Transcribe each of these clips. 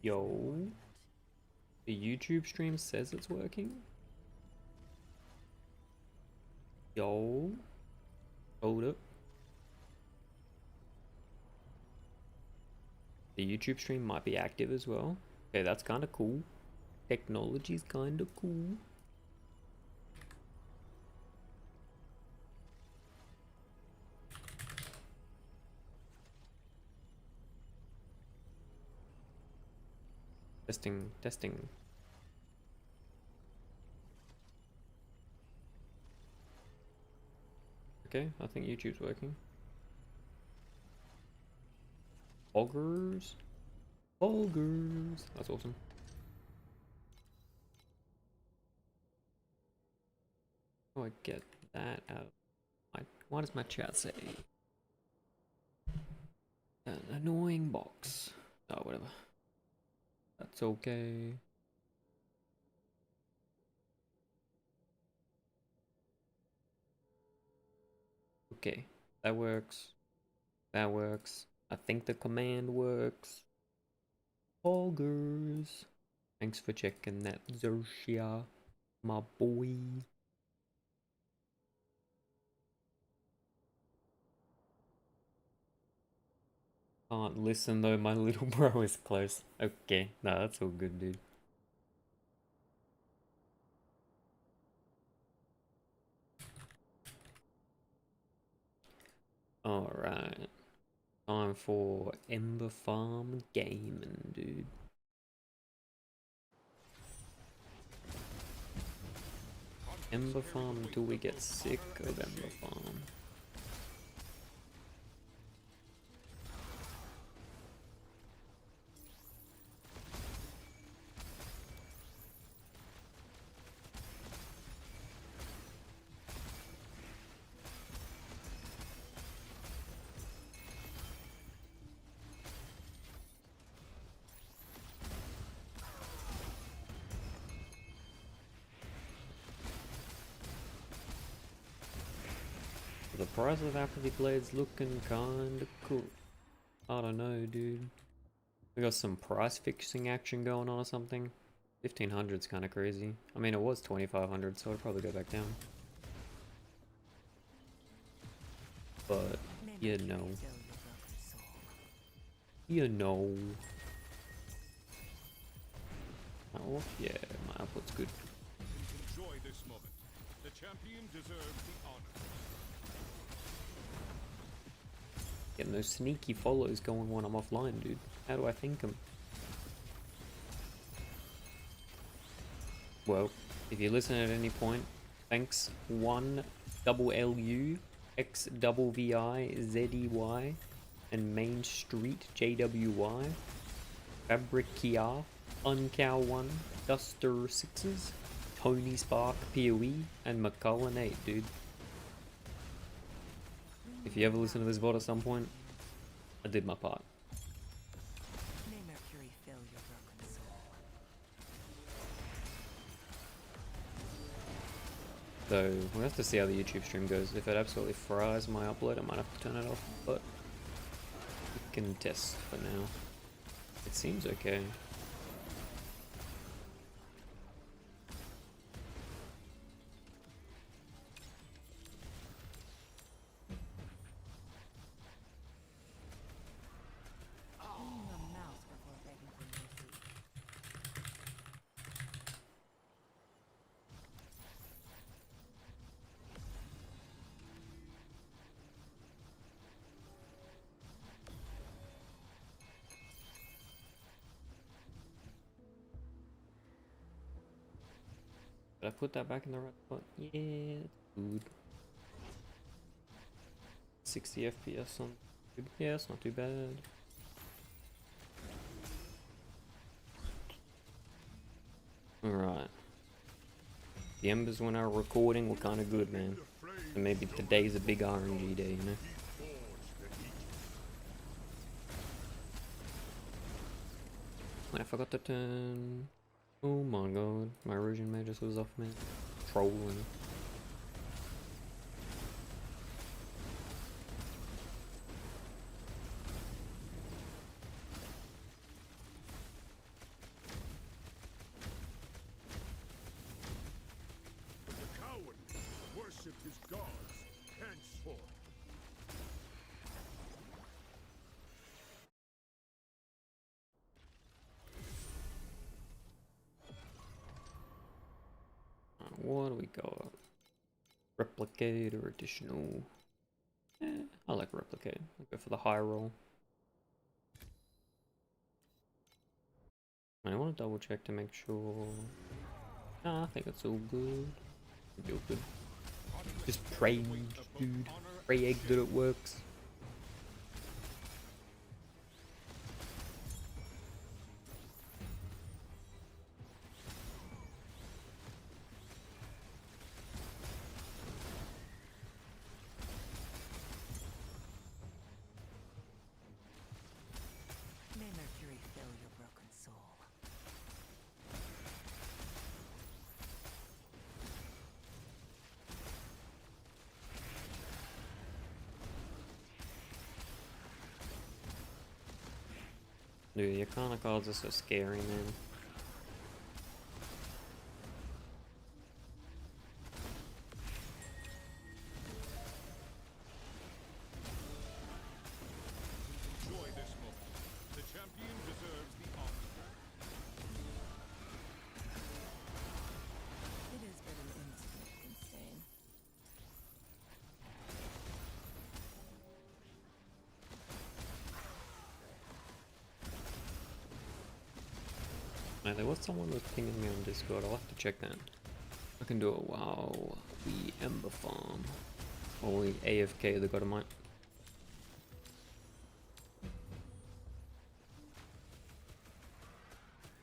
Yo, the YouTube stream says it's working. Yo, hold up. The YouTube stream might be active as well. Okay, that's kind of cool. Technology's kind of cool. Testing, testing. Okay, I think YouTube's working. Augers? Augers! That's awesome. Oh, I get that out of my... What does my chat say? An annoying box. Oh, whatever. That's okay. Okay, that works. That works. I think the command works. Augers. Thanks for checking that, Xerxia, my boy. Can't listen though, my little bro is close. Okay, no, that's all good, dude. Alright. Time for Ember Farm Gaming, dude. Ember Farm until we get sick of Ember Farm. The price of Apathy Blade's looking kinda cool. I don't know, dude. We got some price fixing action going on or something. 1500's kind of crazy. I mean, it was 2500, so I'd probably go back down. But, you know. You know. Oh, yeah, my output's good. Enjoy this moment. The champion deserves the honor. Getting those sneaky follows going when I'm offline, dude. How do I think them? Well, if you listen at any point, thanks 1LLU XVVI and Main Street JWY, Fabricia, Uncow1, Duster 6s, Tony Spark PoE, and McCullen 8, dude. If you ever listen to this VOD at some point, I did my part. May Mercury fill your broken soul. So we'll have to see how the YouTube stream goes. If it absolutely fries my upload, I might have to turn it off, but we can test for now. It seems okay. Clean your mouth before begging for mercy. Did I put that back in the right spot? Yeah, good. 60 FPS on. Yeah, it's not too bad. Alright. The embers when I'm recording were kind of good, man. So maybe today's a big RNG day, you know? I forgot to turn... Oh my god, my erosion magus was off, man. Trolling. what do we got? Replicate or additional? I like replicate. I'll go for the high roll. I want to double check to make sure. Nah, I think it's all good. Feel good. Just pray, dude. Pray egg that it works. May Mercury fill your broken soul. Dude, your Arcana cards are so scary, man. Enjoy this moment. The champion deserves the honor. It is but an insignificant stain. Now, there was someone who was pinging me on Discord. I'll have to check that. I can do it while we ember farm. Or we AFK the Godamite.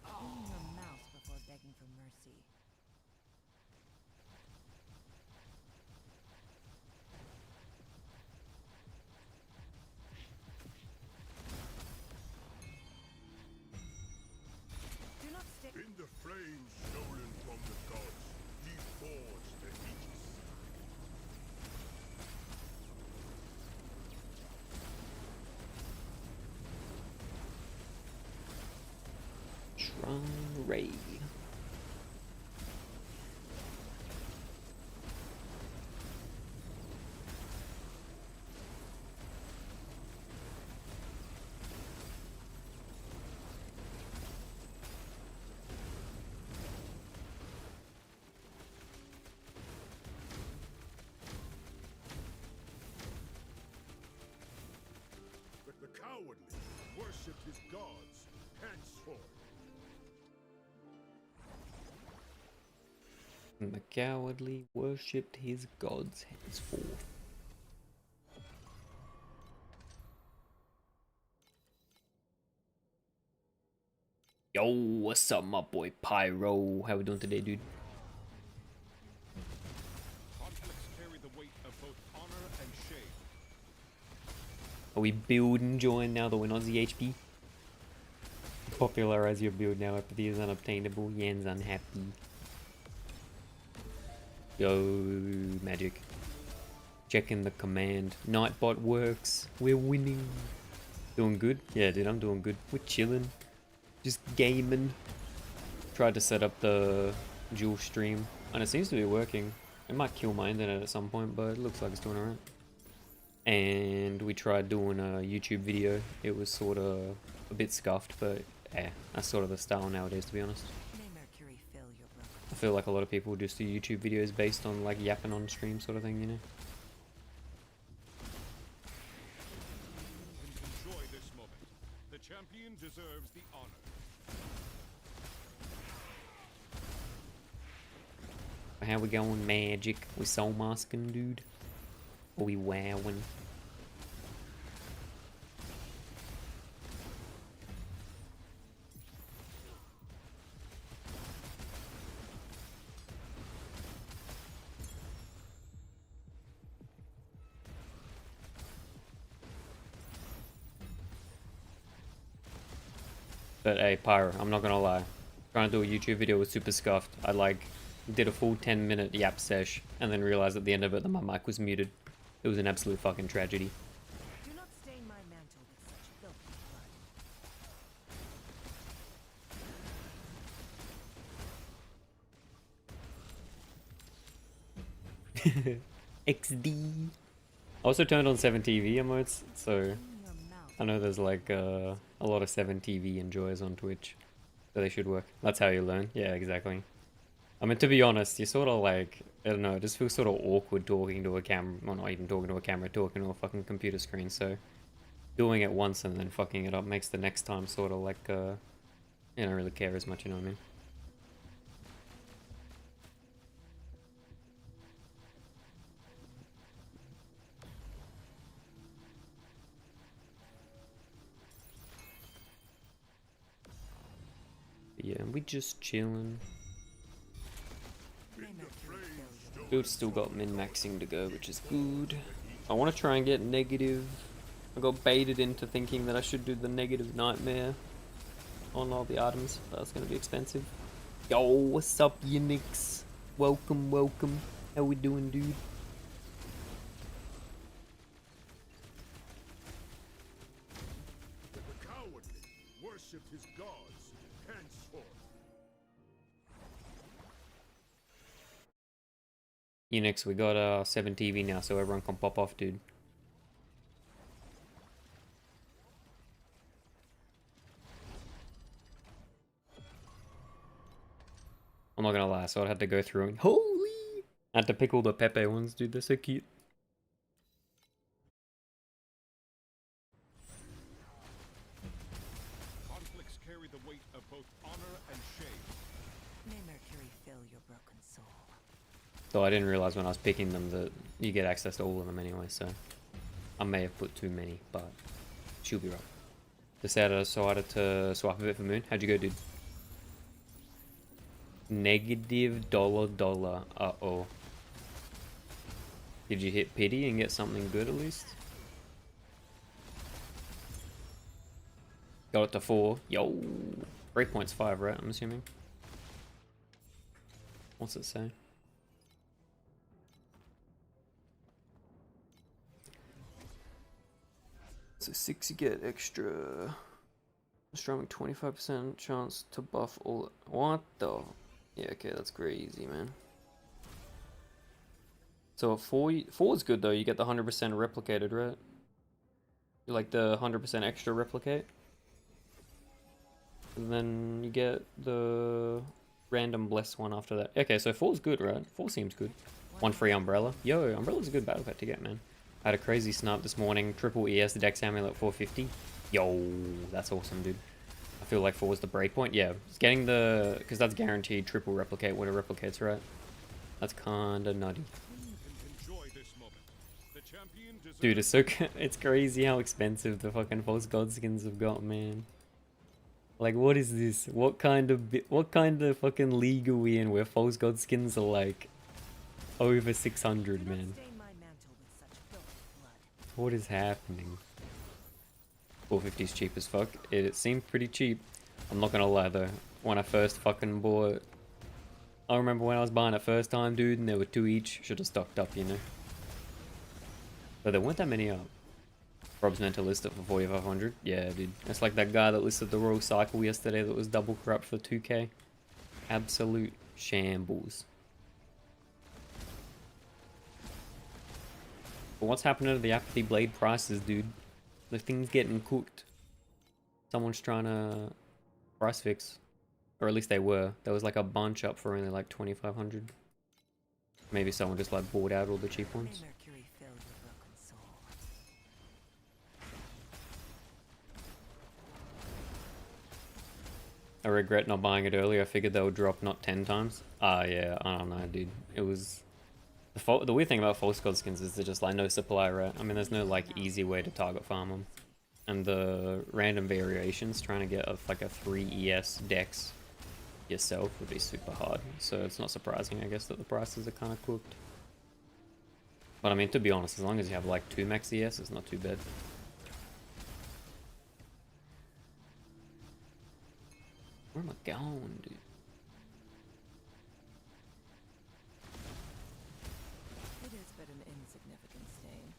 Clean your mouth before begging for mercy. Do not stick. In the flames stolen from the gods, he forged the Aegis. Shrine Ray. The cowardly worshipped his gods henceforth. And the cowardly worshipped his gods henceforth. Yo, what's up, my boy Pyro? How we doing today, dude? Conflicts carry the weight of both honor and shame. Are we building join now that we're not ZHP? Popularize your build now. Apathy is unobtainable. Yan's unhappy. Yo, magic. Checking the command. Nightbot works. We're winning. Doing good? Yeah, dude, I'm doing good. We're chilling. Just gaming. Tried to set up the dual stream, and it seems to be working. It might kill my internet at some point, but it looks like it's doing alright. And we tried doing a YouTube video. It was sort of a bit scuffed, but yeah, that's sort of the style nowadays, to be honest. May Mercury fill your broken I feel like a lot of people just do YouTube videos based on like yapping on stream sort of thing, you know? Enjoy this moment. The champion deserves the honor. How we going, magic? We soul masking, dude? Or we wowing? But hey, Pyro, I'm not gonna lie. Trying to do a YouTube video was super scuffed. I like did a full 10-minute yap sesh and then realized at the end of it that my mic was muted. It was an absolute fucking tragedy. Do not stain my mantle with such filthy blood. XD. I also turned on 7TV emotes, so Clean your mouth. I know there's like a lot of 7TV enjoyers on Twitch. So they should work. That's how you learn. Yeah, exactly. I mean, to be honest, you sort of like, I don't know, it just feels sort of awkward talking to a camera. Well, not even talking to a camera, talking to a fucking computer screen. So doing it once and then fucking it up makes the next time sort of like, you don't really care as much, you know what I mean? But yeah, we just chilling. We've still got min-maxing to go, which is good. I want to try and get negative. I got baited into thinking that I should do the negative nightmare on all the items. That's going to be expensive. Yo, what's up, Unix? Welcome, welcome. How we doing, dude? The cowardly worship his gods henceforth. Unix, we got 7 TV now, so everyone can pop off, dude. I'm not gonna lie, so I had to go through and holy! I had to pick all the Pepe ones, dude. They're so cute. Conflicts carry the weight of both honor and shame. May Mercury fill your broken soul. Though I didn't realize when I was picking them that you get access to all of them anyway, so I may have put too many, but she'll be right. Decided to swap a bit for Moon. How'd you go, dude? Negative $. Uh-oh. Did you hit pity and get something good at least? Got it to 4. Yo! Breakpoint's 5, right? I'm assuming. What's it say? So 6 you get extra. Strong 25% chance to buff all. What the? Yeah, okay, that's crazy, man. So a 4 is good though. You get the 100% replicated, right? You like the 100% extra replicate. And then you get the random bless one after that. Okay, so 4 is good, right? 4 seems good. 1 free umbrella. Yo, umbrella's a good battle pet to get, man. I had a crazy snap this morning. Triple ES Dex amulet 450. Yo, that's awesome, dude. I feel like 4 is the breakpoint. Yeah, it's getting the, because that's guaranteed triple replicate when it replicates, right? That's kinda nutty. Enjoy this moment. The champion deserves Dude, it's so it's crazy how expensive the fucking false god skins have got, man. Like, what is this? What kind of fucking league are we in where false god skins are like over 600, man? Stain my mantle with such filthy blood. What is happening? 450 is cheap as fuck. It seemed pretty cheap. I'm not gonna lie though. When I first fucking bought, I remember when I was buying it first time, dude, and there were 2 each. Should have stocked up, you know. But there weren't that many up. Rob's meant to list it for 4,500. Yeah, dude. That's like that guy that listed the Royal Cycle yesterday that was double corrupt for 2k. Absolute shambles. But what's happening to the Apathy Blade prices, dude? The thing's getting cooked. Someone's trying to price fix. Or at least they were. There was like a bunch up for only like 2,500. Maybe someone just like bought out all the cheap May ones. Mercury fill your broken soul. I regret not buying it earlier. I figured they would drop not 10 times. Ah, yeah, I don't know, dude. It was... The weird thing about false god skins is they're just like no supply, right? I mean, there's no like easy way to target farm them. And the random variations, trying to get like a 3 ES dex yourself would be super hard. So it's not surprising, I guess, that the prices are kind of cooked. But I mean, to be honest, as long as you have like 2 max ES, it's not too bad. Where am I going, dude? It is but an insignificant stain.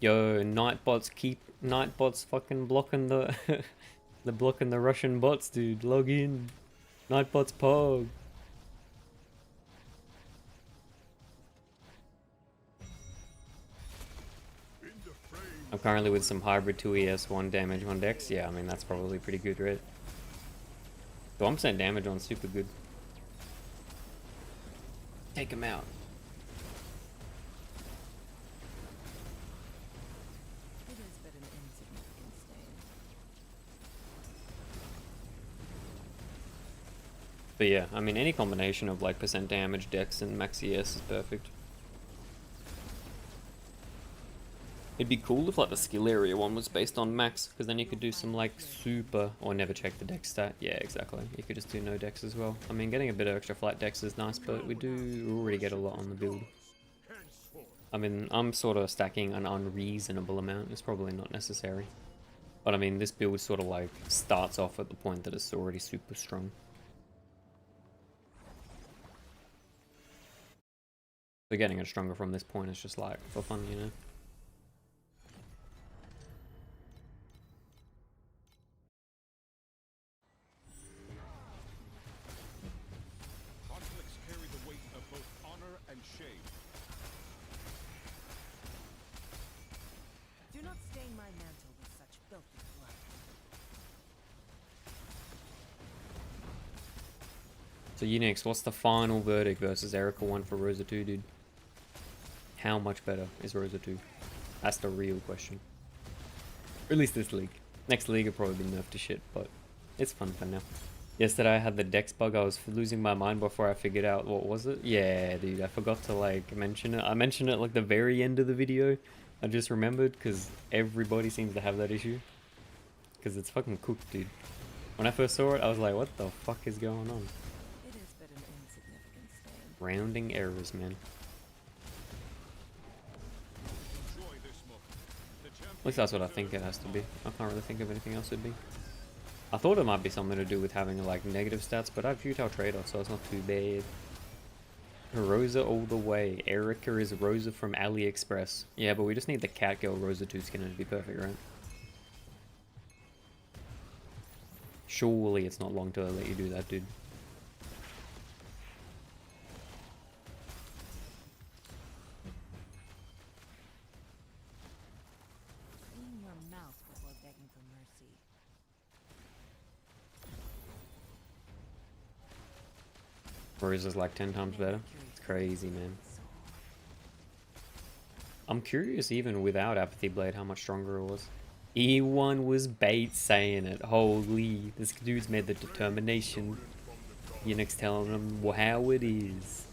Yo, Nightbot's fucking blocking the they're blocking the Russian bots, dude. Log in. Nightbot's pog. I'm currently with some hybrid 2 ES, 1 damage, 1 dex. Yeah, I mean that's probably pretty good, right? So I'm saying damage on super good. Take him out. It is but an insignificant stain. But yeah, I mean, any combination of like percent damage, dex, and max ES is perfect. It'd be cool if like the skill area one was based on max, because then you could do some like super, or never check the dex stat. Yeah, exactly. You could just do no dex as well. I mean, getting a bit of extra flat dex is nice, but we do already get a lot on the build. I mean, I'm sort of stacking an unreasonable amount. It's probably not necessary. But I mean, this build sort of like starts off at the point that it's already super strong. So getting it stronger from this point is just like for fun, you know? Conflicts carry the weight of both honor and shame. Do not stain my mantle with such filthy blood. So Unix, what's the final verdict versus Erica 1 for Rosa 2, dude? How much better is Rosa 2? That's the real question. Or at least this league. Next league will probably be nerfed to shit, but it's fun for now. Yesterday I had the dex bug. I was losing my mind before I figured out what was it. Yeah, dude, I forgot to like mention it. I mentioned it like the very end of the video. I just remembered because everybody seems to have that issue. Because it's fucking cooked, dude. When I first saw it, I was like, what the fuck is going on? It is but an insignificant stain. Rounding errors, man. Enjoy this moment. The At least that's what I think it has to be. I can't really think of anything else it'd be. I thought it might be something to do with having like negative stats, but I have futile trade-off, so it's not too bad. Rosa all the way. Erica is Rosa from AliExpress. Yeah, but we just need the Catgirl Rosa 2 skin to be perfect, right? Surely it's not long to let you do that, dude. Clean your mouth before begging for mercy. Rosa's like 10 times better. It's crazy, man. I'm curious even without Apathy Blade how much stronger it was. E1 was bait saying it. Holy, this dude's made the determination. Unix telling him how it is.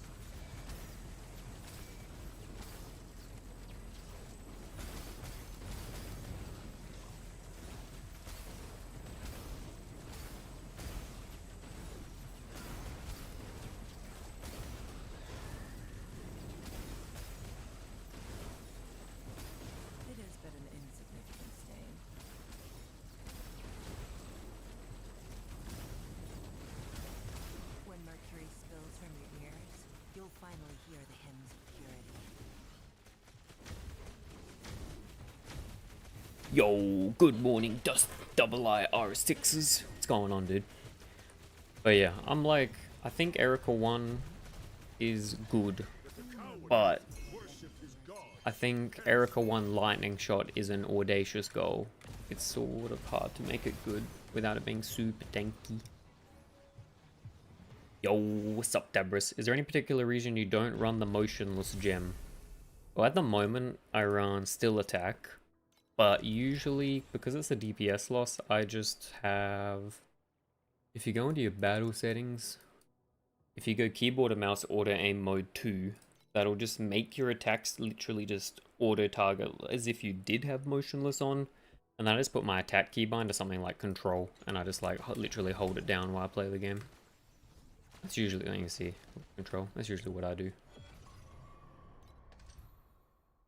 It is but an insignificant stain. When mercury spills from your ears, you'll finally hear the hymns of purity. Yo, good morning, Dust Double I R6s. What's going on, dude? But yeah, I'm like, I think Erica 1 is good, but I think Erica 1 Lightning Shot is an audacious goal. It's sort of hard to make it good without it being super tanky. Yo, what's up, Debris? Is there any particular reason you don't run the motionless gem? Well, at the moment, I run Still Attack, but usually, because it's a DPS loss, I just have... If you go into your battle settings, if you go keyboard and mouse auto aim mode 2, that'll just make your attacks literally just auto target as if you did have motionless on. And then I just put my attack keybind to something like control, and I just like literally hold it down while I play the game. That's usually, you can see, control, that's usually what I do.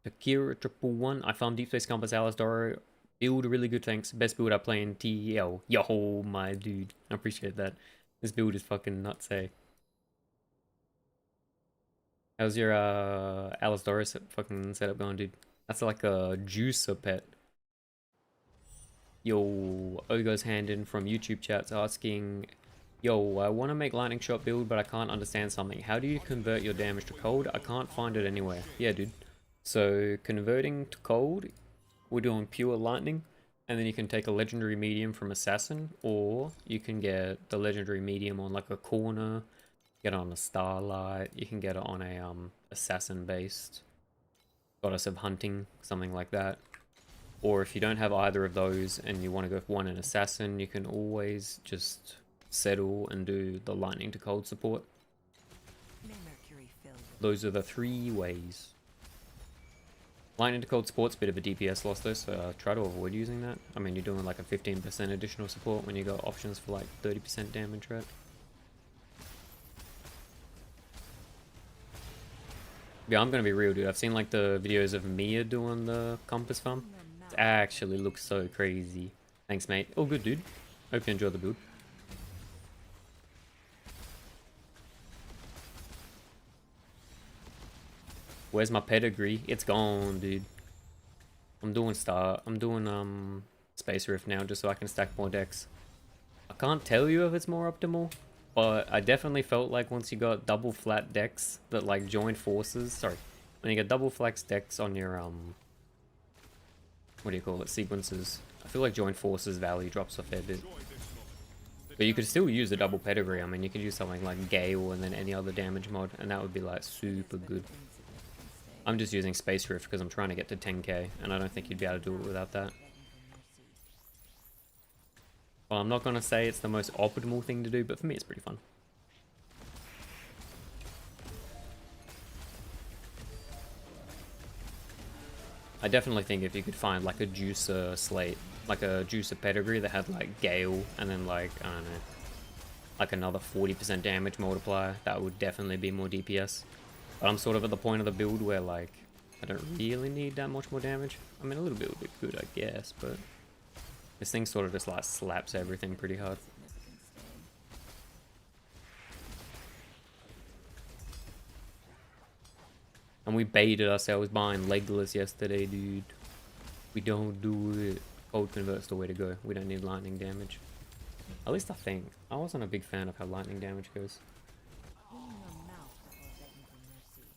Akira 111, I found Deep Space Compass Alice Doro. Build really good, thanks. Best build I play in TL. Yo, my dude. I appreciate that. This build is fucking nuts, hey. How's your Alice Doro fucking setup going, dude? That's like a juicer pet. Yo, Ogo's hand in from YouTube chats asking, yo, I want to make lightning shot build, but I can't understand something. How do you convert your damage to cold? I can't find it anywhere. Yeah, dude. So converting to cold, we're doing pure lightning, and then you can take a legendary medium from assassin, or you can get the legendary medium on like a corner, get it on a starlight, you can get it on a assassin based goddess of hunting, something like that. Or if you don't have either of those and you want to go for one in assassin, you can always just settle and do the lightning to cold support. May Mercury fill you. Those are the 3 ways. Lightning to cold support's a bit of a DPS loss though, so try to avoid using that. I mean, you're doing like a 15% additional support when you got options for like 30% damage, right? Yeah, I'm gonna be real, dude. I've seen like the videos of Mia doing the compass farm. It actually looks so crazy. Thanks, mate. All good, dude. Hope you enjoy the build. Where's my pedigree? It's gone, dude. I'm doing Space Rift now just so I can stack more decks. I can't tell you if it's more optimal, but I definitely felt like once you got double flat decks that like joined forces, sorry, when you get double flex decks on your what do you call it, sequences, I feel like joined forces value drops a fair bit. But you could still use a double pedigree. I mean, you could use something like Gale and then any other damage mod, and that would be like super good. I'm just using Space Rift because I'm trying to get to 10k, and I don't think you'd be able to do it without that. Well, I'm not going to say it's the most optimal thing to do, but for me it's pretty fun. I definitely think if you could find like a juicer slate, like a juicer pedigree that had like Gale and then like, I don't know, like another 40% damage multiplier, that would definitely be more DPS. But I'm sort of at the point of the build where like, I don't really need that much more damage. I mean, a little bit would be good, I guess, but this thing sort of just like slaps everything pretty hard. And we baited ourselves buying Legless yesterday, dude. We don't do it. Cold Convert's the way to go. We don't need lightning damage. At least I think. I wasn't a big fan of how lightning damage goes. Clean your mouth before begging for mercy.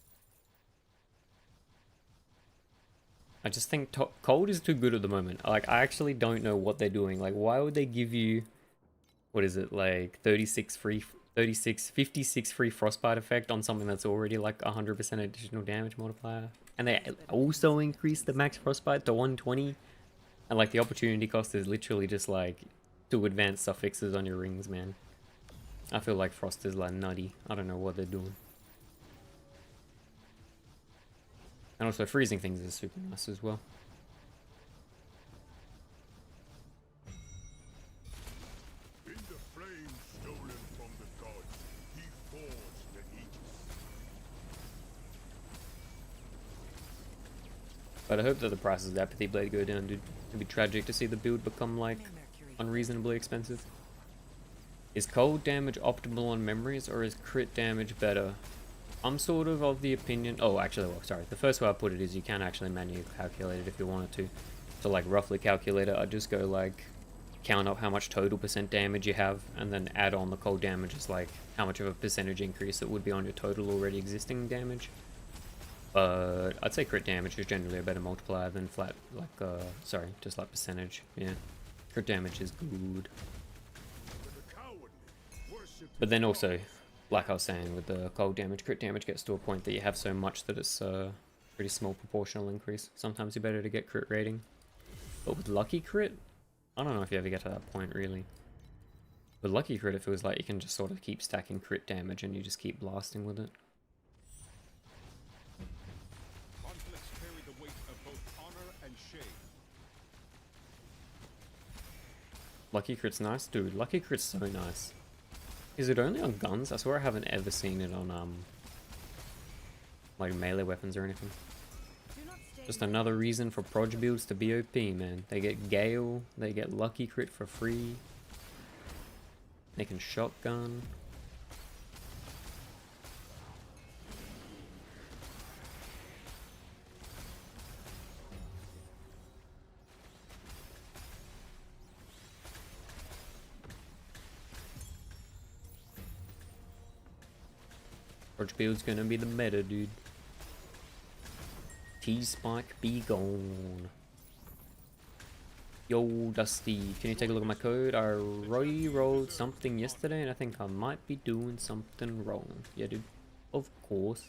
I just think cold is too good at the moment. Like, I actually don't know what they're doing. Like, why would they give you, what is it, like 56 free, 56 free frostbite effect on something that's already like 100% additional damage multiplier? And they also increase the max frostbite to 120. And like the opportunity cost is literally just like 2 advanced suffixes on your rings, man. I feel like Frost is like nutty. I don't know what they're doing. And also freezing things is super nice as well. In the flame stolen from the gods, he forged the Aegis. But I hope that the prices of Apathy Blade go down, dude. It'd be tragic to see the build become like May Mercury unreasonably expensive. Is cold damage optimal on memories or is crit damage better? I'm sort of the opinion, oh actually, well, sorry, the first way I put it is you can actually manually calculate it if you wanted to. So like roughly calculate it, I'd just go like count up how much total percent damage you have and then add on the cold damage as like how much of a percentage increase it would be on your total already existing damage. But I'd say crit damage is generally a better multiplier than flat, like, sorry, just like percentage, yeah. Crit damage is good. The cowardly worship But then also, like I was saying, with the cold damage, crit damage gets to a point that you have so much that it's a pretty small proportional increase. Sometimes you're better to get crit rating. But with lucky crit, I don't know if you ever get to that point, really. With lucky crit, it feels like you can just sort of keep stacking crit damage and you just keep blasting with it. conflicts carry the weight of both honor and shame. Lucky crit's nice? Dude, lucky crit's so nice. Is it only on guns? I swear I haven't ever seen it on, like melee weapons or anything. do not stay Just another reason for proj builds to be OP, man. They get Gale, they get lucky crit for free. They can shotgun. Proj build's gonna be the meta, dude. T-Spike be gone. Yo, Dusty, can you take a look at my code? I rolled something yesterday and I think I might be doing something wrong. Yeah, dude. Of course.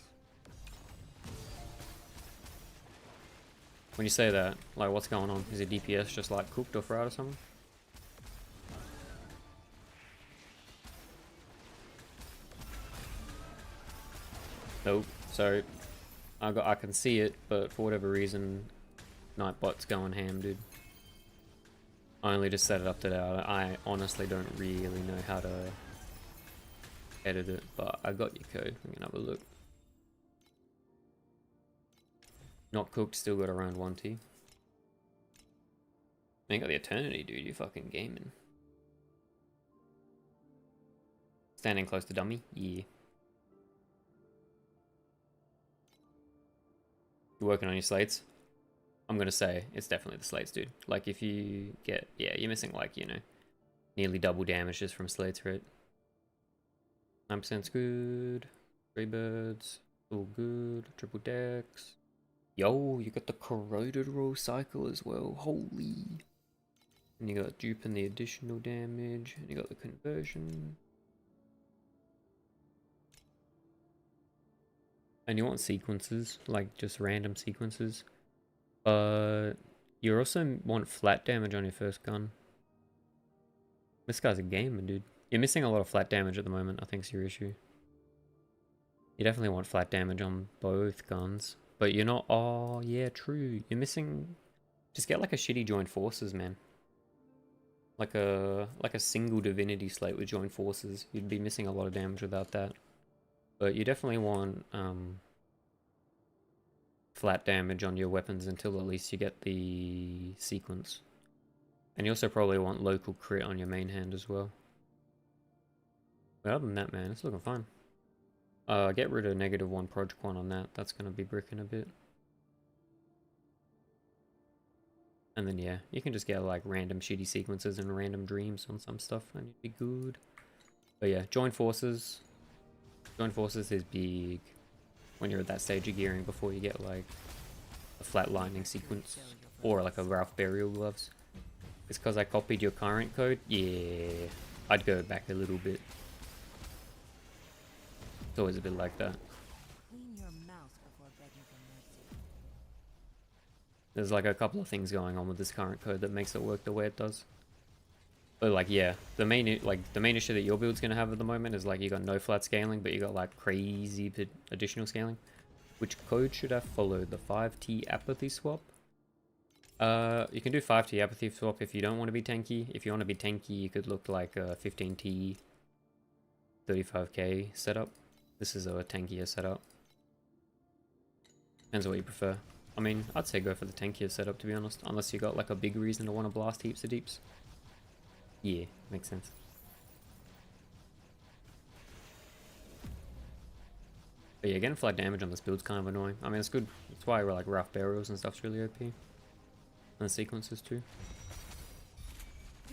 When you say that, like, what's going on? Is your DPS just like cooked or fried or something? Nope. So, I can see it, but for whatever reason, Nightbot's going ham, dude. I only just set it up today. I honestly don't really know how to edit it, but I got your code. We can have a look. Not cooked, still got around 1T. You got the Eternity, dude. You fucking gaming. Standing close to dummy? Yeah. You're working on your slates? I'm gonna say it's definitely the slates, dude. Like, if you get... Yeah, you're missing, like, you know, nearly double damage just from slates, right? 9%'s good. 3 birds. All good. Triple decks. Yo, you got the corroded roll cycle as well. Holy. And you got dupe and the additional damage. And you got the conversion. And you want sequences, like just random sequences. You also want flat damage on your first gun. This guy's a gamer, dude. You're missing a lot of flat damage at the moment, I think is your issue. You definitely want flat damage on both guns. But you're not... Oh, yeah, true. You're missing... Just get like a shitty joint forces, man. Like a single divinity slate with joint forces. You'd be missing a lot of damage without that. But you definitely want flat damage on your weapons until at least you get the sequence. And you also probably want local crit on your main hand as well. But other than that, man, it's looking fine. Get rid of -1 proj quant on that. That's going to be bricking a bit. And then, yeah, you can just get like random shitty sequences and random dreams on some stuff and you'd be good. But yeah, joint forces. Joint forces is big when you're at that stage of gearing before you get like a flat lightning sequence or like a Ralph Burial Gloves. It's because I copied your current code? Yeah, I'd go back a little bit. It's always a bit like that. Clean your mouth before begging for mercy. There's like a couple of things going on with this current code that makes it work the way it does. But like, yeah, the main issue that your build's gonna have at the moment is like you got no flat scaling, but you got like crazy additional scaling. Which code should I follow? The 5T apathy swap? You can do 5T apathy swap if you don't want to be tanky. If you want to be tanky, you could look like a 15T 35k setup. This is a tankier setup. Depends what you prefer. I mean, I'd say go for the tankier setup, to be honest, unless you got like a big reason to want to blast heaps of deeps. Yeah, makes sense. But yeah, getting flat damage on this build's kind of annoying. I mean, it's good. That's why we're like rough burials and stuff's really OP. And the sequences too.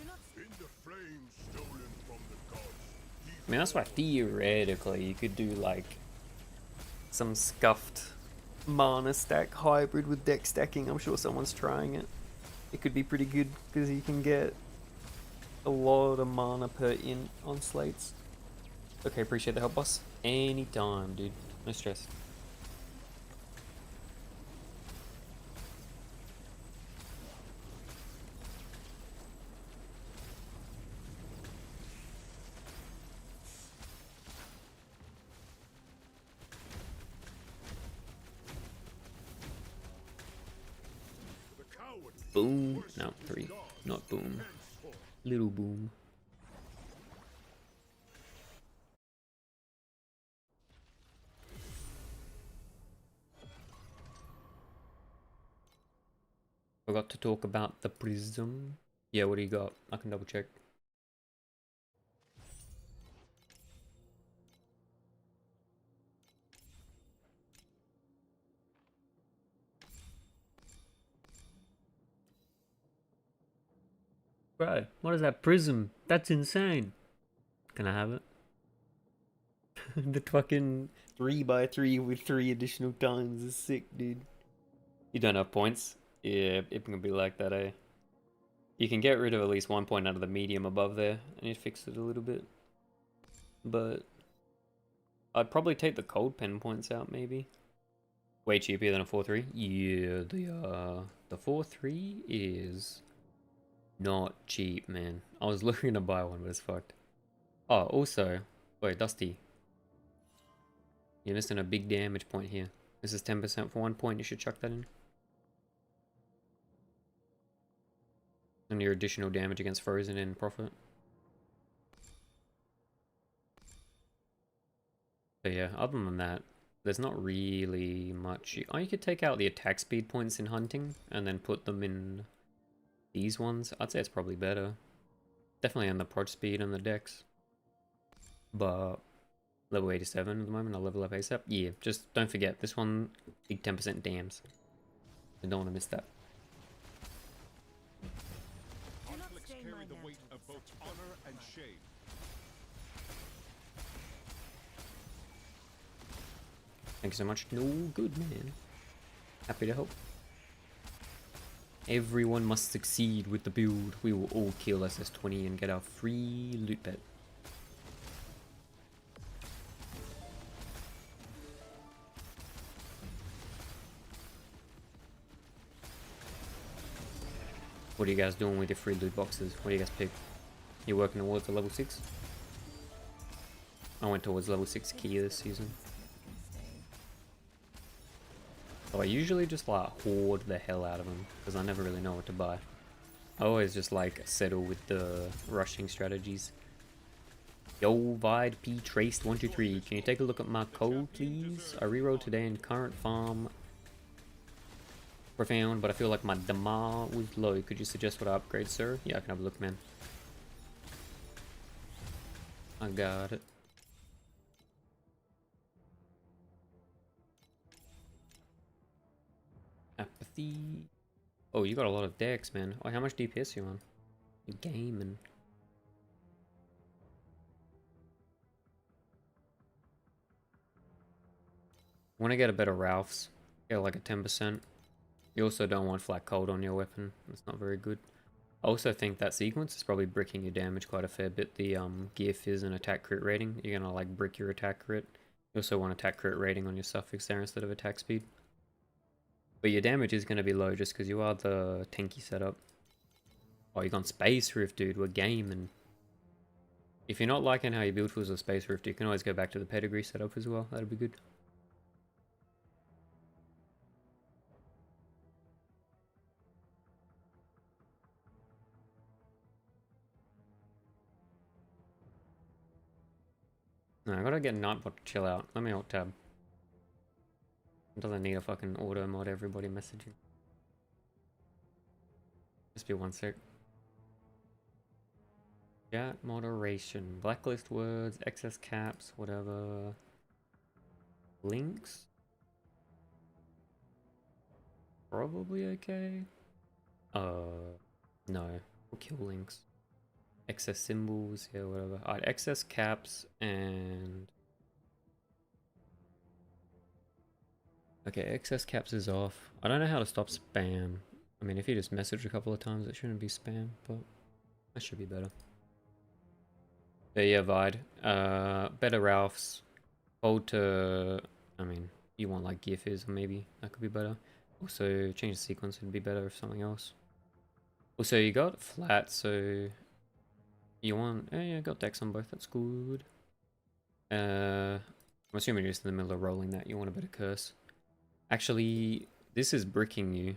In the flames stolen from the gods, I mean, that's why theoretically you could do like some scuffed mana stack hybrid with deck stacking. I'm sure someone's trying it. It could be pretty good because you can get a lot of mana per int on slates. Okay, appreciate the help, boss. Anytime, dude. No stress. the coward Boom. No, 3. Not boom. Little boom. Forgot to talk about the prism. Yeah, what do you got? I can double check. Bro, what is that prism? That's insane. Can I have it? The fucking 3x3 with 3 additional times is sick, dude. You don't have points? Yeah, it can be like that, eh? You can get rid of at least 1 point out of the medium above there, and you fix it a little bit. But I'd probably take the cold pen points out, maybe. Way cheaper than a 4-3. Yeah, the 4-3 is not cheap, man. I was looking to buy one, but it's fucked. Oh, also, wait, Dusty. You're missing a big damage point here. This is 10% for 1 point. You should chuck that in. And your additional damage against frozen in profit. But yeah, other than that, there's not really much. Oh, you could take out the attack speed points in hunting and then put them in these ones. I'd say it's probably better. Definitely on the prod speed and the dex. But level 87 at the moment, I'll level up ASAP. Yeah, just don't forget, this one, big 10% dams. You don't want to miss that. Conflicts carry the weight of both honor and shame. Thank you so much. No good, man. Happy to help. Everyone must succeed with the build. We will all kill SS20 and get our free loot pet. What are you guys doing with your free loot boxes? What do you guys pick? You working towards a level 6? I went towards level 6 key this season. So I usually just like hoard the hell out of them because I never really know what to buy. I always just like settle with the rushing strategies. Yo, Vide P Traced 123. Can you take a look at my code, please? I rerolled today in current farm. Profound, but I feel like my damage was low. Could you suggest what I upgrade, sir? Yeah, I can have a look, man. I got it. Apathy. Oh, you got a lot of decks, man. Oh, how much DPS you on? You gaming. Want to get a better Ralph's. Get like a 10%. You also don't want flat cold on your weapon. That's not very good. I also think that sequence is probably bricking your damage quite a fair bit. The gear fizz and attack crit rating. You're gonna like brick your attack crit. You also want attack crit rating on your suffix there instead of attack speed. But your damage is gonna be low just because you are the tanky setup. Oh, you're on Space Rift, dude. We're gaming. If you're not liking how your build feels with Space Rift, you can always go back to the pedigree setup as well. That'd be good. No, I gotta get Nightbot to chill out. Let me alt tab. It doesn't need a fucking auto mod everybody messaging. Just be 1 sec. Chat moderation. Blacklist words, excess caps, whatever. Links? Probably okay. No. We'll kill links. Excess symbols, yeah, whatever. Alright, excess caps and... Okay, excess caps is off. I don't know how to stop spam. I mean, if you just message a couple of times, it shouldn't be spam, but that should be better. But yeah, Vide. Better Ralphs. Hold to... I mean, you want like gear fizz, maybe. That could be better. Also, change the sequence would be better if something else. Also, you got flat, so... You want... yeah, got decks on both, that's good. I'm assuming you're just in the middle of rolling that. You want a better curse. Actually, this is bricking you.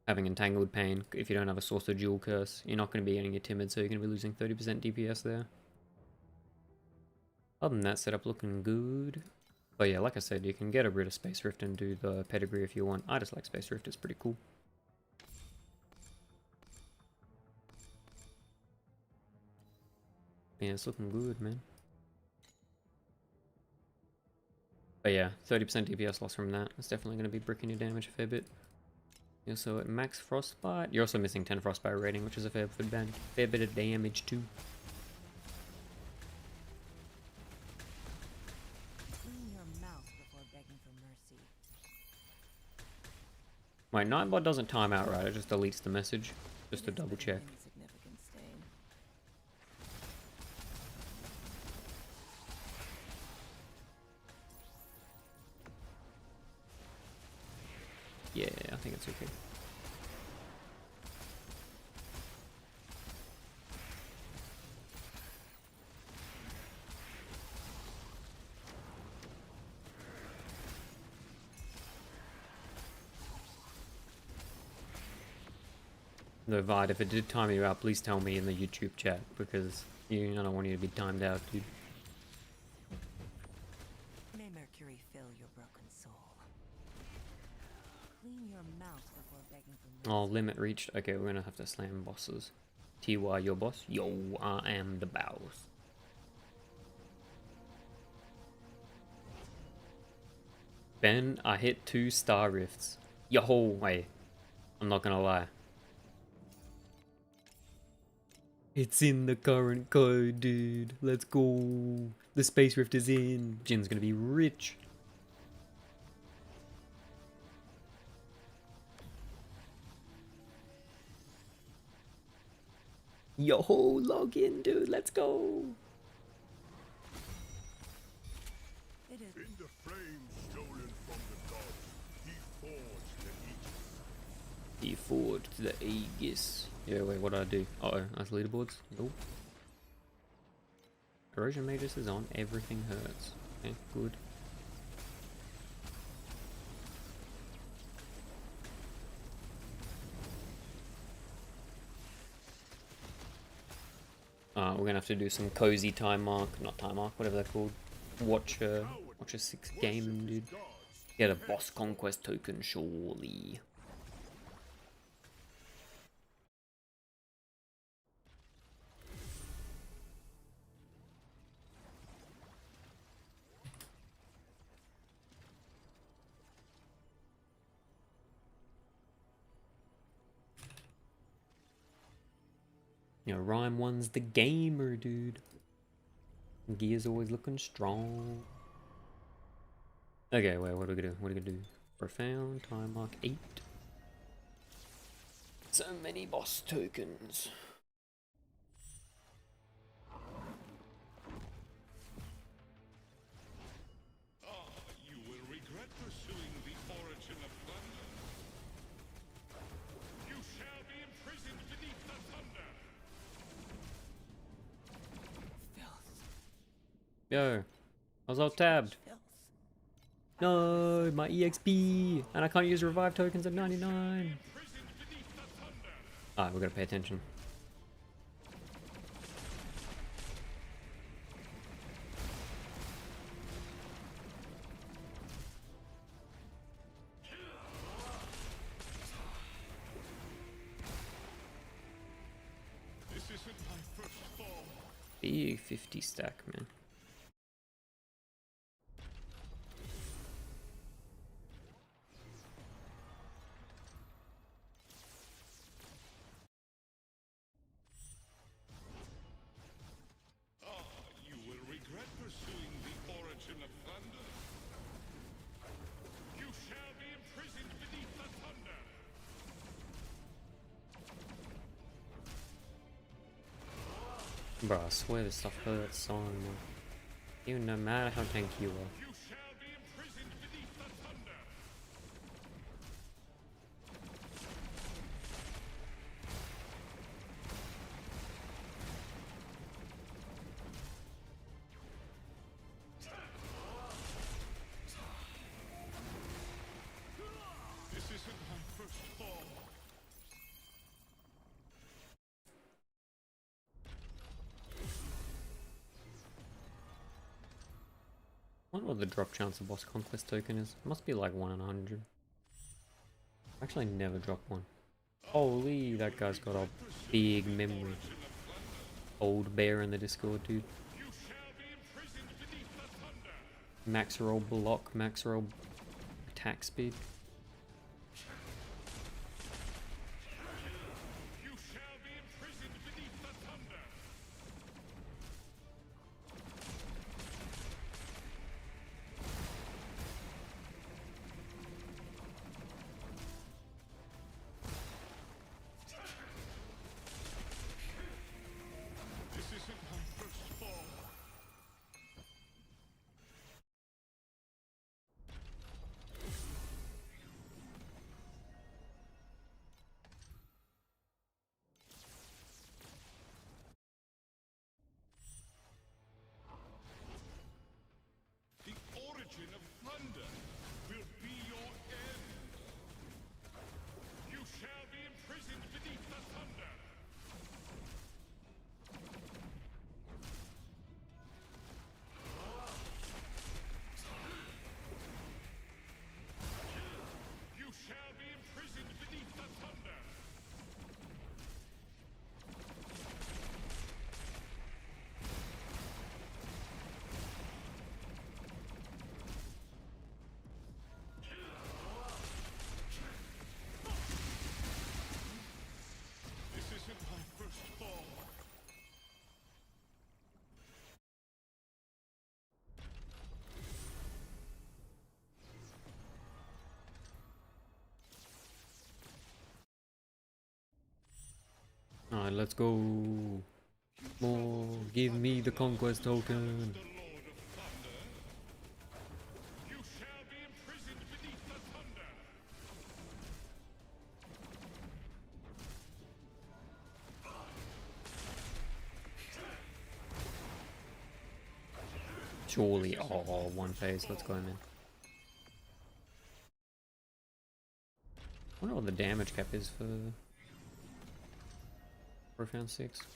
Having Entangled Pain, if you don't have a source of dual curse. You're not going to be getting a timid, so you're going to be losing 30% DPS there. Other than that, setup looking good. But yeah, like I said, you can get rid of Space Rift and do the pedigree if you want. I just like Space Rift, it's pretty cool. Yeah, it's looking good, man. But yeah, 30% DPS loss from that. It's definitely going to be bricking your damage a fair bit. You're also at max Frostbite. You're also missing 10 Frostbite rating, which is a fair bit of damage too. Clean your mouth before begging for mercy. My Nightbot doesn't time out right, it just deletes the message. Just to double check. it's okay. No, Vide, if it did time you out, please tell me in the YouTube chat, because I don't want you to be timed out, dude. May Mercury fill your broken soul. Clean your mouth before begging for mercy. Oh, limit reached. Okay, we're gonna have to slam bosses. TY, your boss? Yo, I am the boss. Ben, I hit 2 star rifts. Yo, wait. I'm not gonna lie. It's in the current code, dude. Let's go. The space rift is in. Jin's gonna be rich. Yo, log in, dude. Let's go. It is In the flames stolen from the gods, he forged the Aegis. He forged the Aegis. Yeah, wait, what did I do? Uh-oh, that's leaderboards? Nope. Erosion Magus is on. Everything hurts. Okay, good. We're gonna have to do some cozy time mark, not time mark, whatever they're called. Watch a 6 game, dude. Get a boss conquest token, surely. You know, Rhyme 1's the gamer, dude. Gear's always looking strong. Okay, wait, what are we gonna do? What are we gonna do? Profound, time mark 8. So many boss tokens. You will regret pursuing the origin of thunder. You shall be imprisoned beneath the thunder. filth. Yo, I was all tabbed. Filth. No, my EXP! And I can't use revive tokens at 99. Imprisoned beneath the thunder. Alright, we gotta pay attention. This isn't my first fall. Big 50 stack, man. You will regret pursuing the origin of thunder. You shall be imprisoned beneath the thunder. Bro, I swear this stuff hurts so much. Even no matter how tanky you are. You shall be imprisoned beneath the thunder. This isn't my first fall. I wonder what the drop chance of boss conquest token is. It must be like 1 in 100. Actually, never dropped one. Holy, that guy's got a big memory. Old bear in the Discord, dude. You shall be imprisoned beneath the thunder. Max roll block, max roll attack speed. You shall be imprisoned beneath the thunder. This isn't my first fall. Alright, let's go. More, give me the conquest token. You shall be imprisoned beneath the thunder. Surely, oh, one phase. Let's go, man. I wonder what the damage cap is for round 6. You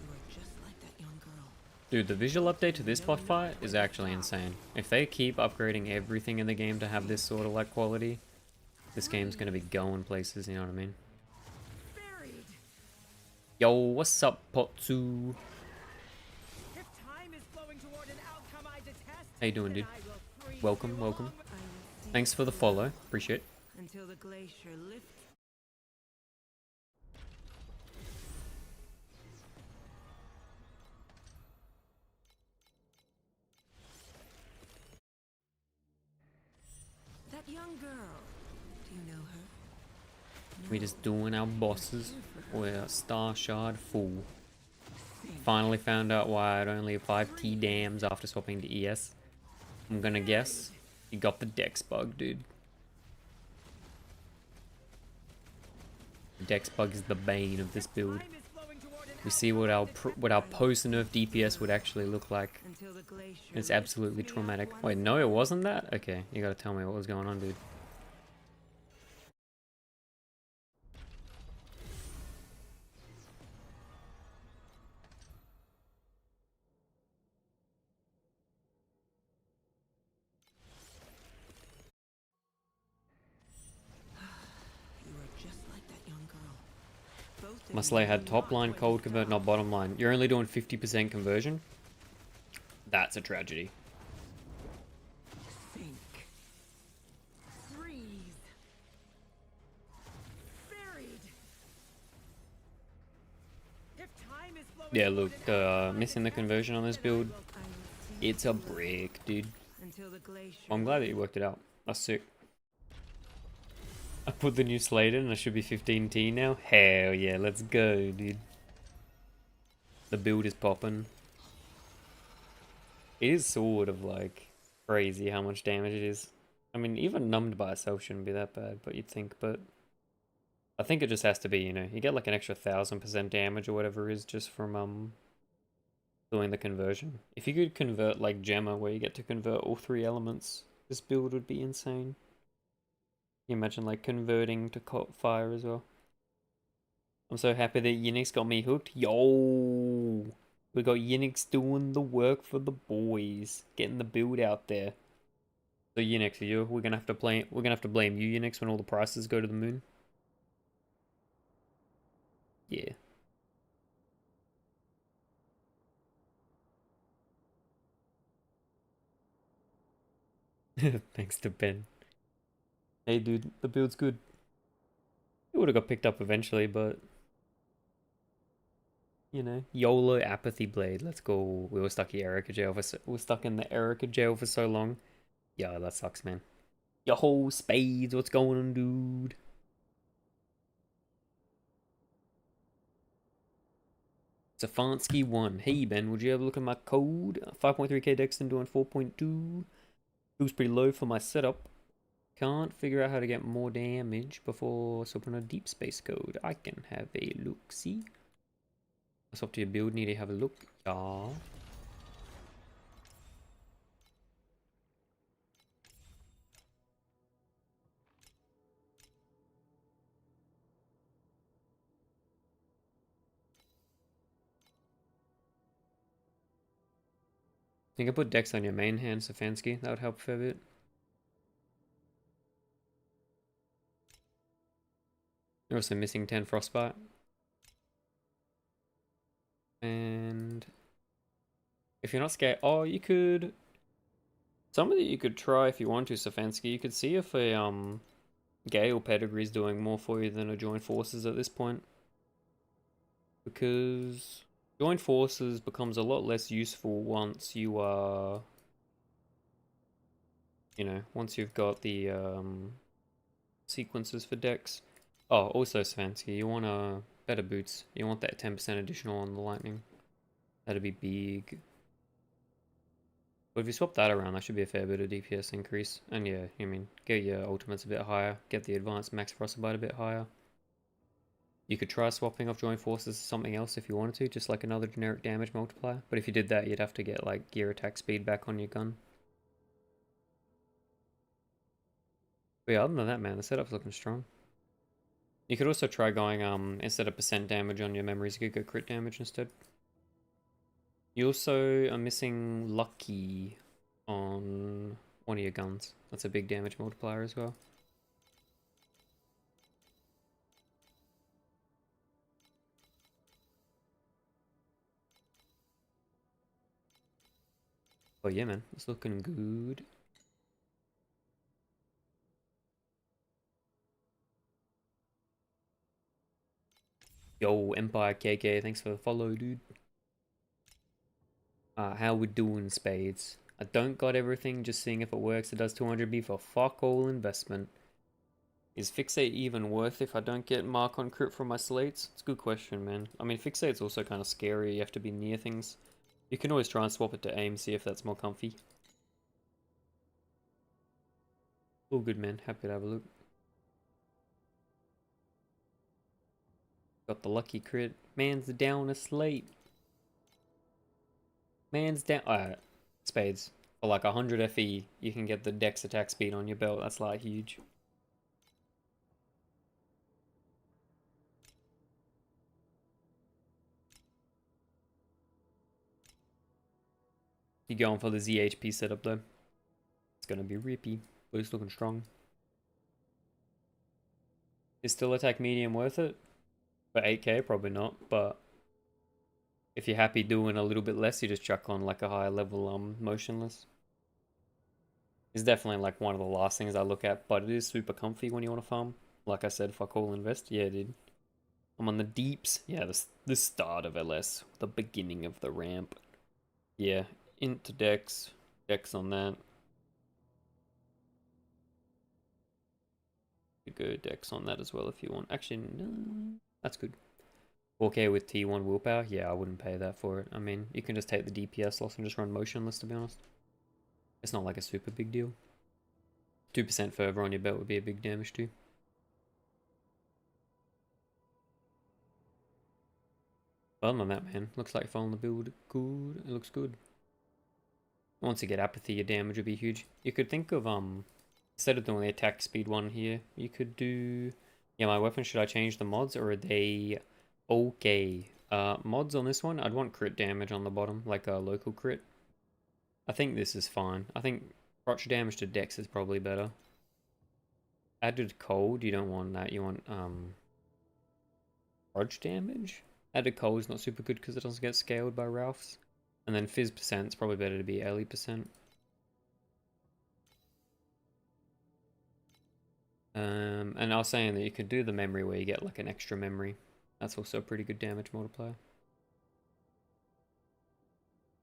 are just like that young girl. Dude, the visual update to this boss fight is actually insane. If they keep upgrading everything in the game to have this sort of like quality, this game's gonna be going places, you know what I mean? Buried. Yo, what's up, Potsu? If time is flowing toward an outcome I detest, How you doing, then dude? I will free Welcome, you welcome. all. I will sing Thanks for the follow, appreciate it. until the glacier lifts. That young girl. Do you know her? We just doing our bosses. We're Star Shard full. Finally found out why I'd only applied T dams after swapping to ES. I'm gonna guess you got the Dex bug, dude. The Dex bug is the bane of this build. Time is flowing toward an We see what our post nerf DPS would actually look like. until the glacier It's lifts absolutely me traumatic. at Wait, once. no, it wasn't that? Okay, you gotta tell me what was going on, dude. You are just like that young girl. Both of My you Slay had know top not line what cold you convert, got. not bottom line. You're only doing 50% conversion? That's a tragedy. Think. Freeze. Buried. If time is flowing Yeah, toward look, an outcome I missing the detest, conversion on this then build, I will see it's a brick, dude. until the glacier I'm glad that you worked it out. That's sick. I put the new Slate in and I should be 15T now. Hell yeah, let's go, dude. The build is popping. It is sort of like crazy how much damage it is. I mean, even numbed by itself shouldn't be that bad, but you'd think, but I think it just has to be, you know, you get like an extra 1000% damage or whatever it is just from doing the conversion. If you could convert like Gemma where you get to convert all 3 elements, this build would be insane. Can you imagine like converting to fire as well? I'm so happy that Unix got me hooked. Yo, we got Unix doing the work for the boys, getting the build out there. So Unix, we're gonna have to blame you, Unix, when all the prices go to the moon. Yeah. Thanks to Ben. Hey dude, the build's good. It would have got picked up eventually, but you know, YOLO apathy blade. Let's go. We were stuck in Erica jail we're stuck in the Erica jail for so long. Yeah, that sucks, man. Yo, Spades, what's going on, dude? Stefanski 1. Hey, Ben, would you have a look at my code? 5.3k dex and doing 4.2. Feels pretty low for my setup. Can't figure out how to get more damage before swapping a deep space code. I can have a look, see? That's up to your build, need to have a look. Yeah. You can put dex on your main hand, Stefanski. That would help a fair bit. You're also missing 10 frostbite. And if you're not scared, oh, you could. Something that you could try if you want to, Stefanski. You could see if a Gale pedigree is doing more for you than a joint forces at this point, because joint forces becomes a lot less useful once you are you know, once you've got the sequences for decks. Oh, also Svansky, you want better boots. You want that 10% additional on the lightning. That'd be big. But if you swap that around, that should be a fair bit of DPS increase. And yeah, I mean, get your ultimates a bit higher, get the advanced max frostbite a bit higher. You could try swapping off joint forces to something else if you wanted to, just like another generic damage multiplier. But if you did that, you'd have to get like gear attack speed back on your gun. But yeah, other than that, man, the setup's looking strong. You could also try going, instead of percent damage on your memories, you could go crit damage instead. You also are missing Lucky on one of your guns. That's a big damage multiplier as well. Oh yeah, man, it's looking good. Yo, Empire KK, thanks for the follow, dude. How we doing, Spades? I don't got everything, just seeing if it works. It does 200B for fuck all investment. Is Fixate even worth if I don't get mark on crit from my slates? It's a good question, man. I mean, Fixate's also kind of scary. You have to be near things. You can always try and swap it to aim, see if that's more comfy. All good, man. Happy to have a look. Got the lucky crit. Man's down asleep. Man's down. Alright. Spades. For like 100 FE, you can get the dex attack speed on your belt. That's like huge. You going for the ZHP setup though. It's gonna be rippy, but it's looking strong. Is still attack medium worth it? For 8k, probably not, but if you're happy doing a little bit less, you just chuck on like a higher level motionless. It's definitely like one of the last things I look at, but it is super comfy when you want to farm. Like I said, fuck all invest. Yeah, dude. I'm on the deeps. Yeah, the start of LS. The beginning of the ramp. Yeah, into Dex. Dex on that. You go Dex on that as well if you want. Actually, no, that's good. 4k with T1 willpower? Yeah, I wouldn't pay that for it. I mean, you can just take the DPS loss and just run motionless, to be honest. It's not like a super big deal. 2% further on your belt would be a big damage too. Other than that, man, looks like following the build good. It looks good. Once you get apathy, your damage would be huge. You could think of, instead of doing the attack speed one here, you could do... Yeah, my weapon, should I change the mods or are they okay? Mods on this one, I'd want crit damage on the bottom, like a local crit. I think this is fine. I think crotch damage to dex is probably better. Added cold, you don't want that. You want, crotch damage? Added cold is not super good because it doesn't get scaled by Ralph's. And then fizz percent, it's probably better to be LE percent. And I was saying that you could do the memory where you get like an extra memory. That's also a pretty good damage multiplier.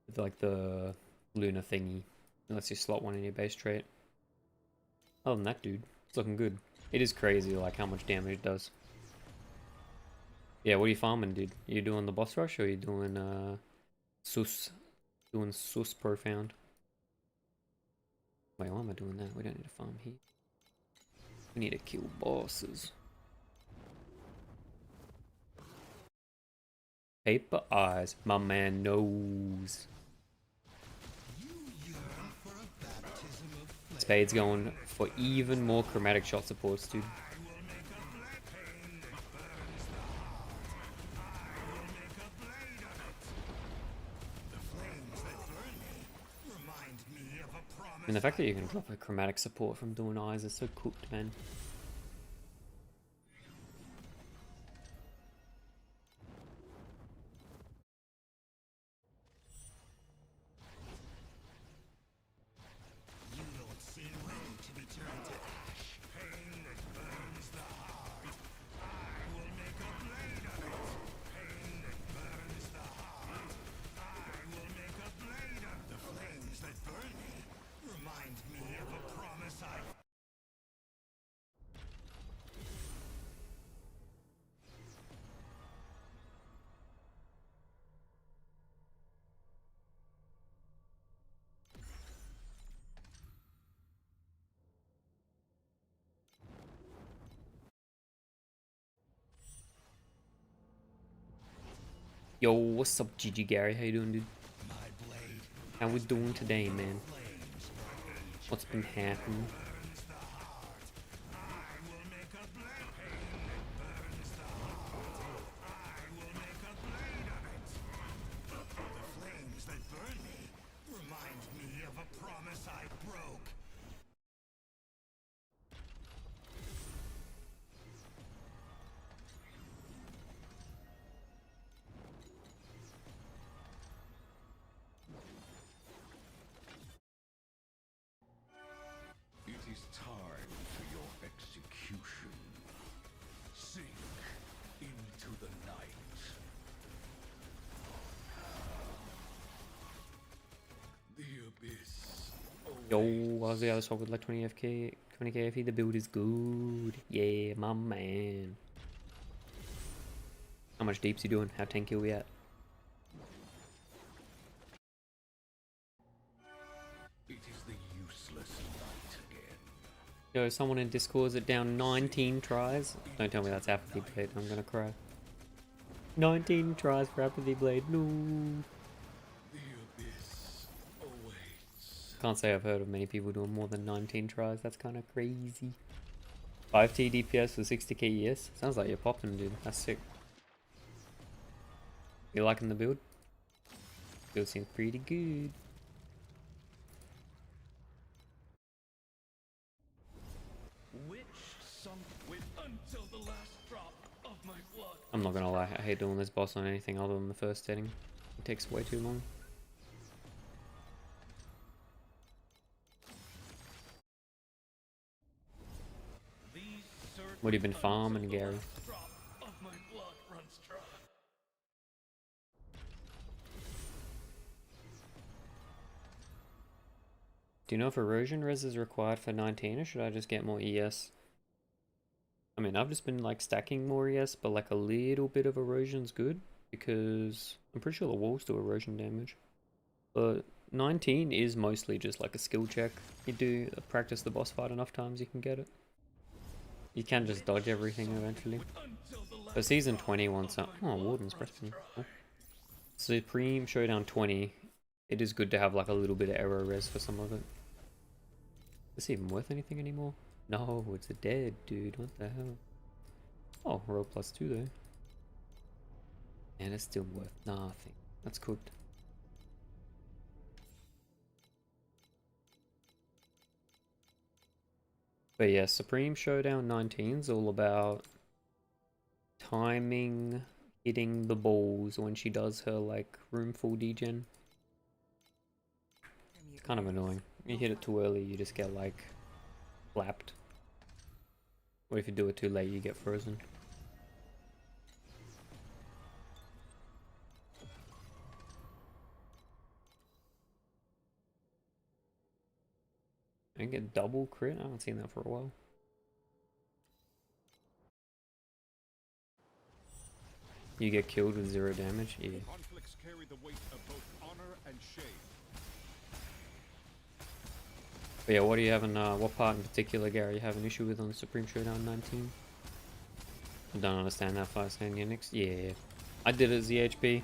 With like the lunar thingy. It lets you slot one in your base trait. Other than that, dude, it's looking good. It is crazy like how much damage it does. Yeah, what are you farming, dude? Are you doing the boss rush or are you doing sus? Doing sus profound. Wait, why am I doing that? We don't need to farm here. We need to kill bosses. Paper eyes. My man knows. Spade's going for even more chromatic shot supports, dude. And the fact that you can drop a chromatic support from doing eyes is so cooked, man. Yo, what's up, GG Gary? How you doing, dude? How we doing today, man? What's been happening? It is time for your execution. Sink into the night. The abyss. Yo, how's the other swap with like 20 FK, 20k FE? The build is good. Yeah, my man. How much deeps you doing? How tanky are we at? It is the useless light again. Yo, someone in Discord's at down 19 tries. Don't tell me that's Apathy Blade. I'm gonna cry. 19 tries for Apathy Blade. No. The abyss awaits. Can't say I've heard of many people doing more than 19 tries. That's kind of crazy. 5T DPS with 60k ES. Sounds like you're popping, dude. That's sick. You liking the build? Build seems pretty good. Which sunk with until the last drop of my blood. I'm not gonna lie, I hate doing this boss on anything other than the first setting. It takes way too long. What have you been farming, Gary? Do you know if erosion res is required for 19 or should I just get more ES? I mean, I've just been like stacking more ES, but like a little bit of erosion's good because I'm pretty sure the walls do erosion damage. But 19 is mostly just like a skill check. You do practice the boss fight enough times, you can get it. You can just dodge everything eventually. So season 20 wants some. Oh, Warden's Breastplate. Cool. Supreme Showdown 20. It is good to have like a little bit of error res for some of it. Is this even worth anything anymore? No, it's a dead, dude. What the hell? Oh, roll +2 though. And it's still worth nothing. That's good. But yeah, Supreme Showdown 19 is all about timing, hitting the balls when she does her like room full degen. It's kind of annoying. You hit it too early, you just get like flapped. Or if you do it too late, you get frozen. I can get double crit? I haven't seen that for a while. You get killed with 0 damage? Yeah. Conflicts carry the weight of both honor and shame. But yeah, what do you have in, what part in particular, Gary, you have an issue with on Supreme Showdown 19? I don't understand that fast saying Unix. Yeah, I did it ZHP,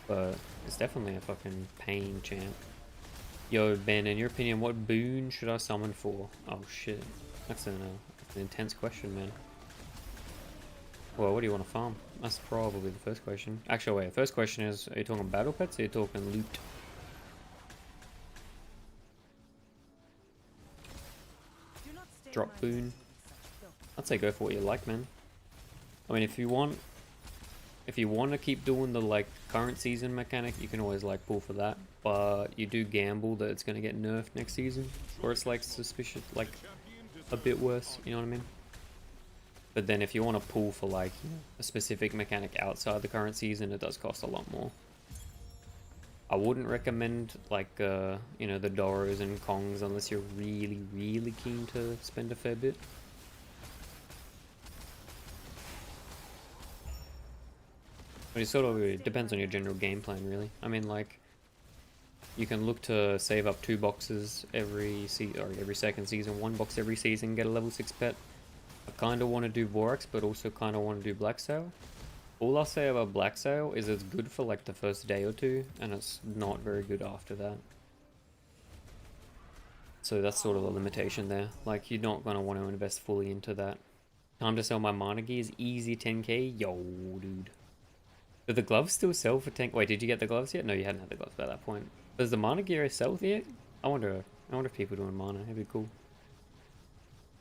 but it's definitely a fucking pain champ. Yo, Ben, in your opinion, what boon should I summon for? Oh shit, that's an intense question, man. Well, what do you want to farm? That's probably the first question. Actually, wait, first question is, are you talking battle pets or are you talking loot? Drop boon. I'd say go for what you like, man. I mean, if you want to keep doing the like current season mechanic, you can always like pull for that. But you do gamble that it's gonna get nerfed next season, or it's like suspicious, like a bit worse. You know what I mean? But then if you want to pull for like a specific mechanic outside the current season, it does cost a lot more. I wouldn't recommend like you know, the Doros and Kongs unless you're really, really keen to spend a fair bit. But it sort of depends on your general game plan, really. I mean, like, you can look to save up 2 boxes every second season, 1 box every season, get a level 6 pet. I kind of want to do Vorax, but also kind of want to do Black Sail. All I'll say about Black Sail is it's good for like the first day or two, and it's not very good after that. So that's sort of a limitation there. Like, you're not going to want to invest fully into that. Time to sell my mana gears, easy 10k. Yo, dude. Do the gloves still sell for 10? Wait, did you get the gloves yet? No, you hadn't had the gloves by that point. Does the mana gear sell yet? I wonder if people doing mana. It'd be cool.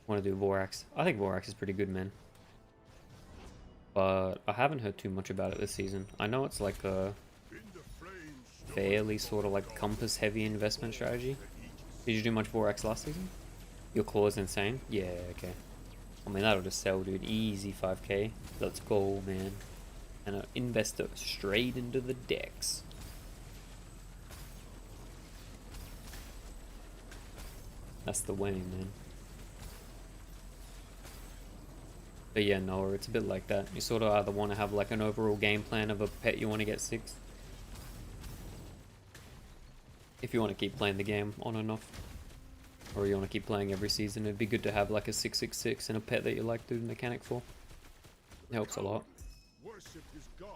Want to do Vorax. I think Vorax is pretty good, man. But I haven't heard too much about it this season. I know it's like a fairly sort of like compass heavy investment strategy. Did you do much Vorax last season? Your claw's insane? Yeah, okay. I mean, that'll just sell, dude. Easy 5k. Let's go, man. And an investor straight into the decks. That's the way, man. But yeah, no, it's a bit like that. You sort of either want to have like an overall game plan of a pet you want to get 6. If you want to keep playing the game on and off. Or you want to keep playing every season, it'd be good to have like a 666 and a pet that you like the mechanic for. It helps a lot. Worship his gods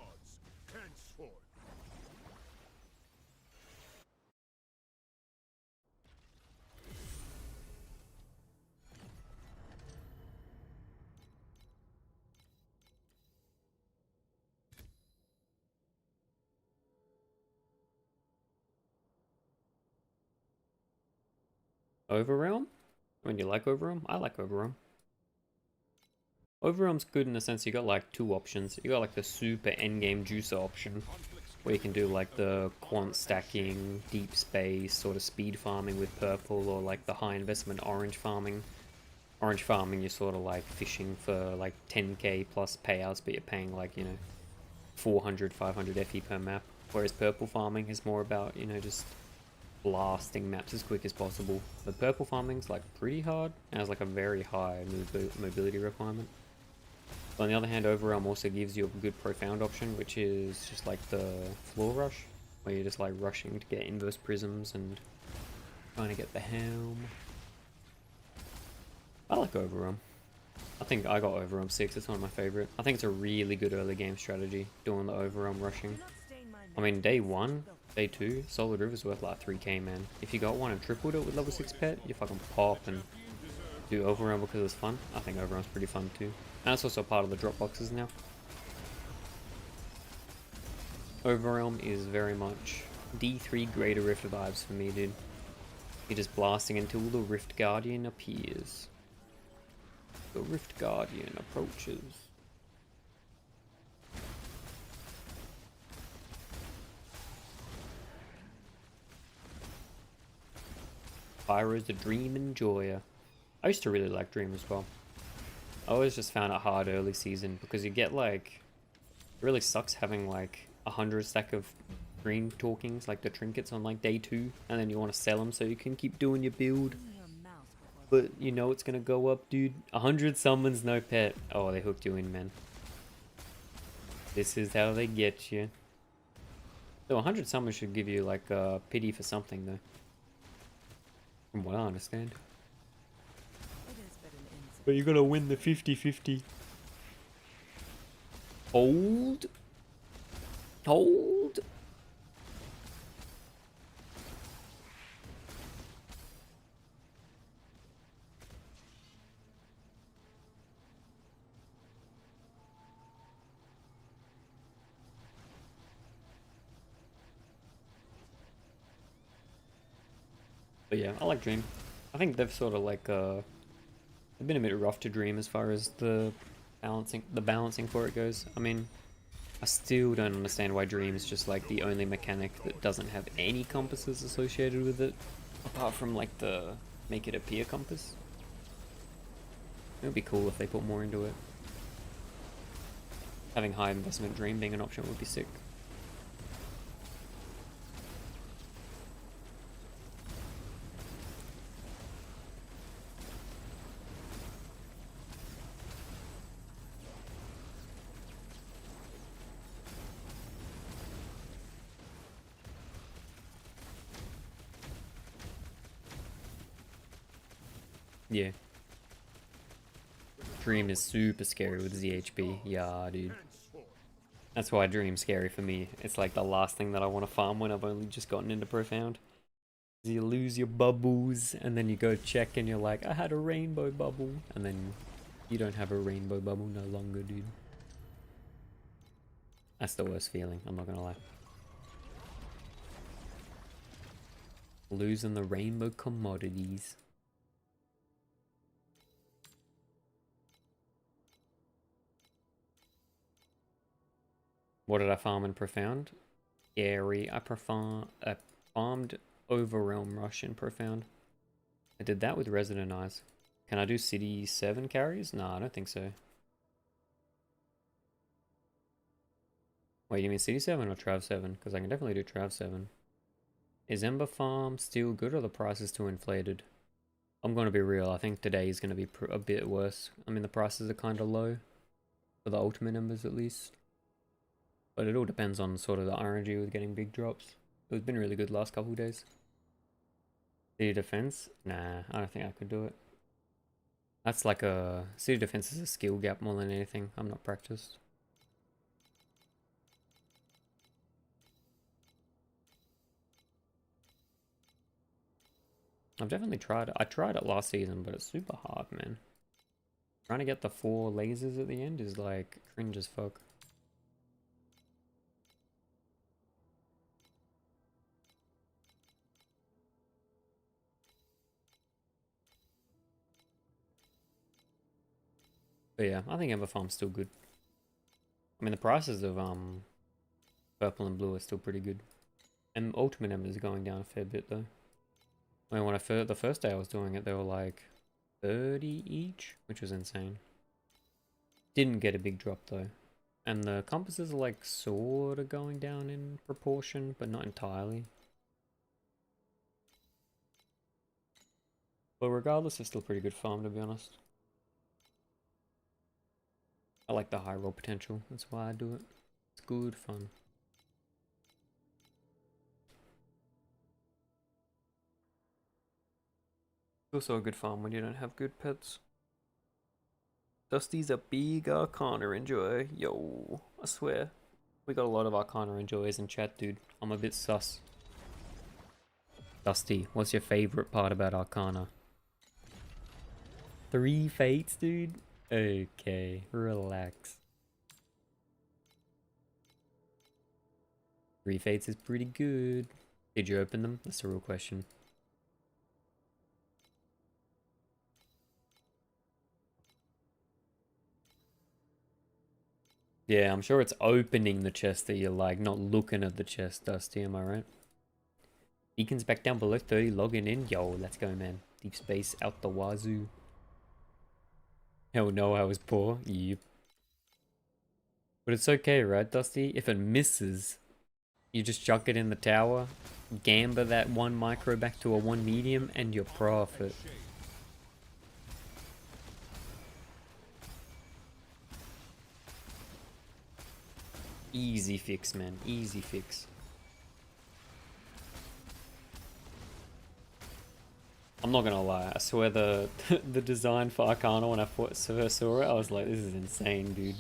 henceforth. Overrealm? I mean, you like Overrealm? I like Overrealm. Overrealm's good in the sense you got like 2 options. You got like the super endgame juicer option, where you can do like the quant stacking, deep space, sort of speed farming with purple, or like the high investment orange farming. Orange farming, you're sort of like fishing for like 10k plus payouts, but you're paying like, you know, 400, 500 FE per map. Whereas purple farming is more about, you know, just blasting maps as quick as possible. The purple farming's like pretty hard, and has like a very high mobility requirement. But on the other hand, Overrealm also gives you a good profound option, which is just like the floor rush, where you're just like rushing to get inverse prisms and trying to get the helm. I like Overrealm. I think I got Overrealm 6, it's one of my favorite. I think it's a really good early game strategy, doing the Overrealm rushing. I mean, day 1, day 2, Solid River's worth like 3k, man. If you got one and tripled it with level 6 pet, you fucking pop and do Overrealm because it's fun. I think Overrealm's pretty fun too. And it's also part of the drop boxes now. Overrealm is very much D3 Greater Rift vibes for me, dude. You're just blasting until the Rift Guardian appears. The Rift Guardian approaches. Pyro's the Dream Enjoyer. I used to really like Dream as well. I always just found it hard early season because you get like... It really sucks having like 100 stack of green talkings, like the trinkets on like day 2, and then you want to sell them so you can keep doing your build. But you know it's gonna go up, dude. 100 summons, no pet. Oh, they hooked you in, man. This is how they get you. So 100 summons should give you like a pity for something, though. From what I understand. But you're gonna win the 50-50. Hold. Hold. But yeah, I like Dream. I think they've sort of like they've been a bit rough to Dream as far as the balancing for it goes. I mean, I still don't understand why Dream is just like the only mechanic that doesn't have any compasses associated with it, apart from like the make it appear compass. It would be cool if they put more into it. Having high investment Dream being an option would be sick. Yeah. Dream is super scary with ZHB. Yeah, dude. That's why Dream's scary for me. It's like the last thing that I want to farm when I've only just gotten into Profound. You lose your bubbles, and then you go check and you're like, I had a rainbow bubble. And then you don't have a rainbow bubble no longer, dude. That's the worst feeling, I'm not gonna lie. Losing the rainbow commodities. What did I farm in Profound? Scary. I farmed Overrealm Rush in Profound. I did that with Resident Eyes. Can I do City 7 carries? No, I don't think so. Wait, you mean City 7 or Trav 7? Because I can definitely do Trav 7. Is Ember Farm still good or the price is too inflated? I'm going to be real. I think today is going to be a bit worse. I mean, the prices are kind of low. For the ultimate Embers at least. But it all depends on sort of the RNG with getting big drops. It's been really good last couple of days. City Defense? Nah, I don't think I could do it. That's like a... City Defense is a skill gap more than anything. I'm not practiced. I've definitely tried it. I tried it last season, but it's super hard, man. Trying to get the 4 lasers at the end is like cringe as fuck. But yeah, I think Ember Farm's still good. I mean, the prices of purple and blue are still pretty good. And Ultimate Embers are going down a fair bit though. I mean, when the first day I was doing it, they were like 30 each, which was insane. Didn't get a big drop though. And the compasses are like sort of going down in proportion, but not entirely. But regardless, it's still pretty good farm to be honest. I like the high roll potential, that's why I do it. It's good fun. Also a good farm when you don't have good pets. Dusty's a big Arcana enjoyer. Yo, I swear. We got a lot of Arcana enjoyers in chat, dude. I'm a bit sus. Dusty, what's your favorite part about Arcana? 3 fates, dude? Okay, relax. 3 fates is pretty good. Did you open them? That's the real question. Yeah, I'm sure it's opening the chest that you like, not looking at the chest, Dusty, am I right? Beacons back down below 30, logging in. Yo, let's go, man. Deep space out the wazoo. Hell no, I was poor. Yep. But it's okay, right, Dusty? If it misses, you just chuck it in the tower, gamba that 1 micro back to a 1 medium, and you're profit. Easy fix, man. Easy fix. I'm not gonna lie, I swear the the design for Arcana when I first saw it, I was like, this is insane, dude.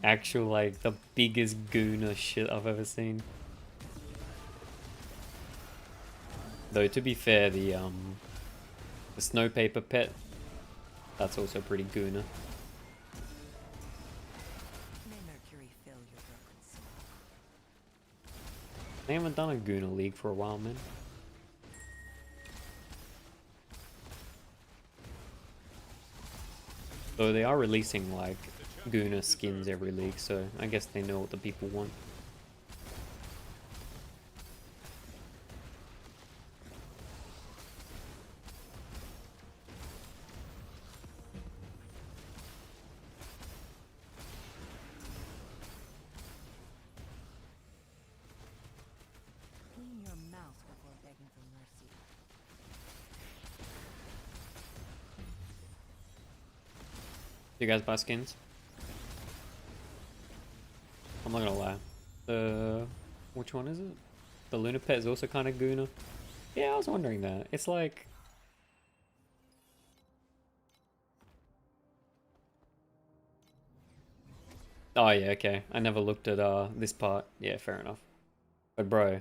Actual, like, the biggest gooner shit I've ever seen. Though, to be fair, the snow paper pet, that's also pretty gooner. They haven't done a Gooner League for a while, man. Though they are releasing, like, Gooner skins every league, so I guess they know what the people want. Do you guys buy skins? I'm not gonna lie. Which one is it? The Luna Pet is also kind of gooner. Yeah, I was wondering that. It's like... Oh yeah, okay. I never looked at this part. Yeah, fair enough. But bro,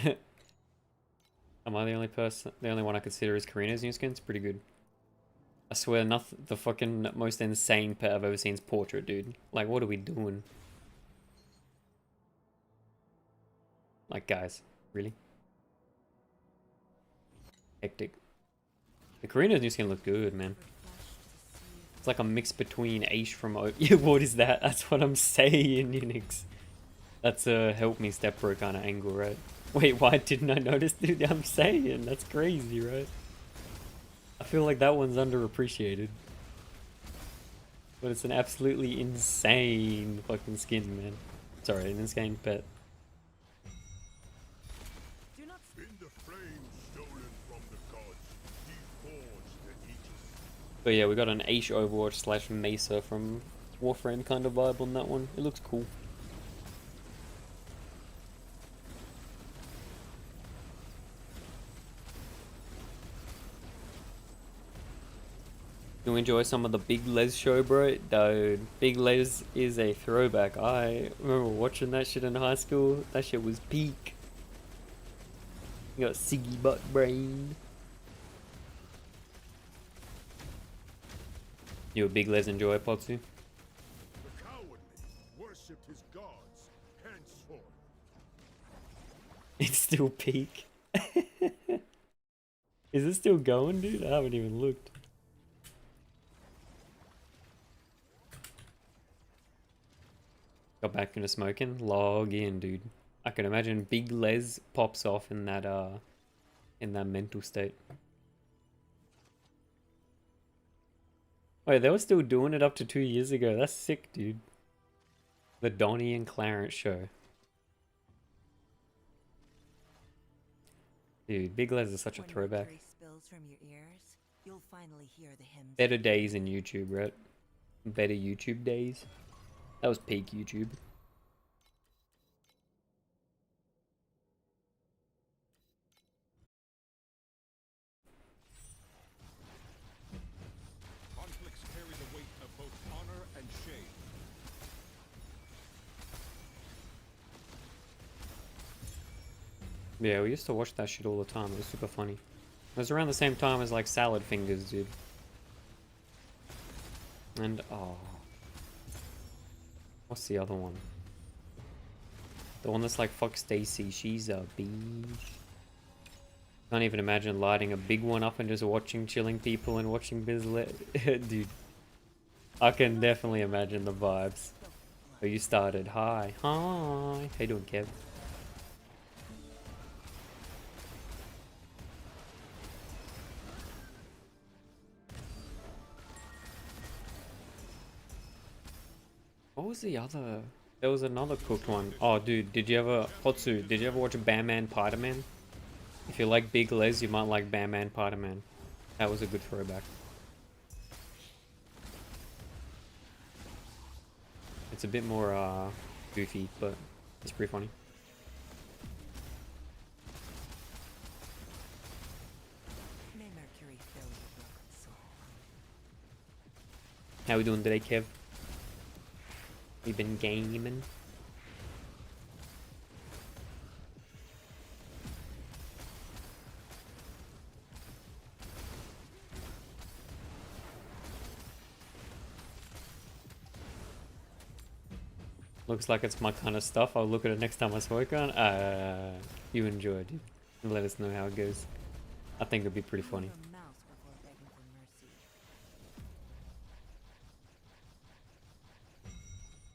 am I the only person? The only one I consider is Karina's new skin? It's pretty good. I swear, nothing. The fucking most insane pet I've ever seen is Portrait, dude. Like, what are we doing? Like, guys, really? Hectic. The Karina's new skin looked good, man. It's like a mix between Aish from yeah, what is that? That's what I'm saying, Unix. That's a help me step bro kind of angle, right? Wait, why didn't I notice, dude? I'm saying, that's crazy, right? I feel like that one's underappreciated. But it's an absolutely insane fucking skin, man. Sorry, an insane pet. Do not In the flames stolen from the gods, he forged the Aegis. But yeah, we got an Aish Overwatch slash Mesa from Warframe kind of vibe on that one. It looks cool. You enjoy some of the Big Les show, bro? Dude, Big Les is a throwback. I remember watching that shit in high school. That shit was peak. You got Siggy Butt Brain. You a Big Les enjoyer, Potsu? The cowardly worshipped his gods, henceforth. It's still peak. Is it still going, dude? I haven't even looked. Got back into smoking. Log in, dude. I can imagine Big Les pops off in that mental state. Wait, they were still doing it up to 2 years ago. That's sick, dude. The Donnie and Clarence show. Dude, Big Les is such a when throwback. mercury spills from your ears, you'll finally hear the hymns. Better days in YouTube, right? Better YouTube days. That was peak YouTube. Conflicts carry the weight of both honor and shame. Yeah, we used to watch that shit all the time. It was super funny. It was around the same time as like Salad Fingers, dude. And oh, what's the other one? The one that's like fuck Stacy. She's a beach. Can't even imagine lighting a big one up and just watching chilling people and watching Bizlet. Dude, I can definitely imagine the vibes. Oh, you started. Hi. Hi. How you doing, Kev? What was the other? There was another cooked one. Oh, dude, did you ever... Potsu, did you ever watch Batman Piderman? If you like Big Les, you might like Batman Piderman. That was a good throwback. It's a bit more, goofy, but it's pretty funny. May mercury fill your broken soul. How we doing today, Kev? We been gaming? Looks like it's my kind of stuff. I'll look at it next time I smoke on. You enjoy it, dude. And let us know how it goes. I think it'd be pretty funny. Leave a mouse before begging for mercy.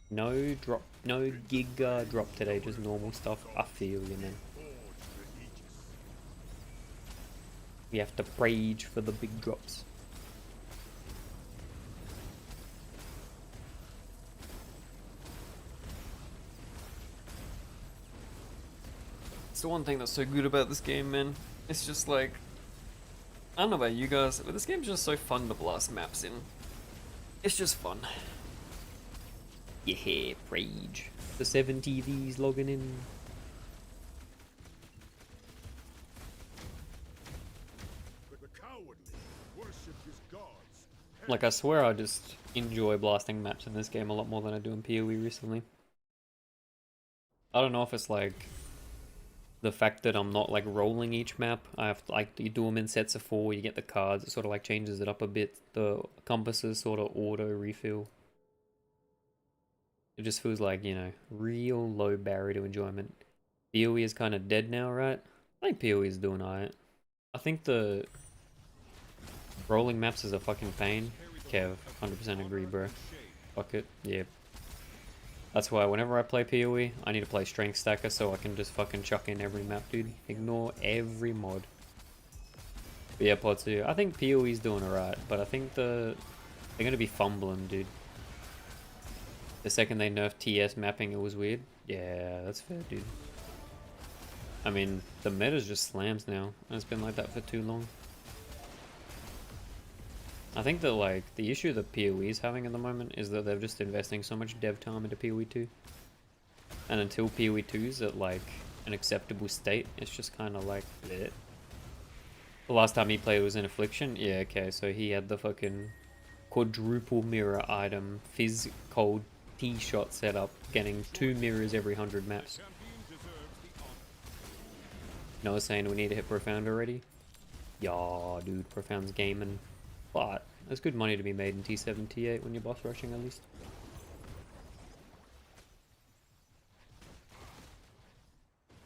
No drop, no giga drop today, just normal stuff. I feel you, man. Forged the Aegis. We have to rage for the big drops. It's the one thing that's so good about this game, man. It's just like, I don't know about you guys, but this game's just so fun to blast maps in. It's just fun. Yeah, rage. The 7 TVs logging in. But the cowardly worshipped his gods. Like, I swear I just enjoy blasting maps in this game a lot more than I do in PoE recently. I don't know if it's like the fact that I'm not like rolling each map. I have to, like, you do them in sets of 4, you get the cards, it sort of like changes it up a bit. The compasses sort of auto refill. It just feels like, you know, real low barrier to enjoyment. PoE is kind of dead now, right? I think PoE is doing alright. I think the rolling maps is a fucking pain. Kev, 100% agree, bro. Fuck it, yeah. That's why whenever I play PoE, I need to play Strength Stacker so I can just fucking chuck in every map, dude. Ignore every mod. But yeah, Pod 2, I think PoE's doing alright, but I think they're gonna be fumbling, dude. The second they nerfed TS mapping, it was weird. Yeah, that's fair, dude. I mean, the meta's just slams now, and it's been like that for too long. I think that, like, the issue that PoE is having at the moment is that they're just investing so much dev time into PoE 2. And until PoE 2's at, like, an acceptable state, it's just kind of like, bleh. The last time he played was in Affliction? Yeah, okay, so he had the fucking quadruple mirror item, fizz cold T-shot setup, getting 2 mirrors every 100 maps. Noah saying we need to hit Profound already? Yeah, dude, Profound's gaming. But there's good money to be made in T7, T8 when you're boss rushing at least.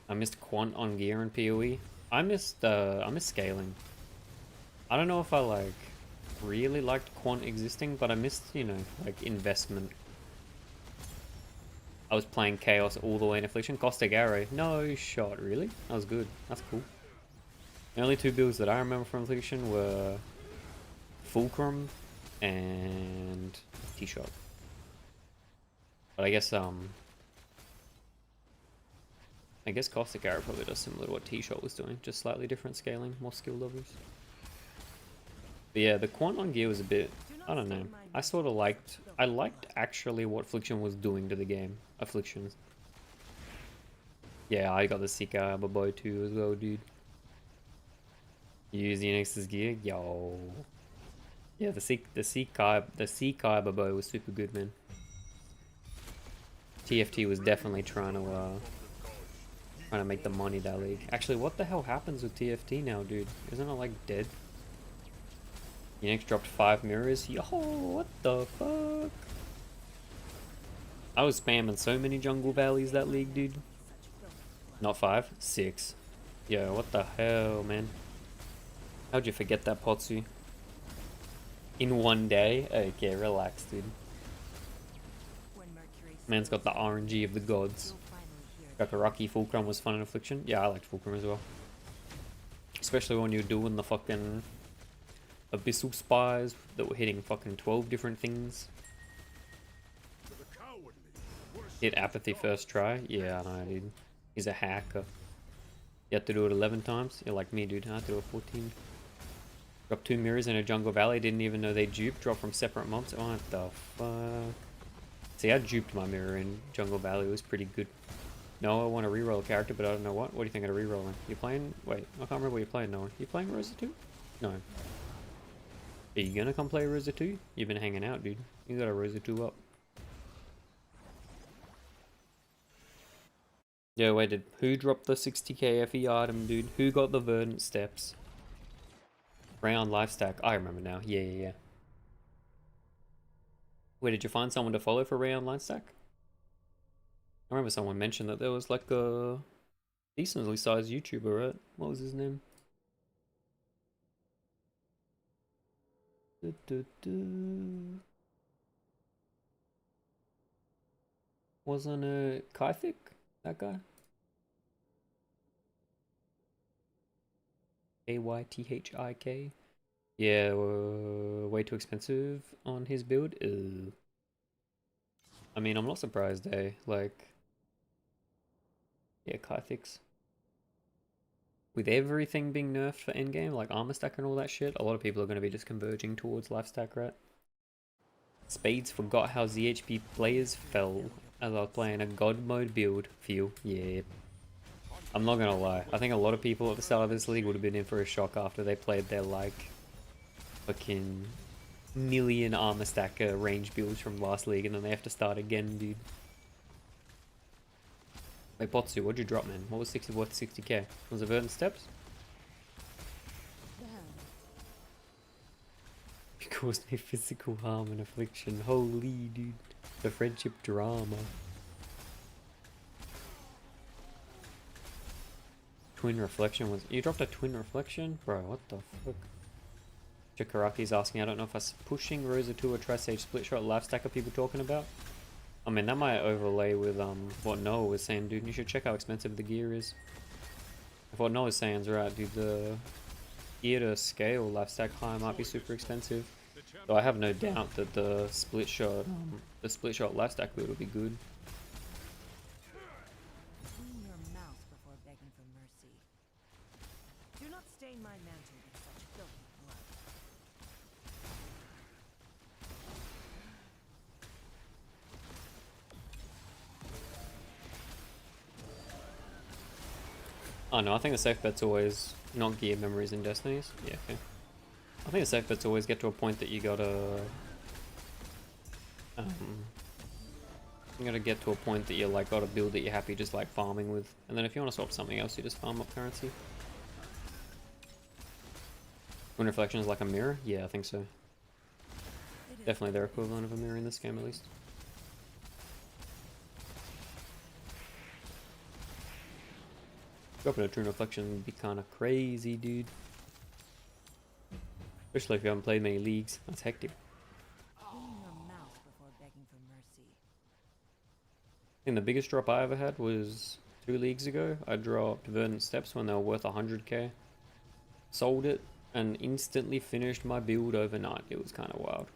I missed Quant on gear in PoE. I missed scaling. I don't know if I like really liked Quant existing, but I missed, you know, like investment. I was playing Chaos all the way in Affliction. Caustic Arrow. No shot, really? That was good. That's cool. The only 2 builds that I remember from Affliction were Fulcrum and T-Shot. But I guess Caustic Arrow probably does similar to what T-Shot was doing, just slightly different scaling, more skill levels. But yeah, the Quant on gear was a bit, I don't know. I sort of liked, actually what Affliction was doing to the game. Afflictions. Yeah, I got the Seeker Boy too as well, dude. You use the Enix's gear? Yo. Yeah, the Seeker Boy was super good, man. TFT was definitely trying to make the money that league. Actually, what the hell happens with TFT now, dude? Isn't it like dead? Unix dropped 5 mirrors. Yo, what the fuck? I was spamming so many jungle valleys that league, dude. Not 5, 6. Yo, what the hell, man? How'd you forget that, Potsu? In one day? Okay, relax, dude. Man's got the RNG of the gods. Gakaraki Fulcrum was fun in Affliction. Yeah, I liked Fulcrum as well. Especially when you're doing the fucking Abyssal Spies that were hitting fucking 12 different things. Hit Apathy first try? Yeah, I know, dude. He's a hacker. You have to do it 11 times? You're like me, dude. I have to do it 14. Drop 2 mirrors in a jungle valley. Didn't even know they dupe. Drop from separate mobs. What the fuck? See, I duped my mirror in jungle valley. It was pretty good. No, I want to reroll a character, but I don't know what. What do you think of rerolling? You playing? Wait, I can't remember what you're playing, Noah. You playing Rosa 2? No. Are you gonna come play Rosa 2? You've been hanging out, dude. You got a Rosa 2 up. Yo, wait, who dropped the 60k FE item, dude? Who got the Verdant Steps? Round life stack. I remember now. Yeah. Wait, did you find someone to follow for Rayon life stack? I remember someone mentioned that there was like a decently sized YouTuber, right? What was his name? Wasn't it Kaifik? That guy? Aythik? Yeah, way too expensive on his build. Ew. I mean, I'm not surprised, eh? Like, yeah, Kaithik's. With everything being nerfed for endgame, like armor stack and all that shit, a lot of people are going to be just converging towards life stack, right? Spades forgot how ZHP players fell as I was playing a god mode build. Yeah. I'm not gonna lie, I think a lot of people at the start of this league would have been in for a shock after they played their like fucking million armor stacker range builds from last league, and then they have to start again, dude. Wait, Botsu, what'd you drop, man? What was 60 worth 60k? Was it Verdant Steps? It caused me physical harm and affliction. Holy dude. The friendship drama. Twin reflection was. You dropped a twin reflection? Bro, what the fuck? Jakaraki's asking, I don't know if us pushing Rosa 2 or Tri-Stage split shot life stack are people talking about? I mean, that might overlay with what Noah was saying, dude. You should check how expensive the gear is. If what Noah's saying is right, dude, the gear to scale life stack high might be super expensive. So I have no doubt that the split shot life stack build will be good. Clean your mouth before begging for mercy. Do not stain my mantle with such filthy blood. Oh no, I think the safe bet's always not gear memories and destinies. Yeah, okay. I think the safe bet's always get to a point that you gotta get to a point that you're like got a build that you're happy just like farming with, and then if you want to swap something else, you just farm up currency. When reflection is like a mirror, yeah, I think so. Definitely their equivalent of a mirror in this game at least. Dropping a true reflection would be kind of crazy, dude. Especially if you haven't played many leagues. That's hectic. Clean your mouth before begging for mercy. I think the biggest drop I ever had was 2 leagues ago. I dropped Verdant Steps when they were worth 100k. Sold it and instantly finished my build overnight. It was kind of wild.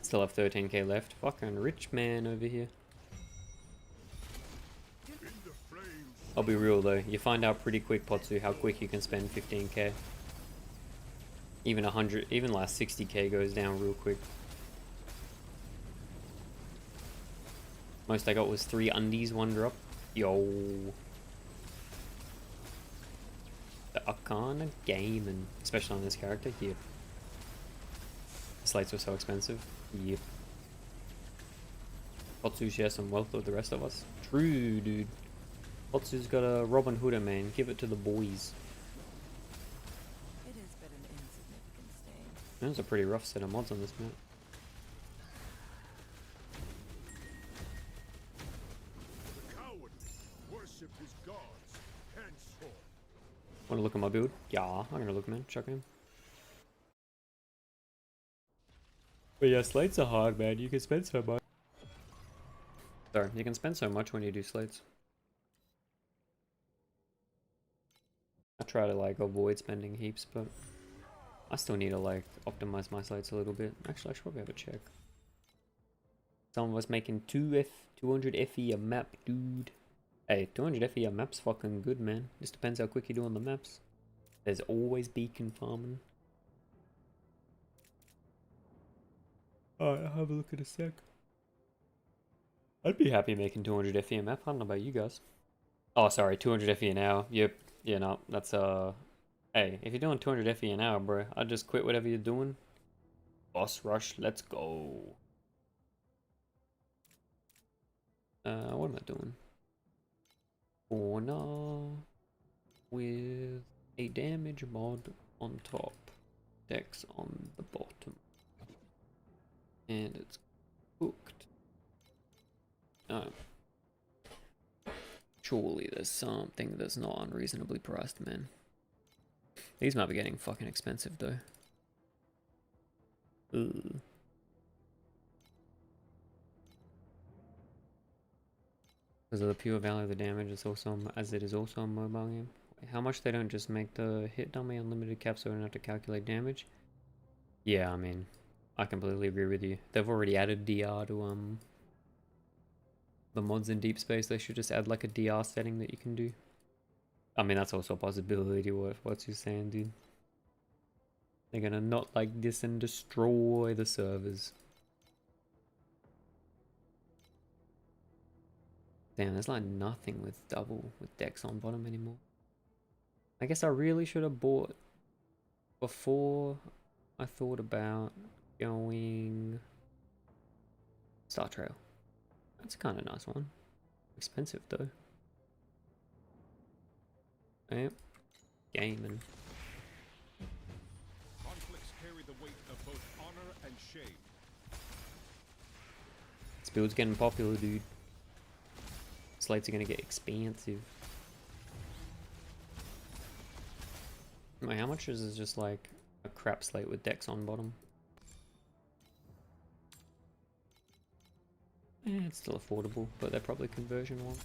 Still have 13k left. Fucking rich man over here. I'll be real though, you find out pretty quick, Potsu, how quick you can spend 15k. Even 100, even like 60k goes down real quick. Most I got was 3 undies, 1 drop. Yo. The Arcana game, and especially on this character, yep. Slates were so expensive, yep. Potsu shares some wealth with the rest of us. True, dude. Potsu's got a Robin Hooder, man. Give it to the boys. It is but an insignificant stain. There's a pretty rough set of mods on this map. The coward worship his gods henceforth. Wanna look at my build? Yeah, I'm gonna look, man. Chuck him. But yeah, slates are hard, man. You can spend so much. Sorry, you can spend so much when you do slates. I try to like avoid spending heaps, but I still need to like optimize my slates a little bit. Actually, I should probably have a check. Someone was making 200 FE a map, dude. Hey, 200 FE a map's fucking good, man. Just depends how quick you do on the maps. There's always beacon farming. Alright, I'll have a look in a sec. I'd be happy making 200 FE a map. I don't know about you guys. Oh, sorry, 200 FE an hour. Yep. Yeah, no, that's hey, if you're doing 200 FE an hour, bro, I'd just quit whatever you're doing. Boss rush, let's go. What am I doing? Corner with a damage mod on top, Dex on the bottom, and it's cooked. Surely there's something that's not unreasonably priced, man. These might be getting fucking expensive though. Ooh. Because of the pure value of the damage, it's also as it is also a mobile game. Wait, how much they don't just make the hit dummy unlimited cap so we don't have to calculate damage? Yeah, I mean, I completely agree with you. They've already added DR to the mods in Deep Space. They should just add like a DR setting that you can do. I mean, that's also a possibility. What's you saying, dude? They're gonna not like this and destroy the servers. Damn, there's like nothing with double with decks on bottom anymore. I guess I really should have bought before I thought about going Star Trail. That's a kind of nice one. Expensive though. Yep. Gaming. Conflicts carry the weight of both honor and shame. This build's getting popular, dude. Slates are gonna get expensive. Wait, how much is this just like a crap slate with decks on bottom? It's still affordable, but they're probably conversion one.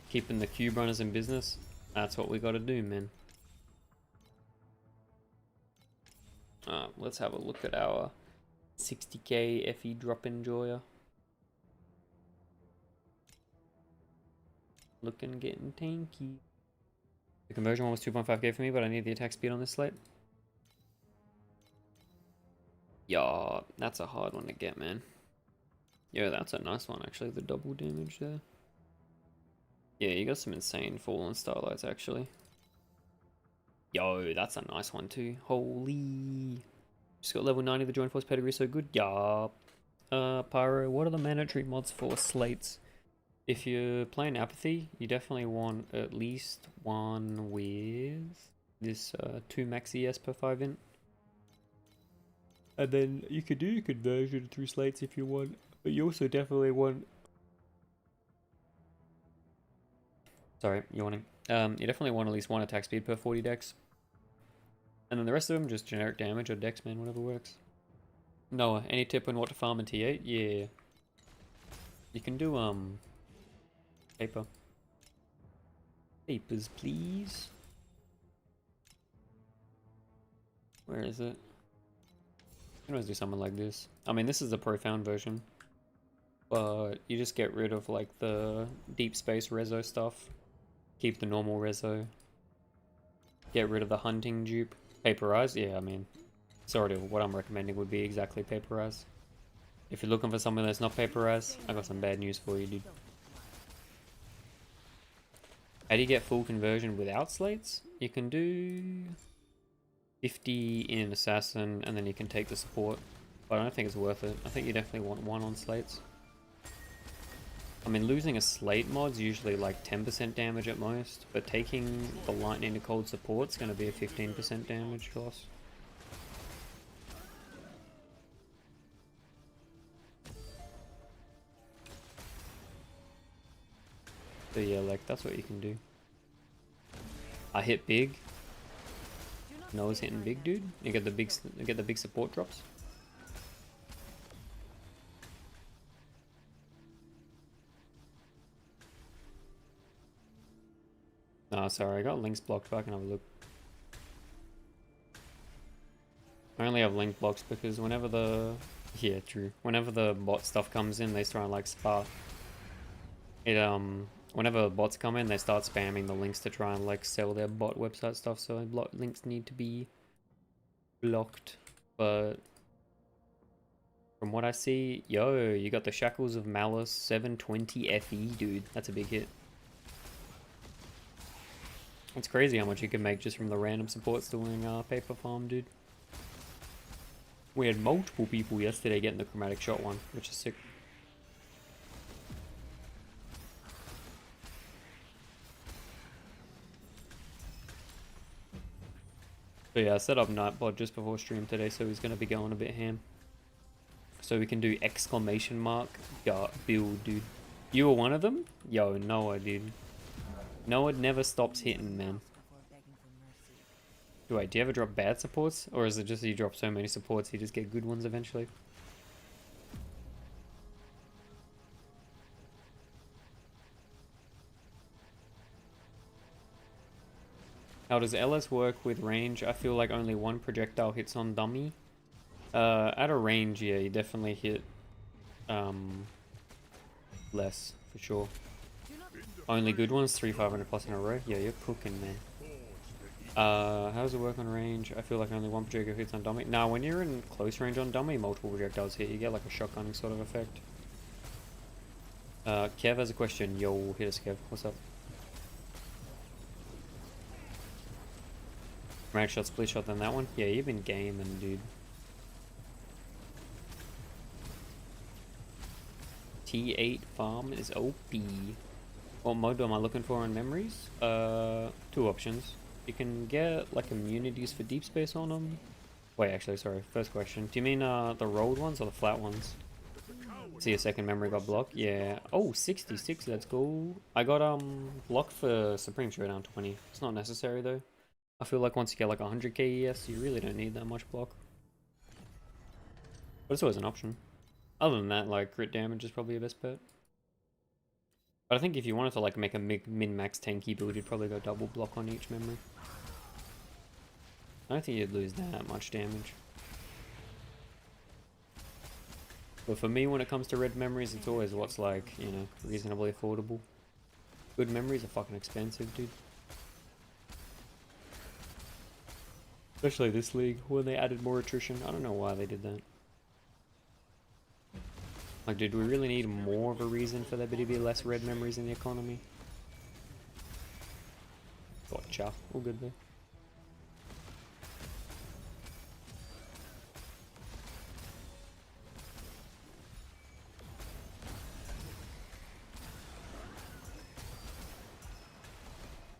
Keeping the cube runners in business, that's what we gotta do, man. Let's have a look at our 60k FE drop enjoyer. Looking getting tanky. The conversion one was 2.5k for me, but I need the attack speed on this slate. Yeah, that's a hard one to get, man. Yeah, that's a nice one, actually, the double damage there. Yeah, you got some insane fallen starlights, actually. Yo, that's a nice one, too. Holy. Just got level 90, the Joint Force pedigree, so good. Yeah. Pyro, what are the mandatory mods for slates? If you're playing Apathy, you definitely want at least one with this 2 max ES per 5 int. And then you could do conversion through slates if you want, but you also definitely want... Sorry, yawning. You definitely want at least one attack speed per 40 decks. And then the rest of them just generic damage or dex, man, whatever works. Noah, any tip on what to farm in T8? Yeah. You can do, paper. Papers, please. Where is it? You can always do something like this. I mean, this is the profound version. But you just get rid of, like, the deep space reso stuff. Keep the normal reso. Get rid of the hunting dupe. Paperize? Yeah, I mean, sort of what I'm recommending would be exactly paperize. If you're looking for something that's not paperize, I got some bad news for you, dude. How do you get full conversion without slates? You can do 50 in assassin, and then you can take the support. But I don't think it's worth it. I think you definitely want one on slates. I mean, losing a slate mod's usually like 10% damage at most, but taking the lightning to cold support's going to be a 15% damage loss. So yeah, like that's what you can do. I hit big. Noah's hitting big, dude. You get the big support drops. Oh, sorry, I got links blocked, but I can have a look. I only have link blocks because whenever the... Yeah, true. Whenever the bot stuff comes in, they start like spam. Whenever bots come in, they start spamming the links to try and like sell their bot website stuff, so links need to be blocked. But from what I see, yo, you got the Shackles of Malice 720 FE, dude. That's a big hit. It's crazy how much you can make just from the random supports doing paper farm, dude. We had multiple people yesterday getting the chromatic shot one, which is sick. So yeah, I set up Nightbot just before stream today, so he's gonna be going a bit ham. So we can do exclamation mark build, dude. You were one of them? Yo, Noah, dude. Noah never stops hitting, man. Wait, do you ever drop bad supports? Or is it just that you drop so many supports you just get good ones eventually? How does LS work with range? I feel like only one projectile hits on dummy. At a range, yeah, you definitely hit less, for sure. Only good ones, 300-500 plus in a row. Yeah, you're cooking, man. How does it work on range? I feel like only one projectile hits on dummy. Nah, when you're in close range on dummy, multiple projectiles hit. You get like a shotgunning sort of effect. Kev has a question. Yo, hit us, Kev. What's up? Range shot, split shot, then that one? Yeah, you've been gaming, dude. T8 farm is OP. What mode am I looking for on memories? Two options. You can get like immunities for deep space on them. Wait, actually, sorry. First question. Do you mean the rolled ones or the flat ones? See, a second memory got blocked. Yeah. Oh, 66. Let's go. I got blocked for Supreme Showdown 20. It's not necessary though. I feel like once you get like 100k ES, you really don't need that much block. But it's always an option. Other than that, like crit damage is probably your best bet. But I think if you wanted to like make a min-max tanky build, you'd probably go double block on each memory. I don't think you'd lose that much damage. But for me, when it comes to red memories, it's always what's like, you know, reasonably affordable. Good memories are fucking expensive, dude. Especially this league, when they added more attrition. I don't know why they did that. Like, did we really need more of a reason for there to be less red memories in the economy? Gotcha. All good there.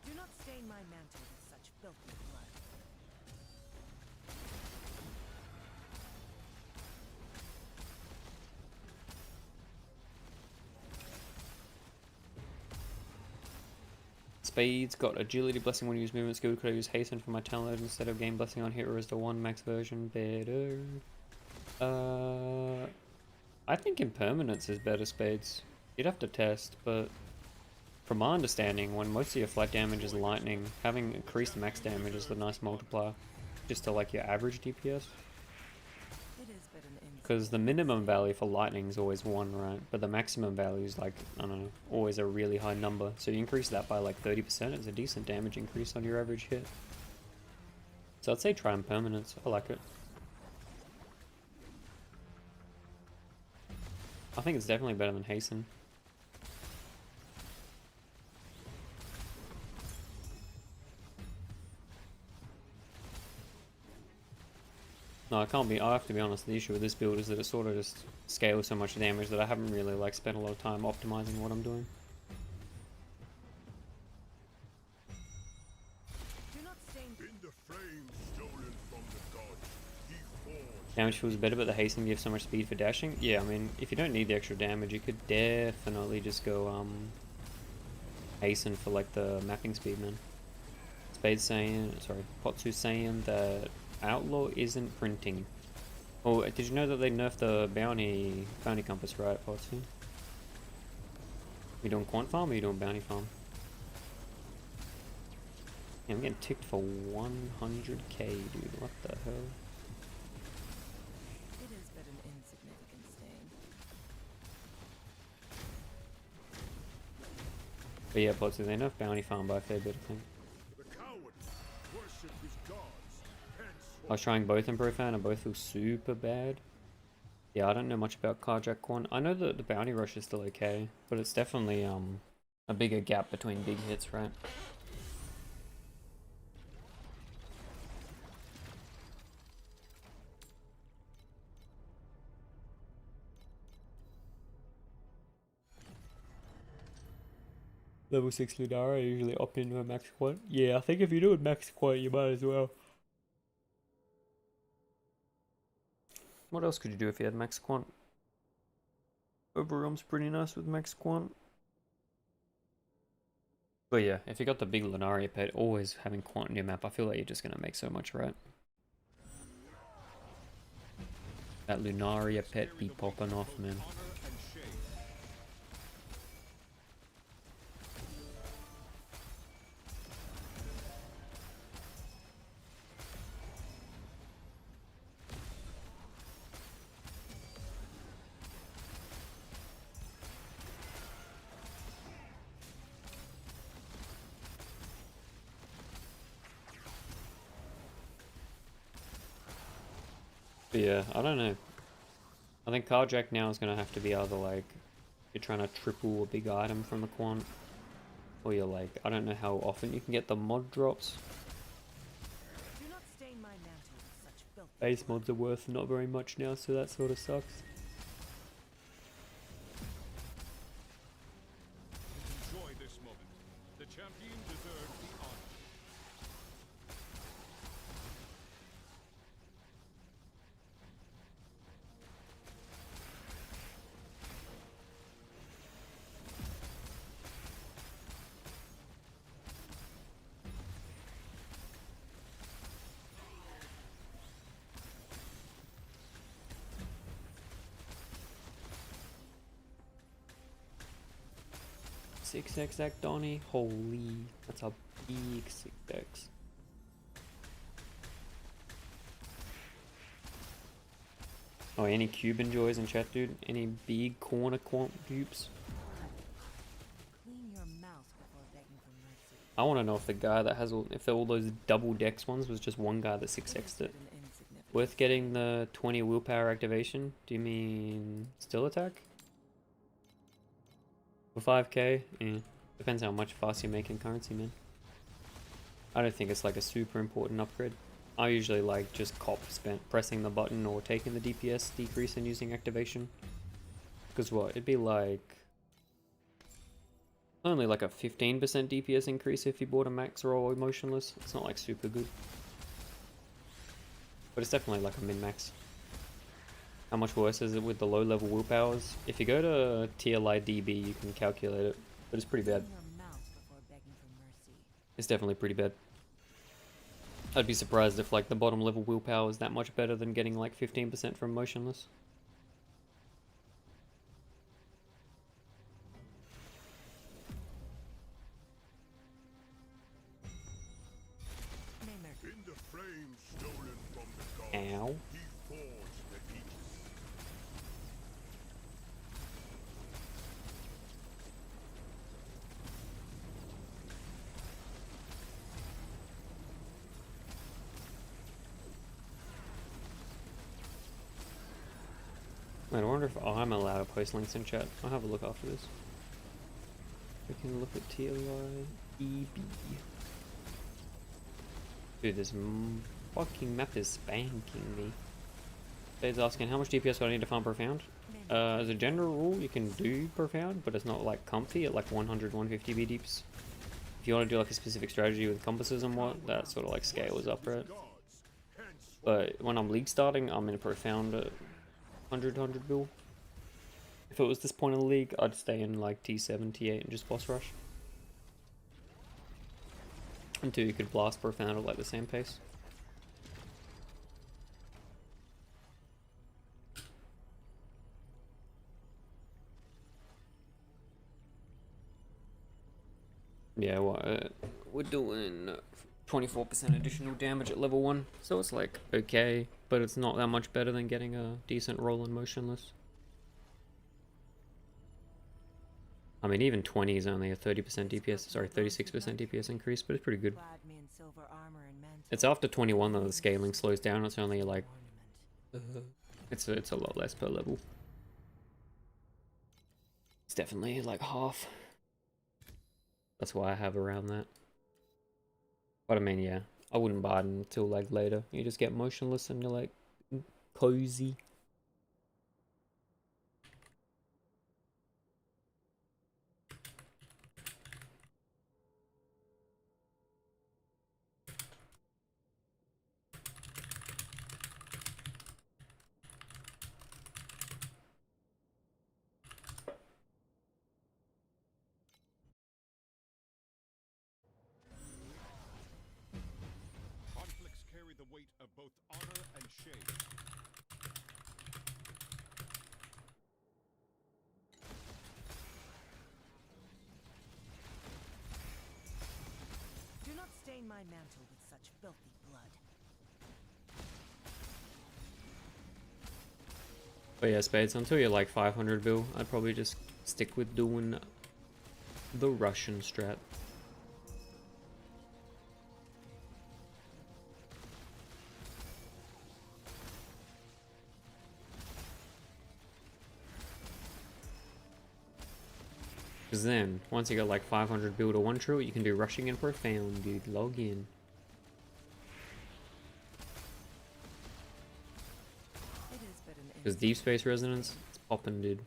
Do not stain my mantle with such filthy blood. Spades got agility blessing when you use movement skill. Could I use hasten for my talent instead of game blessing on hit, or is the one max version better? I think impermanence is better, Spades. You'd have to test, but from my understanding, when most of your flat damage is lightning, having increased max damage is the nice multiplier, just to like your average DPS. Because the minimum value for lightning is always 1, right? But the maximum value is like, I don't know, always a really high number. So you increase that by like 30%, it's a decent damage increase on your average hit. So I'd say try impermanence, I like it. I think it's definitely better than hasten. No, I have to be honest, the issue with this build is that it sort of just scales so much damage that I haven't really like spent a lot of time optimizing what I'm doing. Do not stain In the flame stolen from the gods, he forged. Damage feels better, but the hasten gives so much speed for dashing. Yeah, I mean, if you don't need the extra damage, you could definitely just go hasten for like the mapping speed, man. Spade's saying, sorry, Potsu's saying that Outlaw isn't printing. Oh, did you know that they nerfed the bounty compass, right, Potsu? You doing quant farm or you doing bounty farm? Yeah, I'm getting ticked for 100k, dude. What the hell? it is but an insignificant stain. But yeah, Potsu, they nerfed bounty farm by a fair bit, I think. The coward worship his gods. Hence I was trying both in Profan and both feel super bad. Yeah, I don't know much about Carjack Quant. I know that the bounty rush is still okay, but it's definitely a bigger gap between big hits, right? Level 6 Lunara, I usually opt into a max quant. Yeah, I think if you do a max quant, you might as well. What else could you do if you had max quant? Oberon's pretty nice with max quant. But yeah, if you got the big Lunaria pet, always having quant in your map, I feel like you're just gonna make so much, right? That Lunaria pet be popping off, man. But yeah, I don't know. I think Carjack now is gonna have to be either like you're trying to triple a big item from the quant, or you're like, I don't know how often you can get the mod drops. Do not stain my mantle with such filth. Base mods are worth not very much now, so that sort of sucks. Enjoy this moment. The champion deserves the honor. Six exact Donny, holy, that's a big 6x. Oh, any Cuban joys in chat, dude? Any big corner quant dupes? Clean your mouth before begging for mercy. I want to know if the guy that has all, if all those double dex ones was just one guy that 6x'd it. An insignificant Worth getting the 20 willpower activation? Do you mean still attack? For 5k? Yeah. Depends how much fast you're making currency, man. I don't think it's like a super important upgrade. I usually like just pressing the button or taking the DPS decrease and using activation. Because what? It'd be like only like a 15% DPS increase if you bought a max roll emotionless. It's not like super good. But it's definitely like a min-max. How much worse is it with the low level willpowers? If you go to tier light DB, you can calculate it, but it's pretty bad. Clean your mouth before begging for mercy. It's definitely pretty bad. I'd be surprised if like the bottom level willpower is that much better than getting like 15% from motionless. Maynard, In the flame stolen from the gods, Ow. he forged the Aegis. Wait, I wonder if I'm allowed to post links in chat. I'll have a look after this. We can look at tier light DB. Dude, this fucking map is spanking me. Dave's asking, how much DPS do I need to farm profound? As a general rule, you can do profound, but it's not like comfy at like 100, 150 B deeps. If you want to do like a specific strategy with compasses and what, that sort of like scales up, right? Gods, hence But when I'm league starting, I'm in a profound at 100 bill. If it was this point in the league, I'd stay in like T7, T8 and just boss rush. Until you could blast profound at like the same pace. Yeah, well, we're doing 24% additional damage at level 1, so it's like okay, but it's not that much better than getting a decent roll in motionless. I mean, even 20 is only a 30% DPS, sorry, 36% DPS increase, but it's pretty good. clad me in silver armor and mantle. It's after 21 that the scaling slows down, it's only like, Ornament. it's a lot less per level. It's definitely like half. That's why I have around that. But I mean, yeah, I wouldn't buy it until like later. You just get motionless and you're like cozy. conflicts carry the weight of both honor and shame. Do not stain my mantle with such filthy blood. But yeah, Spades, until you're like 500 bill, I'd probably just stick with doing the Russian strat. Because then, once you got like 500 build or 1 true, you can do rushing and profound, dude. Log in. It is but an Because Deep Space Resonance, it's popping, dude.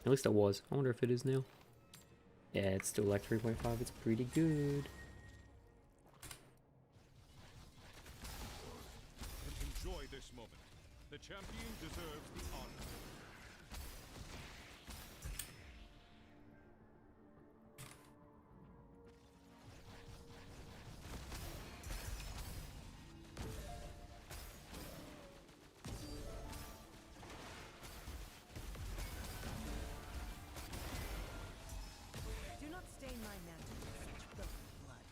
At least it was. I wonder if it is now. Yeah, it's still like 3.5. It's pretty good. Enjoy this moment. The champion deserves the honor. Do not stain my mantle with such broken blood.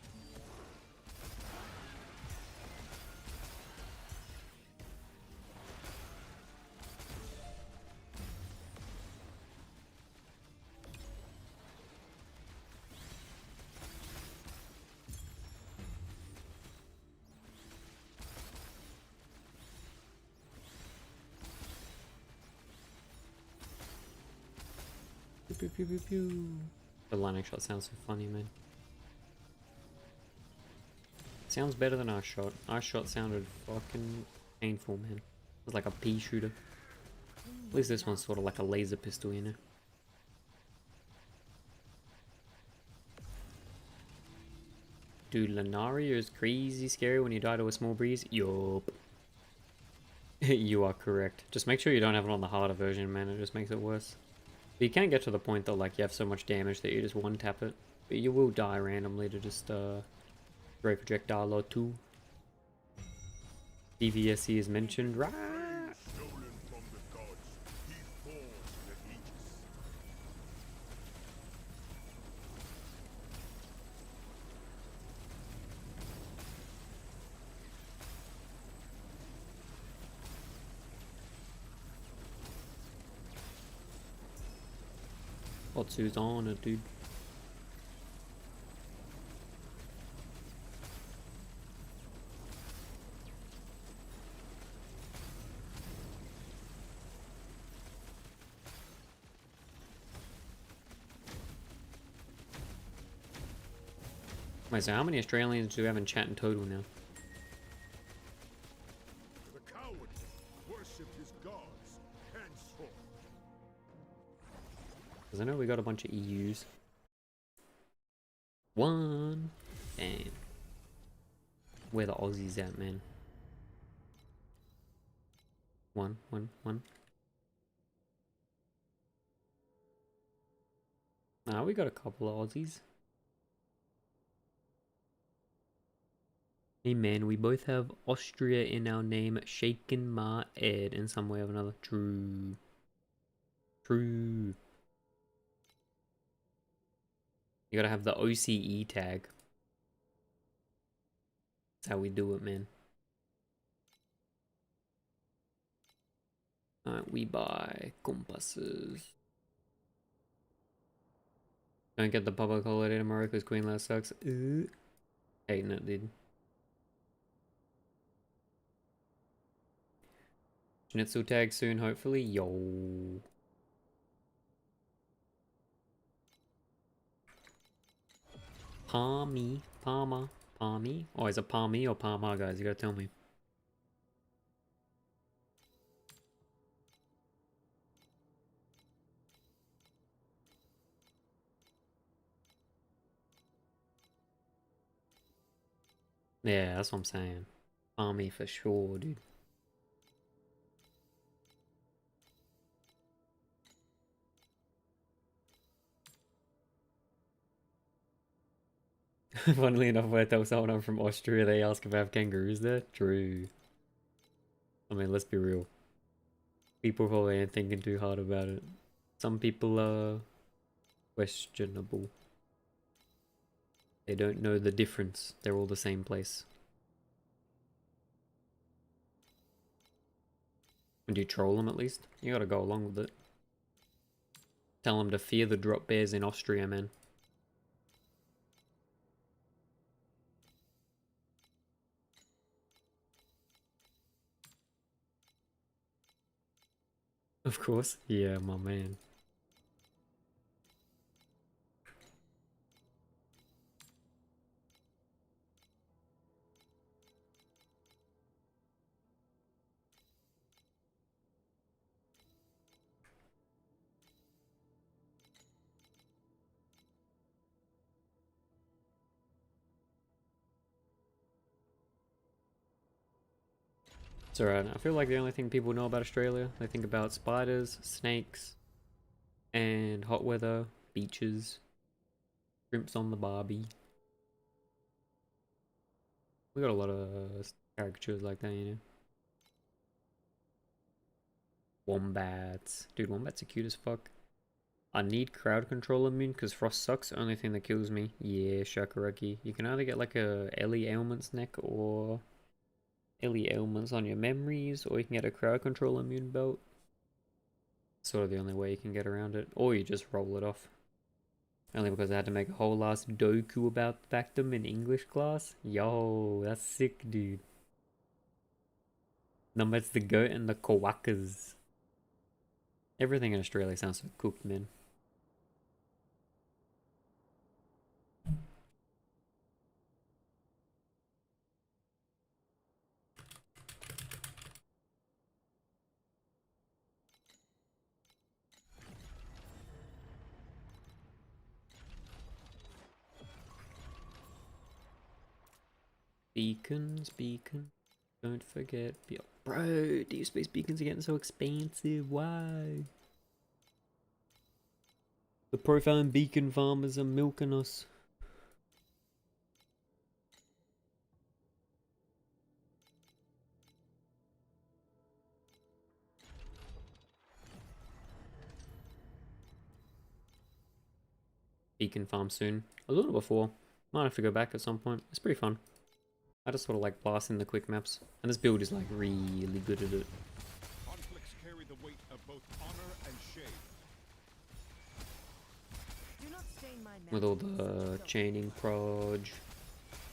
Pew, pew, pew, pew, pew. The lightning shot sounds so funny, man. Sounds better than Ice Shot. Ice Shot sounded fucking painful, man. It was like a pea shooter. At least this one's sort of like a laser pistol, you know? Dude, Lunaria is crazy scary when you die to a small breeze. Yup. You are correct. Just make sure you don't have it on the harder version, man. It just makes it worse. But you can get to the point though, like you have so much damage that you just one tap it. But you will die randomly to just Ray projectile or 2. DVSC is mentioned, right? Stolen from the gods, he falls the Aegis. Otsu's on it, dude. Wait, so how many Australians do we have in chat in total now? The coward worshipped his gods henceforth. Because I know we got a bunch of EUs. 1. Damn. Where the Aussies at, man? 1, 1, 1. Nah, we got a couple of Aussies. Hey man, we both have Austria in our name, shaken my head in some way or another. True. True. You gotta have the OCE tag. That's how we do it, man. Alright, we buy compasses. Don't get the public holiday tomorrow because Queenland sucks. Hating it, dude. Schnitzel tag soon, hopefully. Yo. Palmy. Palmer. Palmy? Oh, is it Palmy or Palmer, guys? You gotta tell me. Yeah, that's what I'm saying. Palmy for sure, dude. Funnily enough, when I tell someone I'm from Austria, they ask if I have kangaroos there. True. I mean, let's be real. People probably ain't thinking too hard about it. Some people are questionable. They don't know the difference. They're all the same place. And do you troll them at least? You gotta go along with it. Tell them to fear the drop bears in Austria, man. Of course. Yeah, my man. It's alright. I feel like the only thing people know about Australia, they think about spiders, snakes, and hot weather, beaches, shrimps on the barbie. We got a lot of caricatures like that, you know. Wombats. Dude, wombats are cute as fuck. I need crowd control immune because frost sucks. Only thing that kills me. Yeah, Shakaraki. You can either get like a Ellie ailments neck or Ellie ailments on your memories, or you can get a crowd control immune belt. Sort of the only way you can get around it. Or you just roll it off. Only because I had to make a whole last doku about Factum in English class. Yo, that's sick, dude. Numbers the goat and the kawakas. Everything in Australia sounds so cooked, man. Beacons, beacons. Don't forget. Bro, deep space beacons are getting so expensive. Why? The profile beacon farmers are milking us. Beacon farm soon. A little before. Might have to go back at some point. It's pretty fun. I just sort of like blasting the quick maps. And this build is like really good at it. Conflicts carry the weight of both honor and shame. Do not stain my With all mantle the chaining proj.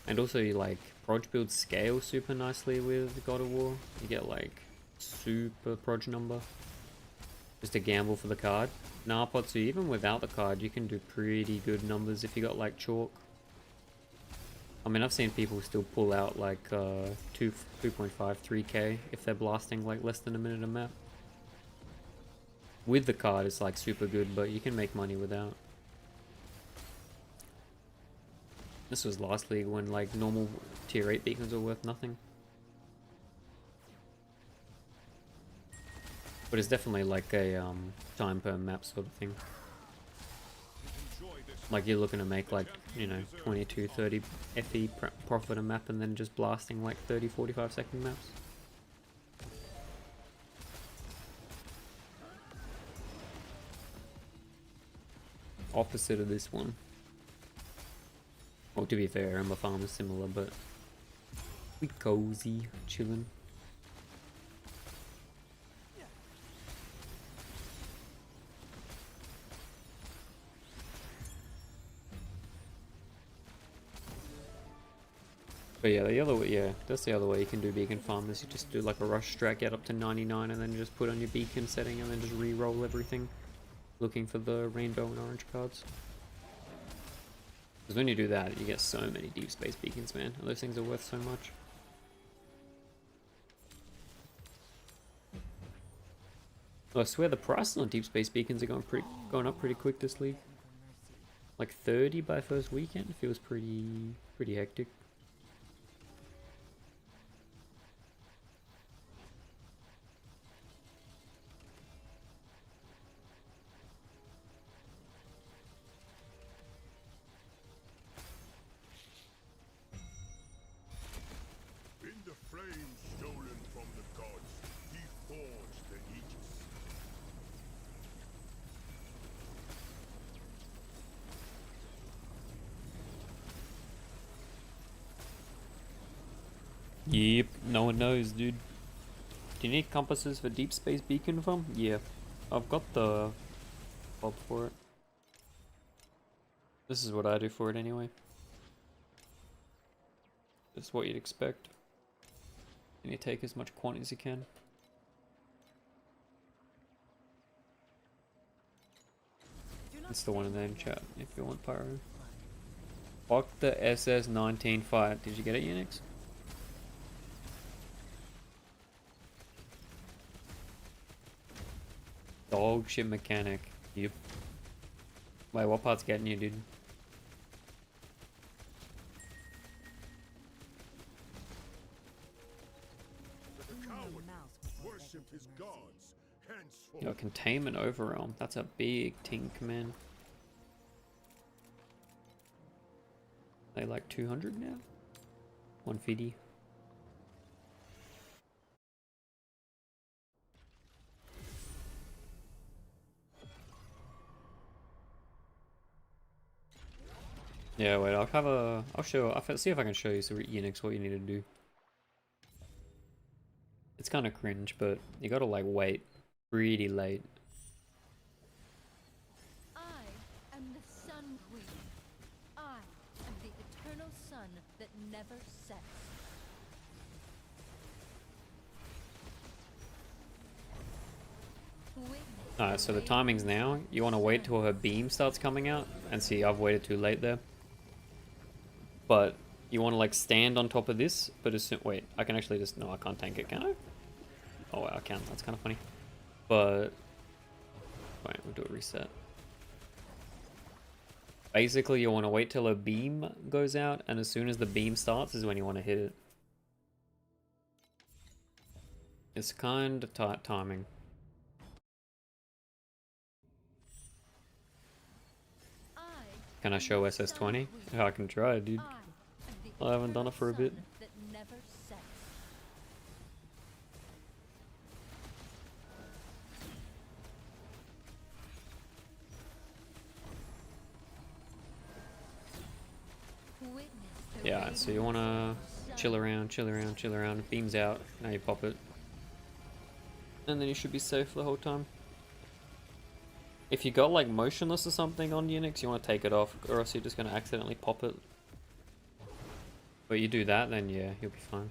And also you like proj builds scale super nicely with God of War. You get like super proj number. Just a gamble for the card. Nah, Potsu, even without the card you can do pretty good numbers if you got like chalk. I mean, I've seen people still pull out like 2.5, 3k if they're blasting like less than a minute a map. With the card it's like super good, but you can make money without. This was last league when like normal tier 8 beacons were worth nothing. But it's definitely like a time per map sort of thing. Like you're looking to make like, you know, 22, 30 FE profit a map and then just blasting like 30, 45 second maps. Opposite of this one. Well, to be fair, Ember Farm is similar, but we cozy, chilling. But yeah, the other way, yeah, that's the other way you can do beacon farm is you just do like a rush strat, get up to 99 and then just put on your beacon setting and then just re-roll everything, looking for the rainbow and orange cards. Because when you do that, you get so many deep space beacons, man. And those things are worth so much. Oh, I swear the prices on deep space beacons are going up pretty quick this league. Like 30 by first weekend feels pretty hectic. In the flame stolen from the gods, he forged the Aegis. Yep, no one knows, dude. Do you need compasses for deep space beacon farm? Yeah, I've got the bob for it. This is what I do for it anyway. That's what you'd expect. And you take as much quantity as you can. It's the one in there in chat if you want pyro. Fuck the SS19 fight. Did you get it, Unix? Dog shit mechanic. Yep. Wait, what part's getting you, dude? The coward of his gods, henceforth. Yo, containment overwhelm. That's a big tink, man. They like 200 now? 150. Yeah, wait, I'll see if I can show you some Unix what you need to do. It's kind of cringe, but you gotta like wait pretty late. I am the Sun Queen. I am the eternal sun that never sets. Alright, so the timing's now. You want to wait till her beam starts coming out. And see, I've waited too late there. But you want to like stand on top of this. But as soon... Wait, I can actually just... No, I can't tank it, can I? Oh, I can. That's kind of funny. But... Wait, we'll do a reset. Basically, you want to wait till her beam goes out. And as soon as the beam starts is when you want to hit it. It's kind of tight timing. Can I show SS20? Yeah, I can try, dude. I haven't done it for a bit. Yeah, so you wanna chill around, chill around, chill around. Beam's out, now you pop it. And then you should be safe the whole time. If you got like motionless or something on Unix, you want to take it off, or else you're just going to accidentally pop it. But you do that, then yeah, you'll be fine.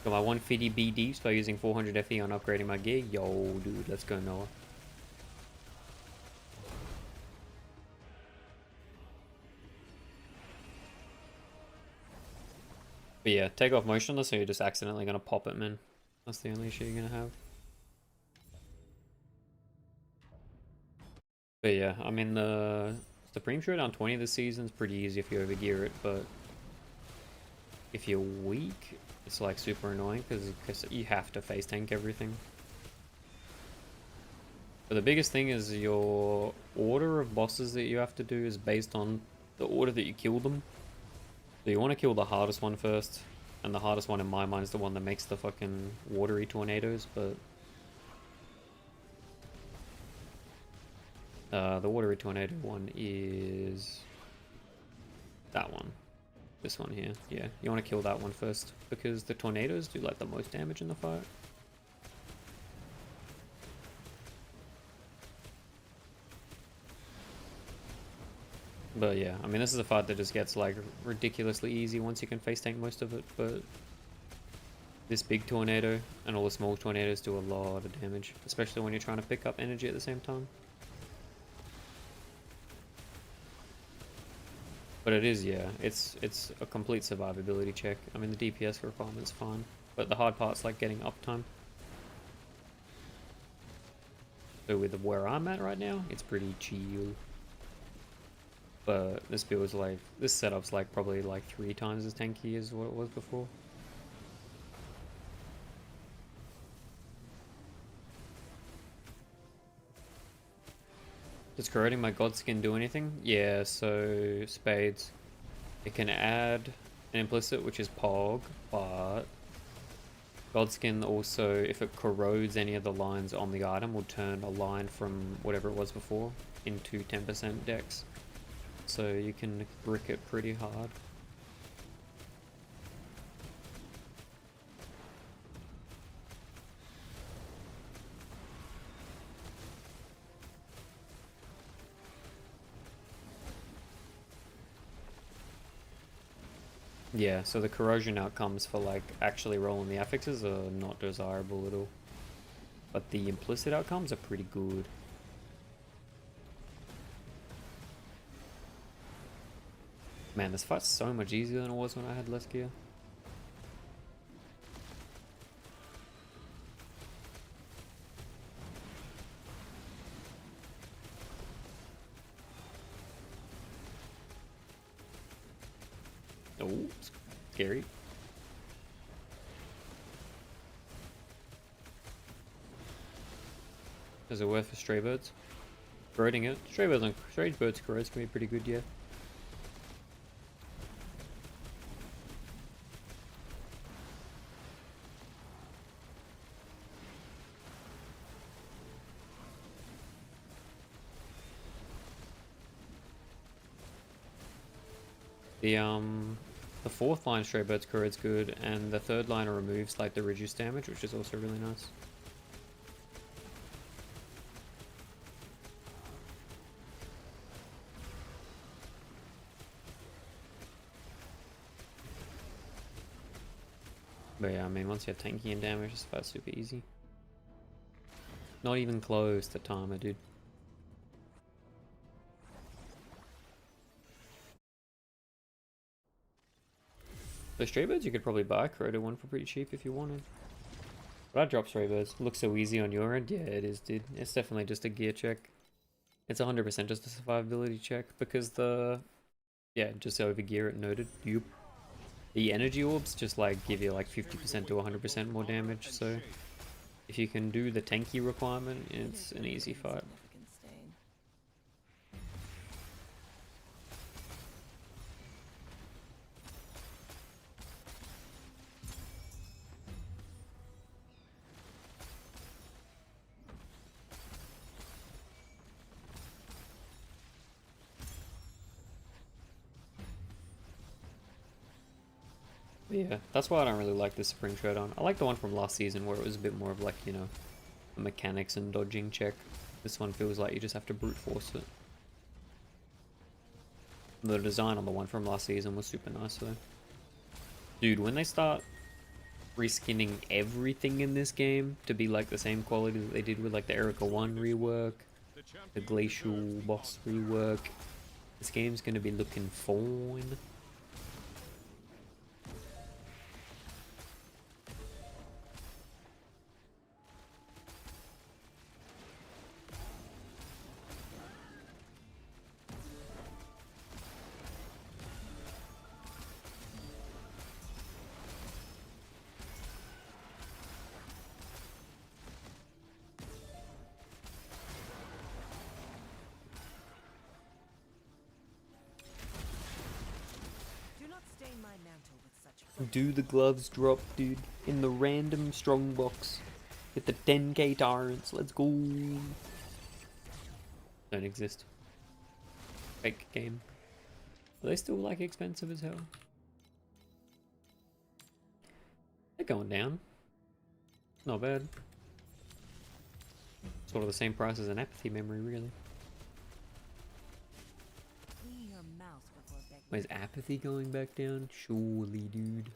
Got my 150 B deeps by using 400 FE on upgrading my gear. Yo, dude, let's go, Noah. But yeah, take off motionless, or you're just accidentally going to pop it, man. That's the only issue you're going to have. But yeah, I mean the Supreme Showdown 20 this season is pretty easy if you overgear it, but if you're weak, it's like super annoying because you have to face tank everything. But the biggest thing is your order of bosses that you have to do is based on the order that you kill them. So you want to kill the hardest one first, and the hardest one in my mind is the one that makes the fucking watery tornadoes, but the watery tornado one is that one. This one here. Yeah, you want to kill that one first because the tornadoes do like the most damage in the fight. But yeah, I mean this is a fight that just gets like ridiculously easy once you can face tank most of it, but this big tornado and all the small tornadoes do a lot of damage, especially when you're trying to pick up energy at the same time. But it is, yeah, it's a complete survivability check. I mean, the DPS requirement's fine, but the hard part's like getting uptime. So with where I'm at right now, it's pretty chill. But this build's like, this setup's like probably like 3 times as tanky as what it was before. Does corroding my godskin do anything? Yeah, so spades. It can add an implicit, which is Pog, but godskin also, if it corrodes any of the lines on the item, will turn a line from whatever it was before into 10% dex. So you can brick it pretty hard. Yeah, so the corrosion outcomes for like actually rolling the affixes are not desirable at all. But the implicit outcomes are pretty good. Man, this fight's so much easier than it was when I had less gear. Oh, scary. Is it worth for stray birds? Corroding it. Stray birds corrodes can be pretty good, yeah. The fourth line stray birds corrodes good, and the third line removes like the reduced damage, which is also really nice. But yeah, I mean, once you have tanky and damage, it's about super easy. Not even close to timer, dude. The stray birds you could probably buy a corroded one for pretty cheap if you wanted. But I'd drop stray birds. Looks so easy on your end. Yeah, it is, dude. It's definitely just a gear check. It's 100% just a survivability check because yeah, just over gear it noted. Yup. The energy orbs just like give you like 50% to 100% more damage, so if you can do the tanky requirement, it's an easy fight. Significant stain. But yeah, that's why I don't really like the Supreme Showdown. I like the one from last season where it was a bit more of like, you know, a mechanics and dodging check. This one feels like you just have to brute force it. The design on the one from last season was super nice though. Dude, when they start reskinning everything in this game to be like the same quality that they did with like the Erica 1 rework, the Glacial boss rework, this game's gonna be looking fine. Do not stain my mantle with such filth. Do the gloves drop, dude, in the random strong box with the 10k tyrants? Let's go. Don't exist. Fake game. Are they still like expensive as hell? They're going down. Not bad. Sort of the same price as an apathy memory, really. Clean your mouth before begging. Where's apathy going back down? Surely, dude.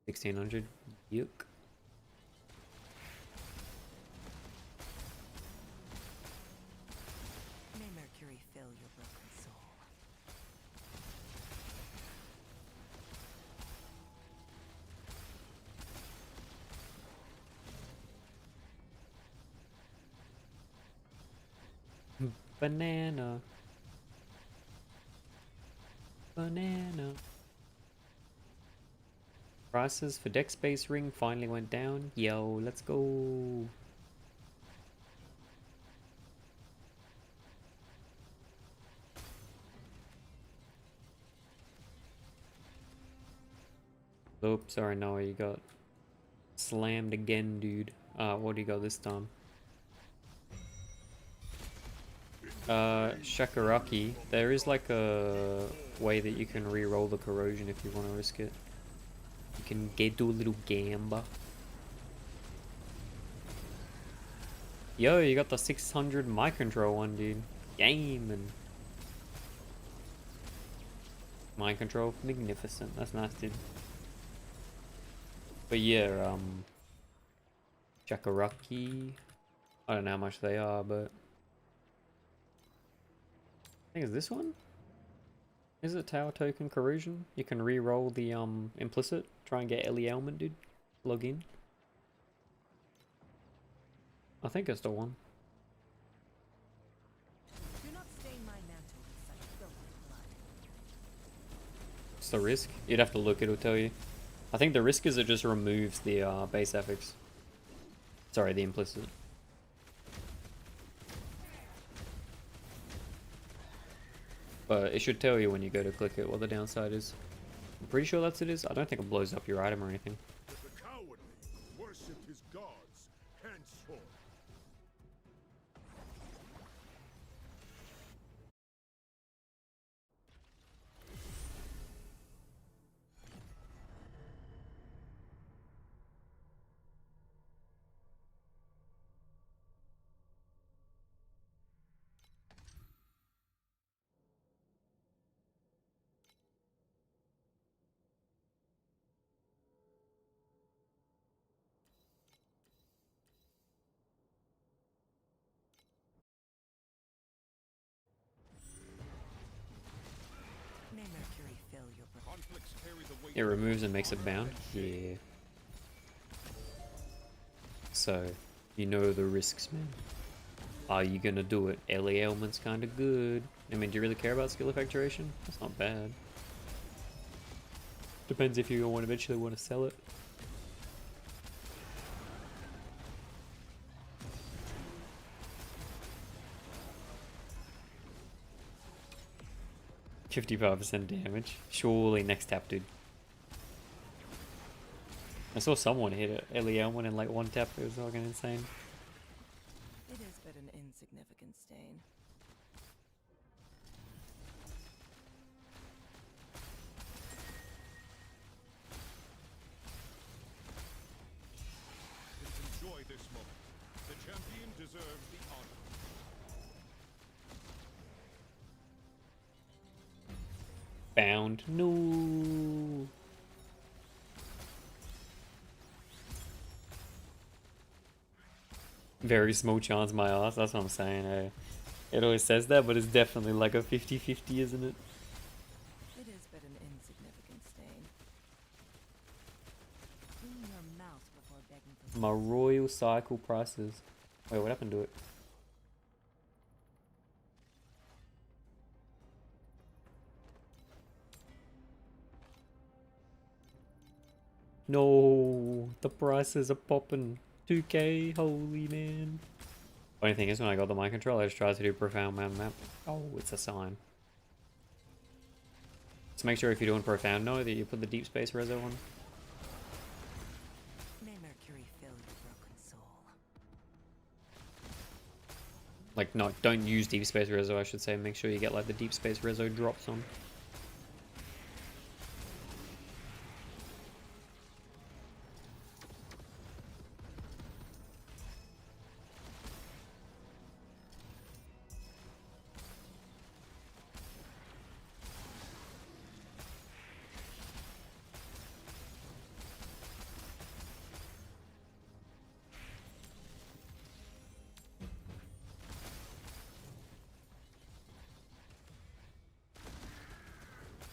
1600. Yuck. May Mercury fill your broken soul. Banana. Banana. Prices for deck space ring finally went down. Yo, let's go. Oops, sorry, no, you got slammed again, dude. What do you got this time? Shakaraki. There is like a way that you can re-roll the corrosion if you want to risk it. You can do a little gamba. Yo, you got the 600 mic control one, dude. Game and mind control, magnificent. That's nice, dude. But yeah, Shakaraki. I don't know how much they are, but I think it's this one. Is it Tower Token Corrosion? You can re-roll the implicit. Try and get Ellie Ailment, dude. Log in. I think it's the one. Do not stain my mantle with such filthy blood. What's the risk? You'd have to look, it'll tell you. I think the risk is it just removes the base affix. Sorry, the implicit. But it should tell you when you go to click it what the downside is. I'm pretty sure that's it is. I don't think it blows up your item or anything. The cowardly worship his gods henceforth. May Mercury fill your Conflicts carry the weight. It removes and makes it bound? Yeah. So, you know the risks, man. Are you gonna do it? LE Element's kinda good. I mean, do you really care about skill effectuation? That's not bad. Depends if you want eventually want to sell it. $55% damage. Surely next tap, dude. I saw someone hit it. LEL in like one tap. It was fucking insane. It is but an insignificant stain. Let's enjoy this moment. The champion deserves the honor. Bound. No. Very small chance my ass. That's what I'm saying. Eh? It always says that, but it's definitely like a 50-50, isn't it? It is but an insignificant stain. Clean your mouth before begging for My royal cycle prices. Wait, what happened to it? No, the prices are popping. 2K, holy man. Funny thing is, when I got the mind control, I just tried to do profound man map. Oh, it's a sign. So make sure if you're doing profound, know that you put the deep space reso on. May Mercury fill your broken soul. Like, no, don't use deep space reso, I should say. Make sure you get like the deep space reso drops on.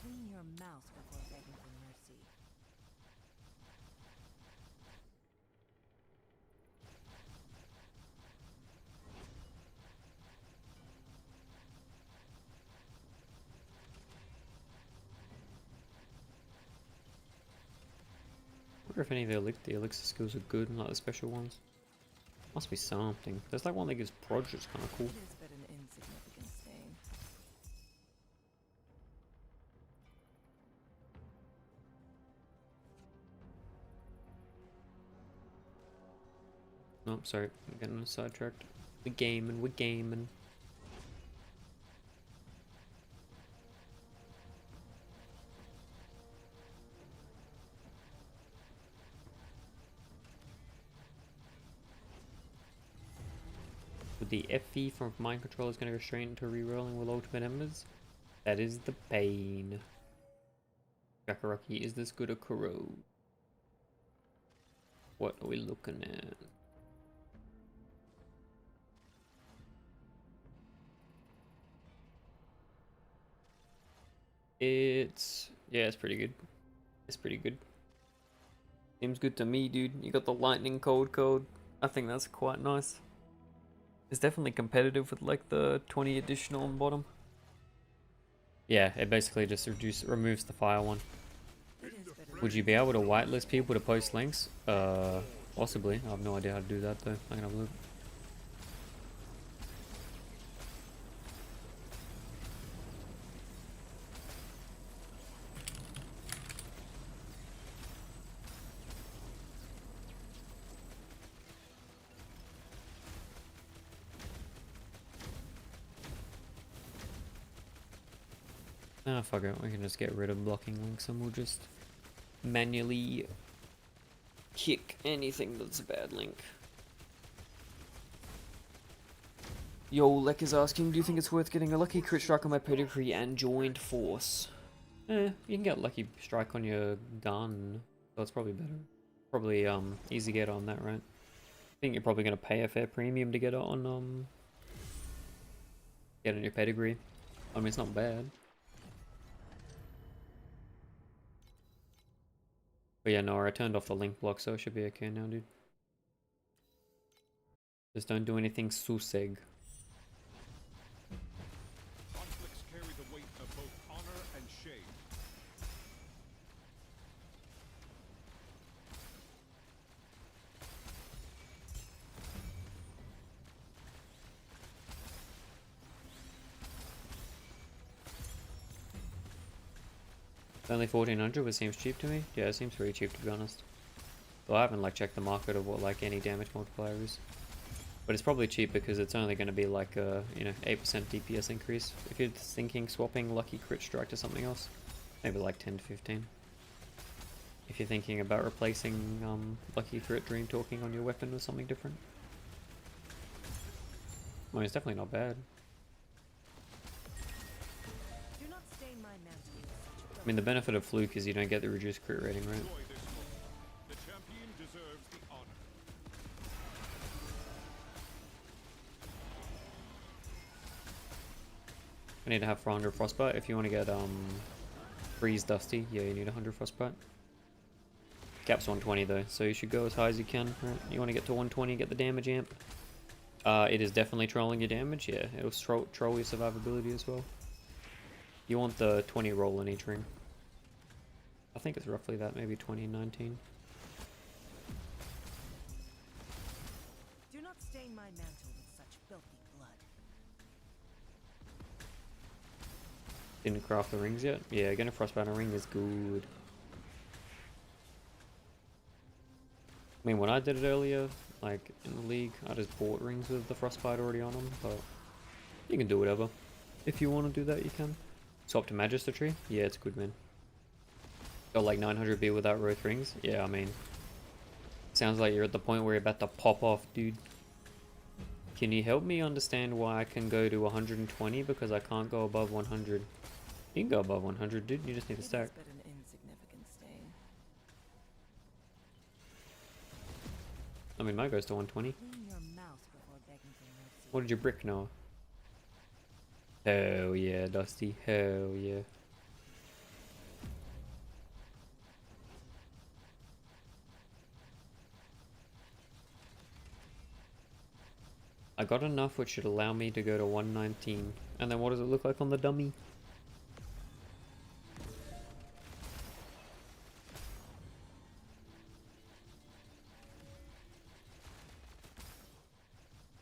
Clean your mouth before begging for mercy. I wonder if any of the elixir skills are good, like the special ones. Must be something. There's like one that gives proj, it's kind of cool. It is but an insignificant stain. Oh, sorry, I'm getting sidetracked. We're gaming. With the FE from mind control is going to go straight into rerolling with ultimate embers. That is the pain. Jakaraki, is this good or corrode? What are we looking at? It's pretty good. It's pretty good. Seems good to me, dude. You got the lightning code. I think that's quite nice. It's definitely competitive with like the 20 additional on bottom. Yeah, it basically just removes the fire one. It is but an Would you be able to whitelist people to post links? Possibly. I have no idea how to do that though. I can have a look. Ah, fuck it. We can just get rid of blocking links and we'll just manually kick anything that's a bad link. Yo, Lek is asking, do you think it's worth getting a lucky crit strike on my pedigree and joined force? You can get lucky strike on your gun, so it's probably better. Probably easy get on that, right? I think you're probably gonna pay a fair premium to get it on get on your pedigree. I mean, it's not bad. But yeah, no, I turned off the link block, so it should be okay now, dude. Just don't do anything suseg. Conflicts carry the weight of both honor and shame. Only 1400, which seems cheap to me. Yeah, it seems pretty cheap to be honest. Well, I haven't like checked the market of what like any damage multiplier is. But it's probably cheap because it's only going to be like a, you know, 8% DPS increase. If you're thinking swapping lucky crit strike to something else, maybe like 10 to 15. If you're thinking about replacing lucky crit dream talking on your weapon with something different. I mean, it's definitely not bad. Do not stain my mantle with such I mean, the benefit of fluke is you don't get the reduced crit rating, right? Enjoy this moment. The champion deserves the honor. I need to have 400 frostbite if you want to get freeze dusty. Yeah, you need 100 frostbite. Cap's 120 though, so you should go as high as you can. Right? You want to get to 120, get the damage amp. It is definitely trolling your damage. Yeah, it'll troll your survivability as well. You want the 20 roll in each ring. I think it's roughly that, maybe 20, 19. Do not stain my mantle with such filthy blood. Didn't craft the rings yet? Yeah, getting a frostbite on a ring is good. I mean, when I did it earlier, like in the league, I just bought rings with the frostbite already on them, but you can do whatever. If you want to do that, you can. Swap to Magister Tree? Yeah, it's good, man. Got like 900 B without Roth rings? Yeah, I mean, sounds like you're at the point where you're about to pop off, dude. Can you help me understand why I can go to 120 because I can't go above 100? You can go above 100, dude. You just need to stack. But an insignificant stain. I mean, mine goes to 120. Clean your mouth before begging for mercy. What did your brick know? Hell yeah, Dusty. Hell yeah. I got enough which should allow me to go to 119. And then what does it look like on the dummy?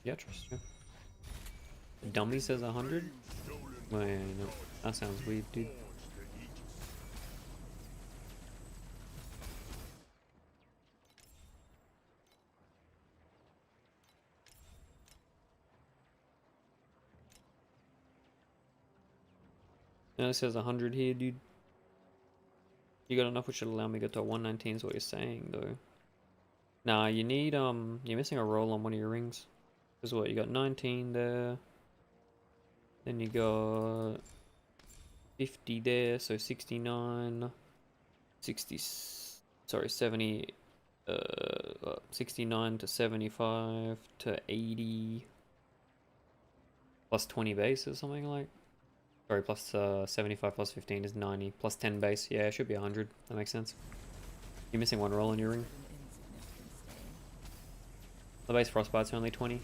Yeah, trust you. The dummy says 100? Wait, no. That sounds weird, dude. No, it says 100 here, dude. You got enough which should allow me to go to 119 is what you're saying, though. Nah, you need, you're missing a roll on one of your rings. Because what, you got 19 there. Then you got 50 there, so 69. 60, sorry, 70, 69 to 75 to 80. Plus 20 base or something like. Sorry, plus 75 plus 15 is 90. Plus 10 base. Yeah, it should be 100. That makes sense. You're missing one roll in your ring. The base frostbite's only 20.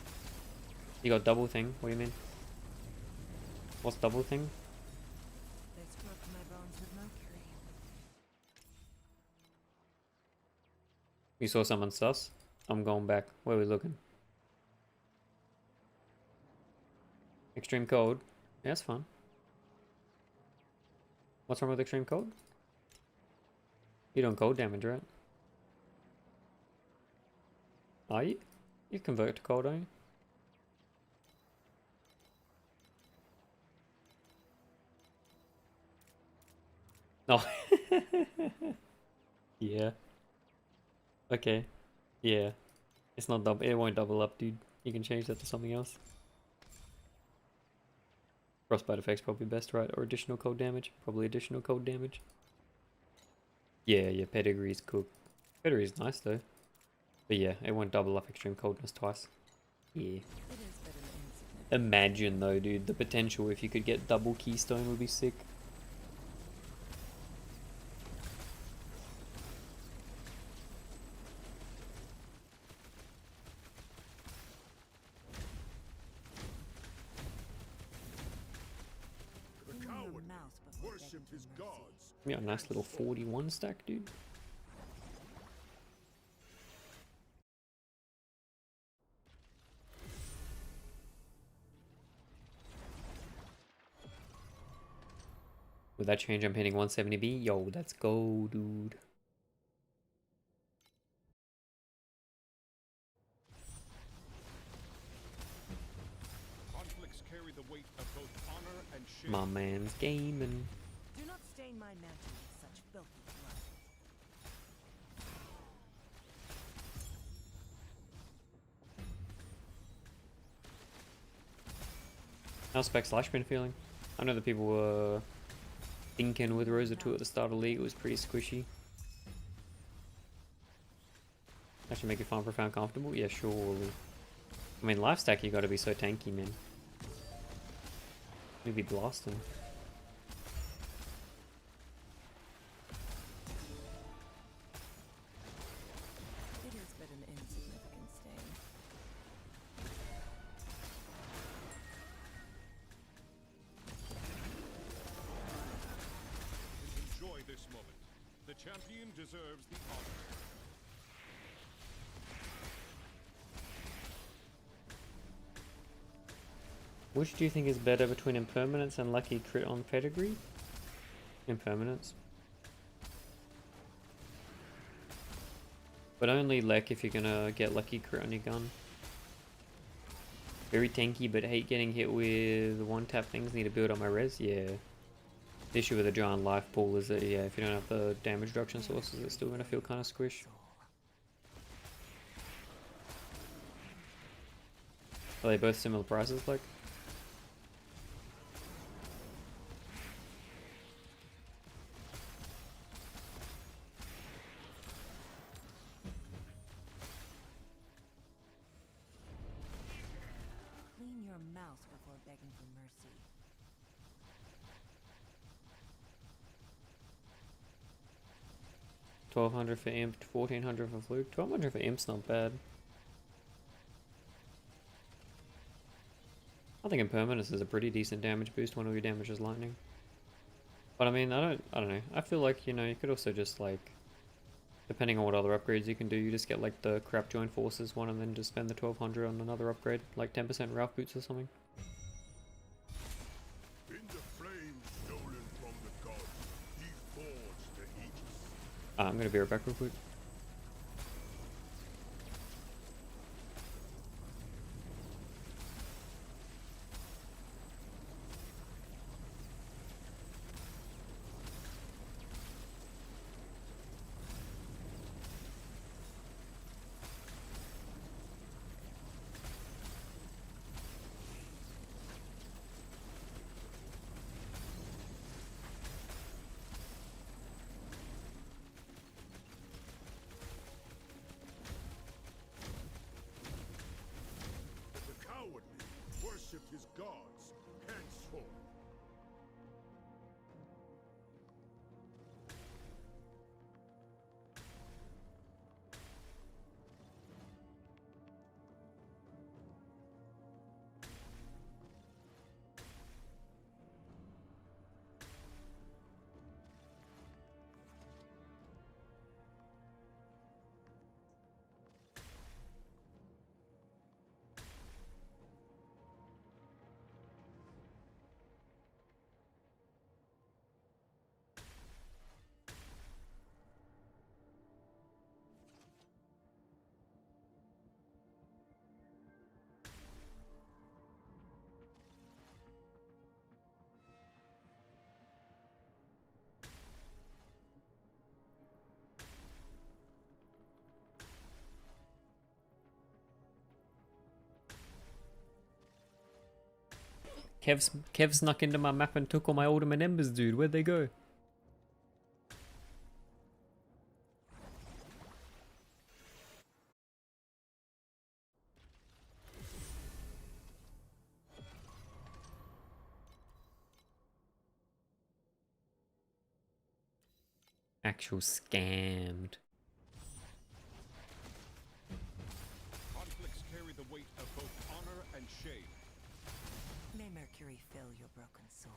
You got double thing. What do you mean? What's double thing? They scrub my bones with mercury. You saw someone sus? I'm going back. Where are we looking? Extreme cold. Yeah, that's fun. What's wrong with extreme cold? You don't cold damage, right? Are you? You convert to cold, don't you? Oh. Yeah. Okay. Yeah. It's not double. It won't double up, dude. You can change that to something else. Frostbite effect's probably best, right? Or additional cold damage. Probably additional cold damage. Yeah, yeah. Pedigree's cool. Pedigree's nice though. But yeah, it won't double up extreme coldness twice. Yeah. It is but an insignificant. Imagine though, dude, the potential if you could get double keystone would be sick. The Clean your coward mouth before worship begging for his mercy. gods. Yeah, nice little 41 stack, dude. With that change, I'm hitting 170B. Yo, let's go, dude. Conflicts carry the weight of both honor and shame. My man's gaming. Do not stain my mantle with such filthy blood. How's Spec Slash been feeling? I know that people were thinking with Rosa 2 at the start of the league it was pretty squishy. Actually make it farm profound comfortable? Yeah, surely. I mean, life stack you gotta be so tanky, man. You'd be blasting. It is but an insignificant stain. Enjoy this moment. The champion deserves the honor. Which do you think is better between Impermanence and Lucky Crit on Pedigree? Impermanence. But only Lek if you're gonna get Lucky Crit on your gun. Very tanky, but hate getting hit with one-tap things. Need to build on my res. Yeah. The issue with a giant life pool is that, yeah, if you don't have the damage reduction sources, it's still gonna feel kind of squish. Are they both similar prices, like? Clean your mouth before begging for mercy. $1,200 for Imp, $1,400 for Fluke. $1,200 for Imp's not bad. I think Impermanence is a pretty decent damage boost when all your damage is lightning. But I mean, I don't know. I feel like, you know, you could also just like, depending on what other upgrades you can do, you just get like the crap join forces one and then just spend the 1,200 on another upgrade, like 10% Ralph boots or something. In the flames stolen from the gods, he forged the Aegis. I'm gonna be right back real quick. The cowardly worship his gods henceforth. Kev snuck into my map and took all my ultimate embers, dude. Where'd they go? Actual scammed. Conflicts carry the weight of both honor and shame. May Mercury fill your broken soul.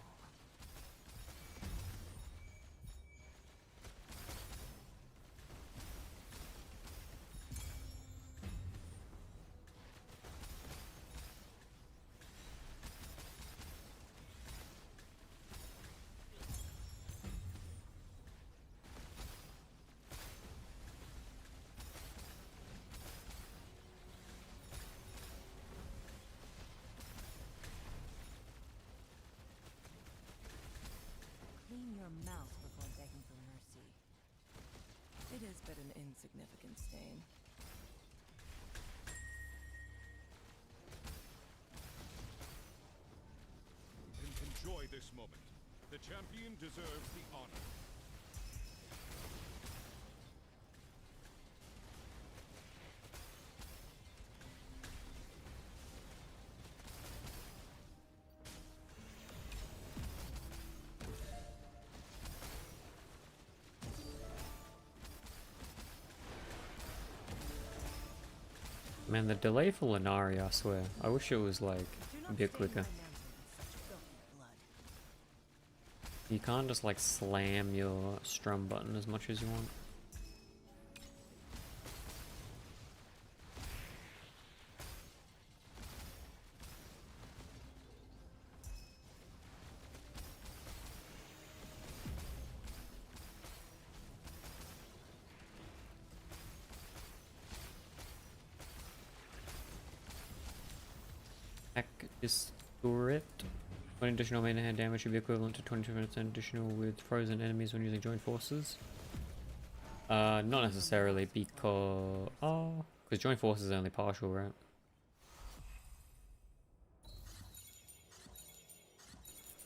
Clean your mouth before begging for mercy. It is but an insignificant stain. Enjoy this moment. The champion deserves the honor. Man, the delay for Lunari, I swear. I wish it was like a bit quicker. You can't just like slam your strum button as much as you want. Accurate. One additional main hand damage should be equivalent to 20% additional with frozen enemies when using joint forces. Not necessarily because... Oh, because joint forces is only partial, right?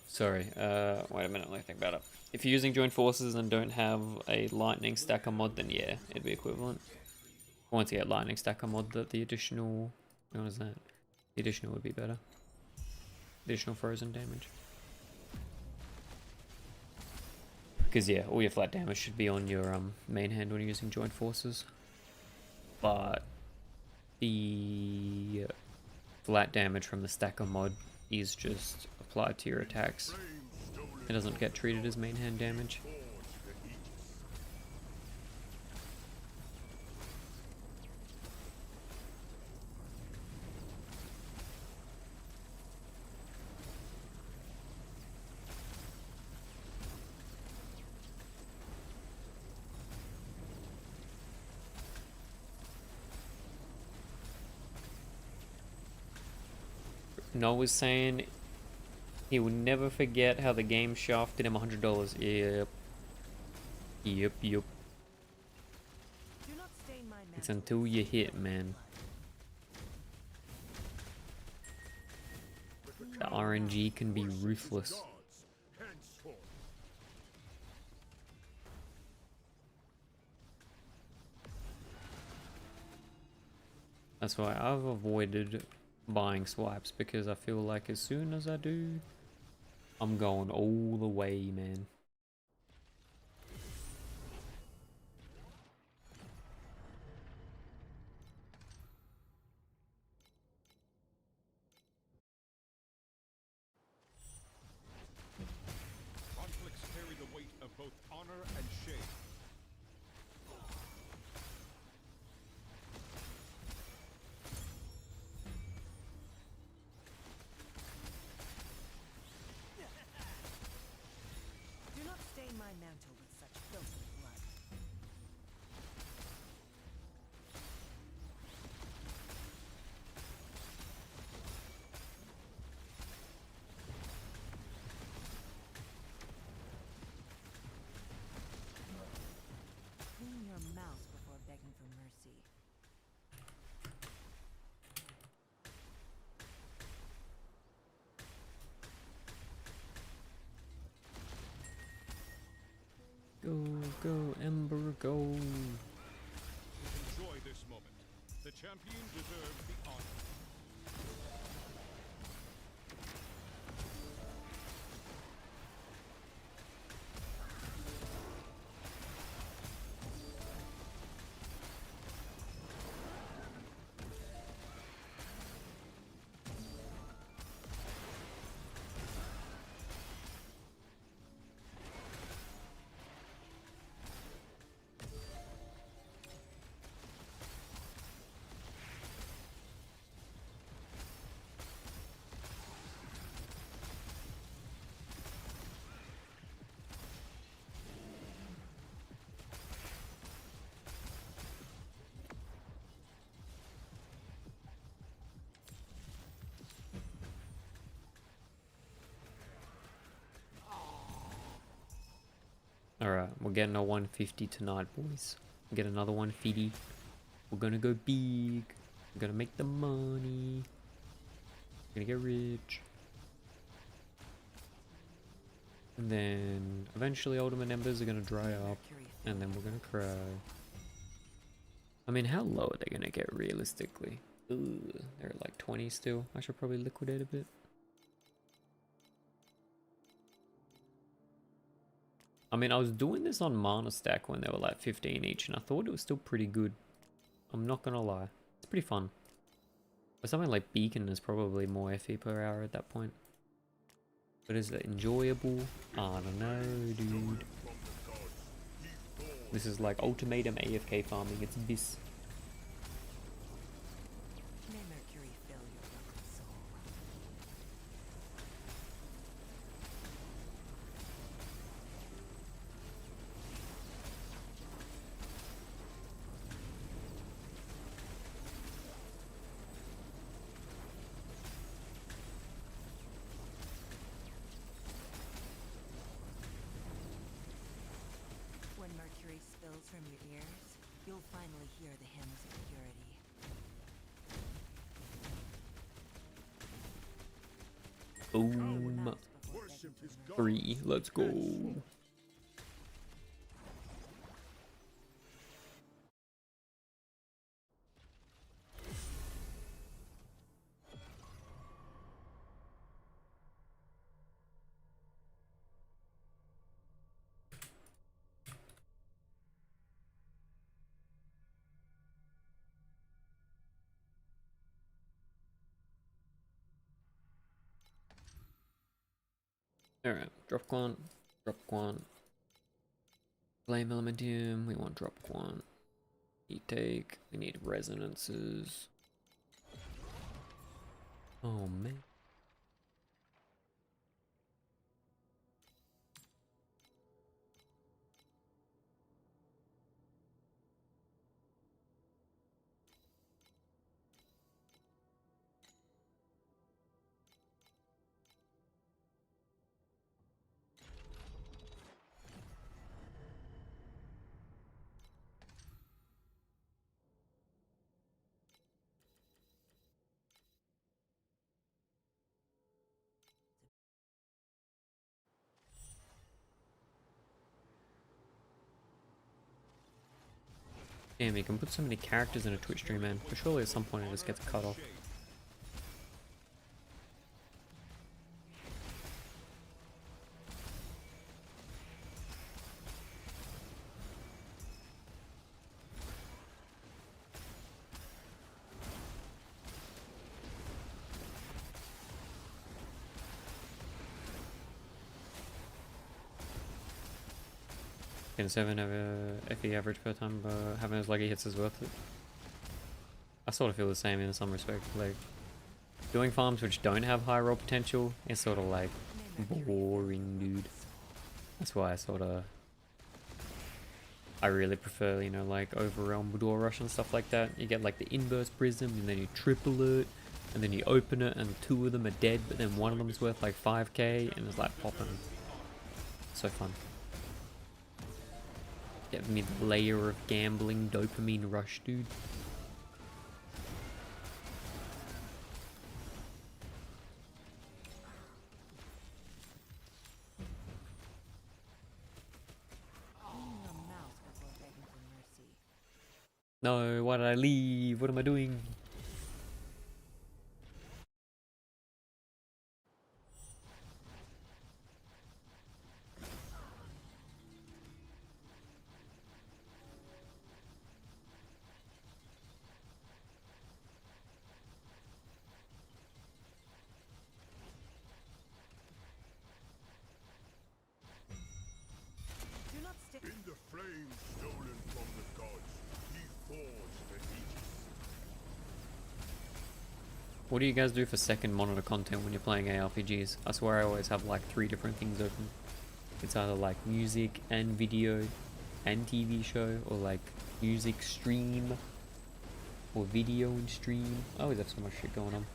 Sorry, wait a minute, let me think about it. If you're using joint forces and don't have a lightning stacker mod, then yeah, it'd be equivalent. Once you get lightning stacker mod, that the additional... What is that? The additional would be better. Additional frozen damage. Because yeah, all your flat damage should be on your main hand when you're using joint forces. But the flat damage from the stacker mod is just applied to your attacks. It doesn't get treated as main hand damage. Noah was saying he would never forget how the game shafted him $100. Yep. Yep, yep. Do not stain my It's mantle until with you such hit, filthy man. blood. The RNG can be ruthless. Gods, henceforth. That's why I've avoided buying swipes, because I feel like as soon as I do, I'm going all the way, man. Conflicts carry the weight of both honor and shame. Do go, Ember, go. Enjoy this moment. The champion deserves the honor. Alright, we're getting a 150 tonight, boys. Get another 150. We're gonna go big. We're gonna make the money. We're gonna get rich. And then eventually ultimate embers are gonna dry up. And then we're gonna cry. I mean, how low are they gonna get realistically? Ugh, they're at like 20 still. I should probably liquidate a bit. I mean, I was doing this on mana stack when they were like 15 each, and I thought it was still pretty good. I'm not gonna lie. It's pretty fun. But something like Beacon is probably more FE per hour at that point. But is it enjoyable? I don't know, dude. This is like ultimatum AFK farming. It's this. May Mercury fill your broken soul. When mercury spills from your ears, you'll finally hear the hymns of purity. Boom. Worship is God. 3. Let's go. Alright, drop quant, drop quant. Flame elementium, we want drop quant. Heat take, we need resonances. Oh man. Damn, you can put so many characters in a Twitch stream, man. But surely at some point it just gets cut off. Getting 7 of a FE average per time, but having as lucky hits is worth it. I sort of feel the same in some respect. Like, doing farms which don't have high roll potential is sort of like boring, dude. That's why I really prefer, you know, like Overrealm, Door Rush and stuff like that. You get like the inverse prism and then you triple it and then you open it and 2 of them are dead, but then 1 of them's worth like 5k and it's like popping. So fun. Get me the layer of gambling dopamine rush, dude. Clean your No, why did I leave? What am I doing? Do not stick. In the flame stolen from the gods, he forged the Aegis. What do you guys do for second monitor content when you're playing ARPGs? I swear I always have like 3 different things open. It's either like music and video and TV show, or like music stream, or video and stream. I always have so much shit going on.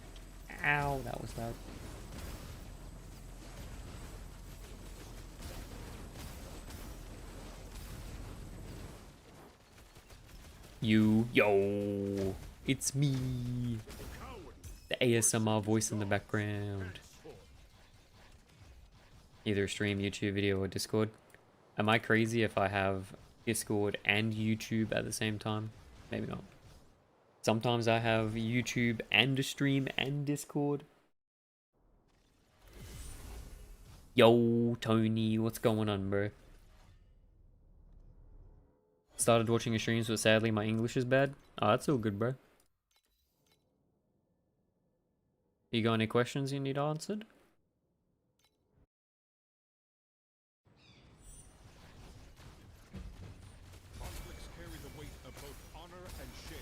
Ow, that was loud. Yo, it's me, the ASMR voice in the background. Either stream, YouTube video, or Discord. Am I crazy if I have Discord and YouTube at the same time? Maybe not. Sometimes I have YouTube and a stream and Discord. Yo, Tony, what's going on, bro? Started watching your streams, but sadly my English is bad. Oh, that's all good, bro. You got any questions you need answered? Conflicts carry the weight of both honor and shame.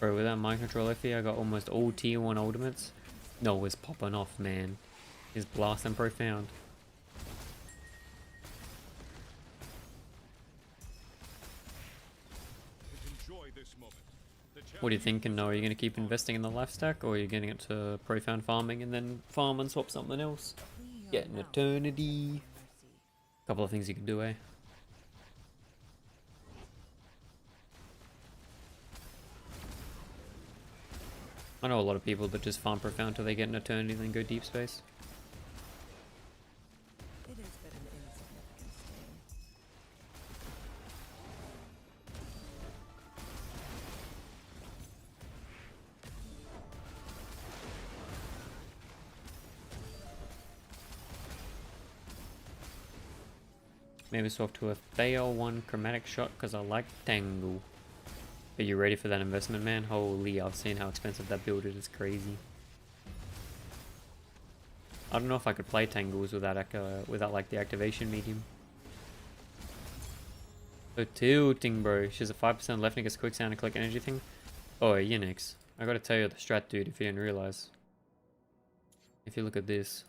Bro, with that mind control FE, I got almost all tier 1 ultimates. No, it's popping off, man. It's blasting profound. Enjoy this moment. What are you thinking, Noah? Are you going to keep investing in the life stack, or are you getting it to profound farming and then farm and swap something else? Clean your Get an mouth eternity. mercy. Couple of things you can do, eh? I know a lot of people that just farm profound till they get an eternity and then go deep space. It is but an insignificant stain. Maybe swap to a Thale 1 chromatic shot because I like Tangle. Are you ready for that investment, man? Holy, I've seen how expensive that build is. It's crazy. I don't know if I could play Tangles without like the activation medium. So tilting, bro. She's a 5% left and gets quick sound and collect energy thing. Oh, Unix. I gotta tell you the strat, dude, if you didn't realize. If you look at this.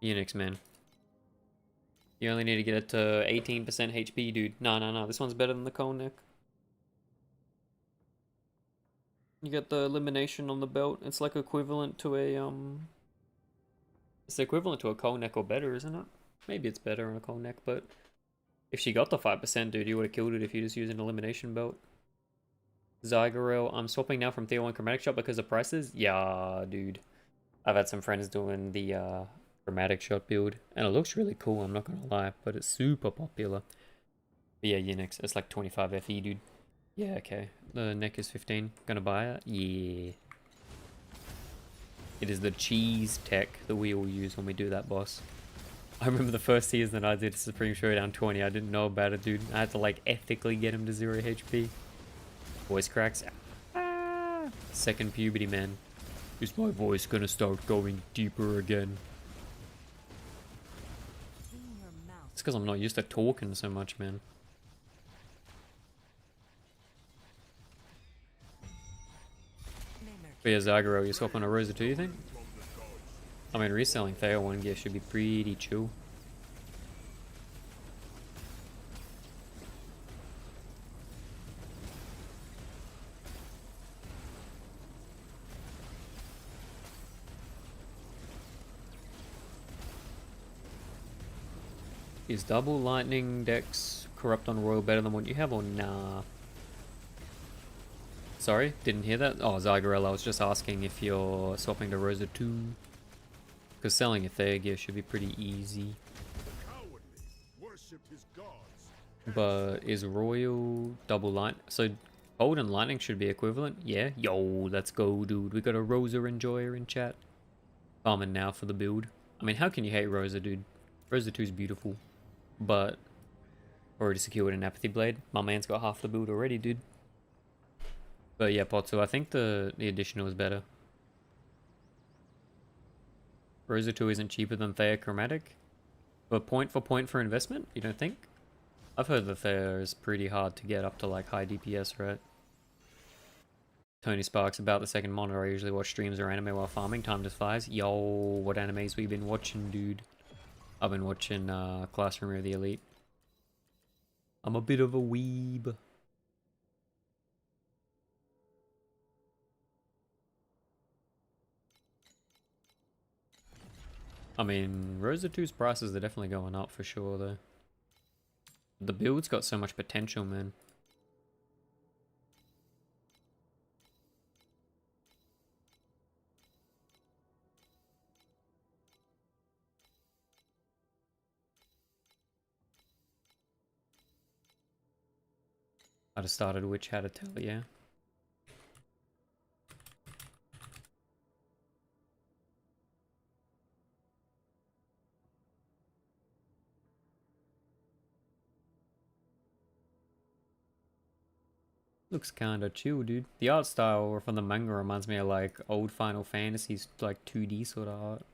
Unix, man. You only need to get it to 18% HP, dude. No. This one's better than the coal neck. You get the elimination on the belt. It's like equivalent to a, It's equivalent to a coal neck or better, isn't it? Maybe it's better on a coal neck, but... If she got the 5%, dude, you would have killed it if you just used an elimination belt. Zygarel, I'm swapping now from Tier 1 Chromatic Shot because of prices? Yeah, dude. I've had some friends doing the, Chromatic Shot build, and it looks really cool, I'm not gonna lie, but it's super popular. But yeah, Unix, it's like 25 FE, dude. Yeah, okay. The neck is 15. Gonna buy it? Yeah. It is the cheese tech that we all use when we do that boss. I remember the first season I did Supreme Showdown 20, I didn't know about it, dude. I had to like ethically get him to 0 HP. Voice cracks. Ah! Second puberty, man. Is my voice gonna start going deeper again? Clean your mouth. It's because I'm not used to talking so much, man. But yeah, Zagoro, you swap on a Rosa too, you think? I mean, reselling Thea 1 gear should be pretty chill. Is double lightning dex corrupt on royal better than what you have, or nah? Sorry, didn't hear that. Oh, Zygarella, I was just asking if you're swapping to Rosa 2. Because selling a Thea gear should be pretty easy. But is royal double light? So gold and lightning should be equivalent? Yeah? Yo, let's go, dude. We got a Rosa enjoyer in chat. Farming now for the build. I mean, how can you hate Rosa, dude? Rosa 2 is beautiful. But already secured an apathy blade. My man's got half the build already, dude. But yeah, Potsu, I think the additional is better. Rosa 2 isn't cheaper than Thea Chromatic. But point for investment, you don't think? I've heard that Thea is pretty hard to get up to like high DPS, right? Tony Sparks, about the second monitor. I usually watch streams or anime while farming. Time just flies. Yo, what animes we've been watching, dude? I've been watching Classroom of the Elite. I'm a bit of a weeb. I mean, Rosa 2's prices are definitely going up for sure, though. The build's got so much potential, man. I just started which how to tell, yeah. Looks kinda chill, dude. The art style from the manga reminds me of like old Final Fantasy's like 2D sort of art.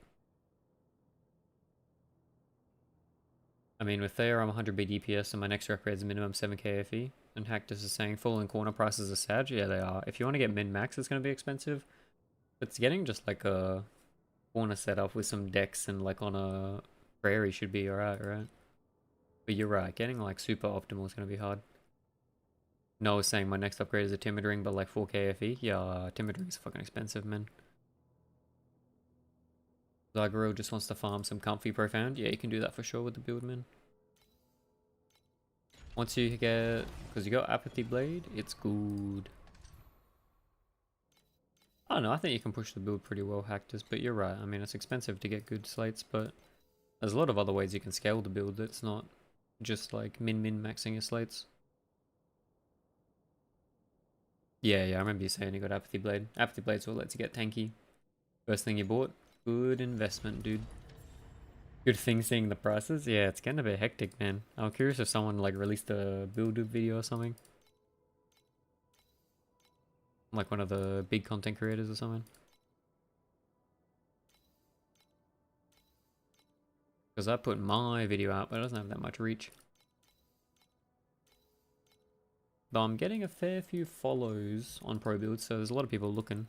I mean, with Thea, I'm 100B DPS and my next upgrade is minimum 7k FE. And Hactus is saying falling corner prices are sad. Yeah, they are. If you want to get min-max, it's going to be expensive. But getting just like a corner setup with some decks and like on a prairie should be alright, right? But you're right, getting like super optimal is going to be hard. Noah's saying my next upgrade is a Timid Ring, but like 4k FE. Yeah, Timid Ring's fucking expensive, man. Zagoro just wants to farm some comfy profound. Yeah, you can do that for sure with the build, man. Once you get... Because you got Apathy Blade, it's good. I don't know, I think you can push the build pretty well, Hactus, but you're right. I mean, it's expensive to get good slates, but there's a lot of other ways you can scale the build that's not just like min-maxing your slates. Yeah, I remember you saying you got Apathy Blade. Apathy Blade's what lets you get tanky. First thing you bought, good investment, dude. Good thing seeing the prices. Yeah, it's getting a bit hectic, man. I'm curious if someone like released a build video or something. Like one of the big content creators or something. Because I put my video out, but it doesn't have that much reach. Though I'm getting a fair few follows on Pro Builds, so there's a lot of people looking.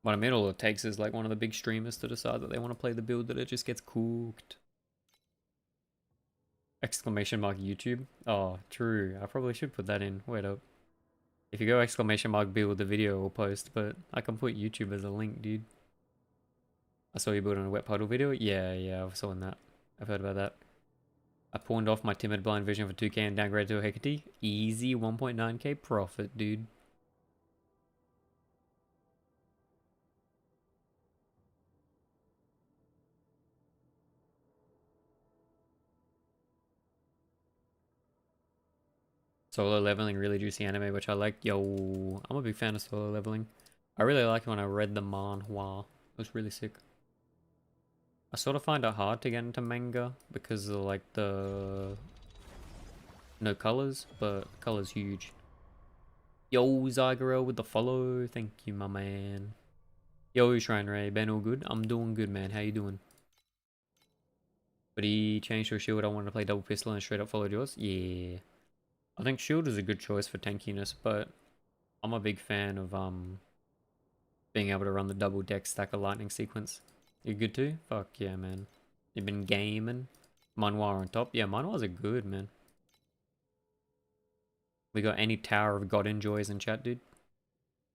But I mean, all it takes is like one of the big streamers to decide that they want to play the build that it just gets cooked. Exclamation mark YouTube. Oh, true. I probably should put that in. Wait up. If you go exclamation mark build, the video will post, but I can put YouTube as a link, dude. I saw you building a wet puddle video. Yeah, I've seen that. I've heard about that. I pawned off my timid blind vision for 2k and downgraded to a Hecate. Easy 1.9k profit, dude. Solo leveling, really juicy anime, which I like. Yo, I'm a big fan of solo leveling. I really like it when I read the manhwa. It was really sick. I sort of find it hard to get into manga because of like the no colors, but colors huge. Yo, Zygorel with the follow. Thank you, my man. Yo, Shrine Ray, Ben, all good? I'm doing good, man. How you doing? But he changed to a shield. I wanted to play double pistol and straight up followed yours. Yeah. I think shield is a good choice for tankiness, but I'm a big fan of being able to run the double deck stack of lightning sequence. You good too? Fuck yeah, man. You've been gaming. Manhwa on top. Yeah, Manhwas are good, man. We got any Tower of God enjoys in chat, dude?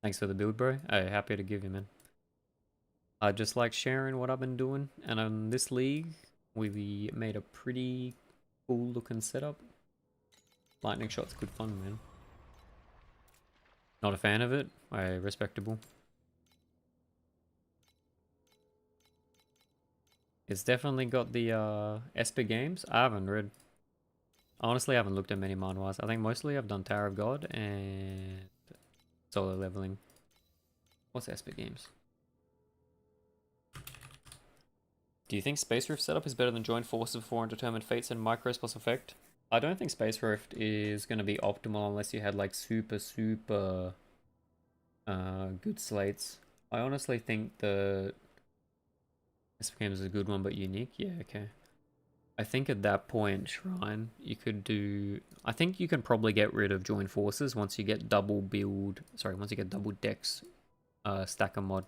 Thanks for the build, bro. Hey, happy to give you, man. I just like sharing what I've been doing. And on this league, we made a pretty cool looking setup. Lightning shot's good fun, man. Not a fan of it. Respectable. It's definitely got the Esper games. I haven't read. Honestly, I haven't looked at many manhwas. I think mostly I've done Tower of God and solo leveling. What's Esper games? Do you think Space Rift setup is better than Joined Forces for Undetermined Fates and Micros plus Effect? I don't think Space Rift is going to be optimal unless you had like super good slates. I honestly think the Esper games is a good one but unique. Yeah, okay. I think at that point, Shrine, you could do... I think you can probably get rid of Join Forces once you get double build... Sorry, once you get double decks stacker mod,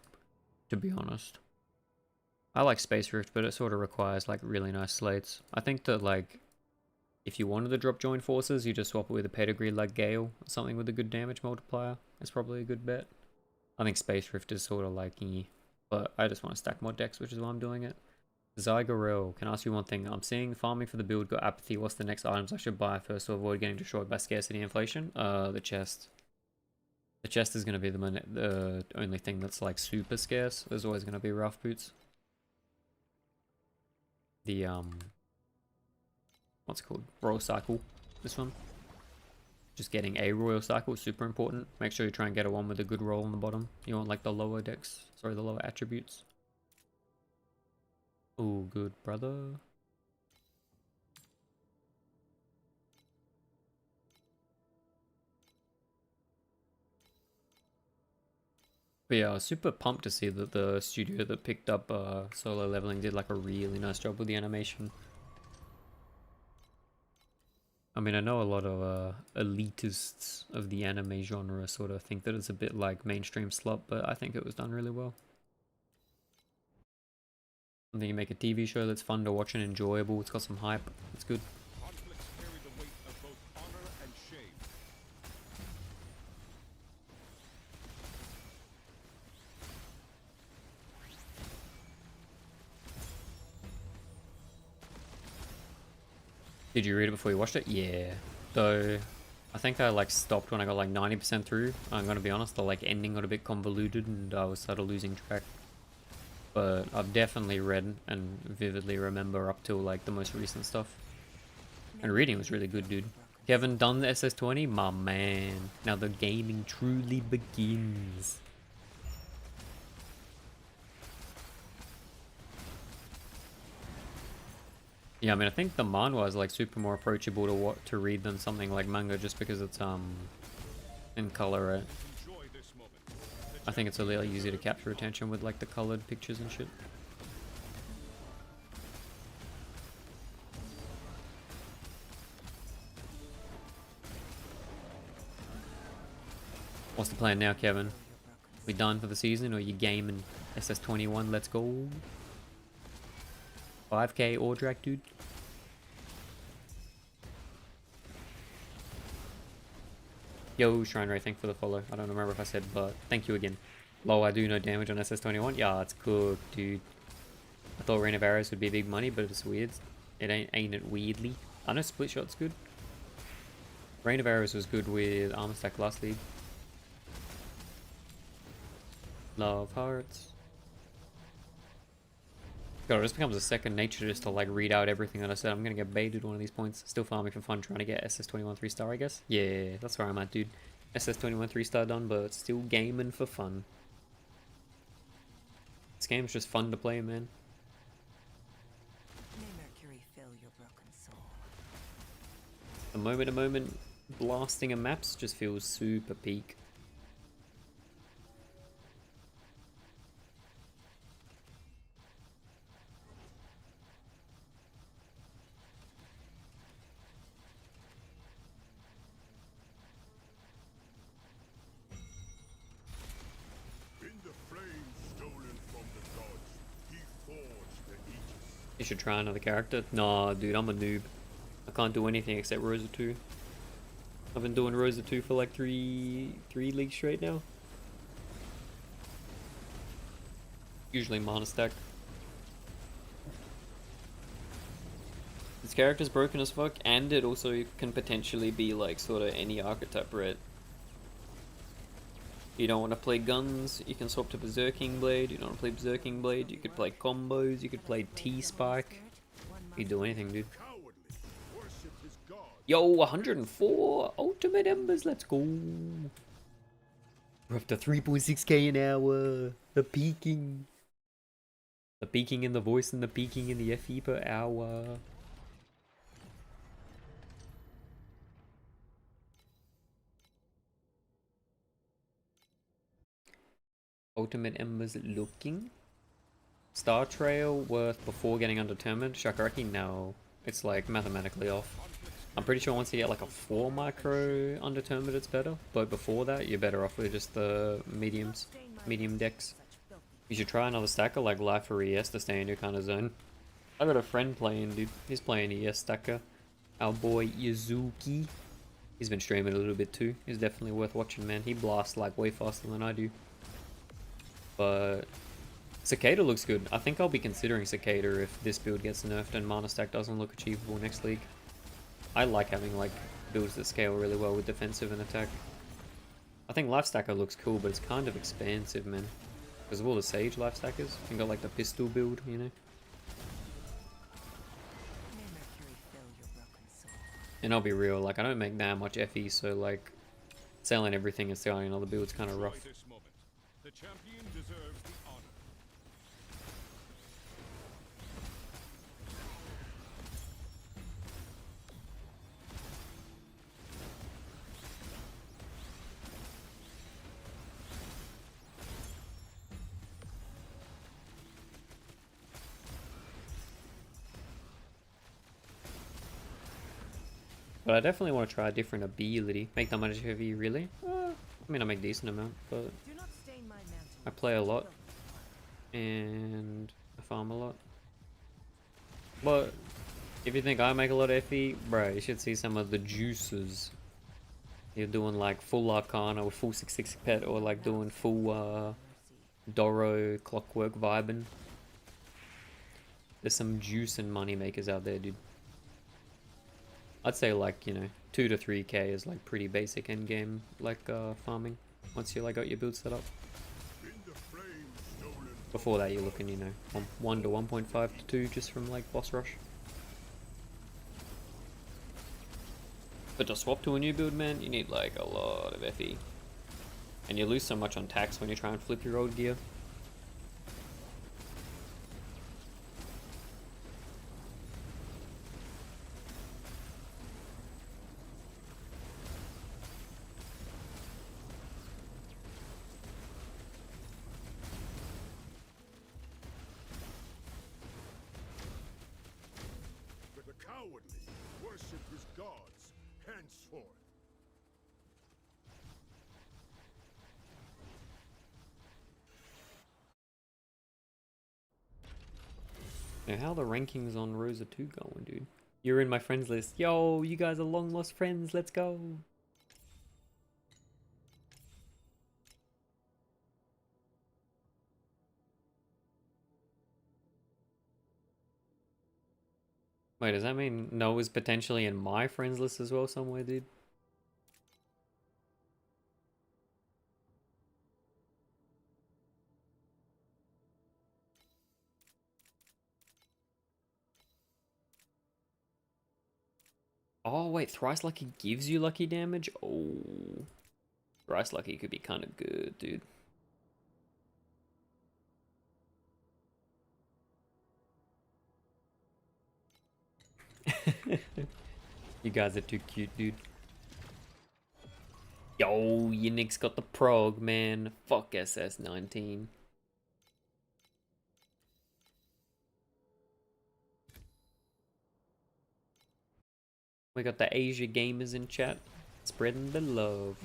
to be honest. I like Space Rift, but it sort of requires like really nice slates. I think that like, if you wanted to drop Join Forces, you just swap it with a pedigree like Gale, or something with a good damage multiplier. It's probably a good bet. I think Space Rift is sort of like, but I just want to stack more decks, which is why I'm doing it. Zygarel, can I ask you one thing? I'm seeing farming for the build got apathy. What's the next items I should buy first to avoid getting destroyed by scarcity inflation? The chest. The chest is going to be the only thing that's like super scarce. There's always going to be rough boots. The what's it called? Royal cycle. This one. Just getting a royal cycle is super important. Make sure you try and get a one with a good roll on the bottom. You want like the lower decks. Sorry, the lower attributes. Oh, good brother. But yeah, I was super pumped to see that the studio that picked up solo leveling did like a really nice job with the animation. I mean, I know a lot of elitists of the anime genre sort of think that it's a bit like mainstream slop, but I think it was done really well. And then you make a TV show that's fun to watch and enjoyable. It's got some hype. It's good. Conflicts carry the weight of both honor and shame. Did you read it before you watched it? Yeah. Though, I think I like stopped when I got like 90% through. I'm gonna be honest, the like ending got a bit convoluted and I was started losing track. But I've definitely read and vividly remember up till like the most recent stuff. And reading was really good, dude. Kevin done the SS20? My man. Now the gaming truly begins. Yeah, I mean, I think the manhwa is like super more approachable to read than something like manga, just because it's in color, right? Enjoy this moment. I think it's a little easier to capture attention with like the colored pictures and shit. What's the plan now, Kevin? We done for the season, or you gaming SS21? Let's go. 5k Ordrak, dude. Yo, Shrine Ray, thank you for the follow. I don't remember if I said, but thank you again. Low, I do no damage on SS21. Yeah, it's cooked, dude. I thought Rain of Arrows would be big money, but it's weird. It ain't it weirdly. I know Split Shot's good. Rain of Arrows was good with Armor Stack last league. Love hearts. God, it just becomes a second nature just to like read out everything that I said. I'm gonna get baited one of these points. Still farming for fun, trying to get SS21 3-star, I guess. Yeah, that's where I'm at, dude. SS21 3-star done, but still gaming for fun. This game's just fun to play, man. May Mercury fill your broken soul. The moment-to-moment blasting of maps just feels super peak. You should try another character. Nah, dude, I'm a noob. I can't do anything except Rosa 2. I've been doing Rosa 2 for like three leagues straight now. Usually mana stack. This character's broken as fuck, and it also can potentially be like sort of any archetype, right? You don't want to play guns, you can swap to Berserking Blade. You don't want to play Berserking Blade, you could play combos, you could play T-Spike. You can do anything, dude. Cowardly. Worship his god. Yo, 104 Ultimate Embers, let's go. We're up to 3.6k an hour. The peaking. The peaking in the voice and the peaking in the FE per hour. Ultimate Embers looking. Star Trail worth before getting undetermined. Shakaraki, no. It's like mathematically off. I'm pretty sure once you get like a 4 micro undetermined it's better. But before that you're better off with just the medium decks. You should try another stacker like Life or ES to stay in your kind of zone. I got a friend playing, dude. He's playing ES stacker. Our boy Yuzuki. He's been streaming a little bit too. He's definitely worth watching, man. He blasts like way faster than I do. But Cicada looks good. I think I'll be considering Cicada if this build gets nerfed and mana stack doesn't look achievable next league. I like having like builds that scale really well with defensive and attack. I think Life Stacker looks cool, but it's kind of expansive, man. Because of all the Sage Life Stackers. You got like the pistol build, you know? And I'll be real, like I don't make that much FE, so like selling everything and selling another build's kind of rough. The champion deserves the honor. But I definitely want to try a different ability. Make that much heavy, really? I mean, I make a decent amount, but I play a lot and I farm a lot. But if you think I make a lot of FE, bro, you should see some of the juices. You're doing like full Arcana with full 6/6 pet, or like doing full Doro Clockwork vibing. There's some juice and money makers out there, dude. I'd say like, you know, 2 to 3k is like pretty basic endgame like farming once you like got your build set up. Before that you're looking, you know, 1 to 1.5 to 2 just from like boss rush. But to swap to a new build, man, you need like a lot of FE. And you lose so much on tax when you try and flip your old gear. Worship his gods henceforth. Now, how are the rankings on Rosa 2 going, dude? You're in my friends list. Yo, you guys are long lost friends. Let's go. Wait, does that mean Noah's potentially in my friends list as well somewhere, dude? Oh, wait, Thrice Lucky gives you lucky damage? Oh. Thrice Lucky could be kind of good, dude. You guys are too cute, dude. Yo, your Nick's got the prog, man. Fuck SS19. We got the Asia gamers in chat, spreading the love.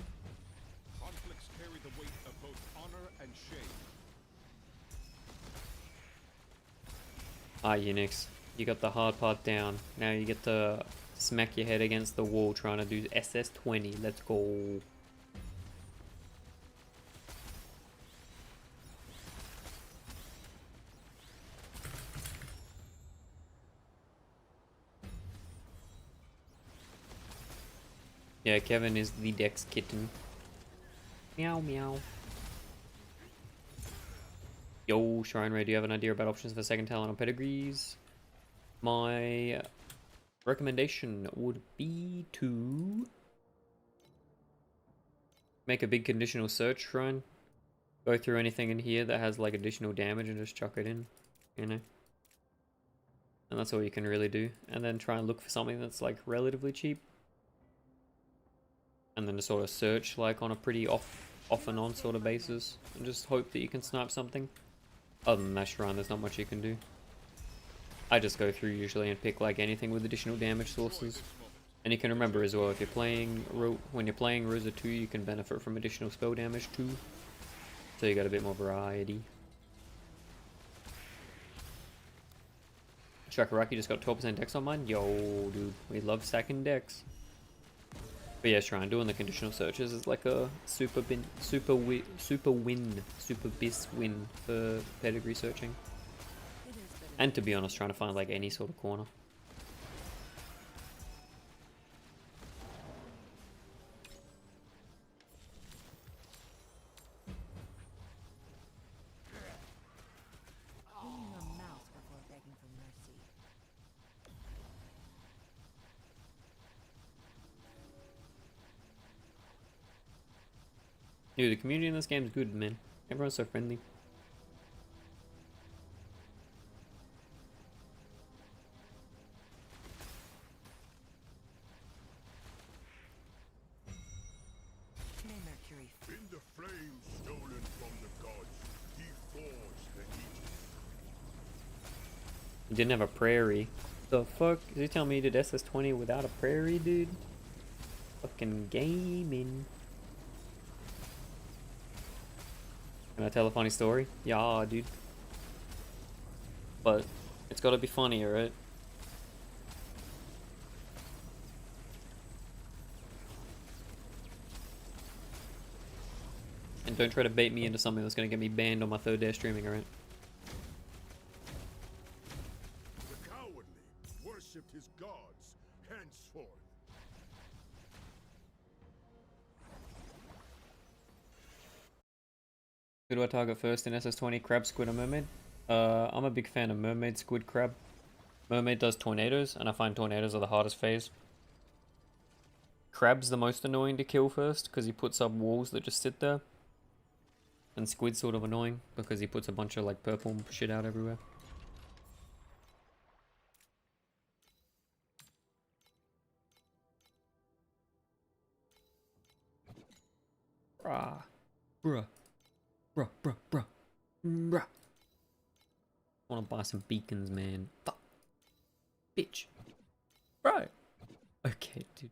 Conflicts carry the weight of both honor and shame. Ah, Unix. You got the hard part down. Now you get to smack your head against the wall trying to do SS20. Let's go. Yeah, Kevin is the Dex kitten. Meow meow. Yo, Shrine Ray, do you have an idea about options for second talent or pedigrees? My recommendation would be to make a big conditional search shrine. Go through anything in here that has like additional damage and just chuck it in, you know? And that's all you can really do. And then try and look for something that's like relatively cheap. And then to sort of search like on a pretty off and on sort of basis. And just hope that you can snipe something. Other than that shrine, there's not much you can do. I just go through usually and pick like anything with additional damage sources. And you can remember as well, if you're playing, when you're playing Rosa 2, you can benefit from additional spell damage too. So you got a bit more variety. Shakaraki just got 12% dex on mine. Yo, dude, we love stacking dex. But yeah, Shrine, doing the conditional searches is like a super bis win for pedigree searching. And to be honest, trying to find like any sort of corner. Clean your mouth before begging for mercy. Dude, the community in this game is good, man. Everyone's so friendly. May Mercury In the flames stolen from the gods, he forged the Aegis. He didn't have a prairie. The fuck? Is he telling me he did SS20 without a prairie, dude? Fucking gaming. Can I tell a funny story? Yeah, dude. But it's gotta be funny, right? And don't try to bait me into something that's gonna get me banned on my third day of streaming, alright? The cowardly worshipped his gods henceforth. Who do I target first in SS20? Crab, squid, or mermaid? I'm a big fan of mermaid, squid, crab. Mermaid does tornadoes, and I find tornadoes are the hardest phase. Crab's the most annoying to kill first, because he puts up walls that just sit there. And squid's sort of annoying, because he puts a bunch of like purple shit out everywhere. Bruh. Bruh. Bruh, bruh, bruh. Bruh. I wanna buy some beacons, man. Fuck. Bitch. Bro. Okay, dude.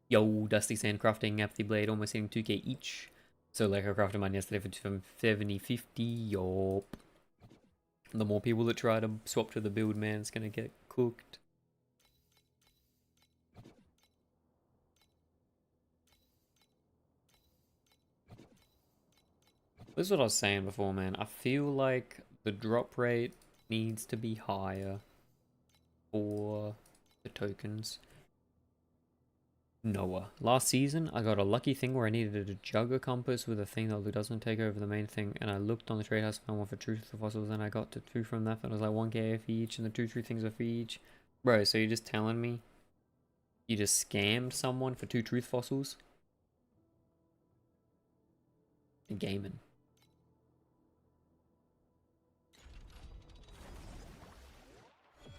Yo, Dusty Sandcrafting, Apathy Blade, almost hitting 2k each. So like I crafted mine yesterday for 70-50, yup. The more people that try to swap to the build, man, it's gonna get cooked. This is what I was saying before, man. I feel like the drop rate needs to be higher for the tokens. Noah. Last season, I got a lucky thing where I needed a jugger compass with a thing that doesn't take over the main thing, and I looked on the trade house, found one for truth of fossils, and I got to 2 from that, and it was like 1k for each, and the 2-3 things are for each. Bro, so you're just telling me you just scammed someone for 2 truth fossils? And gaming.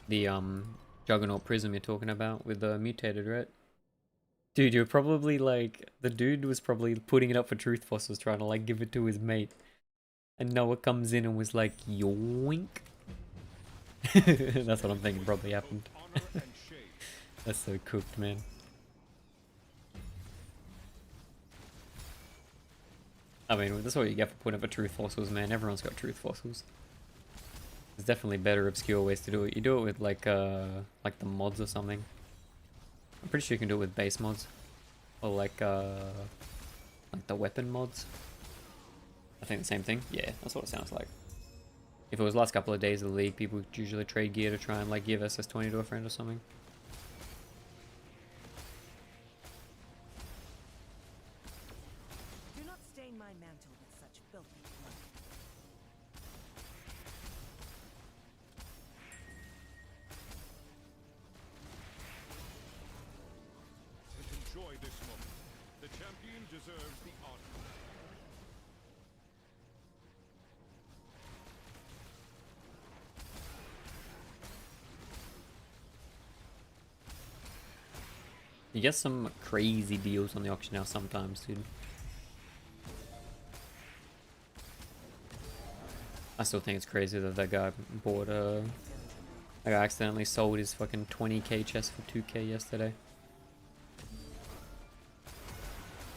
The Juggernaut Prism you're talking about with the mutated, right? Dude, you're probably like, the dude was probably putting it up for truth fossils, trying to like give it to his mate. And Noah comes in and was like, yoink. That's what I'm thinking probably happened. That's so cooked, man. I mean, that's what you get for putting up for truth fossils, man. Everyone's got truth fossils. There's definitely better obscure ways to do it. You do it with like the mods or something. I'm pretty sure you can do it with base mods. Or like the weapon mods. I think the same thing. Yeah, that's what it sounds like. If it was last couple of days of the league, people would usually trade gear to try and like give SS20 to a friend or something. Do not stain my mantle with such filthy blood. Enjoy this moment. The champion deserves the honor. You get some crazy deals on the auction house sometimes, dude. I still think it's crazy that that guy bought that guy accidentally sold his fucking 20k chest for 2k yesterday.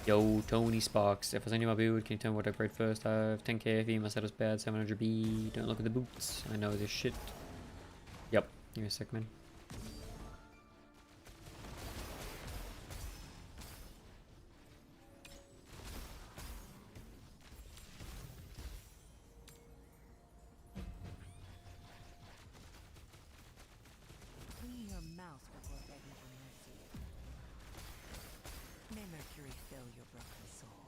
Yo, Tony Sparks. If I send you my build, can you tell me what I prayed first? I have 10k FE, my setup's bad, 700B. Don't look at the boots. I know this shit. Yep, give me a sec, man. Clean your mouth before begging for mercy. May Mercury fill your broken soul.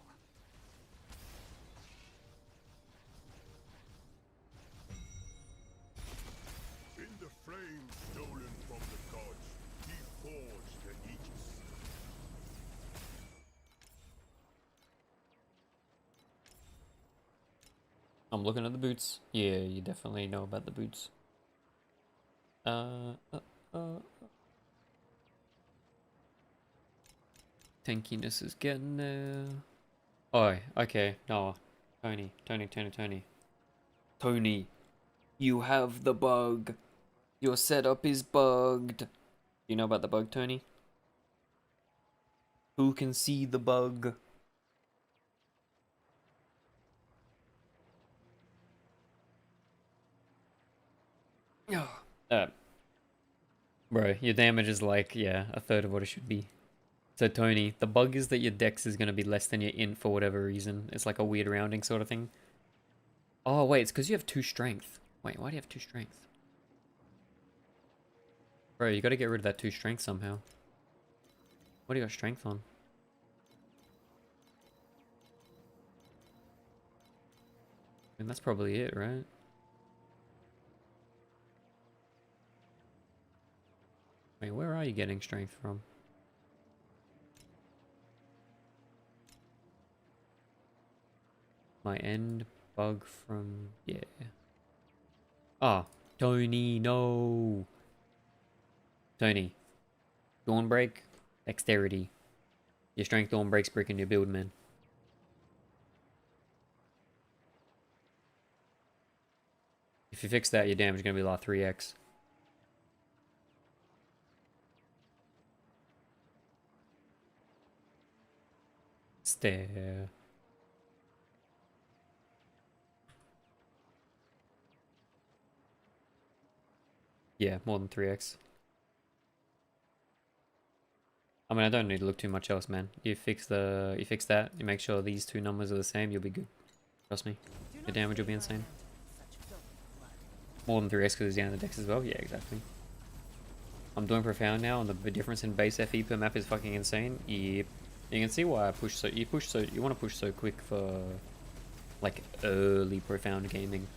In the flame stolen from the gods, he forged the Aegis. I'm looking at the boots. Yeah, you definitely know about the boots. Tankiness is getting there. Oh, okay. No. Tony. Tony, you have the bug. Your setup is bugged. You know about the bug, Tony? Who can see the bug? Bro, your damage is like, yeah, a third of what it should be. So Tony, the bug is that your dex is going to be less than your int for whatever reason. It's like a weird rounding sort of thing. Oh, wait, it's because you have 2 strength. Wait, why do you have 2 strength? Bro, you got to get rid of that 2 strength somehow. What do you got strength on? I mean, that's probably it, right? Wait, where are you getting strength from? My end bug from... yeah. Ah, Tony, no! Tony. Dawn Break, Dexterity. Your strength Dawn Break's breaking your build, man. If you fix that, your damage is going to be like 3x. Stare. Yeah, more than 3x. I mean, I don't need to look too much else, man. You fix that, you make sure these 2 numbers are the same, you'll be good. Trust me. Your damage will be insane. More than 3x because it's down the dex as well? Yeah, exactly. I'm doing Profound now, and the difference in base FE per map is fucking insane. Yep. You can see why I push so... You want to push so quick for... like, early Profound gaming.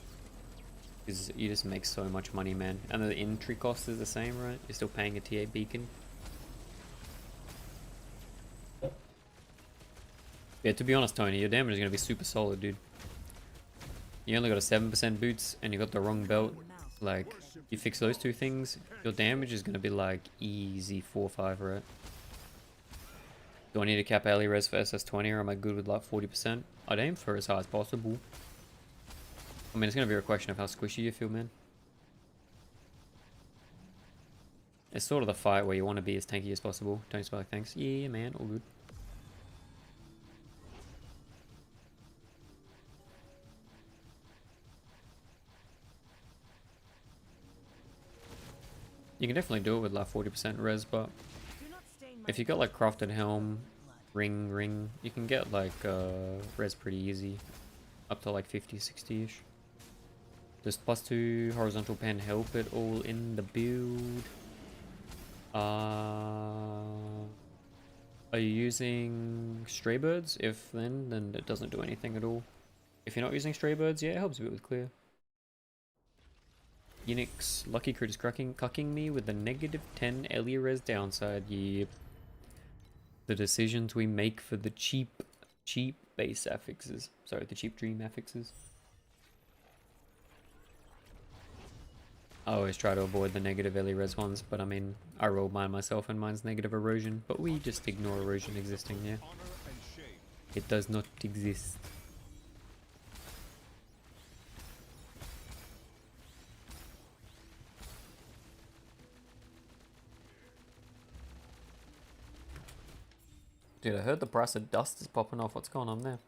Because you just make so much money, man. And the entry cost is the same, right? You're still paying a TA beacon. Yeah, to be honest, Tony, your damage is going to be super solid, dude. You only got a 7% boots, and you got the wrong belt. Like, you fix those 2 things, your damage is going to be like easy 4-5, right? Do I need to cap early res for SS20, or am I good with like 40%? I'd aim for as high as possible. I mean, it's going to be a question of how squishy you feel, man. It's sort of the fight where you want to be as tanky as possible. Tony Spike, thanks. Yeah, man, all good. You can definitely do it with like 40% res, but Do not stain my if you got like crafted helm, blood. ring, you can get like res pretty easy. Up to like 50, 60-ish. Does +2 horizontal pen help it all in the build? Are you using stray birds? If then it doesn't do anything at all. If you're not using stray birds, yeah, it helps a bit with clear. Unix lucky crit is cucking me with the -10 Elia res downside. Yep. The decisions we make for the cheap base affixes. Sorry, the cheap dream affixes. I always try to avoid the negative Elia res ones, but I mean, I rolled mine myself and mine's negative erosion, but we just ignore erosion existing, yeah. It does not exist. Dude, I heard the price of dust is popping off. What's going on there?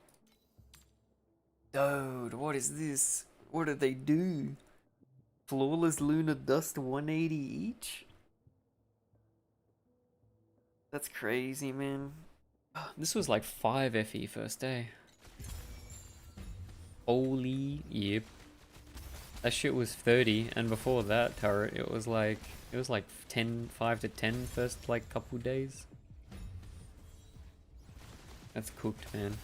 Dude, what is this? What did they do? Flawless lunar dust 180 each? That's crazy, man. This was like 5 FE first day. Holy, yep. That shit was 30, and before that turret, it was like 5 to 10 first like couple days. That's cooked, man.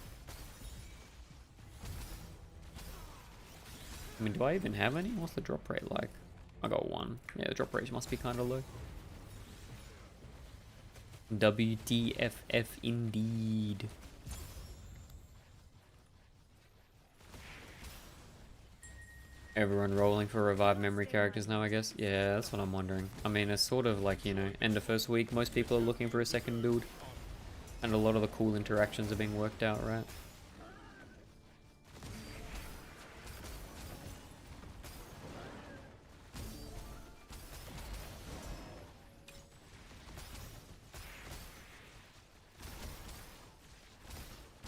I mean, do I even have any? What's the drop rate like? I got 1. Yeah, the drop rate must be kind of low. WTFF indeed. Everyone rolling for revived memory characters now, I guess? Yeah, that's what I'm wondering. I mean, it's sort of like, you know, end of first week, most people are looking for a second build. And a lot of the cool interactions are being worked out, right?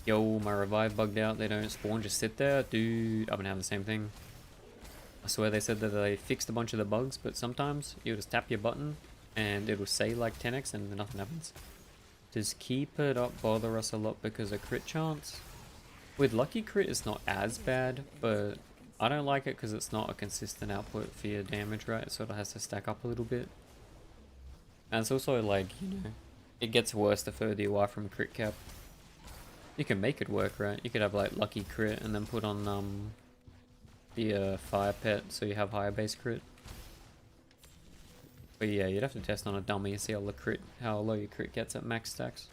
Yo, my revive bugged out. They don't spawn, just sit there. Dude, I've been having the same thing. I swear they said that they fixed a bunch of the bugs, but sometimes you just tap your button and it'll say like 10x and nothing happens. Does keep it up bother us a lot because of crit chance? With lucky crit it's not as bad, but I don't like it because it's not a consistent output for your damage, right? It sort of has to stack up a little bit. And it's also like, you know, it gets worse the further you are from crit cap. You can make it work, right? You could have like lucky crit and then put on the fire pet so you have higher base crit. But yeah, you'd have to test on a dummy and see how low your crit gets at max stacks.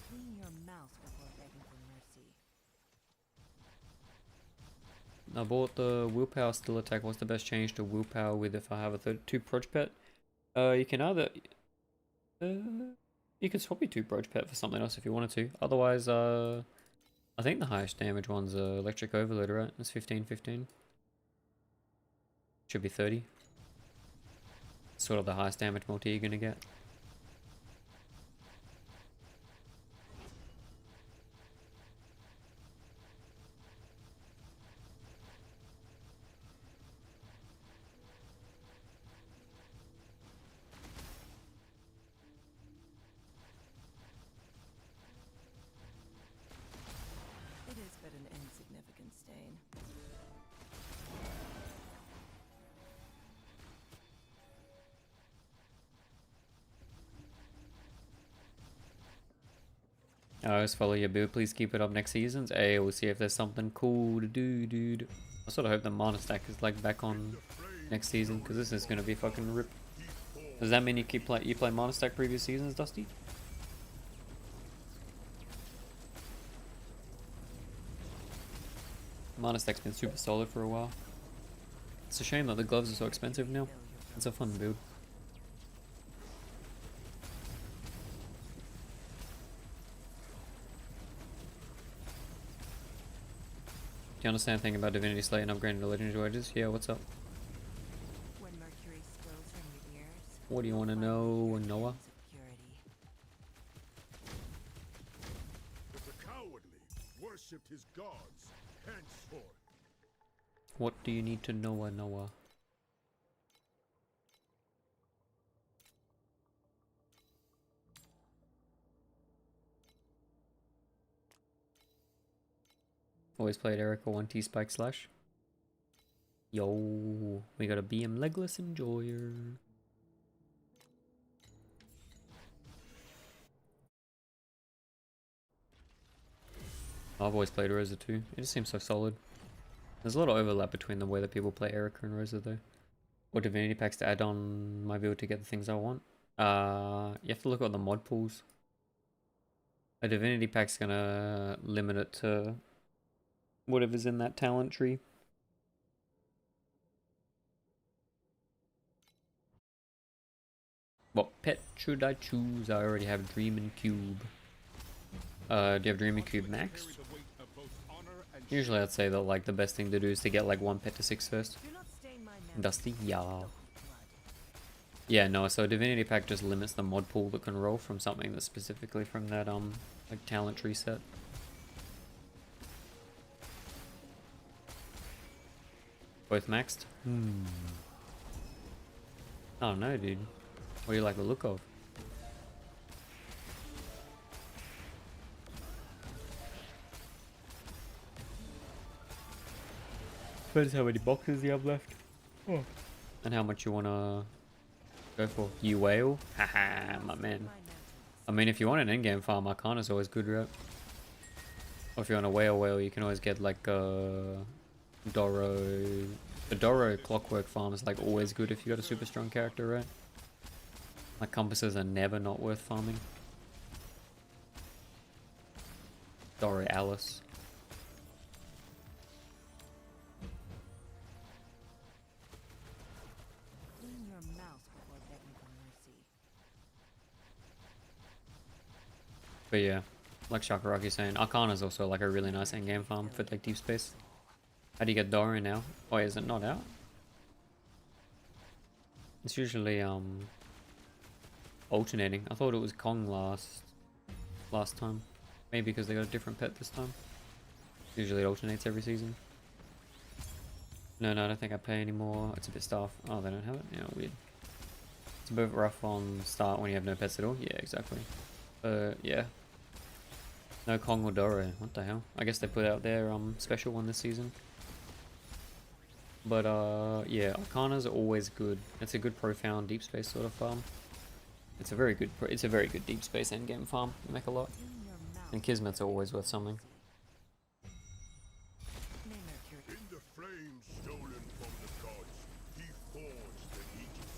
Clean your mouth before begging for mercy. I bought the willpower still attack. What's the best change to willpower with if I have a 2 proj pet? You can either you can swap your 2 proj pet for something else if you wanted to. Otherwise, I think the highest damage one's electric overload, right? It's 15. Should be 30. Sort of the highest damage multi you're gonna get. It is but an insignificant stain. I always follow your build. Please keep it up next seasons. Hey, we'll see if there's something cool to do, dude. I sort of hope the mana stack is like back on next season because this is gonna be fucking rip. Does that mean you play mana stack previous seasons, Dusty? Mana stack's been super solid for a while. It's a shame that the gloves are so expensive now. It's a fun build. Do you understand anything about Divinity Slate and upgrading to Legendary Wedges? Yeah, what's up? When mercury spills from your ears, What do you want to know, Noah? But the cowardly worshipped his gods henceforth. What do you need to know, Noah? Always played Erica 1T Spike Slash. Yo, we got a BM Legless Enjoyer. I've always played Rosa too. It just seems so solid. There's a lot of overlap between the way that people play Erica and Rosa though. Or Divinity packs to add on my build to get the things I want. You have to look at the mod pools. A Divinity pack's gonna limit it to whatever's in that talent tree. What pet should I choose? I already have Dream and Cube. Do you have Dream and Cube maxed? Usually I'd say that like the best thing to do is to get like one pet to 6 first. Dusty? Yeah. Yeah, no, so Divinity Pack just limits the mod pool that can roll from something that's specifically from that like talent tree set. Both maxed? I don't know, dude. What do you like the look of? Depends how many boxes you have left. Oh. And how much you wanna go for. You whale? Haha, my man. I mean, if you want an endgame farm, Arcana's always good, right? Or if you want a whale, you can always get like Doro. The Doro clockwork farm is like always good if you got a super strong character, right? Like compasses are never not worth farming. Doro Alice. Clean your mouth before begging for mercy. But yeah, like Shakaraki's saying, Arcana's also like a really nice endgame farm for like deep space. How do you get Doro now? Oh, is it not out? It's usually alternating. I thought it was Kong last time. Maybe because they got a different pet this time. Usually it alternates every season. No, I don't think I pay anymore. It's a bit stuff. Oh, they don't have it? Yeah, weird. It's a bit rough on start when you have no pets at all. Yeah, exactly. Yeah. No Kong or Doro. What the hell? I guess they put out their special one this season. But yeah, Arcana's always good. It's a good profound deep space sort of farm. It's a very good deep space endgame farm. You make a lot. And Kismet's always worth something. In the flames stolen from the gods, he forged the Aegis.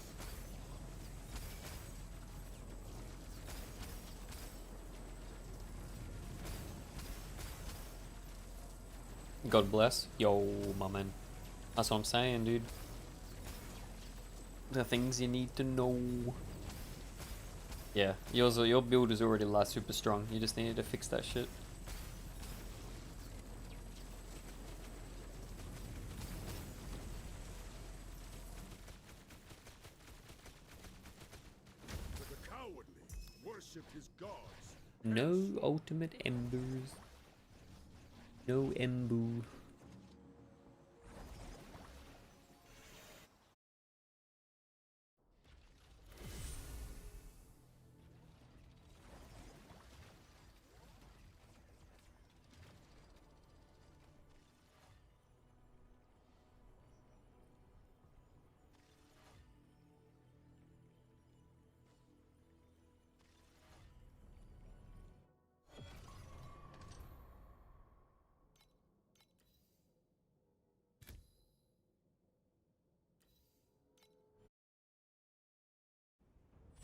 God bless. Yo, my man. That's what I'm saying, dude. The things you need to know. Yeah, your build is already like super strong. You just needed to fix that shit. But the cowardly worship his gods. No ultimate embers. No embu.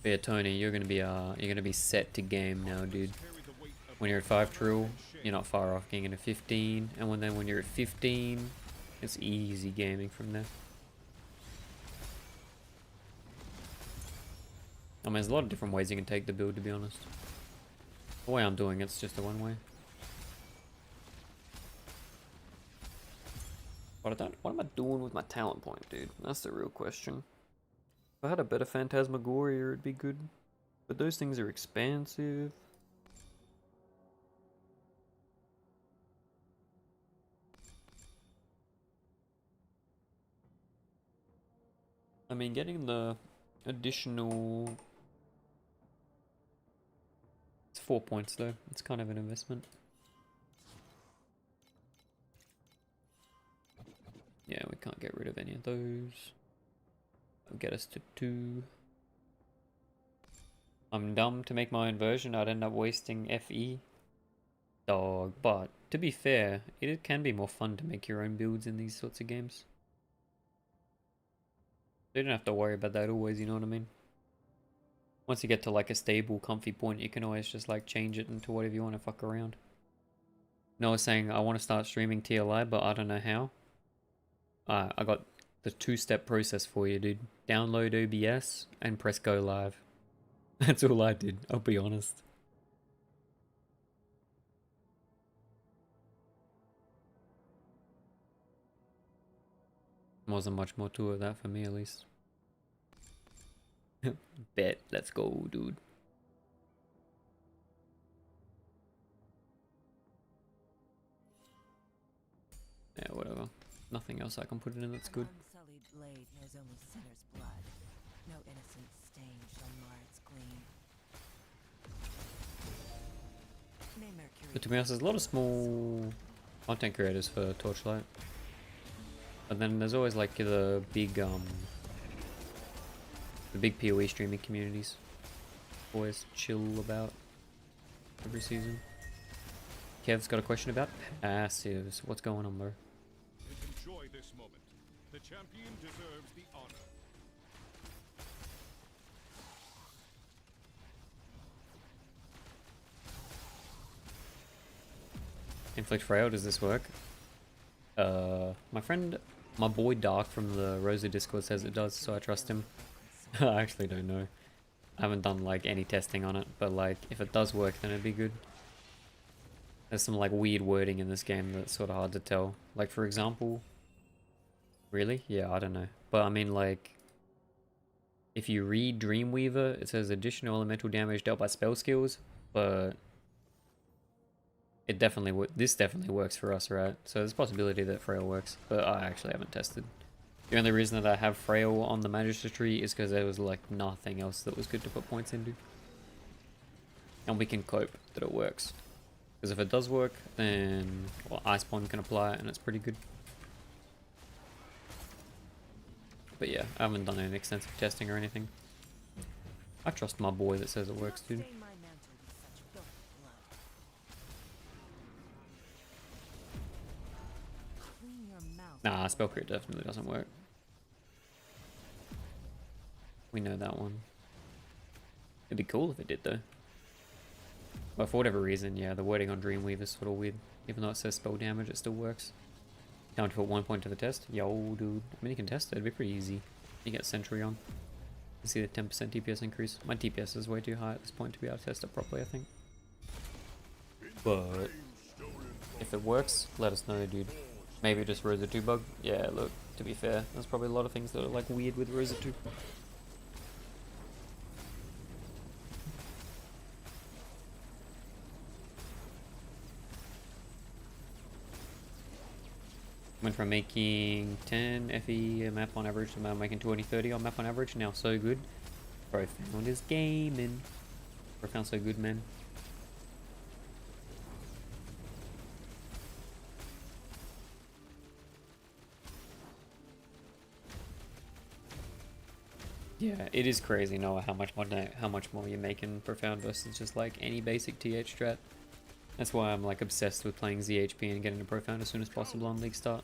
But yeah, Tony, you're gonna be set to game now, dude. When you're at 5 trill, you're not far off getting into 15, and when you're at 15, it's easy gaming from there. I mean, there's a lot of different ways you can take the build, to be honest. The way I'm doing it's just a one way. But what am I doing with my talent point, dude? That's the real question. If I had a better Phantasmagoria, it'd be good. But those things are expansive. I mean, getting the additional... It's 4 points though. It's kind of an investment. rid of any of those. That'll get us to 2. I'm dumb to make my own version. I'd end up wasting FE. Dog. But, to be fair, it can be more fun to make your own builds in these sorts of games. You don't have to worry about that always, you know what I mean? Once you get to like a stable, comfy point, you can always just like change it into whatever you want to fuck around. Noah's saying, I want to start streaming TLI, but I don't know how. I got the 2-step process for you, dude. Download OBS and press go live. That's all I did, I'll be honest. Wasn't much more to it, that for me at least. Bet, let's go, dude. Yeah, whatever. Nothing else I can put it in that's good. An unsullied blade knows only sinner's blood. No innocent stain shall mar its gleam. May Mercury But to be honest, there's a lot of small content creators for Torchlight. But then there's always like the big PoE streaming communities. Always chill about every season. Kev's got a question about passives. What's going on, bro? Enjoy this moment. The champion deserves the honor. Inflict Frail, does this work? My boy Dark from the Rosa Discord says it does, so I trust him. I actually don't know. I haven't done like any testing on it, but like if it does work then it'd be good. There's some like weird wording in this game that's sort of hard to tell. Like for example, really? Yeah, I don't know. But I mean like, if you read Dreamweaver, it says additional elemental damage dealt by spell skills, but it this definitely works for us, right? So there's a possibility that Frail works, but I actually haven't tested. The only reason that I have Frail on the Magistracy is because there was like nothing else that was good to put points into. And we can cope that it works. Because if it does work, then well, Ice Bomb can apply it and it's pretty good. But yeah, I haven't done any extensive testing or anything. I trust my boy that says it works, dude. stain my mantle with such filthy blood. Clean your mouth. Nah, Spell Crit definitely doesn't work. We know that one. It'd be cool if it did though. But for whatever reason, yeah, the wording on Dreamweaver is sort of weird. Even though it says spell damage, it still works. Down to put 1 point to the test? Yo, dude. I mean, you can test it. It'd be pretty easy. You get Sentry on. You see the 10% DPS increase. My DPS is way too high at this point to be able to test it properly, I think. But if it works, let us know, dude. Maybe just Rosa 2 bug. Yeah, look, to be fair, there's probably a lot of things that are like weird with Rosa 2. Went from making 10 FE a map on average to now making 20-30 on map on average. Now so good. Profound is gaming. Profound so good, man. Yeah, it is crazy, Noah, how much more you make in Profound versus just like any basic TH strat. That's why I'm like obsessed with playing ZHP and getting to Profound as soon as possible on League Start.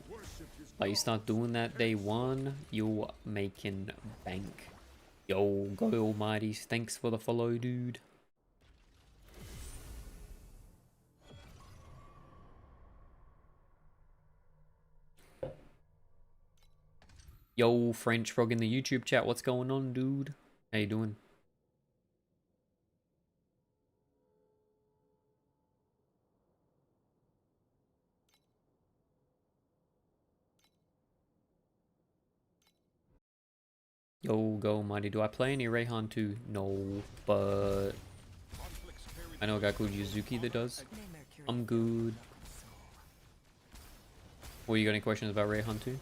Like you start doing that day 1, you're making bank. Yo, go Almighties, thanks for the follow, dude. Yo, French Frog in the YouTube chat, what's going on, dude? How you doing? Yo, go Mighty. Do I play any Rayhan 2? No, but I know a guy called Yuzuki that does. May Mercury I'm good. Well, you got any questions about Rayhan 2?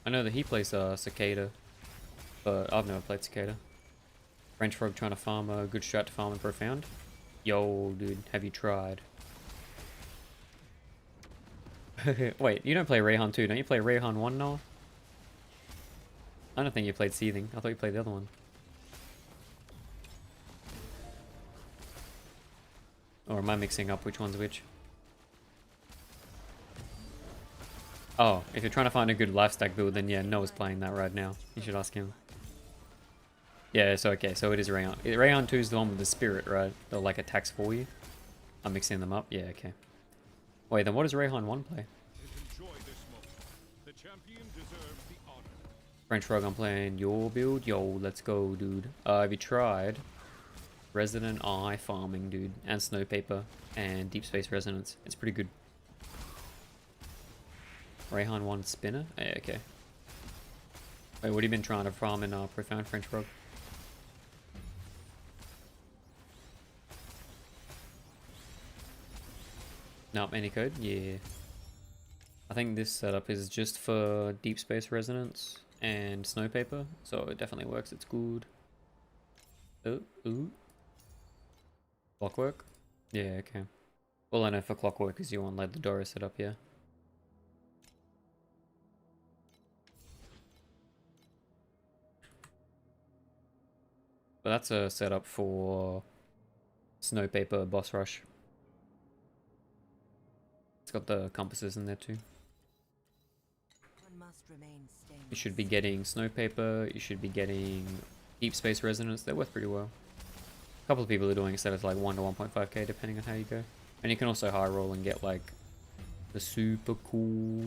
I know that he plays Cicada, but I've never played Cicada. French Frog trying to farm a good strat to farm in Profound. Yo, dude, have you tried? Wait, you don't play Rayhan 2, don't you play Rayhan 1 now? I don't think you played Seething. I thought you played the other one. Or am I mixing up which one's which? Oh, if you're trying to find a good lifestack build, then yeah, Noah's playing that right now. You should ask him. Yeah, so okay, so it is Rayon. Rayon 2 is the one with the spirit, right? That like attacks for you. I'm mixing them up. Yeah, okay. Wait, then what does Rayhan 1 play? Enjoy this moment. The champion deserves the honor. French Rogue, I'm playing your build. Yo, let's go, dude. Have you tried Resident Eye farming, dude? And Snowpaper and Deep Space Resonance. It's pretty good. Rayhan 1 spinner? Yeah, okay. Wait, what have you been trying to farm in Profound French Rogue? Nope, any code? Yeah. I think this setup is just for Deep Space Resonance and Snowpaper, so it definitely works. It's good. Ooh. Clockwork? Yeah, okay. Well, I know for Clockwork is you want like the Dora setup, yeah. But that's a setup for Snowpaper Boss Rush. It's got the compasses in there too. One must remain You should stainless. be getting Snowpaper, you should be getting Deep Space Resonance. They're worth pretty well. A couple of people are doing it at like 1 to 1.5k depending on how you go. And you can also high roll and get like the super cool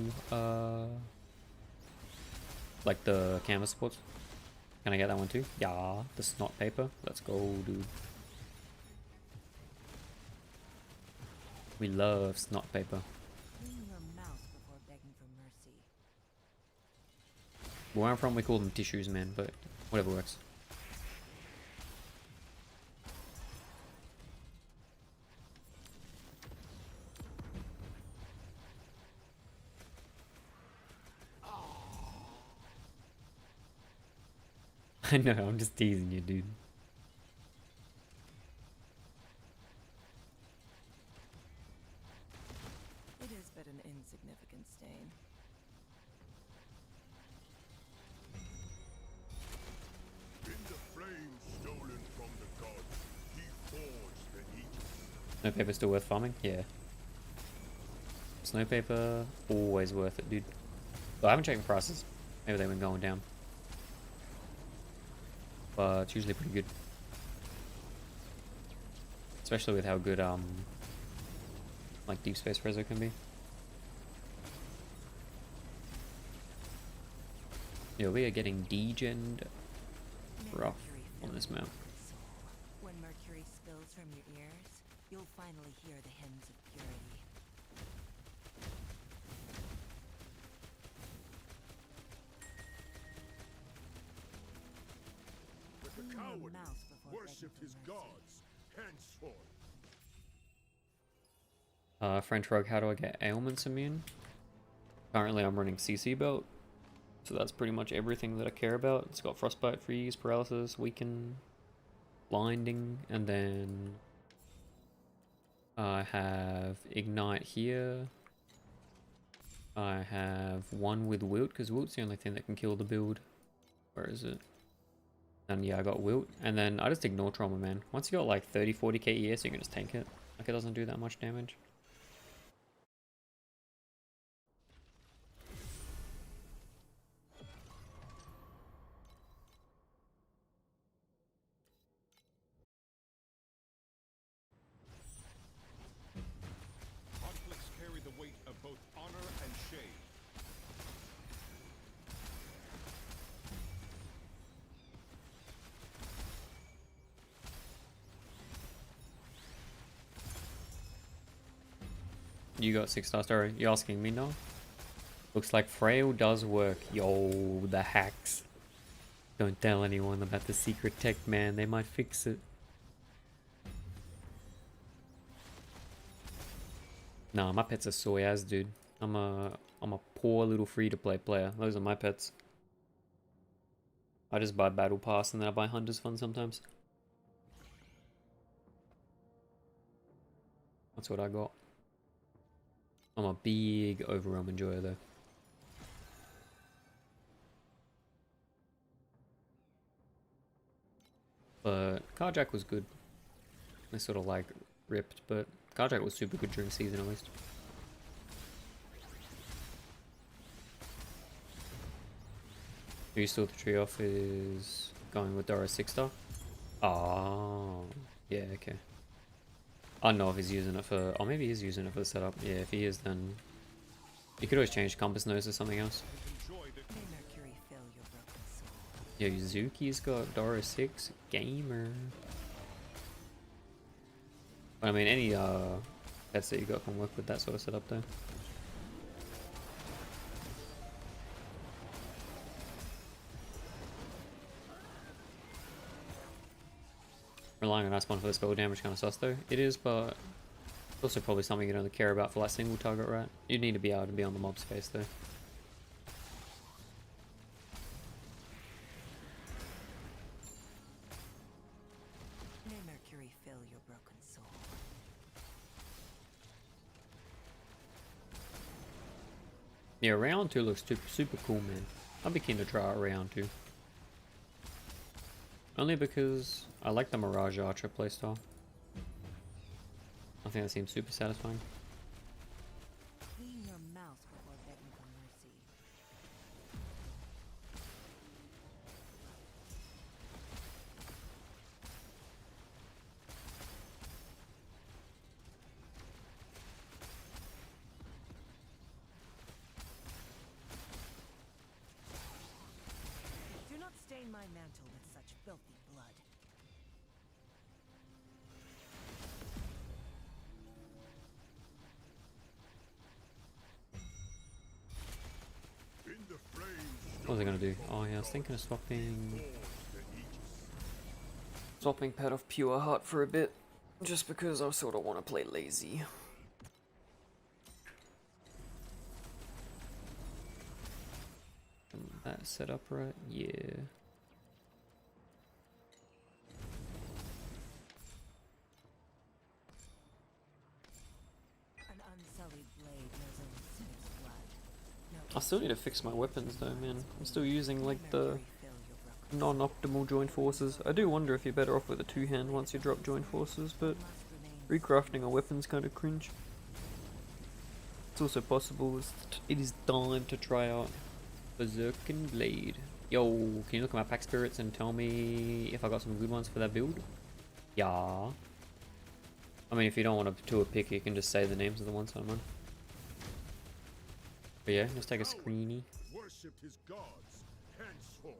like the canvas supports. Can I get that one too? Yeah, the snot paper. Let's go, dude. We love snot paper. Clean your mouth before begging for mercy. Where I'm from, we call them tissues, man, but whatever works. I know, I'm just teasing you, dude. It is but an insignificant stain. In the flames stolen from the gods, he forged the Aegis. Snowpaper's still worth farming? Yeah. Snowpaper, always worth it, dude. But I haven't checked the prices. Maybe they've been going down. But it's usually pretty good. Especially with how good, like Deep Space Rezo can be. Yeah, we are getting degened rough on this map. When mercury spills from your ears, you'll finally hear the hymns of purity. But the Clean your coward mouth before worshipped begging his for mercy. gods henceforth. French Rogue, how do I get ailments immune? Currently I'm running CC belt. So that's pretty much everything that I care about. It's got frostbite, freeze, paralysis, weaken, blinding, and then I have ignite here. I have one with wilt, because wilt's the only thing that can kill the build. Where is it? And yeah, I got wilt. And then I just ignore trauma, man. Once you got like 30-40k ES, you can just tank it. Like it doesn't do that much damage. Conflicts carry the weight of both honor and shame. You got 6-star story. You asking me now? Looks like Frail does work. Yo, the hacks. Don't tell anyone about the secret tech, man. They might fix it. Nah, my pet's a soy ass, dude. I'm a poor little free-to-play player. Those are my pets. I just buy Battle Pass and then I buy Hunter's Fun sometimes. That's what I got. I'm a big Overwhelm enjoyer though. But Carjack was good. They sort of like ripped, but Carjack was super good during season at least. Who you still the tree off is going with Dora 6 star? Oh, yeah, okay. I don't know if he's using it for, or maybe he's using it for the setup. Yeah, if he is, then you could always change compass nose to something else. May Mercury fill your broken soul. Yo, Zuki's got Dora 6 gamer. But I mean, any pets that you got can work with that sort of setup though. Relying on Iceborne for the spell damage kind of sus though. It is, but it's also probably something you don't care about for like single target, right? You need to be able to be on the mob's face though. May Mercury fill your broken soul. Yeah, round 2 looks super cool, man. I'd be keen to try out round 2. Only because I like the Mirage Archer playstyle. I think that seems super satisfying. Clean your mouth before begging for mercy. Do not stain my mantle with such filthy blood. In the flames, What was I gonna do? Oh yeah, I was thinking of swapping Pet off Pure Heart for a bit. Just because I sort of want to play lazy. That set up right? Yeah. An unsullied blade knows only sinner's blood. No I still need to fix my weapons though, man. I'm still using like the Mercury fill your broken non-optimal joint forces. I do wonder if you're better off with a two-hand once you drop joint forces, but must remain. recrafting a weapon's kind of cringe. It's also possible it is time to try out Berserkin Blade. Yo, can you look at my pack spirits and tell me if I got some good ones for that build? Yeah. I mean, if you don't want to do a pick, you can just say the names of the ones I'm on. But yeah, let's take a screeny. worship his gods, henceforth.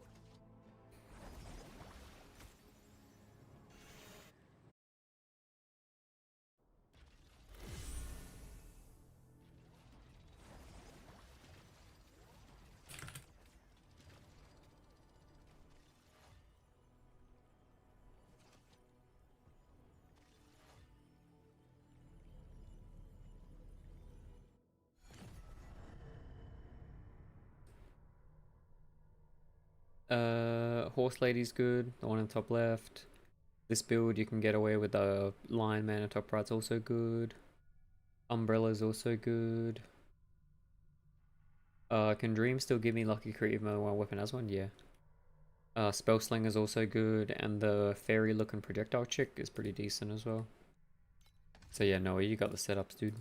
Horse Lady's good, the one in the top left. This build you can get away with the Lion Man in top right's also good. Umbrella's also good. Can Dream still give me lucky crit even though my weapon has one? Yeah. Spellslinger's also good, and the fairy looking projectile chick is pretty decent as well. So yeah, Noah, you got the setups, dude.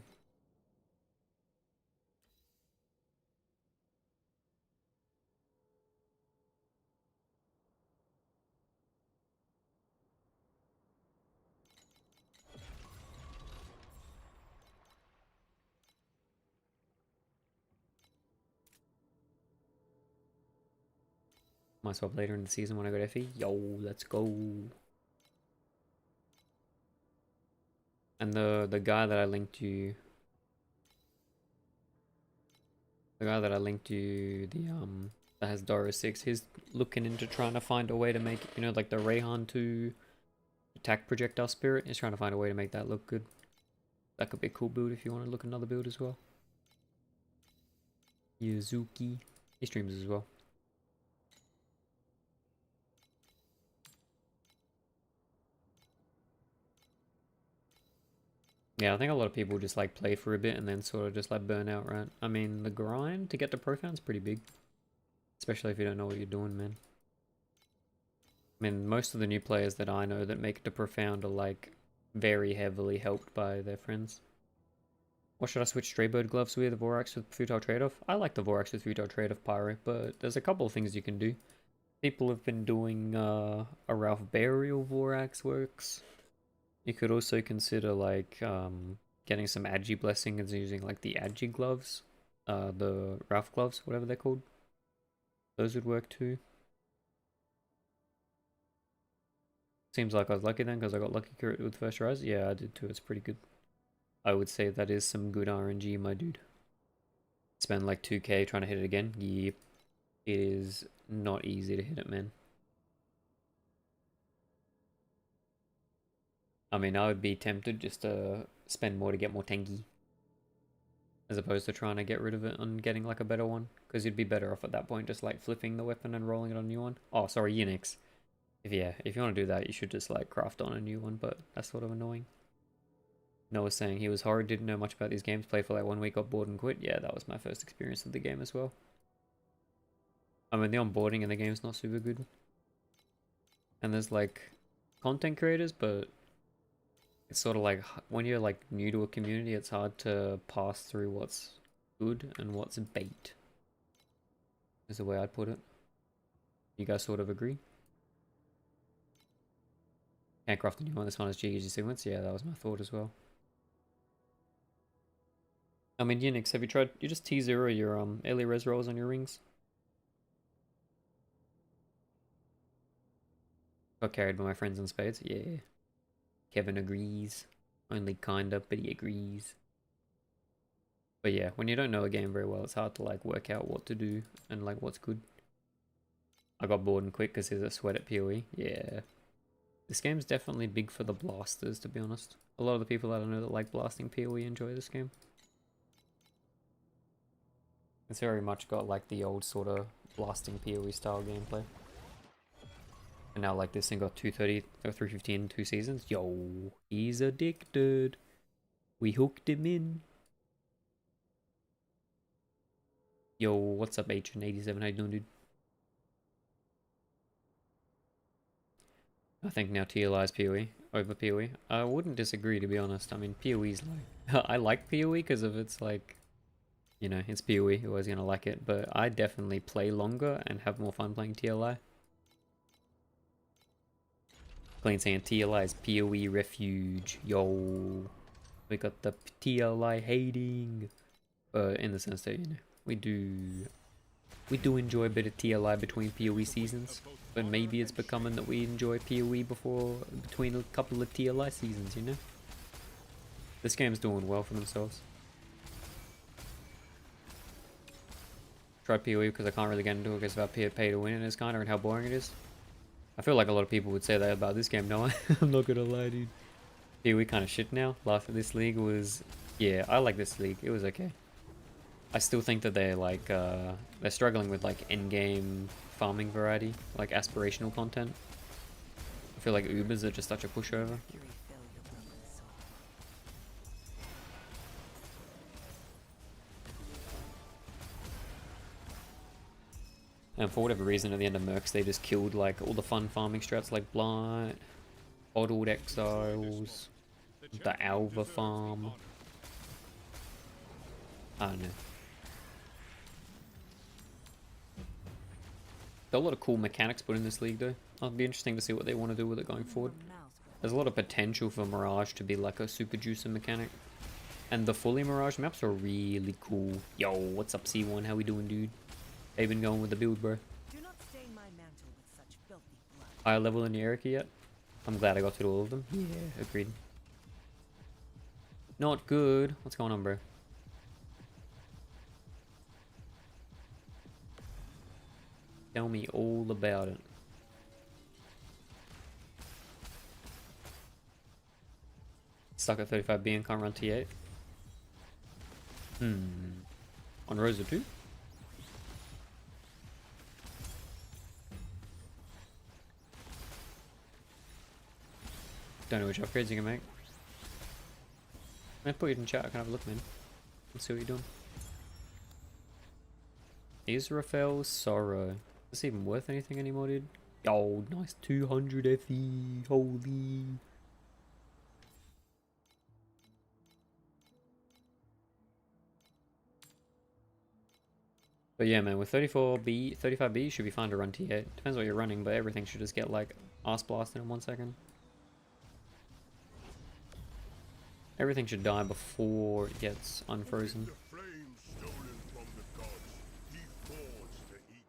Might swap later in the season when I go to FE. Yo, let's go. And the guy that I linked you, that has Dora 6, he's looking into trying to find a way to make, you know, like the Rayhan 2 attack projectile spirit. He's trying to find a way to make that look good. That could be a cool build if you want to look another build as well. Yuzuki, he streams as well. Yeah, I think a lot of people just like play for a bit and then sort of just like burn out, right? I mean, the grind to get to profound's pretty big. Especially if you don't know what you're doing, man. I mean, most of the new players that I know that make it to Profound are like very heavily helped by their friends. What should I switch Straybird gloves with? Vorax with Futile Trade-off? I like the Vorax with Futile Trade-off Pyro, but there's a couple of things you can do. People have been doing a Ralph Burial Vorax works. You could also consider like getting some Agi Blessing and using like the Agi gloves. The Ralph gloves, whatever they're called. Those would work too. Seems like I was lucky then because I got lucky crit with first rise. Yeah, I did too. It's pretty good. I would say that is some good RNG, my dude. Spend like 2k trying to hit it again. Yep. It is not easy to hit it, man. I mean, I would be tempted just to spend more to get more tanky. As opposed to trying to get rid of it and getting like a better one. Because you'd be better off at that point just like flipping the weapon and rolling it on a new one. Oh, sorry, Unix. If you want to do that, you should just like craft on a new one, but that's sort of annoying. Noah saying he was horrid, didn't know much about these games, played for like 1 week, got bored and quit. Yeah, that was my first experience with the game as well. I mean, the onboarding in the game's not super good. And there's like content creators, but it's sort of like when you're like new to a community, it's hard to pass through what's good and what's bait. Is the way I'd put it. You guys sort of agree? Can't craft a new one. This one is GG sequence. Yeah, that was my thought as well. I mean, Unix, have you tried? You just T0 your early res rolls on your rings. Got carried by my friends in spades. Yeah. Kevin agrees. Only kinda, but he agrees. But yeah, when you don't know a game very well, it's hard to like work out what to do and like what's good. I got bored and quit because there's a sweat at PoE. Yeah. This game's definitely big for the blasters, to be honest. A lot of the people that I know that like blasting PoE enjoy this game. It's very much got like the old sort of blasting PoE style gameplay. And now like this thing got 230 or 350 in 2 seasons. Yo, he's addicted. We hooked him in. Yo, what's up, H87? How you doing, dude? I think now TLI is PoE over PoE. I wouldn't disagree, to be honest. I mean, PoE's like... I like PoE because of its like... You know, it's PoE, you're always gonna like it. But I definitely play longer and have more fun playing TLI. Plain saying TLI is PoE refuge. Yo. We got the TLI hating. But in the sense that, you know, we do enjoy a bit of TLI between PoE seasons, but maybe it's becoming that we enjoy PoE between a couple of TLI seasons, you know? This game's doing well for themselves. Tried PoE because I can't really get into it because it's about pay to win in this kind of and how boring it is. I feel like a lot of people would say that about this game, no? I'm not gonna lie, dude. PoE kind of shit now. Last of this league was... Yeah, I like this league. It was okay. I still think that they're like they're struggling with like in-game farming variety, like aspirational content. I feel like Ubers are just such a pushover. And for whatever reason, at the end of Mercs, they just killed like all the fun farming strats like Blight, Bottled Exiles, the Alva farm. I don't know. Got a lot of cool mechanics put in this league though. It'll be interesting to see what they want to do with it going forward. There's a lot of potential for Mirage to be like a super juicer mechanic. And the fully Mirage maps are really cool. Yo, what's up C1? How we doing, dude? How you been going with the build, bro? Do not stain my mantle with such filthy blood. Higher level in the Erika yet? I'm glad I got through all of them. Yeah, agreed. Not good. What's going on, bro? Tell me all about it. Stuck at 35B and can't run T8. On Rosa too? Don't know which upgrades you can make. I put it in chat, I can have a look, man. Let's see what you're doing. Israfel Sorrow. Is this even worth anything anymore, dude? Oh, nice 200 FE. Holy. But yeah, man, with 34B, 35B, you should be fine to run T8. Depends what you're running, but everything should just get like ass blasted in 1 second. Everything should die before it gets unfrozen. The flame stolen from the gods, he forged the Aegis.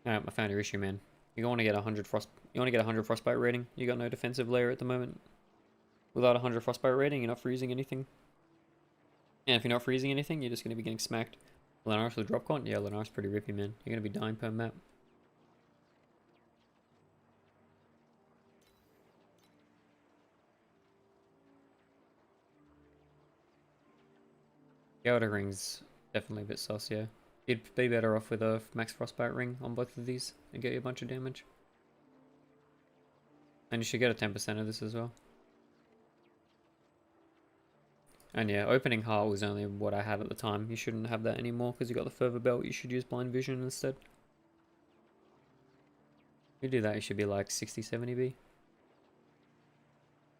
Alright, I found your issue, man. You want to get 100 frost. You want to get 100 frostbite rating. You got no defensive layer at the moment. Without 100 frostbite rating, you're not freezing anything. And if you're not freezing anything, you're just going to be getting smacked. Lenars with drop con? Yeah, Lenars pretty rippy, man. You're going to be dying per map. The Outer Ring's definitely a bit sus, yeah. You'd be better off with a max frostbite ring on both of these and get you a bunch of damage. And you should get a 10% of this as well. And yeah, opening heart was only what I had at the time. You shouldn't have that anymore because you got the further belt. You should use blind vision instead. If you do that, you should be like 60, 70 B.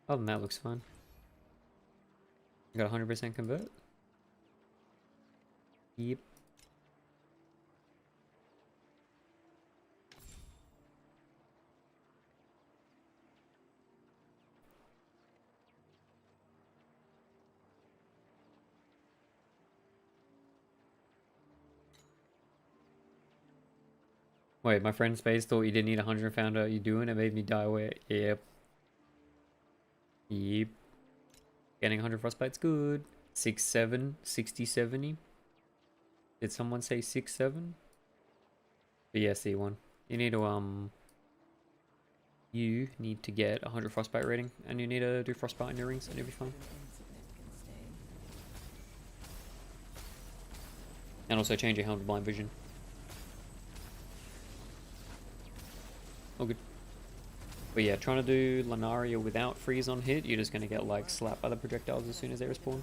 Other than that, looks fine. You got 100% convert? Yep. Wait, my friend's face thought you didn't need 100 and found out you do, and it made me die away. Yep. Yep. Getting 100 frostbite's good. 6, 7, 60, 70. Did someone say 6, 7? But yeah, C1. You need to get 100 frostbite rating, and you need to do frostbite on your rings, and you'll be fine. And also change your helm to blind vision. All good. But yeah, trying to do Lunaria without freeze on hit, you're just going to get like slapped by the projectiles as soon as they respawn.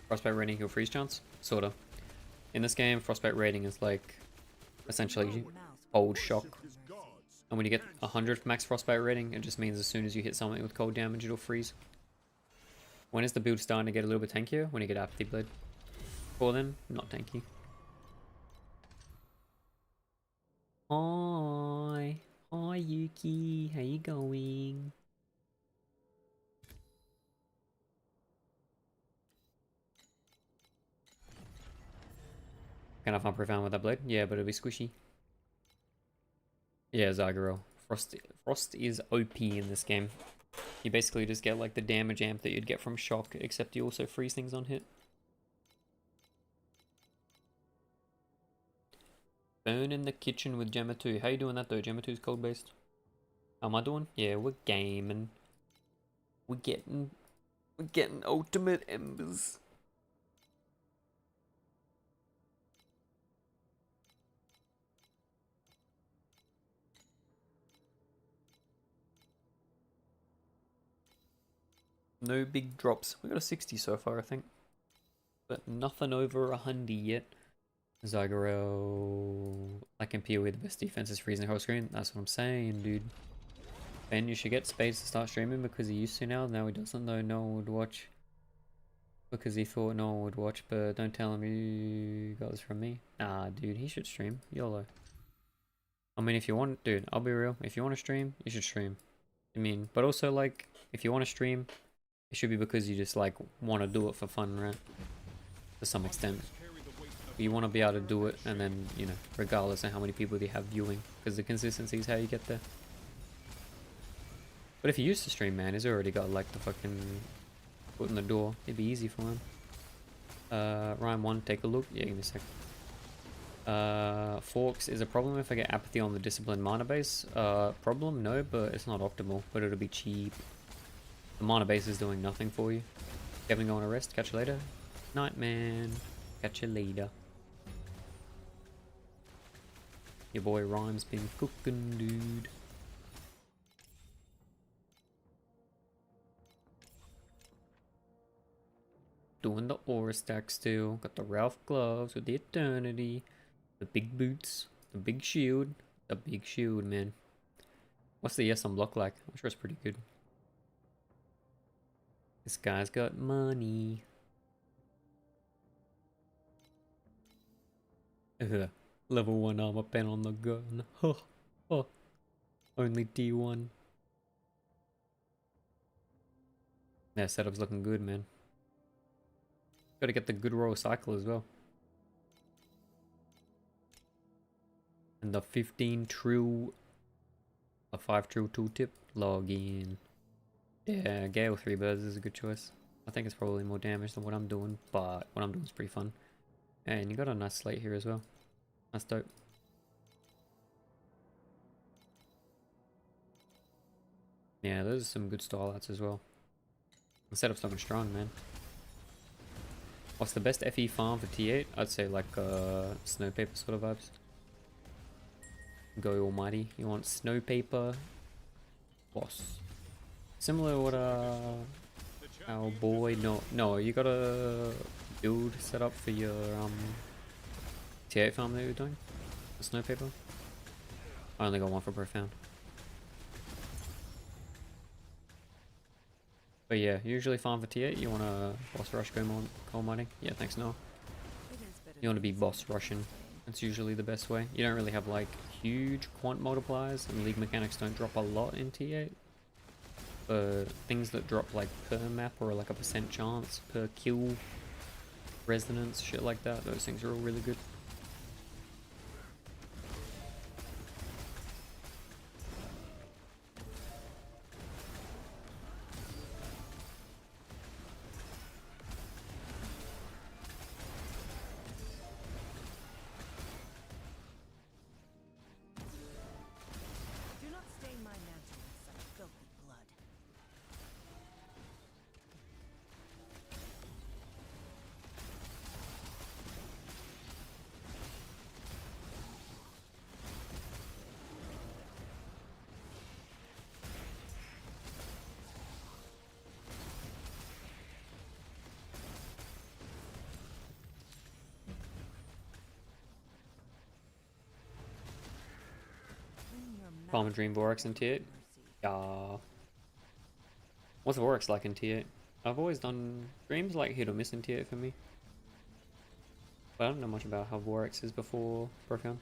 Frostbite rating heal freeze chance? Sorta. In this game, frostbite rating is like essentially cold shock. And when you get 100 max frostbite rating, it just means as soon as you hit something with cold damage, it'll freeze. When is the build starting to get a little bit tankier? When you get Apathy Blade. Before then, not tanky. Hi. Hi Yuki, how you going? Can I find profound with that blade? Yeah, but it'll be squishy. Yeah, Zagoro. Frost is OP in this game. You basically just get like the damage amp that you'd get from shock, except you also freeze things on hit. Burn in the kitchen with Gemma 2. How you doing that though? Gemma 2's cold based. How am I doing? Yeah, we're gaming. We're getting ultimate embers. No big drops. We got a 60 so far, I think. But nothing over 100 yet. Zagoro, I can PoE the best defense is freezing the whole screen. That's what I'm saying, dude. Ben, you should get Spades to start streaming because he used to now. Now he doesn't though. No one would watch. Because he thought no one would watch, but don't tell him you got this from me. Nah, dude, he should stream. YOLO. I mean, if you want, dude, I'll be real. If you want to stream, you should stream. I mean, but also like, if you want to stream, it should be because you just like want to do it for fun, right? To some extent. You want to be able to do it, and then, you know, regardless of how many people you have viewing, because the consistency is how you get there. But if he used to stream, man, he's already got like the fucking foot in the door. It'd be easy for him. Rhyme 1, take a look. Yeah, give me a sec. Forks is a problem if I get apathy on the disciplined mana base. Problem? No, but it's not optimal, but it'll be cheap. The mana base is doing nothing for you. Kevin, going to rest. Catch you later. Night, man. Catch you later. Your boy Rhyme's been cooking, dude. Doing the aura stack still. Got the Ralph gloves with the eternity. The big boots. The big shield. The big shield, man. What's the ES on block like? I'm sure it's pretty good. This guy's got money. Level 1 armor pen on the gun. Huh. Huh. Only D1. Yeah, setup's looking good, man. Gotta get the good roll cycle as well. And the 15 true, a 5 true tooltip. Log in. Yeah, Gale 3 birds is a good choice. I think it's probably more damage than what I'm doing, but what I'm doing is pretty fun. And you got a nice slate here as well. That's dope. Yeah, those are some good style outs as well. The setup's looking strong, man. What's the best FE farm for T8? I'd say like snow paper sort of vibes. Go almighty. You want snow paper, boss. Similar to what our boy no you got a build set up for your T8 farm that you're doing? The snow paper? I only got one for profound. But yeah, usually farm for T8, you want to boss rush coal mining? Yeah, thanks Noah. You want to be boss rushing. That's usually the best way. You don't really have like huge quant multipliers, and league mechanics don't drop a lot in T8. But things that drop like per map or like a % chance per kill, resonance, shit like that, those things are all really good. Do not stain my mantle with such filthy blood. Clean your mouth Farm and Dream Vorax in before T8. Yeah. What's Vorax like in T8? I've always done Dreams like hit or miss in T8 for me. But I don't know much about how Vorax is before Profound.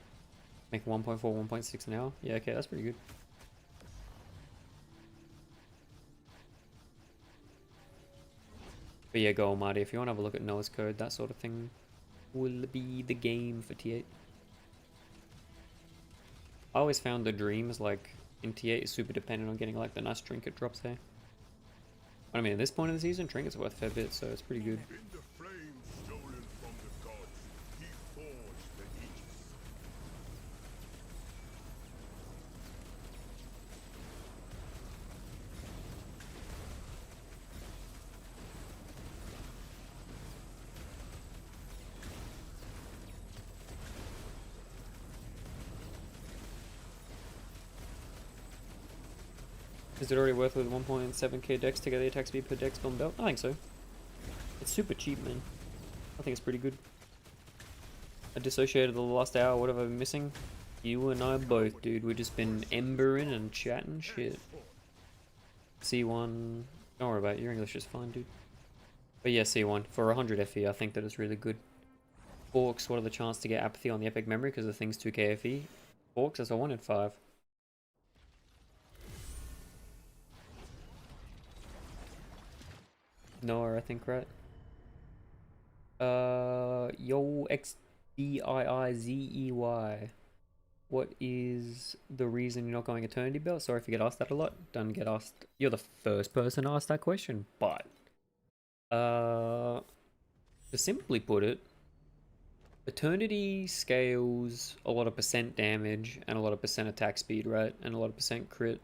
Make 1.4, 1.6 an hour? Yeah, okay, that's pretty good. But yeah, go Almighty. If you want to have a look at Noah's Code, that sort of thing will be the game for T8. I always found the Dreams, like, in T8 is super dependent on getting, like, the nice trinket drops there. But I mean, at this point of the season, trinkets are worth a fair bit, so it's pretty good. In the flames stolen from the gods, he forged the Aegis. Is it already worth with 1.7k dex to get the attack speed per dex bomb belt? I think so. It's super cheap, man. I think it's pretty good. I dissociated the last hour, what have I been missing? You and I both, dude. We've just been embering and chatting shit. C1. Don't worry about it, your English is fine, dude. But yeah, C1. For 100 FE, I think that is really good. Forks, what are the chance to get apathy on the epic memory because the thing's 2k FE? Forks, that's a 1 in 5. Noah, I think, right? Yo, XDIIZEY. What is the reason you're not going Eternity Belt? Sorry if you get asked that a lot. Don't get asked. You're the first person to ask that question, but to simply put it, Eternity scales a lot of percent damage and a lot of percent attack speed, right? And a lot of percent crit.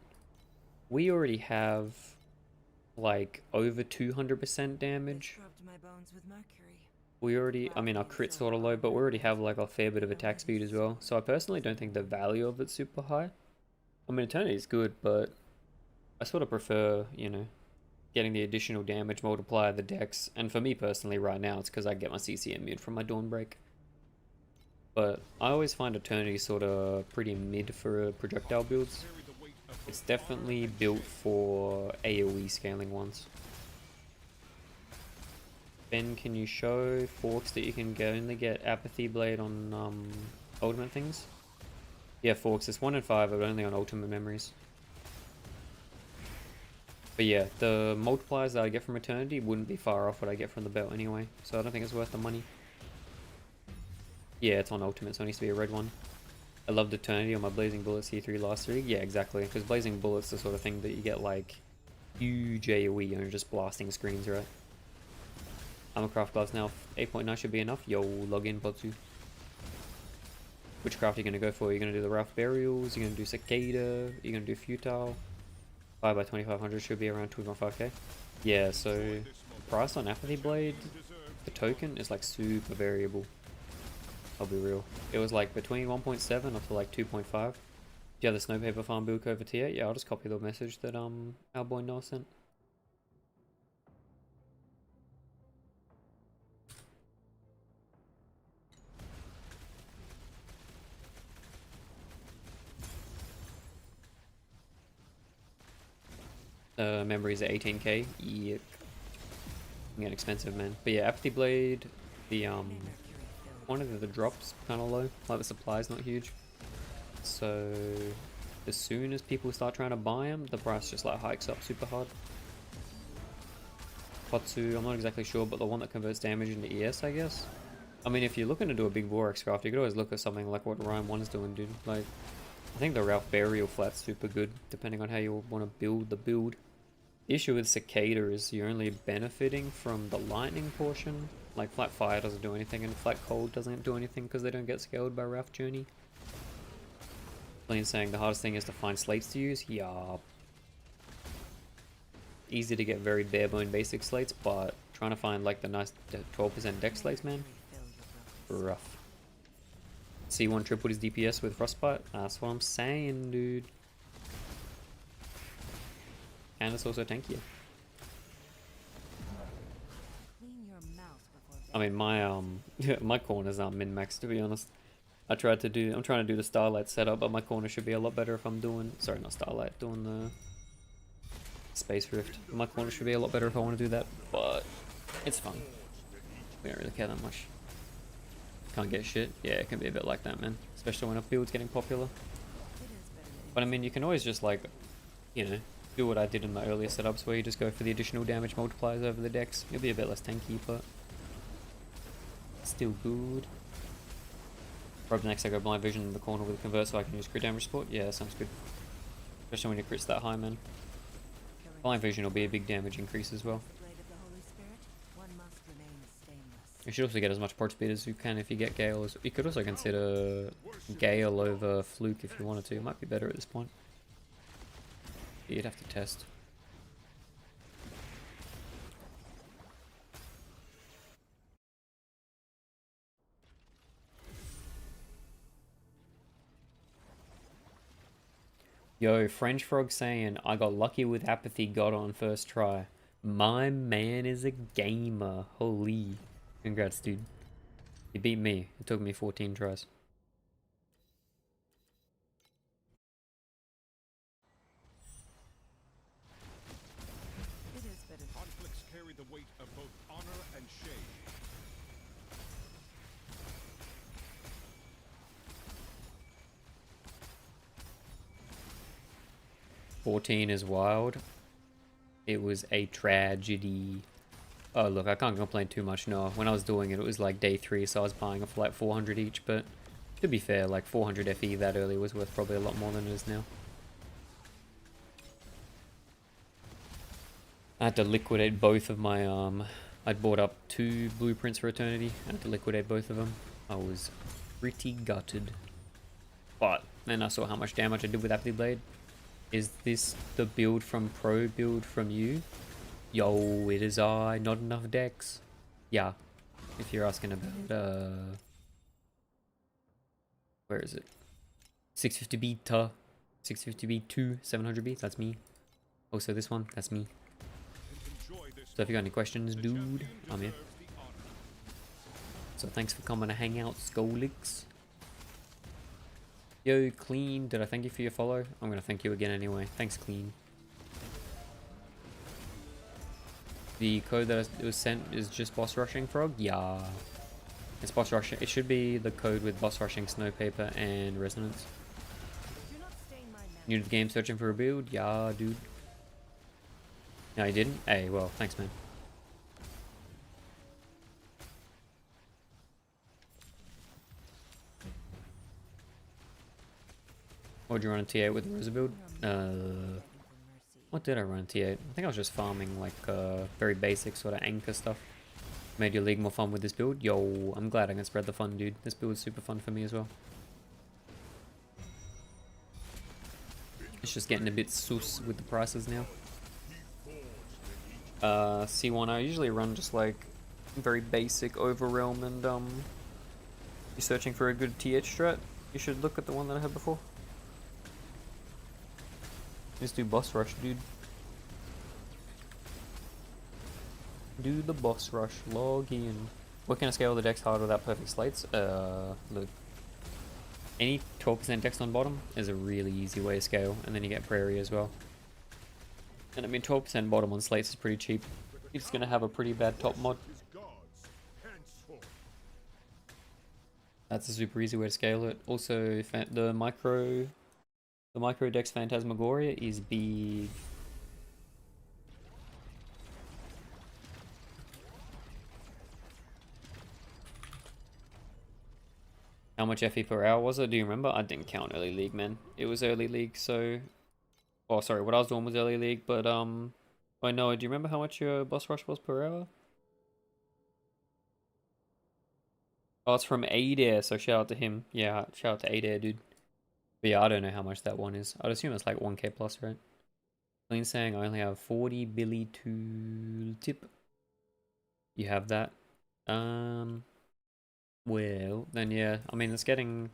We already have like over 200% damage. Scrubbed my bones with mercury. We already, I mean, our crit's sort of low, but we already have like a fair bit of attack speed as well. So I personally don't think the value of it's super high. I mean, Eternity is good, but I sort of prefer, you know, getting the additional damage multiplier, the dex. And for me personally right now, it's because I get my CC immune from my Dawnbreak. But I always find Eternity sort of pretty mid for projectile builds. It's definitely built for AoE scaling ones. Ben, can you show Forks that you can only get Apathy Blade on ultimate things? Yeah, Forks, it's 1 in 5, but only on ultimate memories. But yeah, the multipliers that I get from Eternity wouldn't be far off what I get from the belt anyway, so I don't think it's worth the money. Yeah, it's on ultimate, so it needs to be a red one. I loved Eternity on my Blazing Bullets C3 last rig. Yeah, exactly, because Blazing Bullets is the sort of thing that you get like huge AoE and you're just blasting screens, right? I'm a craft gloves now. 8.9 should be enough. Yo, log in, Botsu. Which craft are you going to go for? You're going to do the Ralph Burials, you're going to do Cicada, you're going to do Futile. 5 by 2500 should be around 2.5k. Yeah, so the price on Apathy Blade, the token, is like super variable. I'll be real. It was like between 1.7 up to like 2.5. Do you have the Snowpaper Farm build code for T8? Yeah, I'll just copy the message that our boy Noah sent. Memories at 18k. Yep. Get expensive, man. But yeah, Apathy Blade, the quantity of the drops kind of low. Like the supply's not huge. So as soon as people start trying to buy them, the price just like hikes up super hard. Potsu, I'm not exactly sure, but the one that converts damage into ES, I guess. I mean, if you're looking to do a big Vorax craft, you could always look at something like what Ryan 1 is doing, dude. Like, I think the Ralph Burial flat's super good, depending on how you want to build the build. The issue with Cicada is you're only benefiting from the lightning portion. Like, Flat Fire doesn't do anything, and Flat Cold doesn't do anything because they don't get scaled by Ralph Journey. Plain saying the hardest thing is to find slates to use. Yeah. Easy to get very bare-bone basic slates, but trying to find like the nice 12% dex slates, man, rough. C1 tripled his DPS with Frostbite. That's what I'm saying, dude. And it's also tankier. I mean, my my corners aren't min-maxed, to be honest. I'm trying to do the Starlight setup, but my corner should be a lot better if I'm doing, sorry, not Starlight, doing the Space Rift. My corner should be a lot better if I want to do that, but it's fun. We don't really care that much. Can't get shit. Yeah, it can be a bit like that, man. Especially when a build's getting popular. But I mean, you can always just like, you know, do what I did in my earlier setups where you just go for the additional damage multipliers over the decks. You'll be a bit less tanky, but still good. Probably next I go Blind Vision in the corner with a Convert so I can use crit damage support. Yeah, sounds good. Especially when your crit's that high, man. Blind Vision will be a big damage increase as well. You should also get as much port speed as you can if you get Gale. You could also consider Gale over Fluke if you wanted to. It might be better at this point. You'd have to test. Yo, French Frog saying, I got lucky with Apathy, got on first try. My man is a gamer. Holy. Congrats, dude. You beat me. It took me 14 tries. Conflicts carry the weight of both honor and shame. 14 is wild. It was a tragedy. Oh, look, I can't complain too much, no. When I was doing it, it was like day 3, so I was buying it for like 400 each, but to be fair, like 400 FE that early was worth probably a lot more than it is now. I had to liquidate both of my, I'd bought up 2 blueprints for Eternity. I had to liquidate both of them. I was pretty gutted. But then I saw how much damage I did with that blade blade. Is this the build from pro build from you? Yo, it is I, not enough decks. Yeah, if you're asking about, where is it? 650 beta, 650 B2, 700 B, that's me. Also this one, that's me. So if you got any questions, dude, I'm here. So thanks for coming to hang out, Skolix. Yo, Clean, did I thank you for your follow? I'm gonna thank you again anyway. Thanks, Clean. The code that was sent is just boss rushing frog? Yeah. It's boss rushing. It should be the code with boss rushing, snow paper, and resonance. New to the game searching for a build? Yeah, dude. No, you didn't? Hey, well, thanks, man. What did you run in T8 with the Rosa build? What did I run in T8? I think I was just farming like very basic sort of anchor stuff. Made your league more fun with this build. Yo, I'm glad I can spread the fun, dude. This build is super fun for me as well. It's just getting a bit sus with the prices now. C1 I usually run just like very basic overrealm, and you're searching for a good TH strat, you should look at the one that I had before. Just do boss rush, dude. Do the boss rush, log in. What can I scale the decks hard without perfect slates? Look. Any 12% dex on bottom is a really easy way to scale, and then you get prairie as well. And I mean 12% bottom on slates is pretty cheap. You're just gonna have a pretty bad top mod. That's a super easy way to scale it. Also, the micro dex Phantasmagoria is big. How much FE per hour was it? Do you remember? I didn't count early league, man. It was early league, so... Oh, sorry, what I was doing was early league, but, I know, do you remember how much your boss rush was per hour? Oh, it's from Adair, so shout out to him. Yeah, shout out to Adair, dude. But yeah, I don't know how much that one is. I'd assume it's like 1k plus, right? Clean saying I only have 40 Billy to tip. You have that. Well, then yeah, I mean, it's getting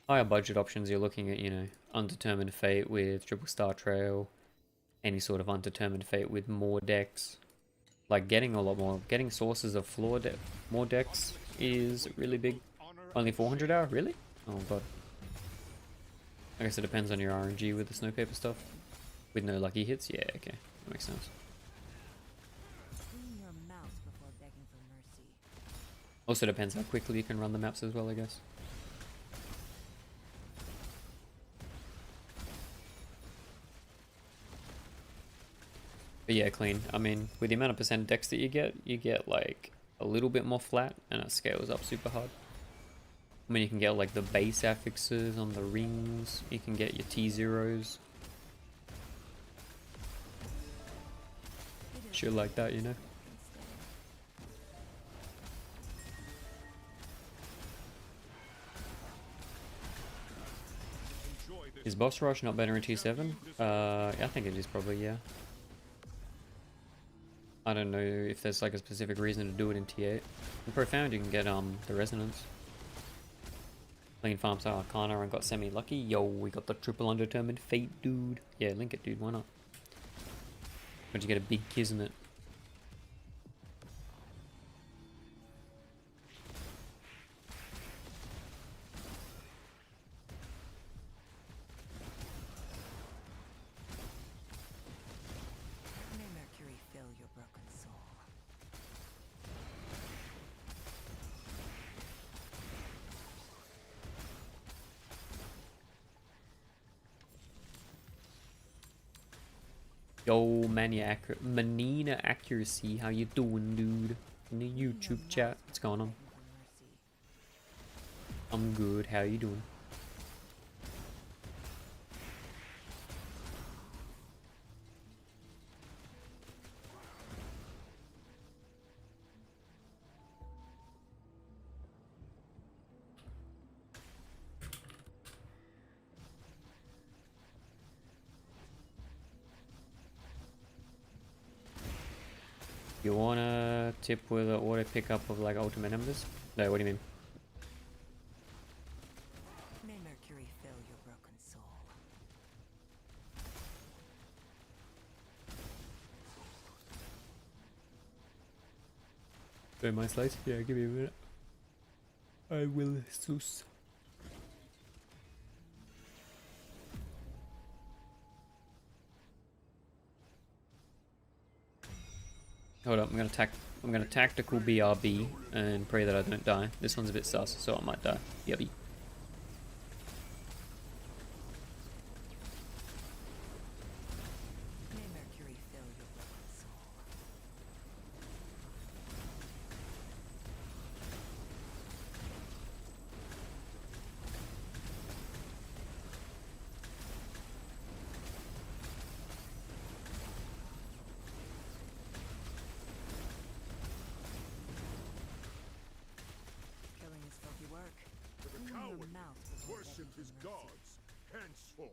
higher budget options. You're looking at, you know, Undetermined Fate with Triple Star Trail, any sort of Undetermined Fate with more decks. Like getting a lot more, getting sources of more decks is really big. Only 400 hour, really? Oh god. I guess it depends on your RNG with the snow paper stuff. With no lucky hits, yeah, okay, that makes sense. Also depends how quickly you can run the maps as well, I guess. But yeah, Clean. I mean, with the amount of percent dex that you get like a little bit more flat, and it scales up super hard. I mean, you can get like the base affixes on the rings, you can get your T0s. Shit like that, you know? Is boss rush not better in T7? I think it is probably, yeah. I don't know if there's like a specific reason to do it in T8. In Profound you can get the resonance. Clean farms are Arcana and got semi-lucky. Yo, we got the triple Undetermined Fate, dude. Yeah, link it, dude, why not? But you get a big kismet. Yo, Manina Accuracy, how you doing, dude? In the YouTube chat, what's going on? I'm good, how you doing? You want a tip with an auto pickup of like ultimate embers? No, what do you mean? May Mercury fill your broken soul. Doing my slice? Yeah, give me a minute. I will, sus. Hold up, I'm gonna tactical BRB and pray that I don't die. This one's a bit sus, so I might die. Yubby. May Mercury fill your broken soul. Killing is filthy work. For the Clean your coward, mouth before worship begging his for mercy. gods henceforth.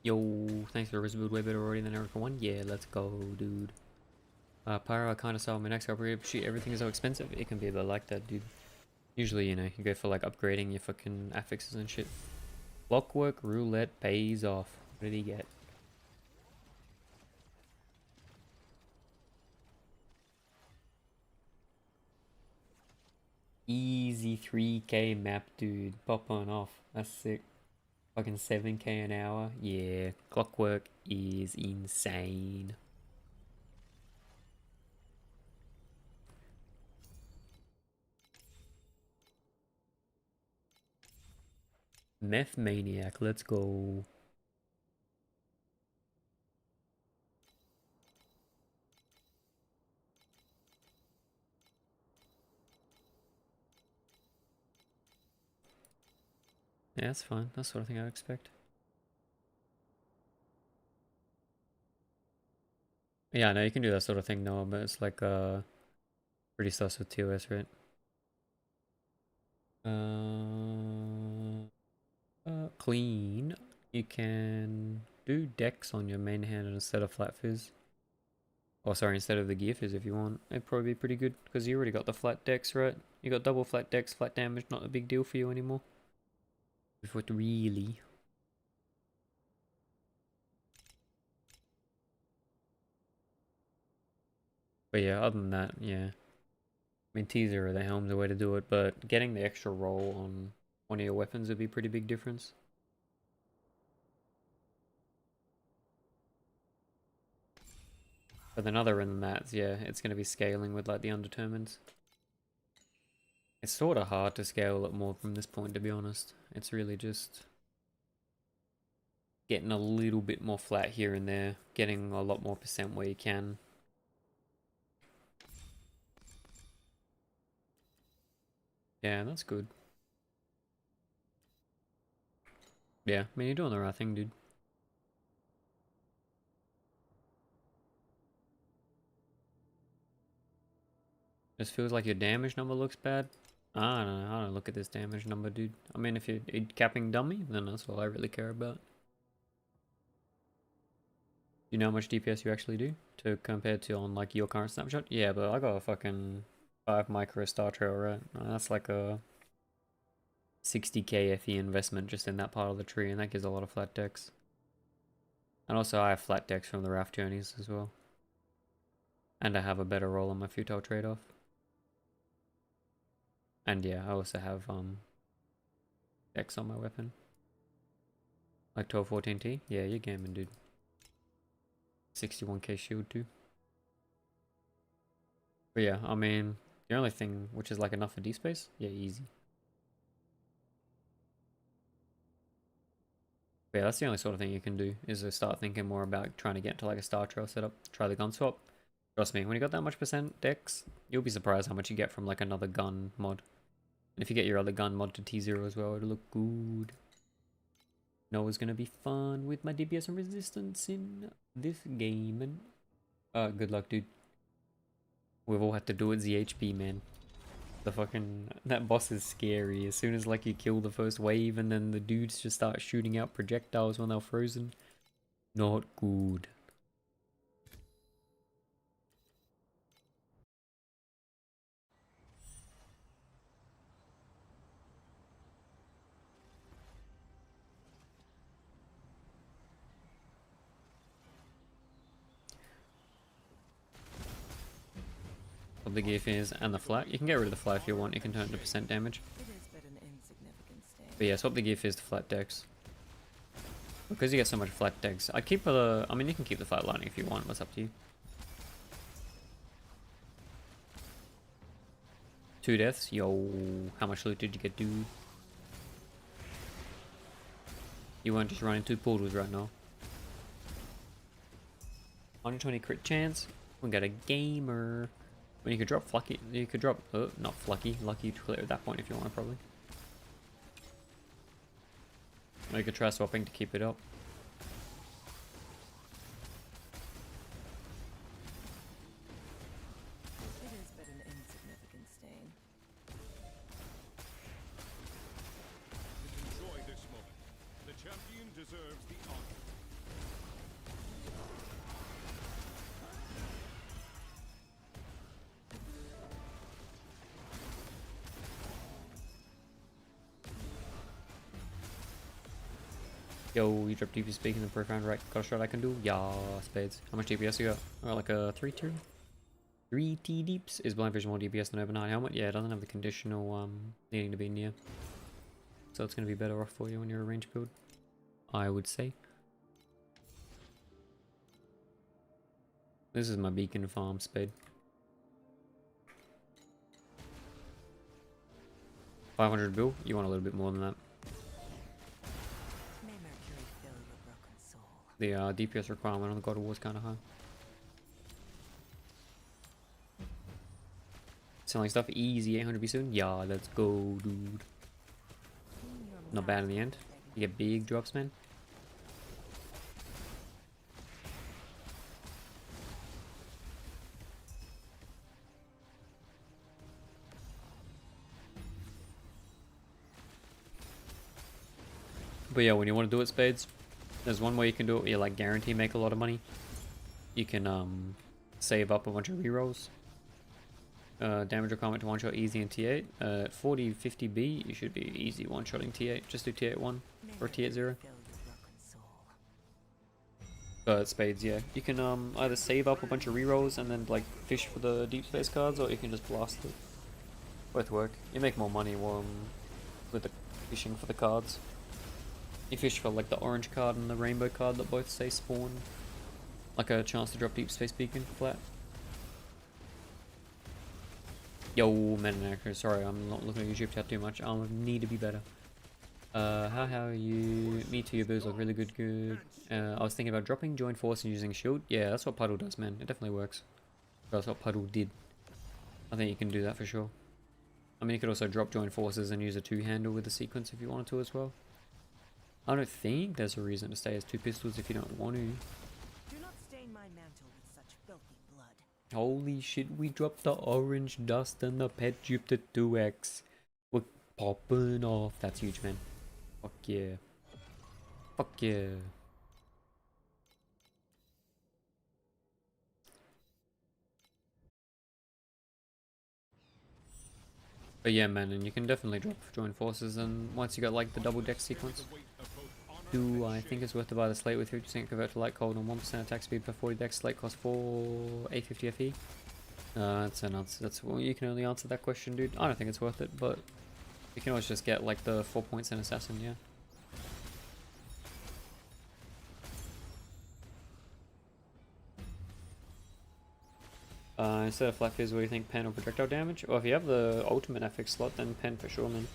Yo, thanks for the Rizzboot way better already than Erica 1. Yeah, let's go, dude. Pyro, I kinda saw my next upgrade. Shit, everything is so expensive. It can be a bit like that, dude. Usually, you know, you go for like upgrading your fucking affixes and shit. Clockwork roulette pays off. What did he get? Easy 3k map, dude. Pop on off. That's sick. Fucking 7k an hour. Yeah, Clockwork is insane. Meth Maniac, let's go. Yeah, that's fine. That's the sort of thing I'd expect. Yeah, no, you can do that sort of thing, no, but it's like pretty sus with TOS, right? Clean. You can do Dex on your main hand instead of flat fizz. Oh, sorry, instead of the gear fizz if you want. It'd probably be pretty good because you already got the flat Dex, right? You got double flat Dex, flat damage, not a big deal for you anymore. If it really. But yeah, other than that, yeah. I mean, teaser or the helm's the way to do it, but getting the extra roll on one of your weapons would be a pretty big difference. But then other than that, yeah, it's going to be scaling with like the undetermined. It's sort of hard to scale it more from this point, to be honest. It's really just getting a little bit more flat here and there, getting a lot more percent where you can. Yeah, that's good. Yeah, I mean, you're doing the right thing, dude. Just feels like your damage number looks bad. I don't know, I don't look at this damage number, dude. I mean, if you're capping dummy, then that's all I really care about. You know how much DPS you actually do to compare to on like your current snapshot? Yeah, but I got a fucking 5 micro star trail, right? That's like a 60k FE investment just in that part of the tree, and that gives a lot of flat decks. And also I have flat decks from the raft journeys as well. And I have a better roll on my futile trade-off. And yeah, I also have decks on my weapon. Like 1214T? Yeah, you're gaming, dude. 61k shield too. But yeah, I mean, the only thing which is like enough for D-space? Yeah, easy. But yeah, that's the only sort of thing you can do, is to start thinking more about trying to get to like a star trail setup. Try the gun swap. Trust me, when you got that much percent dex, you'll be surprised how much you get from like another gun mod. And if you get your other gun mod to T0 as well, it'll look good. No, it's gonna be fun with my DPS and resistance in this game. And good luck, dude. We've all had to do it ZHP, man. The fucking that boss is scary. As soon as like you kill the first wave, and then the dudes just start shooting out projectiles when they're frozen. Not good. What the gift is, and the flat. You can get rid of the flat if you want. You can turn it to percent damage. It is but an insignificant stain. But yeah, swap the gift is the flat decks. Because you get so much flat decks, I'd keep the. I mean, you can keep the flat lightning if you want. What's up to you? 2 deaths. Yo, how much loot did you get, dude? You weren't just running 2 portals right now. 120 crit chance. We got a gamer. When you could drop Flucky, you could drop, not Flucky, Lucky to clear at that point if you want, probably. Or you could try swapping to keep it up. It is but an insignificant stain. Enjoy this moment. The champion deserves the honor. Yo, you drop DPS speaking the profound right got a shot I can do? Yeah, spades. How much DPS you got? I got like a 3 tier? 3 T deeps? Is blind vision more DPS than overnight helmet? Yeah, it doesn't have the conditional needing to be near. So it's gonna be better off for you when you're a range build, I would say. This is my beacon farm spade. 500 bill? You want a little bit more than that. May Mercury fill your broken soul. The DPS requirement on the God of War is kind of high. Selling stuff easy, 800 B soon? Yeah, let's go, dude. Clean your Not bad in mouth the end. before begging You get big drops, man. But yeah, when you want to do it, spades, there's one way you can do it where you like guarantee make a lot of money. You can save up a bunch of rerolls. Damage requirement to one shot easy in T8. At 40, 50B, you should be easy one shotting T8. Just do T8 1 May or T8 0. Mercury fill your broken soul. But spades, yeah. You can either save up a bunch of rerolls and then like fish for the deep space cards, or you can just blast it. Both work. You make more money with the fishing for the cards. You fish for like the orange card and the rainbow card that both say spawn. Like a chance to drop deep space beacon flat. Yo, man, actor. Sorry, I'm not looking at YouTube chat too much. I need to be better. How are you? Me too, your bows look really good. I was thinking about dropping, join force and using shield. Yeah, that's what Puddle does, man. It definitely works. That's what Puddle did. I think you can do that for sure. I mean, you could also drop join forces and use a two-handle with the sequence if you wanted to as well. I don't think there's a reason to stay as two pistols if you don't want to. Do not stain my mantle with such filthy blood. Holy shit, we dropped the orange dust and the pet Jupiter 2X. We're popping off. That's huge, man. Fuck yeah. Fuck yeah. But yeah, man, and you can definitely drop join forces, and once you got like the double deck sequence, I think it's worth to buy the slate with 50% convert to light cold and 1% attack speed per 40 deck. Slate costs 850 FE. That's an answer. That's well, you can only answer that question, dude. I don't think it's worth it, but you can always just get like the 4 points in assassin, yeah. Instead of flat fizz, what do you think, pen or projectile damage? Well, if you have the ultimate FX slot, then pen for sure, man.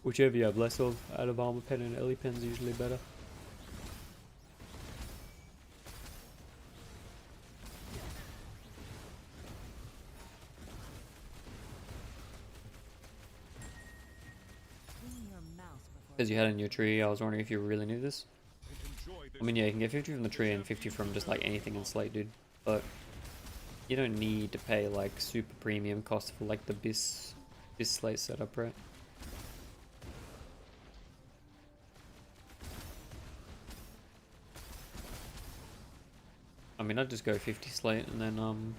Whichever you have less of, out of armor pen and early pen's usually better. Clean your mouth before Because you had it in your tree, I was wondering if you really knew this. I mean, yeah, you can get 50 from the tree and 50 from just like anything in Slate, dude. But you don't need to pay like super premium cost for like the bis Slate setup, right? I mean, I'd just go 50 Slate and then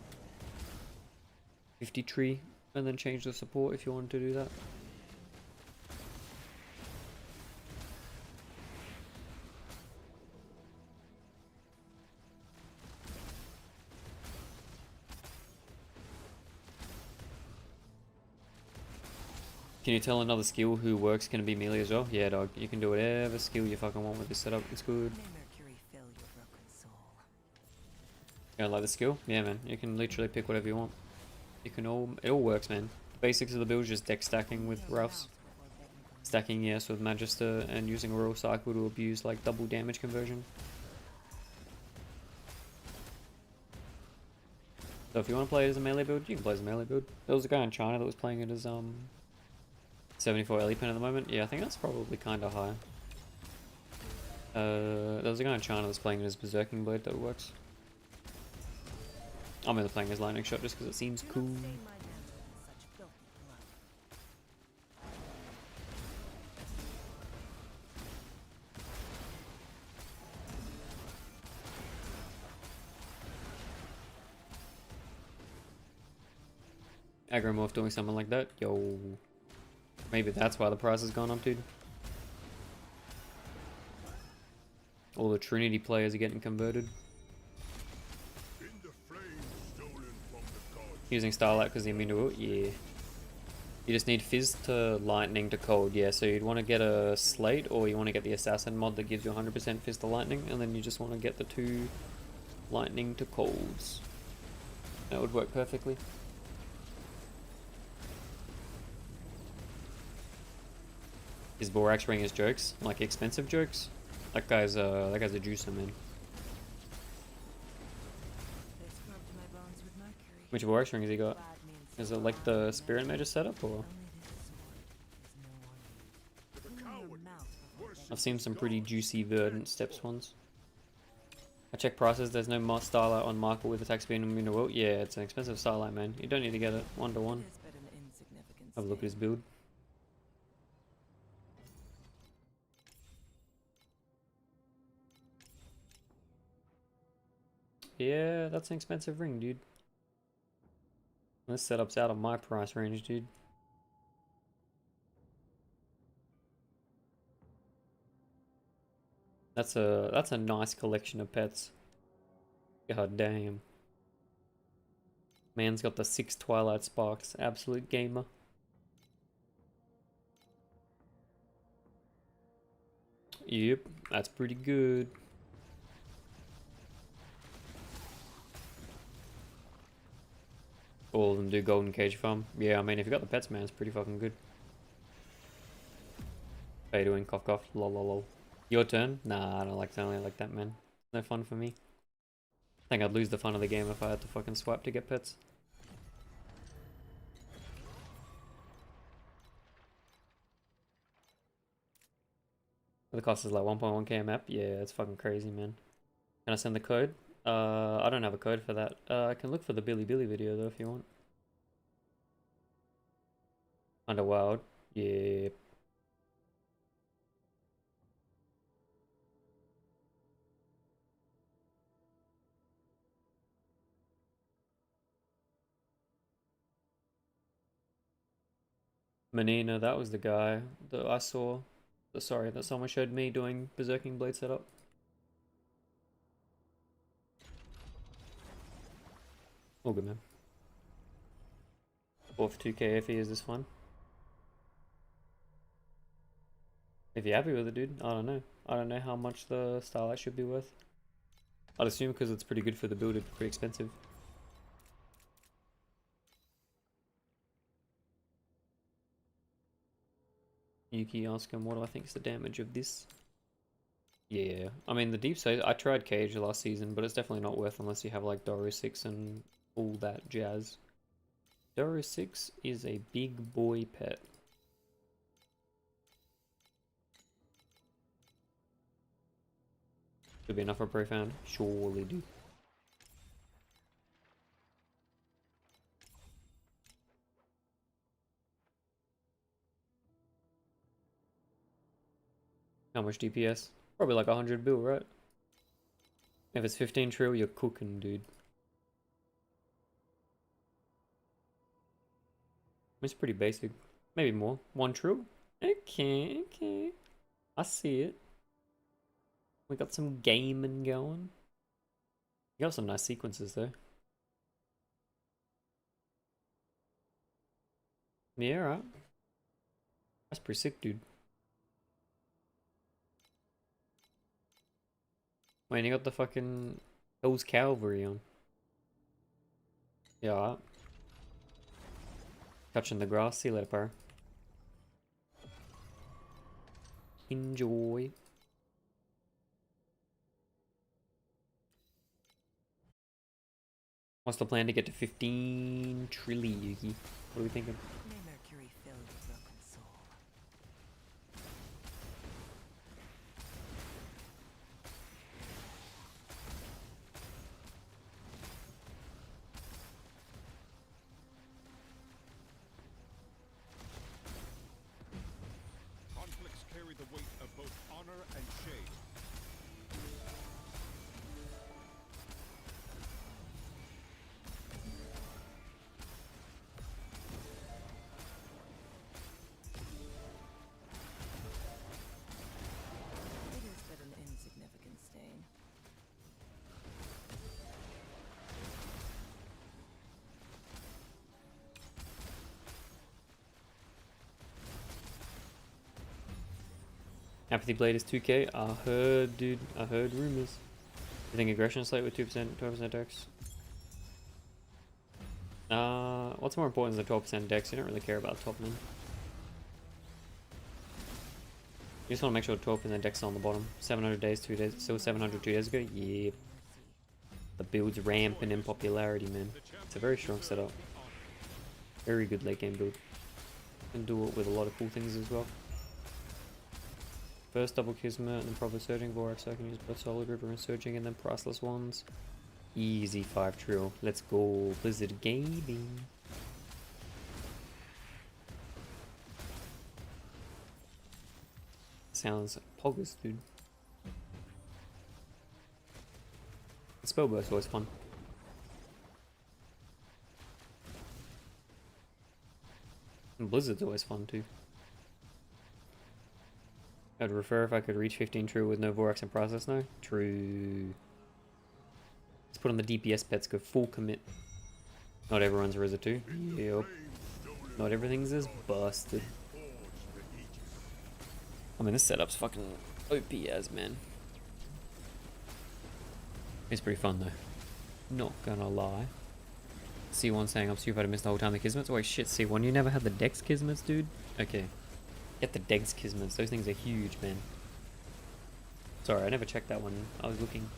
50 tree and then change the support if you wanted to do that. Can you tell another skill who works can be melee as well? Yeah, dog. You can do whatever skill you fucking want with this setup. It's good. May Mercury fill your broken soul. You don't like the skill? Yeah, man. You can literally pick whatever you want. You can it all works, man. The basics of the build is just deck stacking with Ralphs. Stacking, yes, with Magister and using a Royal Cycle to abuse like double damage conversion. So if you want to play it as a melee build, you can play as a melee build. There was a guy in China that was playing it as 74 LE pen at the moment. Yeah, I think that's probably kind of high. There was a guy in China that's playing it as Berserking Blade that works. I'm either playing as Lightning Shot just because it seems cool. Do not stain my mantle with such filthy blood. Agromorph doing something like that. Yo. Maybe that's why the price has gone up, dude. All the Trinity players are getting converted. In the flame stolen from the gods. Using Starlight because they're immune to it? Yeah. You just need Fizz to Lightning to Cold, yeah. So you'd want to get a Slate or you want to get the Assassin mod that gives you 100% Fizz to Lightning, and then you just want to get the 2 Lightning to Colds. That would work perfectly. Is Borax Ring his jokes? Like expensive jokes? That guy's a juicer, man. They scrubbed my bones with mercury. Which Borax Ring has he got? Bad means Is it like the Spirit Major setup or? only this sword is no one. The Clean your coward. mouth before Worship I've seen some God. pretty juicy Verdant Steps ones. I check prices, there's no Starlight on market with attack speed and immune to wilt. Yeah, it's an expensive Starlight, man. You don't need to get it 1 to 1. It is but an insignificant Have a look at his stain. build. Yeah, that's an expensive ring, dude. This setup's out of my price range, dude. That's a nice collection of pets. God damn. Man's got the 6 Twilight Sparks. Absolute gamer. Yep, that's pretty good. All of them do Golden Cage Farm. Yeah, I mean, if you got the pets, man, it's pretty fucking good. How you doing? Cough cough. Lol lol lol. Your turn? Nah, I don't like sounding like that, man. No fun for me. I think I'd lose the fun of the game if I had to fucking swipe to get pets. The cost is like 1.1k a map. Yeah, it's fucking crazy, man. Can I send the code? I don't have a code for that. I can look for the Billy Billy video though if you want. Underwild. Yeah. Menina, that was the guy that I saw. Sorry, that someone showed me doing Berserking Blade setup. All good, man. 4 for 2k FE, is this fun? If you're happy with it, dude, I don't know. I don't know how much the Starlight should be worth. I'd assume because it's pretty good for the build, it'd be pretty expensive. Yuki asked him, what do I think is the damage of this? Yeah, I mean, the deep side, I tried Cage last season, but it's definitely not worth unless you have like Doro 6 and all that jazz. Doro 6 is a big boy pet. Should be enough for Profound. Surely do. How much DPS? Probably like 100 bill, right? If it's 15 trill, you're cooking, dude. It's pretty basic. Maybe more. 1 trill? Okay, okay. I see it. We got some gaming going. You got some nice sequences though. Yeah, right. That's pretty sick, dude. Wait, you got the fucking Hell's Cavalry on. Yeah, right. Touching the grass. See you later, bro. Enjoy. What's the plan to get to 15 trillion, Yuki? What are we thinking? May Mercury fill your broken soul. Conflicts carry the weight of both honor and shame. It is but an insignificant stain. Apathy Blade is 2k. I heard, dude. I heard rumors. You think Aggression Slate with 2%, 12% dex? What's more important than 12% dex? You don't really care about top, man. You just want to make sure 12% dex is on the bottom. 700 days, 2 days. Still 700 2 days ago? Yeah. The build's ramping in popularity, man. It's a very strong setup. Very good late game build. Can do it with a lot of cool things as well. First double Kismet and then probably Surging Vorax, so I can use both Solid River and Surging and then Priceless ones. Easy 5 trill. Let's go. Blizzard Gaming. Sounds poggers, dude. Spellburst's always fun. And Blizzard's always fun too. I'd prefer if I could reach 15 true with no Vorax and Process now. True. Let's put on the DPS pets, go full commit. Not everyone's Reza 2. Yep. Not everything's as busted. I mean, this setup's fucking OP as, man. It's pretty fun though. Not gonna lie. C1 saying I'm stupid, I missed the whole time the Kismets. Wait, shit, C1, you never had the Dex Kismets, dude? Okay. Get the Dex Kismets. Those things are huge, man. Sorry, I never checked that one. I was looking.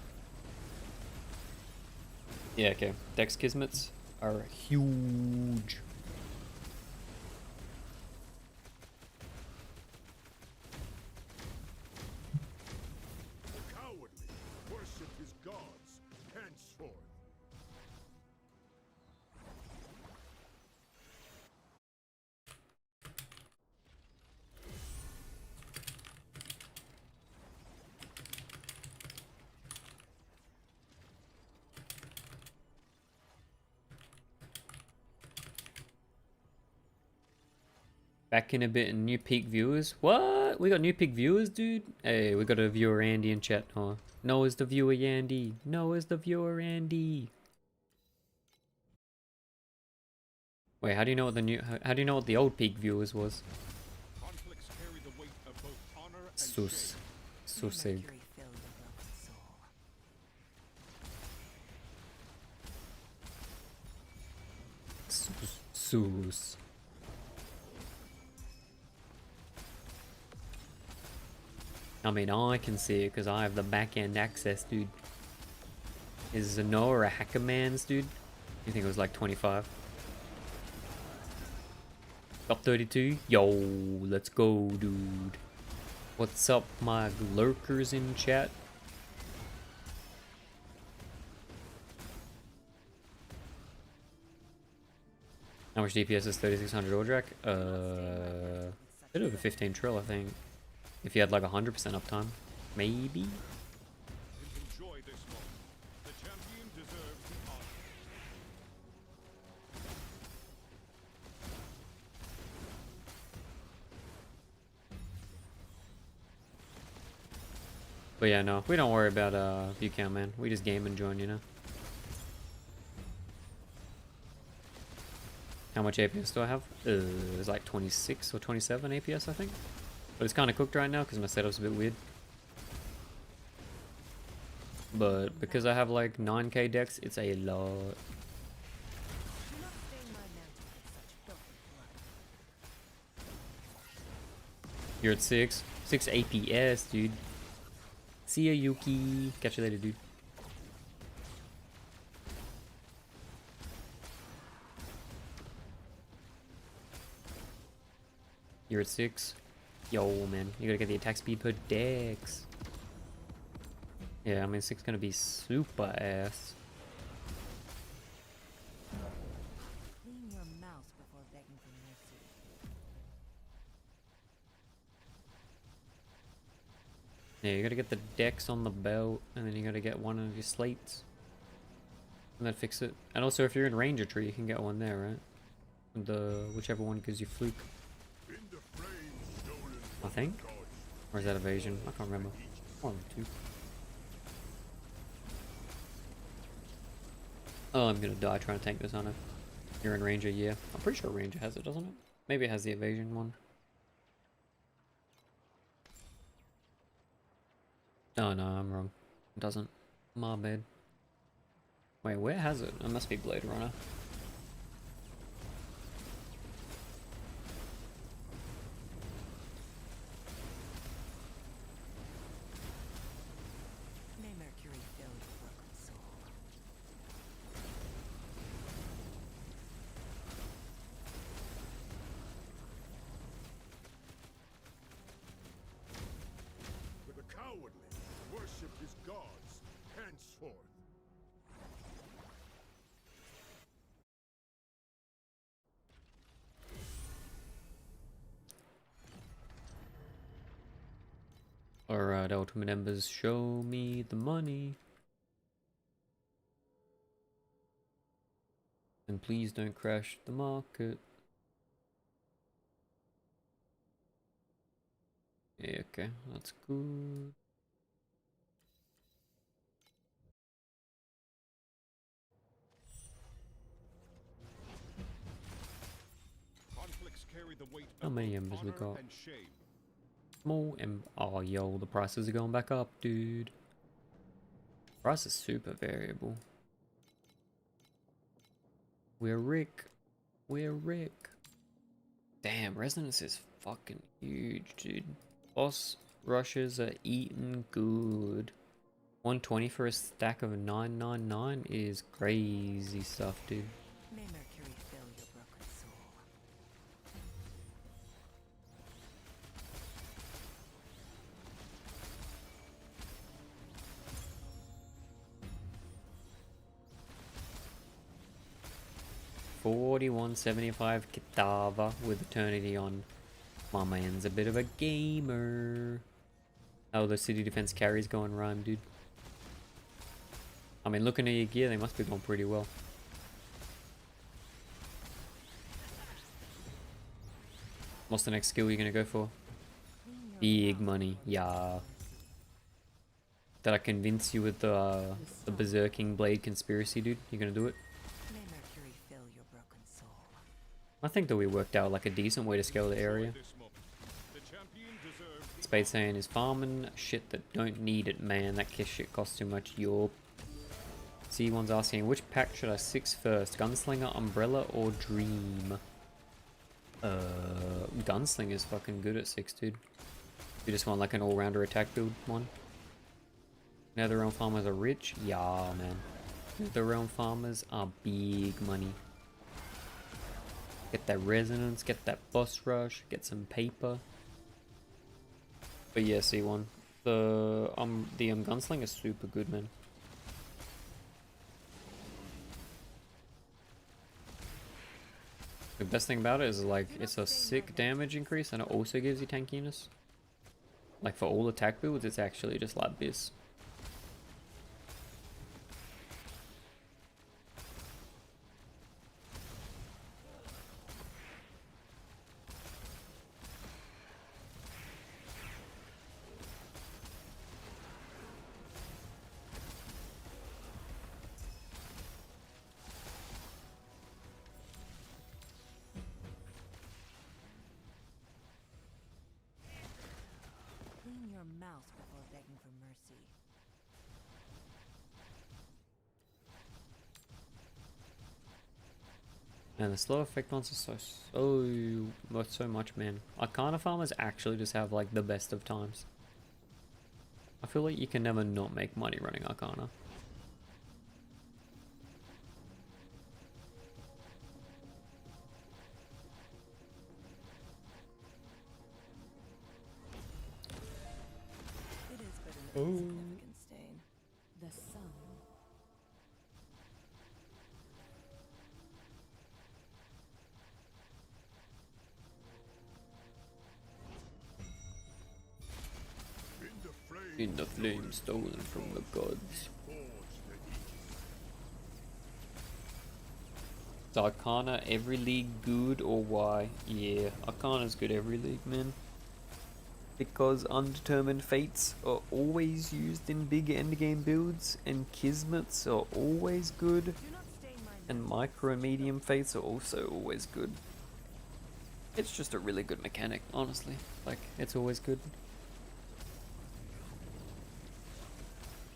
Yeah, okay. Dex Kismets are huge. The cowardly worship his gods henceforth. Back in a bit and new peak viewers. What? We got new peak viewers, dude? Hey, we got a viewer Andy in chat. Oh, Noah's the viewer Yandy. Noah's the viewer Andy. Wait, how do you know what the new? How do you know what the old peak viewers was? Conflicts carry the weight of both honor and Sus. shame. Susig. Mercury filled your broken soul. Sus. I mean, I can see it because I have the back end access, dude. Is Zenoa a hacker man's, dude? You think it was like 25? Top 32? Yo, let's go, dude. What's up, my lurkers in chat? How much DPS is 3600 Ordrak? Bit over 15 trill, I think. If you had like 100% uptime. Maybe? Enjoy this moment. The champion deserves the honor. But yeah, no, we don't worry about view count, man. We just game and join, you know? How much APS do I have? It's like 26 or 27 APS, I think. But it's kind of cooked right now because my setup's a bit weird. But because I have like 9k decks, it's a lot. Do not stain my mantle with such filthy blood. You're at 6. 6 APS, dude. See ya, Yuki. Catch you later, dude. You're at 6. Yo, man. You gotta get the attack speed per dex. Yeah, I mean, 6 gonna be super ass. Clean your mouth before begging for mercy. Yeah, you gotta get the dex on the belt, and then you gotta get one of your slates. And then fix it. And also, if you're in Ranger Tree, you can get one there, right? The whichever one gives you fluke, In the flame stolen I from think. the gods, Or is that evasion? I can't remember. One of the two. Oh, I'm gonna die trying to tank this on it. You're in Ranger, yeah. I'm pretty sure Ranger has it, doesn't it? Maybe it has the evasion one. Oh no, I'm wrong. It doesn't. My bad. Wait, where has it? It must be Blade Runner. May Mercury fill your broken soul. but the cowardly worship his gods henceforth. Alright, Ultimate Embers, show me the money. And please don't crash the market. Yeah, okay, that's good. Conflicts carry the weight How of many both embers we honor got? and shame. Small oh yo, the prices are going back up, dude. Price is super variable. We're Rick. We're Rick. Damn, resonance is fucking huge, dude. Boss rushes are eating good. 120 for a stack of 999 is crazy stuff, dude. May Mercury fill your broken soul. $41.75 Kitava with Eternity on. My man's a bit of a gamer. Oh, the city defense carries going rhyme, dude. I mean, looking at your gear, they must be going pretty well. What's the next skill you're gonna go for? Big money, yeah. Did I convince you with the berserking blade conspiracy, dude? You gonna do it? May Mercury fill your broken soul. I think that we worked out like a decent way to scale the area. Spade saying is farming shit that don't need it, man. That shit costs too much. Your C1's asking which pack should I 6 first? Gunslinger, Umbrella, or Dream? Gunslinger is fucking good at 6, dude. You just want like an all-rounder attack build one. Netherrealm farmers are rich? Yeah, man. Netherrealm farmers are big money. Get that resonance, get that boss rush, get some paper. But yeah, C1. The Gunslinger is super good, man. The best thing about it is like it's a sick damage increase and it also gives you tankiness. Like for all attack builds, it's actually just like this. Clean your mouth before begging for mercy. And the slow effect ones are so much, man. Arcana farmers actually just have like the best of times. I feel like you can never not make money running Arcana. It is but an insignificant stain. The sun. In the flame stolen from the gods. Is Arcana every league good or why? Yeah, Arcana's good every league, man. Because undetermined fates are always used in big endgame builds, and kismets are always good, Do not stain my and micro and medium fates are also always good. It's just a really good mechanic, honestly. Like, it's always good.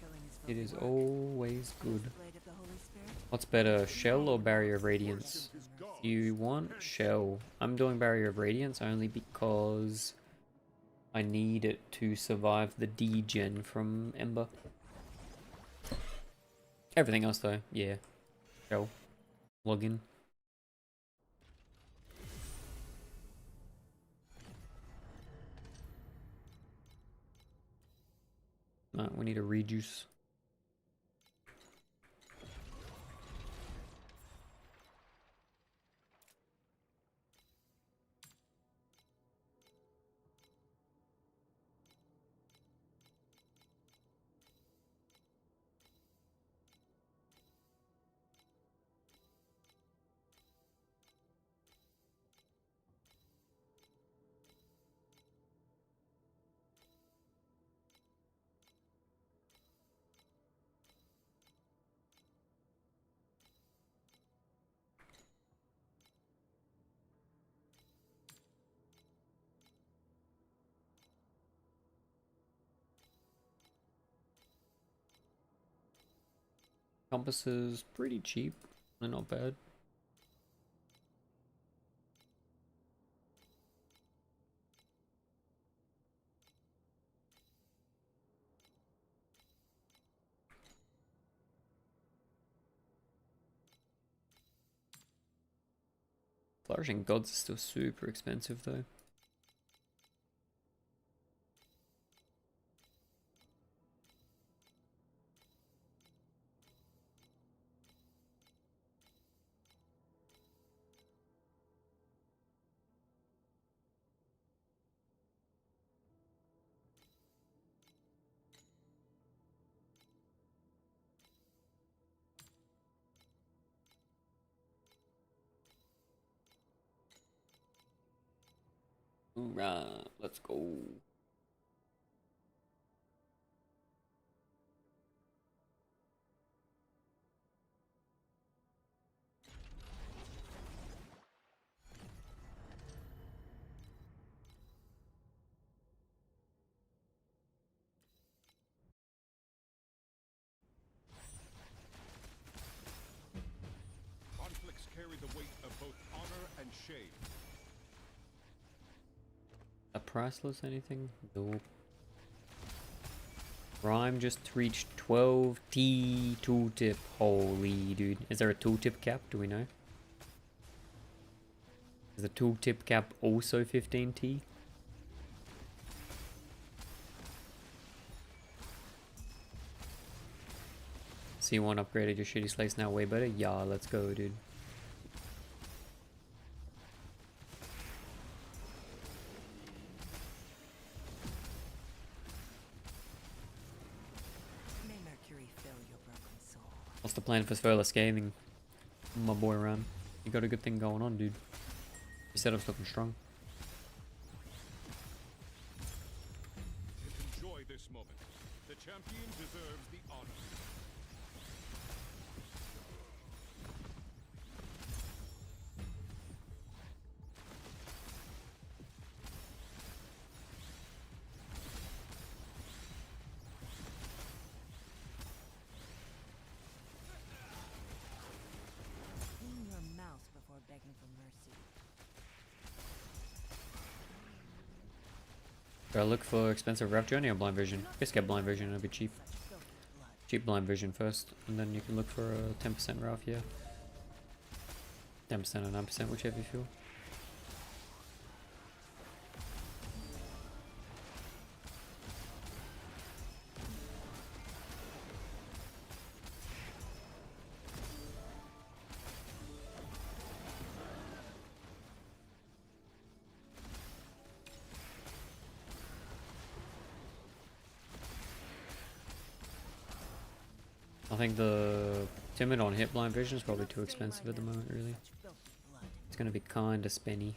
killing is It is filthy work. always good. The blade of the Holy Spirit. What's better, Shell or Barrier of Radiance? You want Shell. I'm doing Barrier of Radiance only because I need it to survive the D-gen from Ember. Everything else though, yeah. Shell. Login. No, we need a reduce. Compasses pretty cheap. They're not bad. Flourishing Gods is still super expensive though. Alright, let's go. Conflicts carry the weight of both honor and shame. A priceless anything? Nope. Rhyme just reached 12T tooltip. Holy dude. Is there a tooltip cap? Do we know? Is the tooltip cap also 15T? C1 upgraded your shitty slates now way better? Yeah, let's go dude. May Mercury fill your broken soul. What's the plan for Spherless Gaming? My boy Ram. You got a good thing going on, dude. Your setup's looking strong. Enjoy this moment. The champion deserves the honor. Clean your mouth before begging for mercy. Do I look for expensive Ref Journey or Blind Vision? Just get Blind Vision, it'll be cheap. Such filthy blood. Cheap Blind Vision first, and then you can look for a 10% Ralph, yeah. 10% or 9%, whichever you feel. I think the Timid on hit Blind Vision is probably too expensive at the moment, really. Such filthy blood. It's gonna be kinda spenny.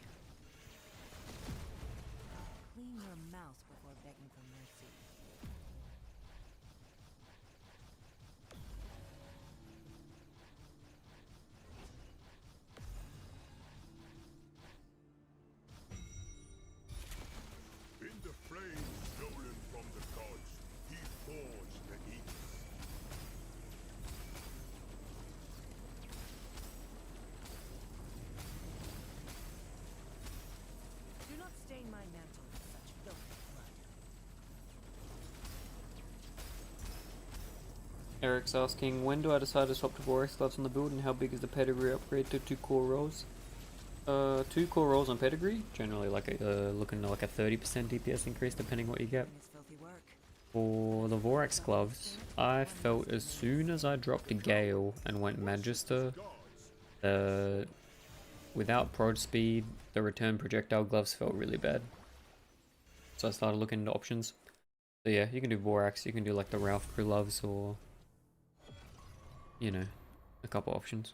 Clean your mouth before begging for mercy. In the flame stolen from the gods, he forged the East. Do not stain my mantle with such filthy blood. Eric's asking, when do I decide to swap to Borex gloves on the build, and how big is the pedigree upgrade to 2 core rolls? 2 core rolls on pedigree, generally like looking at like a 30% DPS increase depending what you get. In his filthy work. For the Vorax gloves, I felt as soon as I dropped a Gale and went Magister, without prod speed, the return projectile gloves felt really bad. So I started looking into options. So yeah, you can do Vorax, you can do like the Ralph gloves or, you know, a couple options.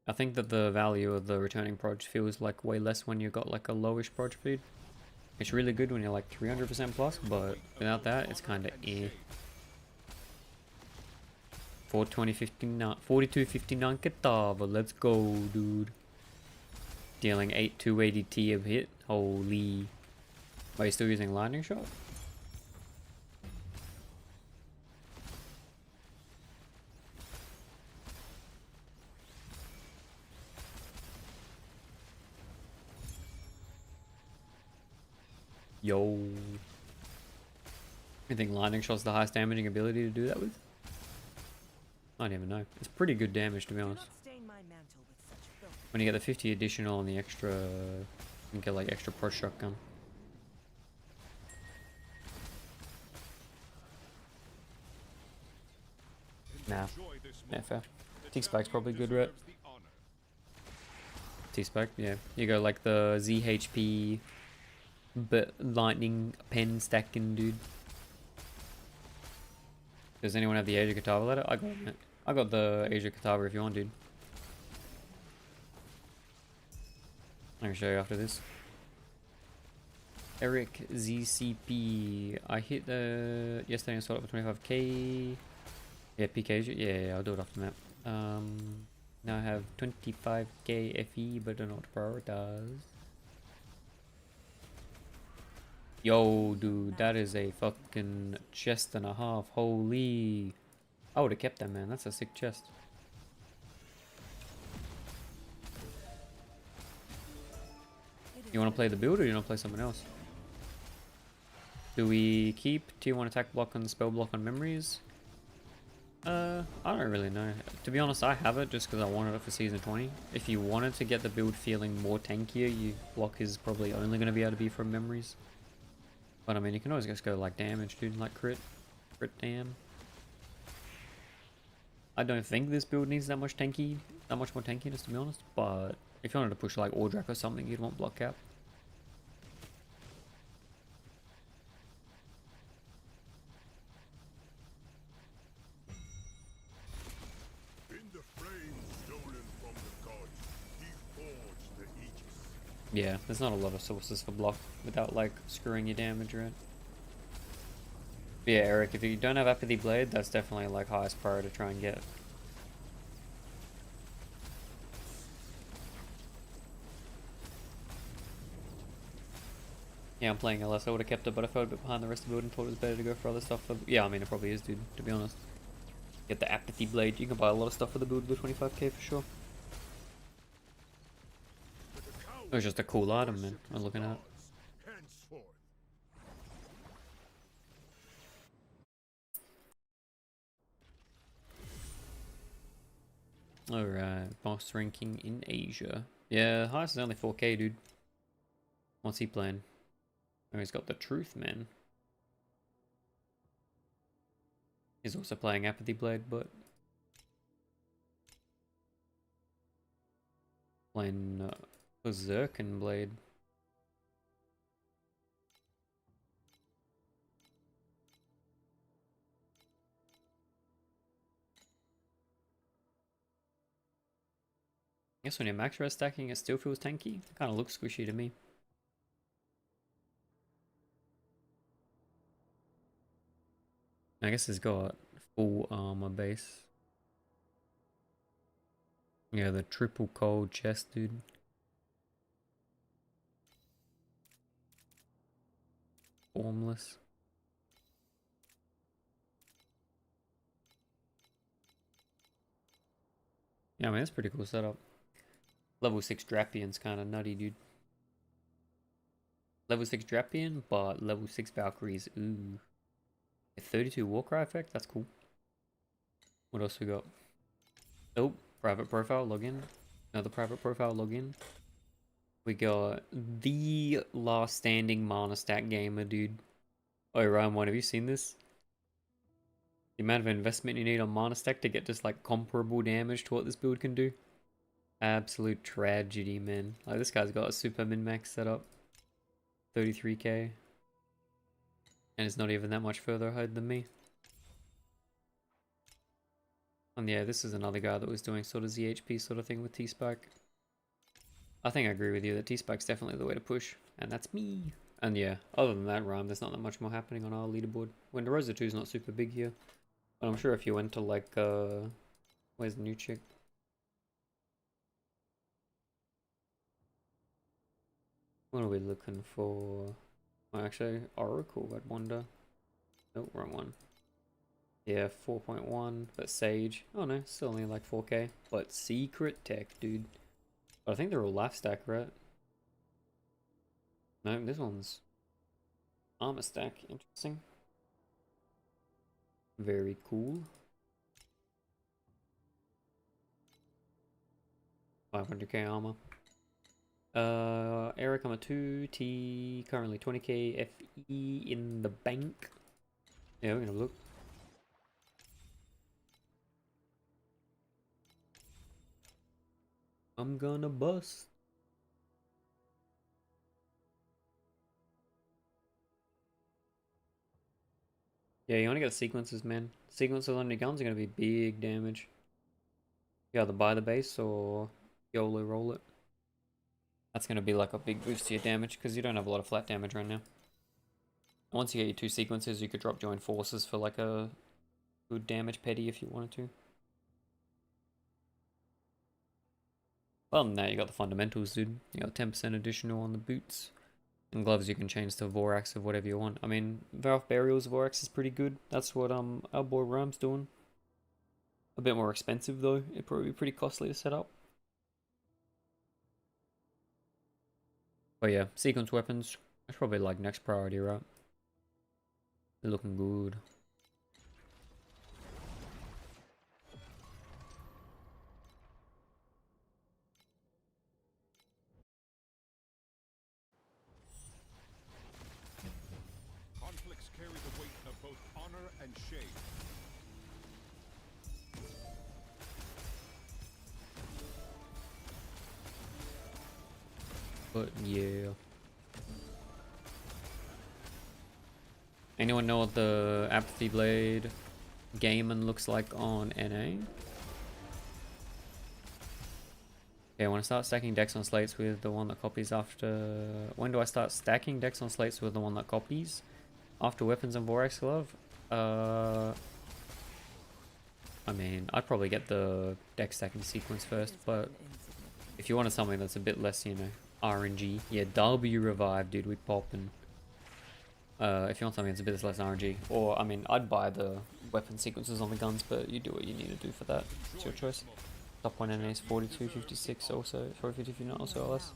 I think that the value of the returning prod feels like way less when you got like a lowish prod speed. It's really good when you're like 300% plus, but without that, it's kind of eh. 4259 Kitava, let's go, dude. Dealing 280T of hit, holy. Are you still using Lightning Shot? Yo. You think Lightning Shot's the highest damaging ability to do that with? I don't even know. It's pretty good damage, to be Do honest. not stain my mantle When you get the 50 additional and the extra, you can get like extra pro shotgun. Nah, yeah, fair. T-Spike's probably good, right? T-Spike, yeah. You go like the ZHP, but lightning pen stacking dude. Does anyone have the Asia Katava letter? I got it. I got the Asia Katava if you want, dude. I can show you after this. Eric ZCP. I hit the yesterday and sold it for 25k. Yeah, PK. Yeah, I'll do it after that. Now I have 25k FE, but don't know what to prioritize. Yo, dude, that is a fucking chest and a half. Holy. I would have kept that, man. That's a sick chest. You want to play the build or you want to play someone else? Do we keep Tier 1 attack block and spell block on memories? I don't really know. To be honest, I have it just because I wanted it for Season 20. If you wanted to get the build feeling more tankier, you block is probably only going to be able to be from memories. But I mean, you can always just go like damage, dude, like crit damn. I don't think this build needs that much more tankiness, to be honest. But if you wanted to push like Ordrak or something, you'd want block cap. Yeah, there's not a lot of sources for block without like screwing your damage, right? But yeah, Eric, if you don't have Apathy Blade, that's definitely like highest priority to try and get. Yeah, I'm playing LS. I would have kept it, but I felt a bit behind the rest of the build and thought it was better to go for other stuff. Yeah, I mean, it probably is, dude, to be honest. Get the Apathy Blade. You can buy a lot of stuff for the build with 25k for sure. It was just a cool item, man. I was looking at it. Alright, boss ranking in Asia. Yeah, highest is only 4k, dude. What's he playing? Oh, he's got the Truth, man. He's also playing Apathy Blade, but playing Berserkin Blade. I guess when you're max res stacking, it still feels tanky. It kind of looks squishy to me. I guess he's got full armor base. Yeah, the triple cold chest, dude. Formless. Yeah, I mean, that's pretty cool setup. Level 6 Drapian's kind of nutty, dude. Level 6 Drapian, but level 6 Valkyries. Ooh. A 32 Warcry effect? That's cool. What else we got? Oh, private profile login. Another private profile login. We got the last standing mana stack gamer, dude. Oh, Ryan, have you seen this? The amount of investment you need on mana stack to get just like comparable damage to what this build can do. Absolute tragedy, man. Like this guy's got a super min-max setup. 33k. And it's not even that much further ahead than me. And yeah, this is another guy that was doing sort of ZHP sort of thing with T-Spike. I think I agree with you that T-Spike's definitely the way to push. And that's me. And yeah, other than that, Rhyme, there's not that much more happening on our leaderboard. When the Rosa 2 is not super big here. But I'm sure if you went to like, where's the new chick? What are we looking for? Oh, actually, Oracle, I'd wonder. Nope, wrong one. Yeah, 4.1, but Sage. Oh no, still only like 4k. But Secret Tech, dude. But I think they're all life stack, right? No, this one's armor stack. Interesting. Very cool. 500k armor. Eric, I'm a 2T, currently 20k FE in the bank. Yeah, we're gonna look. I'm gonna bust. Yeah, you wanna get sequences, man. Sequences on your guns are gonna be big damage. You either buy the base or YOLO roll it. That's gonna be like a big boost to your damage because you don't have a lot of flat damage right now. Once you get your 2 sequences, you could drop join forces for like a good damage petty if you wanted to. Other than that, you got the fundamentals, dude. You got 10% additional on the boots. And gloves you can change to Vorax of whatever you want. I mean, Valve Burial's Vorax is pretty good. That's what our boy Ram's doing. A bit more expensive though. It'd probably be pretty costly to set up. But yeah, sequence weapons. That's probably like next priority, right? They're looking good. Conflicts carry the weight of both honor and shame. But yeah. Anyone know what the Apathy Blade Gaiman looks like on NA? Okay, I want to start stacking decks on slates with the one that copies after... When do I start stacking decks on slates with the one that copies? After Weapons and Vorax Glove? I mean, I'd probably get the deck stacking sequence first, but if you wanted something that's a bit less, you know, RNG, yeah, W Revive, dude, we poppin'. If you want something that's a bit less RNG, or I mean, I'd buy the weapon sequences on the guns, but you do what you need to do for that. It's your choice. Top one NA is 42, 56 also, sorry, 59 also LS.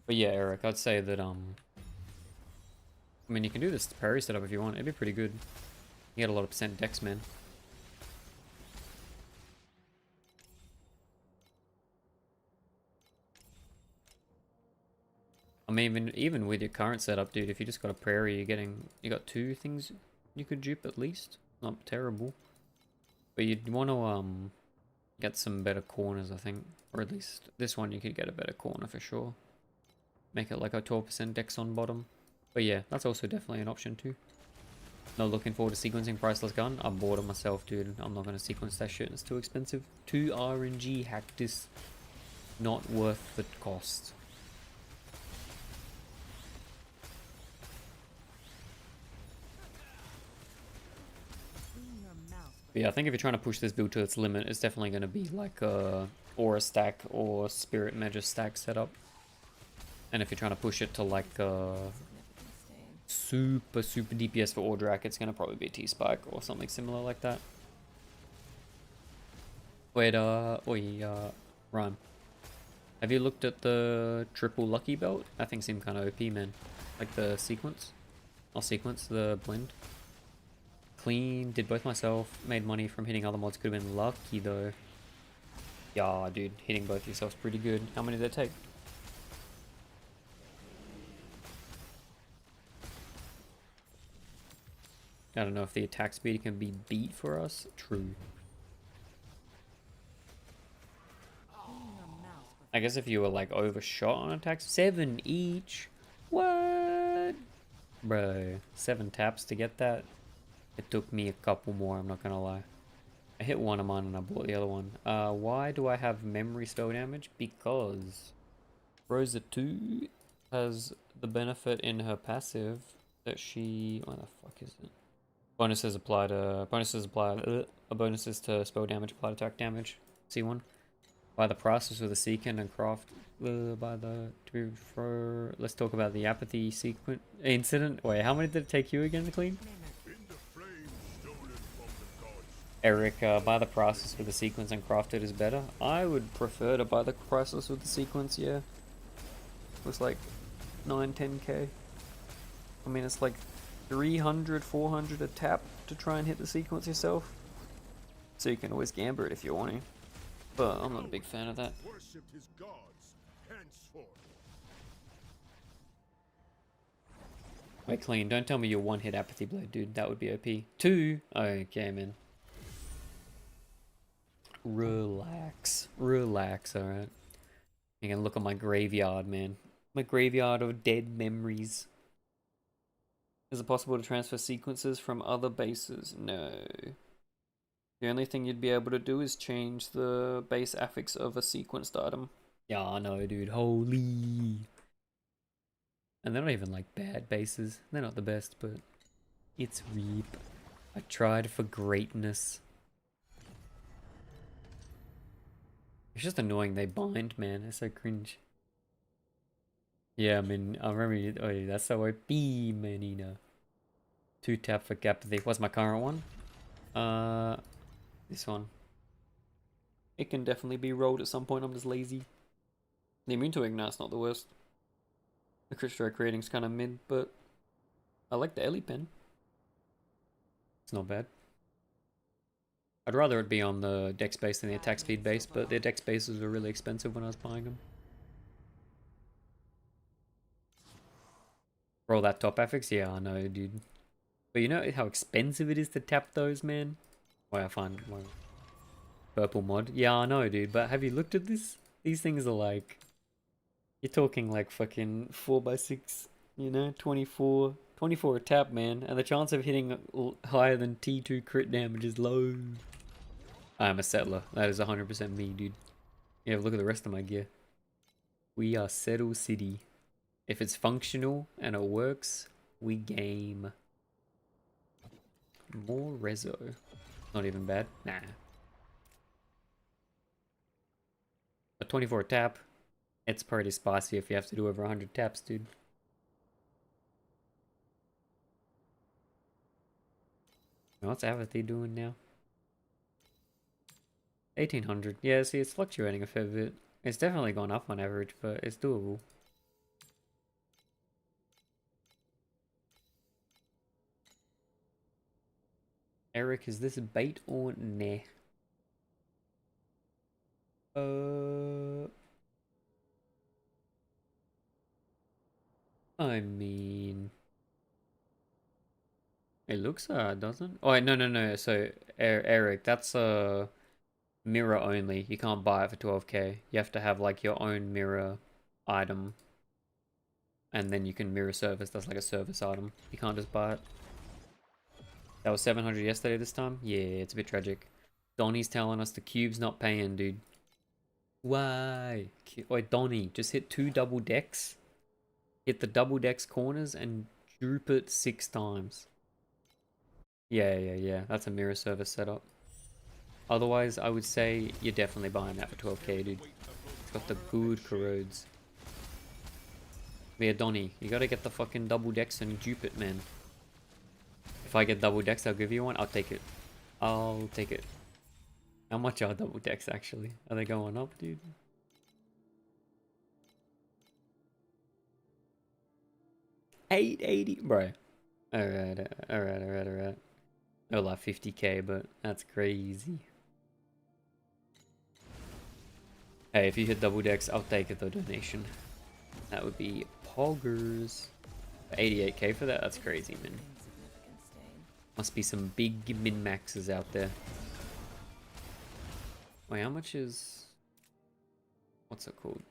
But yeah, Eric, I'd say that, I mean, you can do this parry setup if you want, it'd be pretty good. You get a lot of percent dex, man. I mean, even with your current setup, dude, if you just got a prairie, you got 2 things you could dupe at least. Not terrible. But you'd want to, get some better corners, I think. Or at least this one you could get a better corner for sure. Make it like a 12% dex on bottom. But yeah, that's also definitely an option too. Not looking forward to sequencing Priceless Gun. I'm bored of myself, dude. I'm not going to sequence that shit. It's too expensive. 2 RNG hack this. Not worth the cost. But yeah, I think if you're trying to push this build to its limit, it's definitely going to be like a Aura stack or Spirit Measure stack setup. And if you're trying to push it to like super DPS for Ordrak, it's going to probably be T-Spike or something similar like that. Wait, Rhyme. Have you looked at the triple lucky belt? That thing seemed kind of OP, man. Like the sequence. Not sequence, the blend. Clean, did both myself, made money from hitting other mods. Could have been lucky though. Yeah, dude, hitting both yourself's pretty good. How many did it take? I don't know if the attack speed can be beat for us. True. I guess if you were like overshot on attacks, 7 each. What? Bro, 7 taps to get that. It took me a couple more, I'm not gonna lie. I hit one of mine and I bought the other one. Why do I have memory spell damage? Because Rosa 2 has the benefit in her passive that she... What the fuck is it? Bonuses apply to... Bonuses to spell damage apply to attack damage. C1. By the process with the Seekin and craft... Let's talk about the apathy sequence incident. Wait, how many did it take you again to clean? Eric, buy the priceless with the sequence and craft it is better. I would prefer to buy the priceless with the sequence, yeah. Looks like 9-10k. I mean, it's like 300, 400 a tap to try and hit the sequence yourself. So you can always gamble it if you want to. But I'm not a big fan of that. Worshipped his gods henceforth. Wait, clean. Don't tell me you're one hit apathy blade, dude. That would be OP. 2? Okay, man. Relax. Relax, alright. You can look at my graveyard, man. My graveyard of dead memories. Is it possible to transfer sequences from other bases? No. The only thing you'd be able to do is change the base affix of a sequenced item. Yeah, I know, dude. Holy. And they're not even like bad bases. They're not the best, but it's Reap. I tried for greatness. It's just annoying they bind, man. It's so cringe. Yeah, I mean, I remember you. Oh, yeah, that's so OP, manina. 2 tap for apathy. What's my current one? This one. It can definitely be rolled at some point. I'm just lazy. The immune to ignite's not the worst. The crit strike rating's kind of mid, but I like the Ellie pen. It's not bad. I'd rather it be on the dex base than the attack speed base, but the dex bases were really expensive when I was buying them. Roll that top affix? Yeah, I know, dude. But you know how expensive it is to tap those, man? Why I find my purple mod. Yeah, I know, dude, but have you looked at this? These things are like... You're talking like fucking 4x6, you know, 24 a tap, man. And the chance of hitting higher than T2 crit damage is low. I'm a settler. That is 100% me, dude. Yeah, look at the rest of my gear. We are Settle City. If it's functional and it works, we game. More rezo. Not even bad. Nah. A 24 tap. It's pretty spicy if you have to do over 100 taps, dude. What's Apathy doing now? 1800. Yeah, see, it's fluctuating a fair bit. It's definitely gone up on average, but it's doable. Eric, is this bait or nah? I mean... It looks doesn't? Oh, wait, no. So, Eric, that's mirror only. You can't buy it for 12k. You have to have like your own mirror item. And then you can mirror service. That's like a service item. You can't just buy it. That was 700 yesterday this time? Yeah, it's a bit tragic. Donnie's telling us the cube's not paying, dude. Why? Wait, Donnie, just hit 2 double decks. Hit the double decks corners and droop it 6 times. Yeah. That's a mirror service setup. Otherwise, I would say you're definitely buying that for 12k, dude. It's got the good corrodes. Yeah, Donnie, you gotta get the fucking double decks and dupe it, man. If I get double decks, I'll give you one. I'll take it. I'll take it. How much are double decks, actually? Are they going up, dude? $880, bro. Alright. Oh, like 50k, but that's crazy. Hey, if you hit double decks, I'll take it, the donation. That would be poggers. 88k for that? That's crazy, man. Must be some big min-maxes out there. Wait, how much is... What's it called?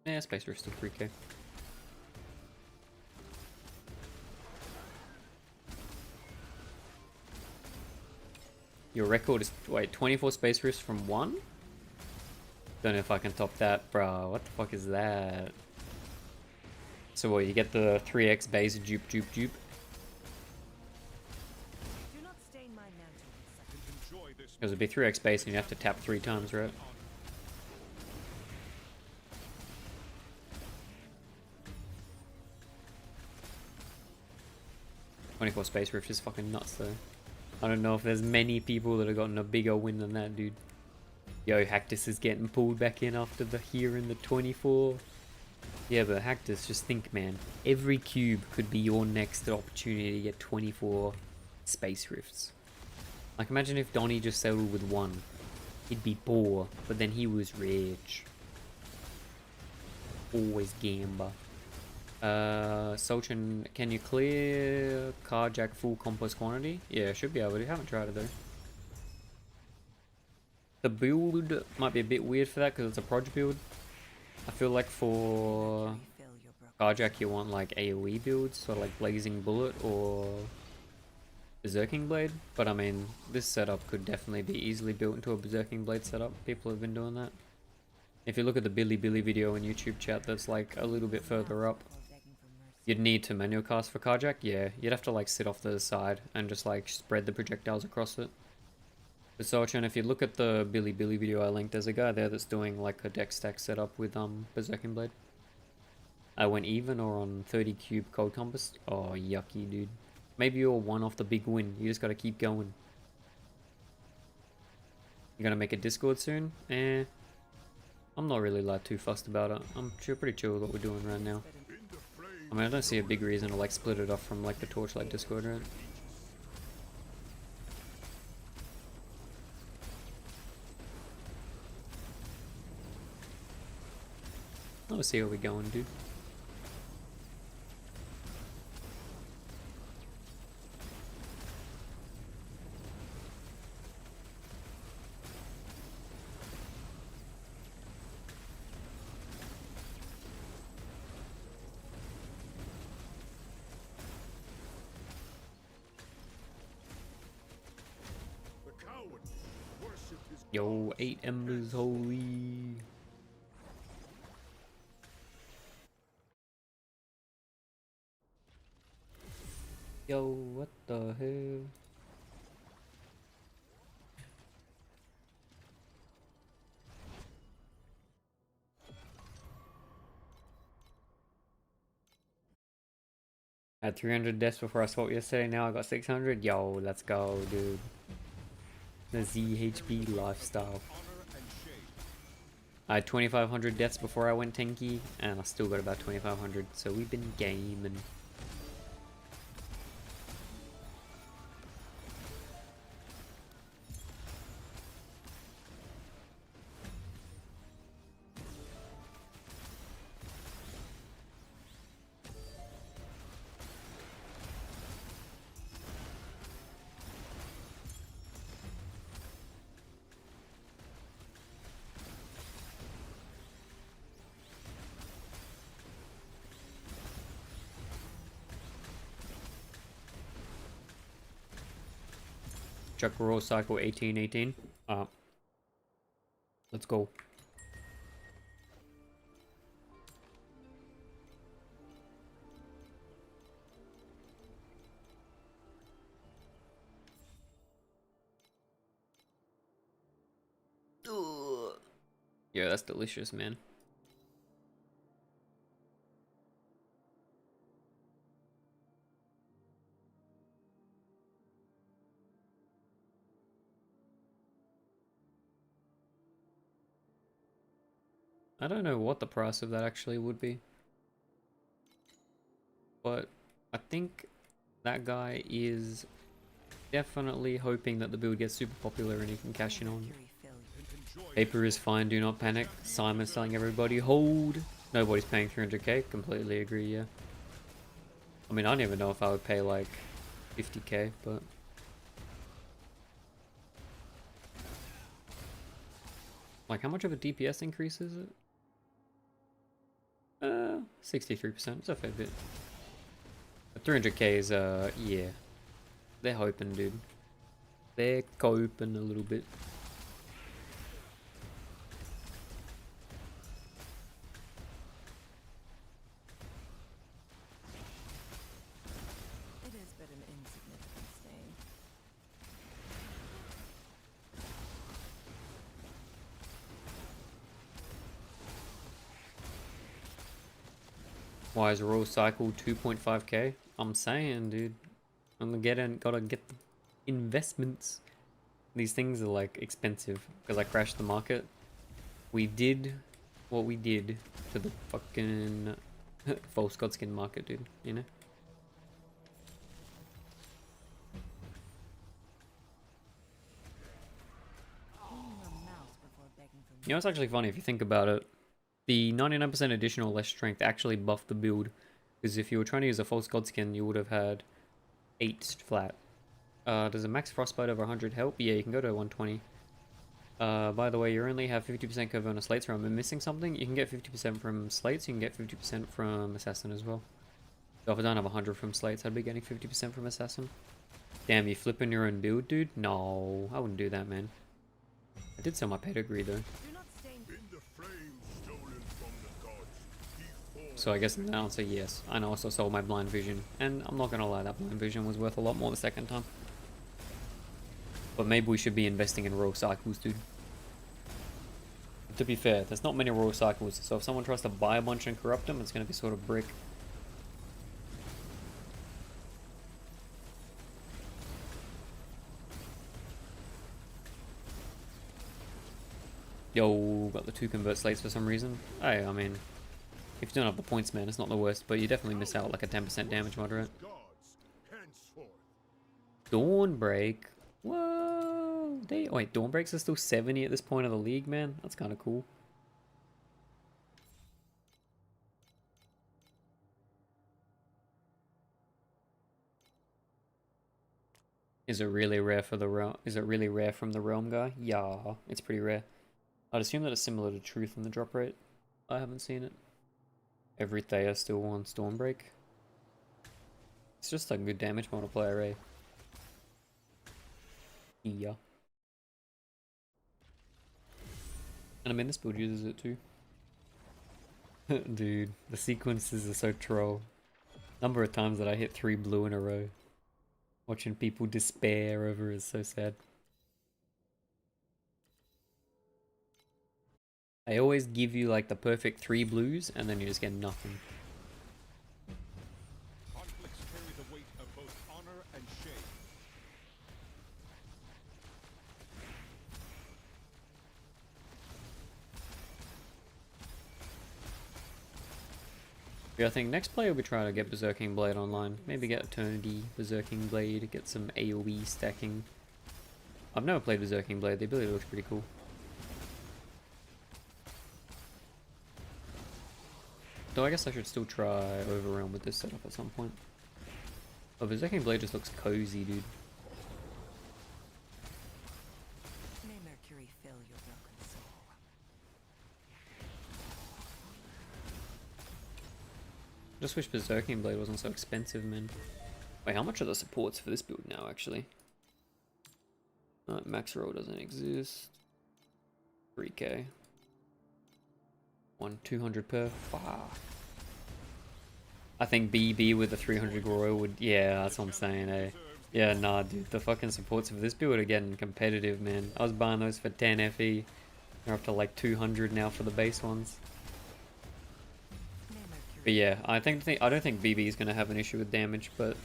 Yeah, Space Rift still 3k. Your record is, wait, 24 Space Rifts from 1? Don't know if I can top that, bro. What the fuck is that? So what, you get the 3x base dupe. Do not stain my mantle. Because it'd be 3x base and you have to tap 3 times, right? "24 Space Rift is fucking nuts, though. I don't know if there's many people that have gotten a bigger win than that, dude. Yo, Hactus is getting pulled back in after the here in the 24. Yeah, but Hactus, just think, man. Every cube could be your next opportunity to get 24 Space Rifts. Like, imagine if Donnie just settled with one. He'd be poor, but then he was rich. Always gamba. Solchin, can you clear carjack full compost quantity? Yeah, should be able to. Haven't tried it though. The build might be a bit weird for that because it's a proj build. I feel like for Refill your broken carjack you want like AoE builds, so like Blazing Bullet or Berserking Blade. But I mean, this setup could definitely be easily built into a Berserking Blade setup. People have been doing that. If you look at the Billy video in YouTube chat that's like a little bit further up, before begging for mercy. you'd need to manual cast for carjack. Yeah, you'd have to like sit off to the side and just like spread the projectiles across it. But Sochan, if you look at the Billy video I linked, there's a guy there that's doing like a deck stack setup with Berserking Blade. I went even or on 30 cube cold compass. Oh, yucky, dude. Maybe you're one off the big win. You just gotta keep going. You're gonna make a Discord soon? Eh. I'm not really like too fussed about it. I'm pretty chill with what we're doing right now. In the flames, I mean, I don't see a big reason to like split it off from like the Torchlight Discord, right? Let's see how we're going, dude. the coward worship his Yo, gods 8 embers, holy. Yo, what the hell? I had 300 deaths before I swapped yesterday, now I got 600. Yo, let's go, dude. The ZHB lifestyle. honor and shame. I had 2,500 deaths before I went tanky, and I still got about 2,500, so we've been gaming. Chuck roll cycle 1818. Let's go. Ugh. Yeah, that's delicious, man. I don't know what the price of that actually would be. But I think that guy is definitely hoping that the build gets super popular and he can cash in on it. Refill your Paper is fine, do not panic. Simon's telling everybody, hold. Nobody's paying 300k. Completely agree, yeah. I mean, I don't even know if I would pay like 50k, but... Like, how much of a DPS increase is it? 63%. It's a fair bit. But 300k is, yeah. They're hoping, dude. They're coping a little bit. It is but an insignificant stain. Why is roll cycle 2.5k? I'm saying, dude. Gotta get the investments. These things are like expensive because I crashed the market. We did what we did to the fucking false godskin market, dude. You know? You know, it's actually funny if you think about it. The 99% additional less strength actually buffed the build. Because if you were trying to use a false god skin, you would have had 8 flat. Does a max frostbite over 100 help? Yeah, you can go to 120. By the way, you only have 50% cover on a slate, so I'm missing something. You can get 50% from slates, you can get 50% from assassin as well. So if I don't have 100 from slates, I'd be getting 50% from assassin. Damn, you flipping your own build, dude? No, I wouldn't do that, man. I did sell my pedigree, though. Do not stain. In the flames stolen from the gods, he falls. So I guess the answer, yes. I also sold my blind vision. And I'm not gonna lie, that blind vision was worth a lot more the second time. But maybe we should be investing in royal cycles, dude. To be fair, there's not many royal cycles, so if someone tries to buy a bunch and corrupt them, it's gonna be sort of brick. Yo, got the 2 convert slates for some reason. Hey, I mean, if you don't have the points, man, it's not the worst, but you definitely miss out like a 10% damage moderate. Gods, henceforth. Dawnbreak. Whoa! Wait, Dawnbreaks are still 70 at this point of the league, man? That's kind of cool. Is it really rare for the realm? Is it really rare from the realm guy? Yeah, it's pretty rare. I'd assume that it's similar to Truth in the drop rate. I haven't seen it. Every Thea still wants Dawnbreak. It's just a good damage multiplier, eh? Yeah. And I mean, this build uses it too. Dude, the sequences are so troll. Number of times that I hit 3 blue in a row. Watching people despair over is so sad. I always give you like the perfect 3 blues and then you just get nothing. Conflicts carry the weight of both honor and shame. Yeah, I think next play will be trying to get Berserking Blade online. Maybe get Eternity, Berserking Blade, get some AoE stacking. I've never played Berserking Blade, the ability looks pretty cool. Though I guess I should still try Overrealm with this setup at some point. Oh, Berserking Blade just looks cozy, dude. May Mercury fill your broken soul. Just wish Berserking Blade wasn't so expensive, man. Wait, how much are the supports for this build now, actually? Max roll doesn't exist. 3k. 200 per. Fuck. I think BB with the 300 royal would. Yeah, that's what I'm saying, eh? Yeah, nah, dude. The fucking supports for this build are getting competitive, man. I was buying those for 10 FE. They're up to like 200 now for the base ones. May Mercury. But yeah, I don't think BB is gonna have an issue with damage, but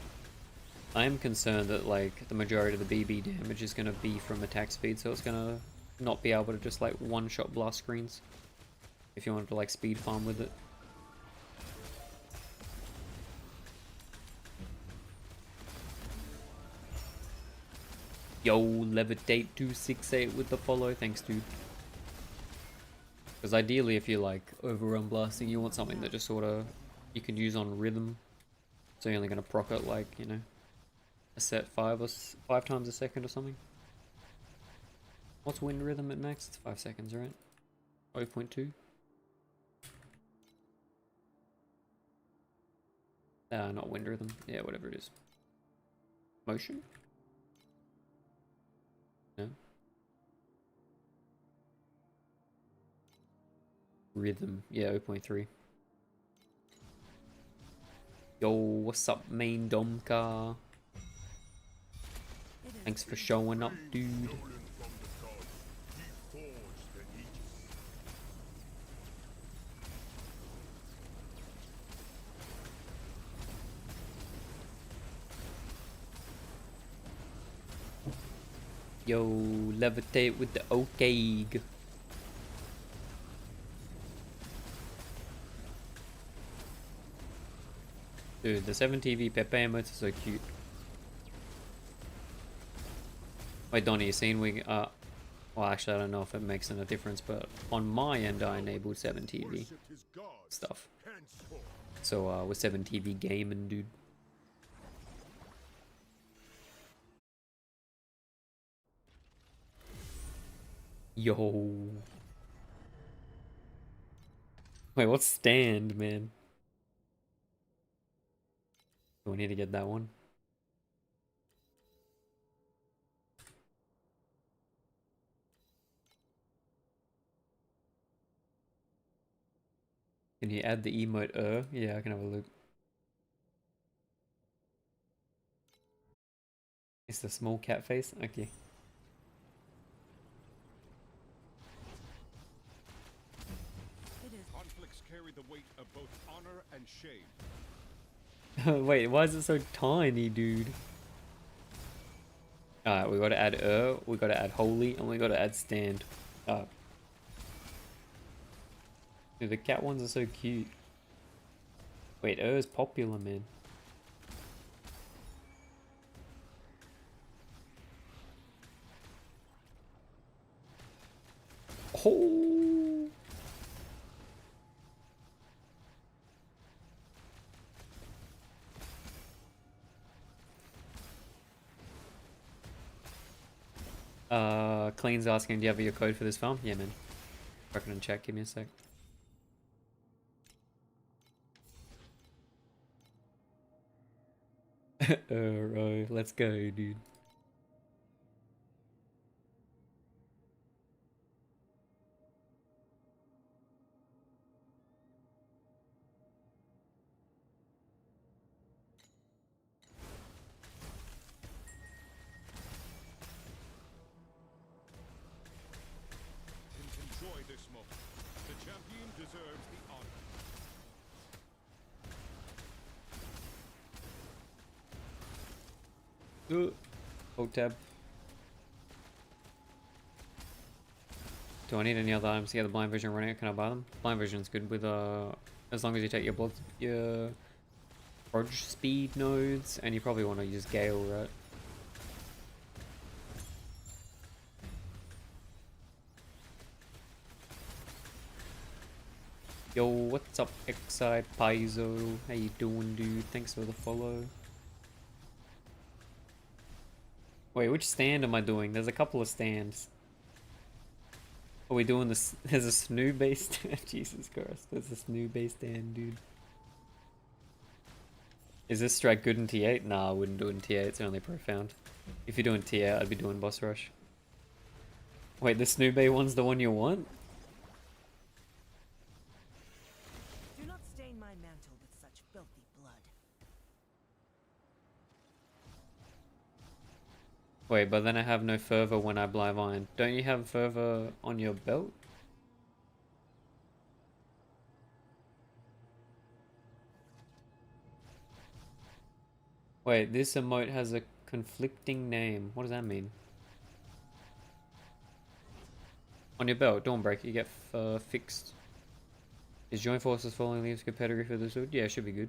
I am concerned that like the majority of the BB damage is gonna be from attack speed, so it's gonna not be able to just like one-shot blast screens. If you wanted to like speed farm with it. Yo, levitate 268 with the follow, thanks dude. Because ideally if you're like overrun blasting, you want something that just sort of you can use on rhythm. So you're only going to proc it like, you know, a set 5 times a second or something. What's wind rhythm at max? It's 5 seconds, right? 5.2. Not wind rhythm. Yeah, whatever it is. Motion? No. Rhythm. Yeah, 0.3. Yo, what's up, main Domka? It is Thanks for showing up, dude. Stolen from the gods, he forged the Aegis. Yo, levitate with the okay. Dude, the 7TV Pepe emotes are so cute. Wait, Donnie, you seen Well, actually, I don't know if it makes any difference, but on my end, I enabled 7TV Worship his gods stuff. henceforth. So, with 7TV gaming, dude. Yo. Wait, what's stand, man? Do I need to get that one? Can you add the emote Yeah, I can have a look. It's the small cat face? Okay. It is Conflicts carry the weight of both honor and shame. Wait, why is it so tiny, dude? Alright, we gotta add we gotta add holy, and we gotta add stand. Dude, the cat ones are so cute. Wait, is popular, man. Oh! Clean's asking, do you have your code for this farm? Yeah, man. I can check, give me a sec. Right, let's go, dude. Enjoy this moment. The champion deserves the honor. Hold tab. Do I need any other items to get the blind vision running? Can I buy them? Blind vision's good with as long as you take your Proj speed nodes, and you probably want to use Gale, right? Yo, what's up, Exide Paizo? How you doing, dude? Thanks for the follow. Wait, which stand am I doing? There's a couple of stands. Are we doing this? There's a snoo based stand. Jesus Christ, there's a snoo based stand, dude. Is this strike good in T8? Nah, I wouldn't do it in T8. It's only profound. If you're doing T8, I'd be doing boss rush. Wait, the snoo bay one's the one you want? Do not stain my mantle with such filthy blood. Wait, but then I have no fervor when I blind iron. Don't you have fervor on your belt? Wait, this emote has a conflicting name. What does that mean? On your belt, Dawnbreak, you get fixed. Is Joint Forces Falling Leaves good pedigree for this wood? Yeah, it should be good.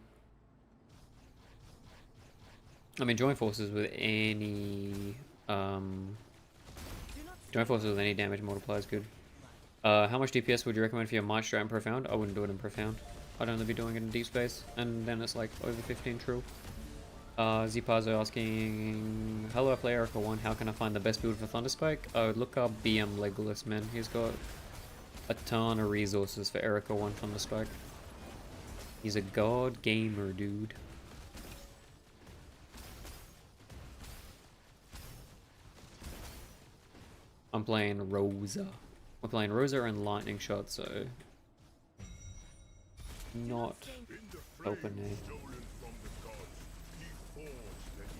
I mean, Joint Forces with any Joint Forces with any damage multiplier is good. How much DPS would you recommend for your Might Strike and Profound? I wouldn't do it in Profound. I'd only be doing it in Deep Space, and then it's like over 15 trill. Zipazo asking, hello, I play Erica 1, how can I find the best build for Thunderspike? Oh, look up BM Legolas, man. He's got a ton of resources for Erica 1 Thunderspike. He's a god gamer, dude. I'm playing Rosa. We're playing Rosa and Lightning Shot, so not In the helping me. flame stolen from the gods, he forged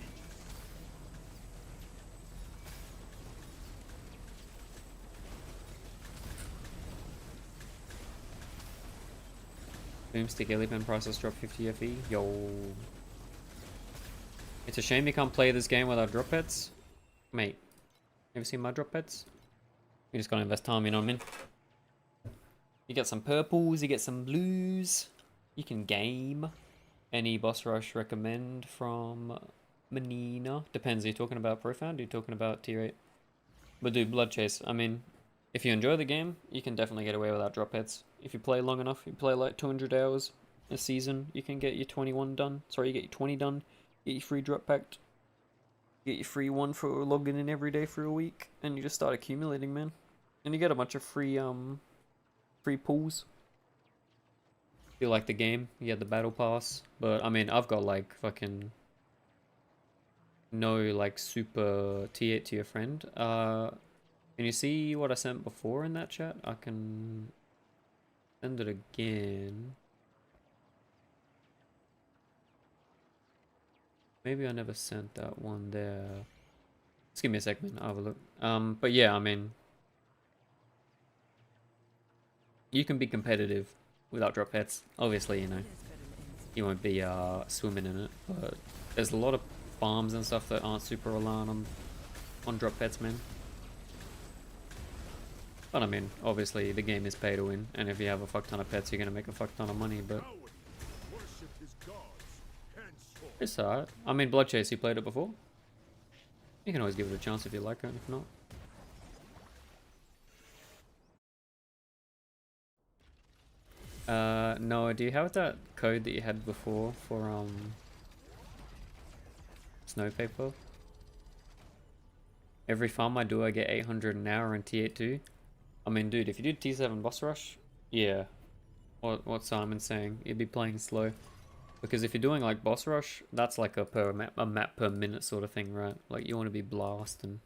the Aegis. Boomstick Elephant prices drop 50 FE. Yo. It's a shame you can't play this game without drop pets. Mate, ever seen my drop pets? You just gotta invest time, you know what I mean? You get some purples, you get some blues. You can game. Any boss rush recommend from Menina? Depends, are you talking about Profound or are you talking about tier 8? But dude, Blood Chase, I mean, if you enjoy the game, you can definitely get away without drop pets. If you play long enough, you play like 200 hours a season, you can get your 21 done. Sorry, you get your 20 done, get your free drop packed, get your free one for logging in every day for a week, and you just start accumulating, man. And you get a bunch of free pools. If you like the game, you get the battle pass. But I mean, I've got like fucking no like super T8 to your friend. Can you see what I sent before in that chat? I can send it again. Maybe I never sent that one there. Just give me a second, I'll have a look. But yeah, I mean, you can be competitive without drop pets. Obviously, you know, you won't be swimming in it, but there's a lot of farms and stuff that aren't super reliant on drop pets, man. But I mean, obviously the game is pay to win, and if you have a fuck ton of pets, you're gonna make a fuck ton of money, but it's alright. I mean, Blood Chase, you played it before? You can always give it a chance if you like it, and if not. No, do you have that code that you had before for, snow paper? Every farm I do, I get 800 an hour in T8 too. I mean, dude, if you do T7 boss rush, yeah. What Simon's saying, you'd be playing slow. Because if you're doing like boss rush, that's like a map per minute sort of thing, right? Like you want to be blasting.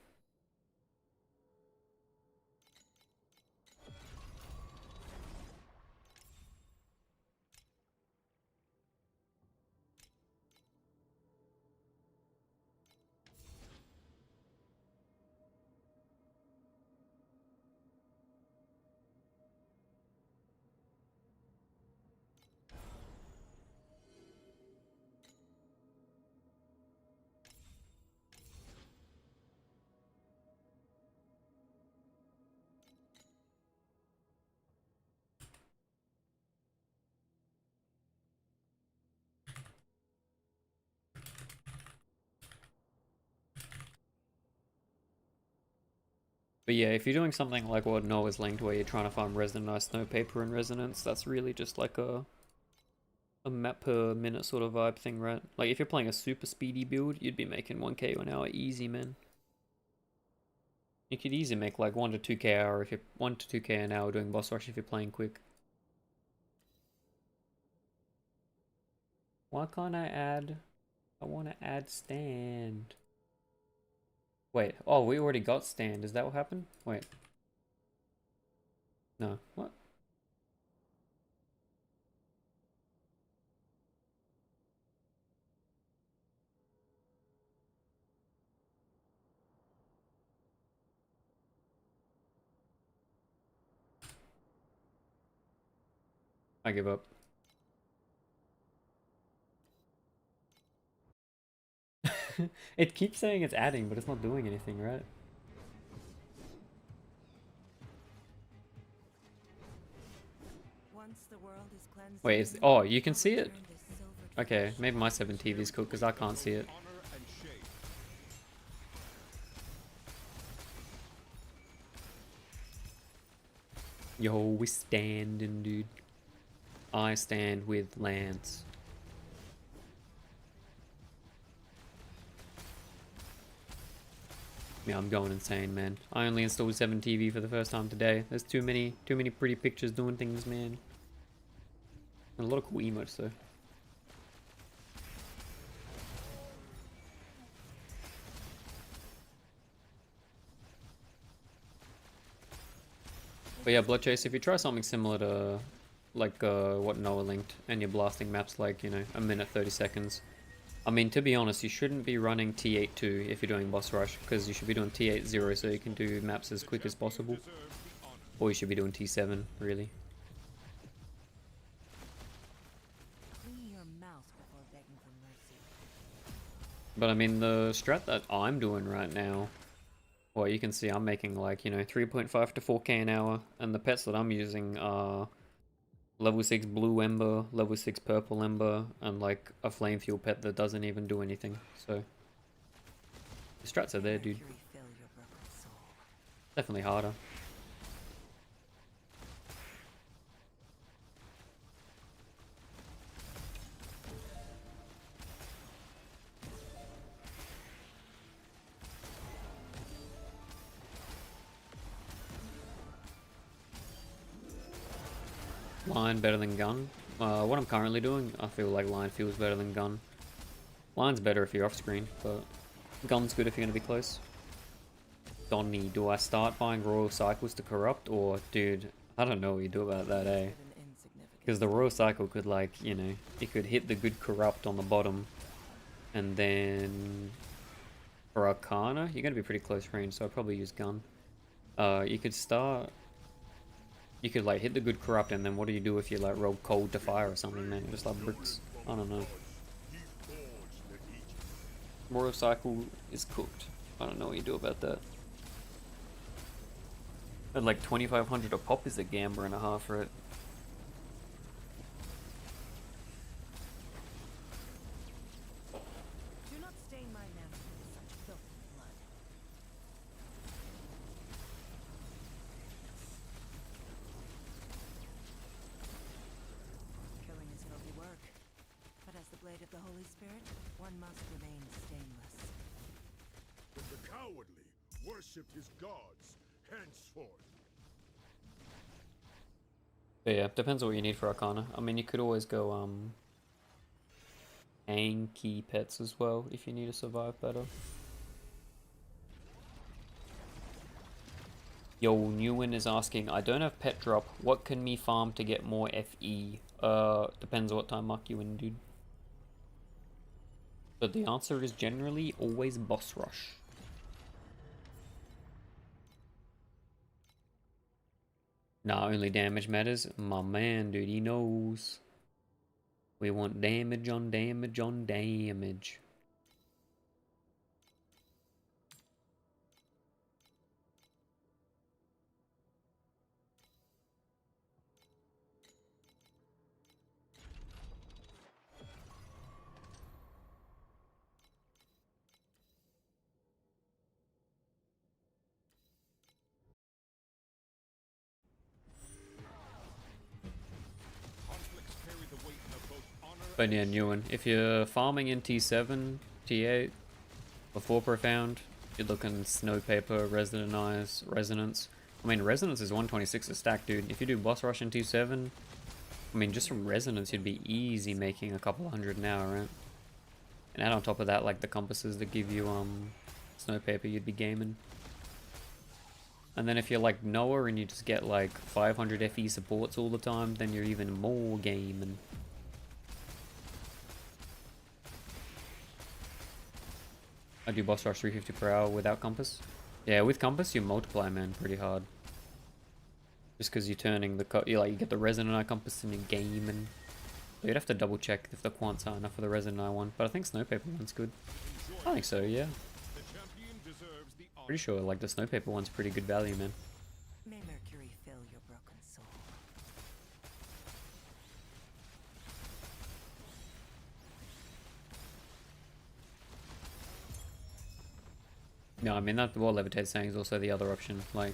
But yeah, if you're doing something like what Noah's linked, where you're trying to farm Resonant Ice Snow Paper and Resonance, that's really just like a map per minute sort of vibe thing, right? Like if you're playing a super speedy build, you'd be making 1k an hour easy, man. You could easily make like 1 to 2k hour if you're 1 to 2k an hour doing boss rush if you're playing quick. Why can't I add? I want to add stand. Wait, oh, we already got stand. Is that what happened? Wait. No, what? I give up. It keeps saying it's adding, but it's not doing anything, right? Once the world is cleansed Wait, of oh, sin, you can I'll see it? return this silver to Okay, flesh. maybe my 7 TV's cool because I can't see it. honor and shame. Yo, we standing, dude. I stand with Lance. Yeah, I'm going insane, man. I only installed 7 TV for the first time today. There's too many pretty pictures doing things, man. And a lot of cool emotes, though. But yeah, Blood Chase, if you try something similar to like what Noah linked, and you're blasting maps like, you know, a minute 30 seconds. I mean, to be honest, you shouldn't be running T8-2 if you're doing boss rush, because you should be doing T8-0 so you can do maps as quick as possible. Or you should be doing T7, really. Clean your mouth before begging for mercy. But I mean, the strat that I'm doing right now, well, you can see I'm making like, you know, 3.5 to 4k an hour, and the pets that I'm using are level 6 blue ember, level 6 purple ember, and like a flame fuel pet that doesn't even do anything. So the strats are there, dude. Mercury fill your broken soul. Definitely harder. Line better than gun. What I'm currently doing, I feel like line feels better than gun. Line's better if you're off screen, but gun's good if you're gonna be close. Donny, do I start buying Royal Cycles to corrupt, or dude, I don't know what you do about that, eh? Because the Royal Cycle could, like, you know, it could hit the good corrupt on the bottom, and then for Arcana, you're gonna be pretty close range, so I'd probably use gun. You could start. You could like hit the good corrupt, and then what do you do if you like roll cold to fire or something, man? Just like bricks. I don't know. Royal Cycle is cooked. I don't know what you do about that. At like 2,500 a pop is a gambler and a half, right? Do not stain my mantle with such filthy blood. Killing is filthy work, but as the blade of the Holy Spirit, one must remain stainless. But the cowardly worship his gods henceforth. But yeah, depends on what you need for Arcana. I mean, you could always go Anki pets as well if you need to survive better. Yo, Newen is asking, I don't have pet drop. What can me farm to get more FE? Depends on what time mark you in, dude. But the answer is generally always boss rush. Nah, only damage matters. My man, dude, he knows. We want damage on damage on damage. But yeah, Newen, if you're farming in T7, T8, before Profound, you're looking Snowpaper, Resident Eyes, Resonance. I mean, Resonance is 126 a stack, dude. If you do Boss Rush in T7, I mean, just from Resonance, you'd be easy making a couple hundred an hour, right? And add on top of that, like, the compasses that give you, Snowpaper, you'd be gaming. And then if you're like Noah and you just get like 500 FE supports all the time, then you're even more gaming. I do boss rush 350 per hour without compass. Yeah, with compass you multiply, man, pretty hard. Just because you're turning the you get the resonant eye compass in your game, and you'd have to double check if the quants are enough for the resonant eye one. But I think Snowpaper one's good. I think so, yeah. Pretty sure like the Snowpaper one's pretty good value, man. May Mercury fill your broken soul. No, I mean that what Levitate's saying is also the other option. Like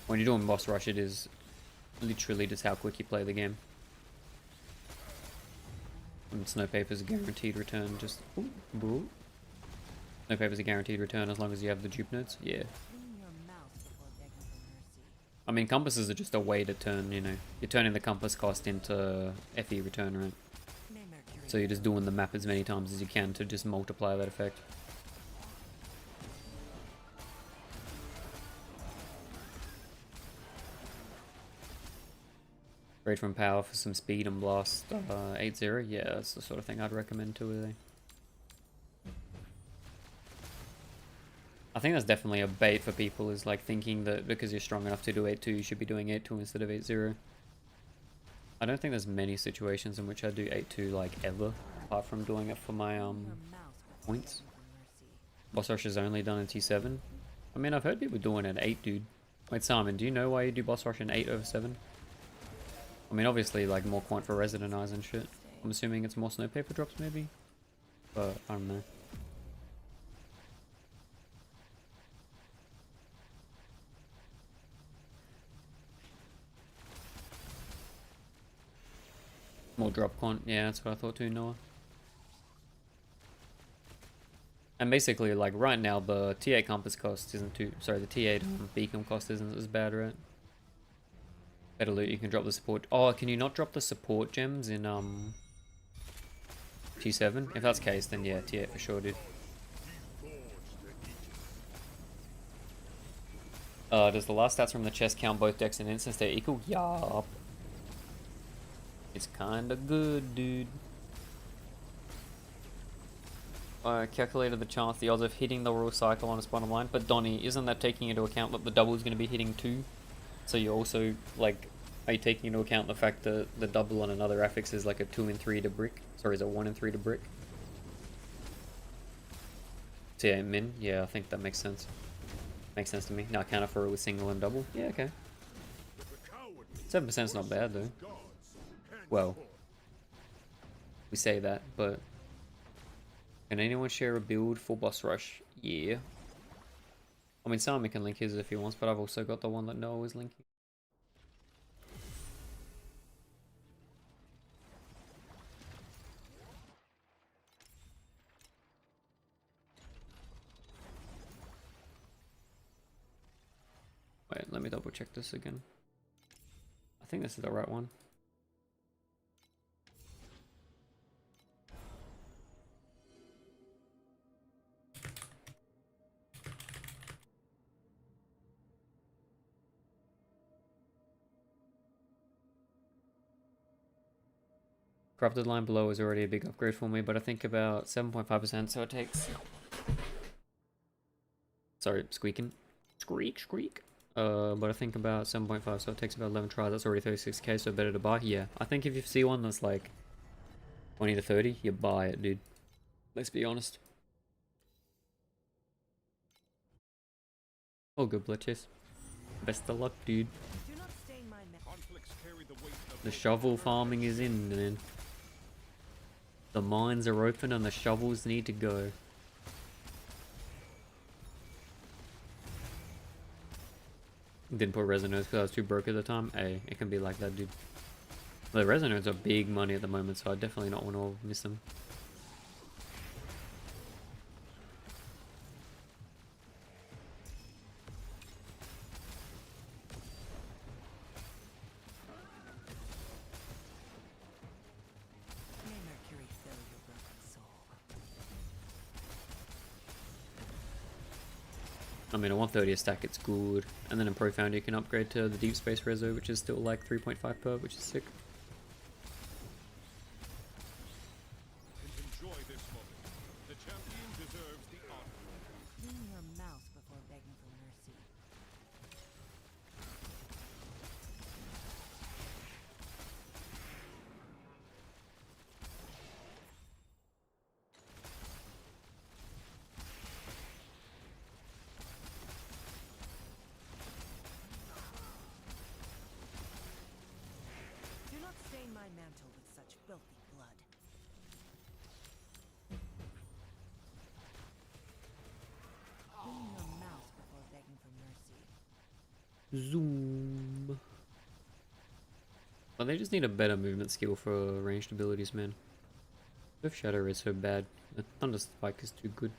when you're doing boss rush, it is literally just how quick you play the game. And Snowpaper's a guaranteed return. Just ooh. Snowpaper's a guaranteed return as long as you have the dupe nodes. Yeah. Clean your mouth before begging for mercy. I mean, compasses are just a way to turn, you know, you're turning the compass cost into FE return, right? May Mercury So you're just doing the map as many times as you can to just multiply that effect. Trade from power for some speed and blast 8-0. Yeah, that's the sort of thing I'd recommend too, really. I think that's definitely a bait for people, is like thinking that because you're strong enough to do 8-2, you should be doing 8-2 instead of 8-0. I don't think there's many situations in which I do 8-2 like ever, apart from doing it for my your mouth before points. begging for mercy. Boss rush is only done in T7. I mean, I've heard people doing it at 8, dude. Wait, Simon, do you know why you do boss rush in 8 over 7? I mean, obviously, like, more quant for Resident Eyes and shit. I'm assuming it's more Snowpaper drops, maybe? But, I don't know. More drop con. Yeah, that's what I thought too, Noah. And basically, like right now, the T8 compass cost isn't too. Sorry, the T8 beacon cost isn't as bad, right? Better loot. You can drop the support. Oh, can you not drop the support gems in T7? If that's the case, then yeah, T8 for sure, dude. Does the last stats from the chest count both decks and instants stay equal? Yup. It's kinda good, dude. I calculated the chance, the odds of hitting the Royal Cycle on its bottom line, but Donnie, isn't that taking into account that the double is going to be hitting too? So you also, like, are you taking into account the fact that the double on another affix is like a 2 and 3 to brick? Sorry, is it 1 and 3 to brick? So yeah, min? Yeah, I think that makes sense. Makes sense to me. Now I counter for it with single and double. Yeah, okay. 7%'s not bad though. Well, we say that, but can anyone share a build for boss rush? Yeah. I mean, Sami can link his if he wants, but I've also got the one that Noah was linking. Wait, let me double check this again. I think this is the right one. Crafted line below is already a big upgrade for me, but I think about 7.5%, so it takes... Sorry, squeaking. Squeak. But I think about 7.5, so it takes about 11 tries. That's already 36k, so better to buy. Yeah, I think if you see one that's like 20 to 30, you buy it, dude. Let's be honest. Oh, good Blitches. Best of luck, dude. The shovel farming is in, man. The mines are open and the shovels need to go. Didn't put resonates because I was too broke at the time. Hey, it can be like that, dude. The resonates are big money at the moment, so I definitely not want to miss them. I mean, a 130 a stack, it's good. And then in Profound, you can upgrade to the Deep Space Reso, which is still like 3.5 per, which is sick. Enjoy this moment. The champion deserves the honor. Clean your mouth before begging for mercy. Do not stain my mantle with such filthy blood. Clean your mouth before begging for mercy. Zoom. Well, they just need a better movement skill for ranged abilities, man. Swift Shatter is so bad. The Thunder Spike is too good.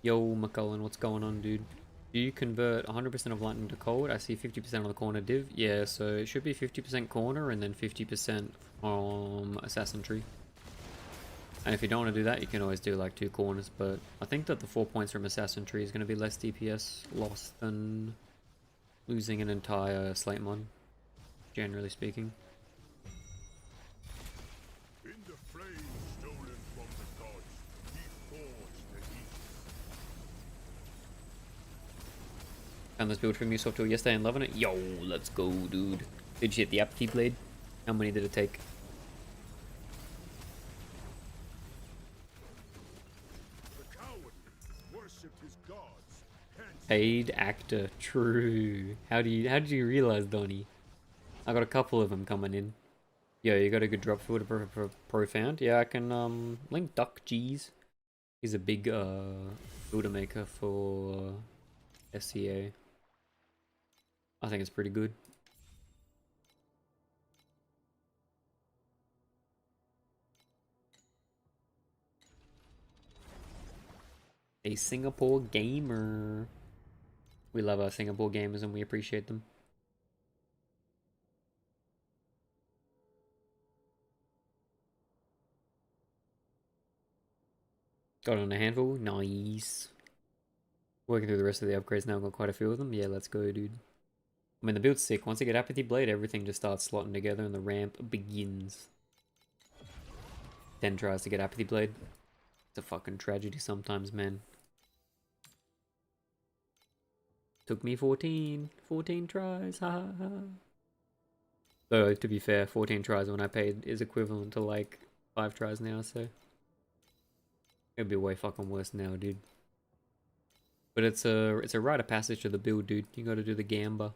Yo, McCullen, what's going on, dude? Do you convert 100% of lightning to cold? I see 50% on the corner div. Yeah, so it should be 50% corner and then 50% from Assassin Tree. And if you don't want to do that, you can always do like 2 corners, but I think that the 4 points from Assassin Tree is going to be less DPS loss than losing an entire Slate Mon, generally speaking. In the flame stolen from the gods, he forged the east. Found this build from Usoft Tool yesterday and loving it. Yo, let's go, dude. Did you hit the Apathy Blade? How many did it take? The coward worshipped his gods. Hence, Paid actor, true. How did you realize, Donnie? I got a couple of them coming in. Yo, you got a good drop field for Profound? Yeah, I can link Duck G's. He's a big builder maker for SCA. I think it's pretty good. A Singapore gamer. We love our Singapore gamers and we appreciate them. Got on a handful. Nice. Working through the rest of the upgrades now. Got quite a few of them. Yeah, let's go, dude. I mean, the build's sick. Once you get Apathy Blade, everything just starts slotting together and the ramp begins. 10 tries to get Apathy Blade. It's a fucking tragedy sometimes, man. Took me 14 tries, ha ha ha. Though, to be fair, 14 tries when I paid is equivalent to like 5 tries now, so. It'd be way fucking worse now, dude. But it's a rite of passage to the build, dude. You gotta do the gamba.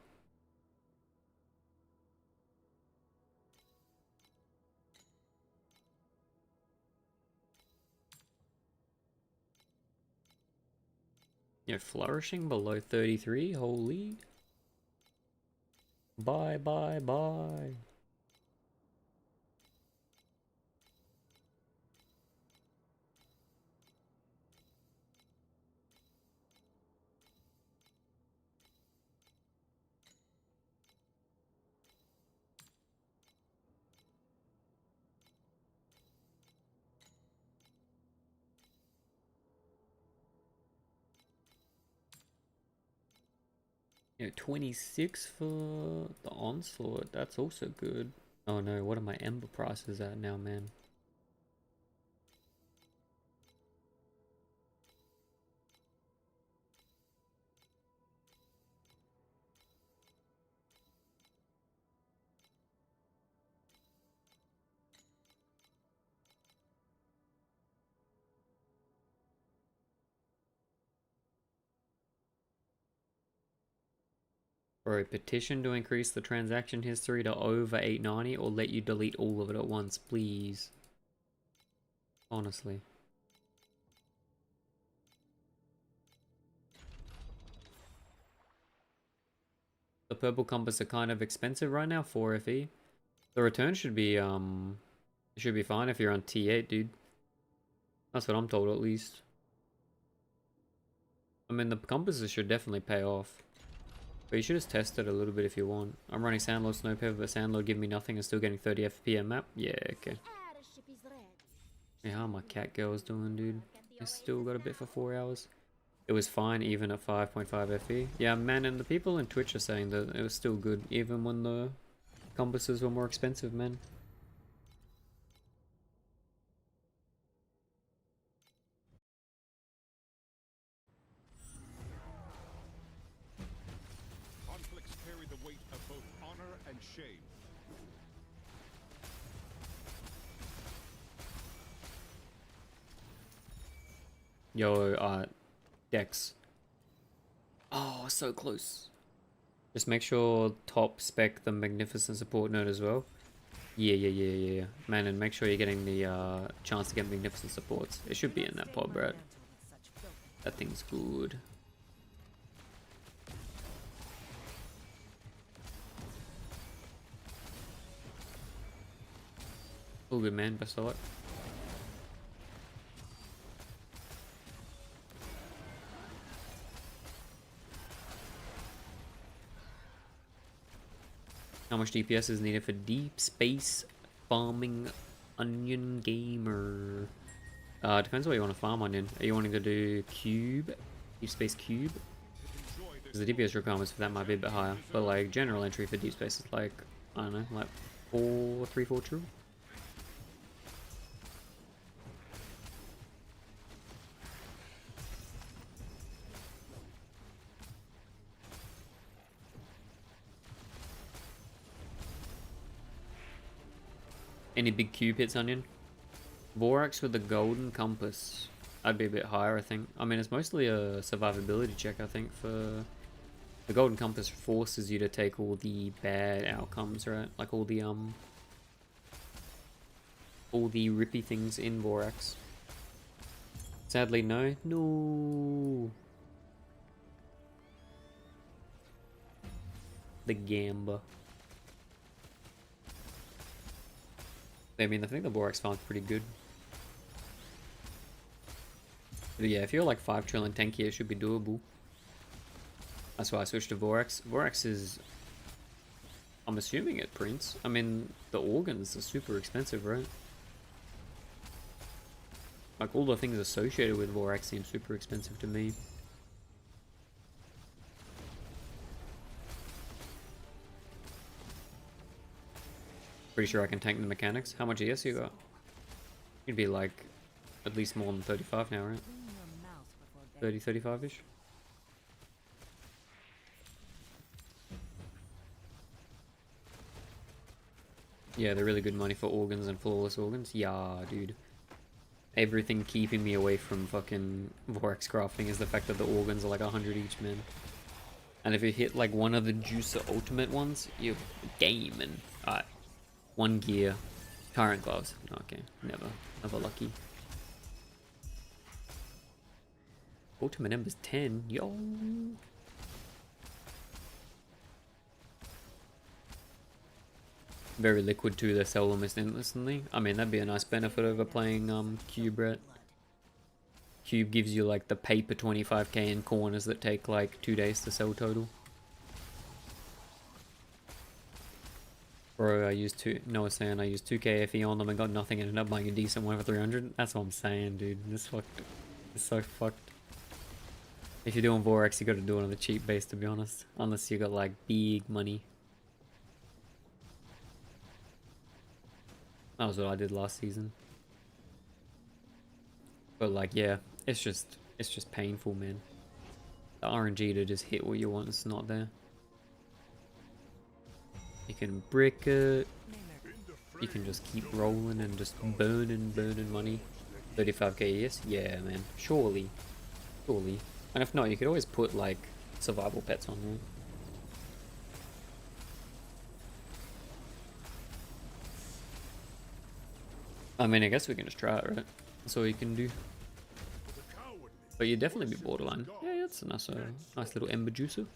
Yeah, flourishing below 33, holy. Bye, bye, bye. Yeah, 26 for the onslaught. That's also good. Oh no, what are my ember prices at now, man? Or a petition to increase the transaction history to over 890 or let you delete all of it at once, please. Honestly. The purple compass are kind of expensive right now, 4 FE. The return should be fine if you're on T8, dude. That's what I'm told at least. I mean, the compasses should definitely pay off. But you should just test it a little bit if you want. I'm running Sandlord Snowpepper, but Sandlord giving me nothing and still getting 30 FP a map. Yeah, okay. Yeah, how my cat girl's doing, dude? I still got a bit for 4 hours. It was fine even at 5.5 FE. Yeah, man, and the people in Twitch are saying that it was still good even when the compasses were more expensive, man. Conflicts carry the weight of both honor and shame. Yo, Dex. Oh, so close. Just make sure top spec the Magnificent Support Node as well. Yeah. Man, and make sure you're getting the chance to get Magnificent Supports. It should be in that pod, right? That thing's good. All good, man. Best of luck. How much DPS is needed for deep space farming onion gamer? Depends what you want to farm onion. Are you wanting to do cube? Deep space cube? Because the DPS requirements for that might be a bit higher. But like general entry for deep space is like, I don't know, like 3-4 true. Any big cube hits onion? Borax with the golden compass. I'd be a bit higher, I think. I mean, it's mostly a survivability check, I think, for... The golden compass forces you to take all the bad outcomes, right? Like all the rippy things in Borax. Sadly, no. No! The Gamba. I mean, I think the Borax farm's pretty good. But yeah, if you're like 5 trillion tanky, it should be doable. That's why I switched to Vorax. Vorax is... I'm assuming it prints. I mean, the organs are super expensive, right? Like, all the things associated with Vorax seem super expensive to me. Pretty sure I can tank the mechanics. How much ES you got? You'd be like, at least more than 35 now, right? 30, 35-ish? Yeah, they're really good money for organs and flawless organs. Yeah, dude. Everything keeping me away from fucking Vorax crafting is the fact that the organs are like 100 each, man. And if you hit like one of the juicer ultimate ones, you're gaming. Alright. 1 gear. Current gloves. Okay, never lucky. Ultimate Ember's 10. Yo. Very liquid too, they sell almost instantly. I mean, that'd be a nice benefit over playing Cube, right? Cube gives you like the paper 25k in corners that take like 2 days to sell total. Bro, I used Noah saying I used 2k FE on them and got nothing and ended up buying a decent one for 300. That's what I'm saying, dude. This is so fucked. If you're doing Vorax, you gotta do it on the cheap base, to be honest. Unless you got like big money. That was what I did last season. But like, yeah, it's just painful, man. The RNG to just hit what you want is not there. You can brick it. You can just keep rolling and just burning money. 35k ES? Yeah, man. Surely. Surely. And if not, you could always put like survival pets on there. I mean, I guess we can just try it, right? That's all you can do. But you'd definitely be borderline. Yeah, that's a nice little ember juicer.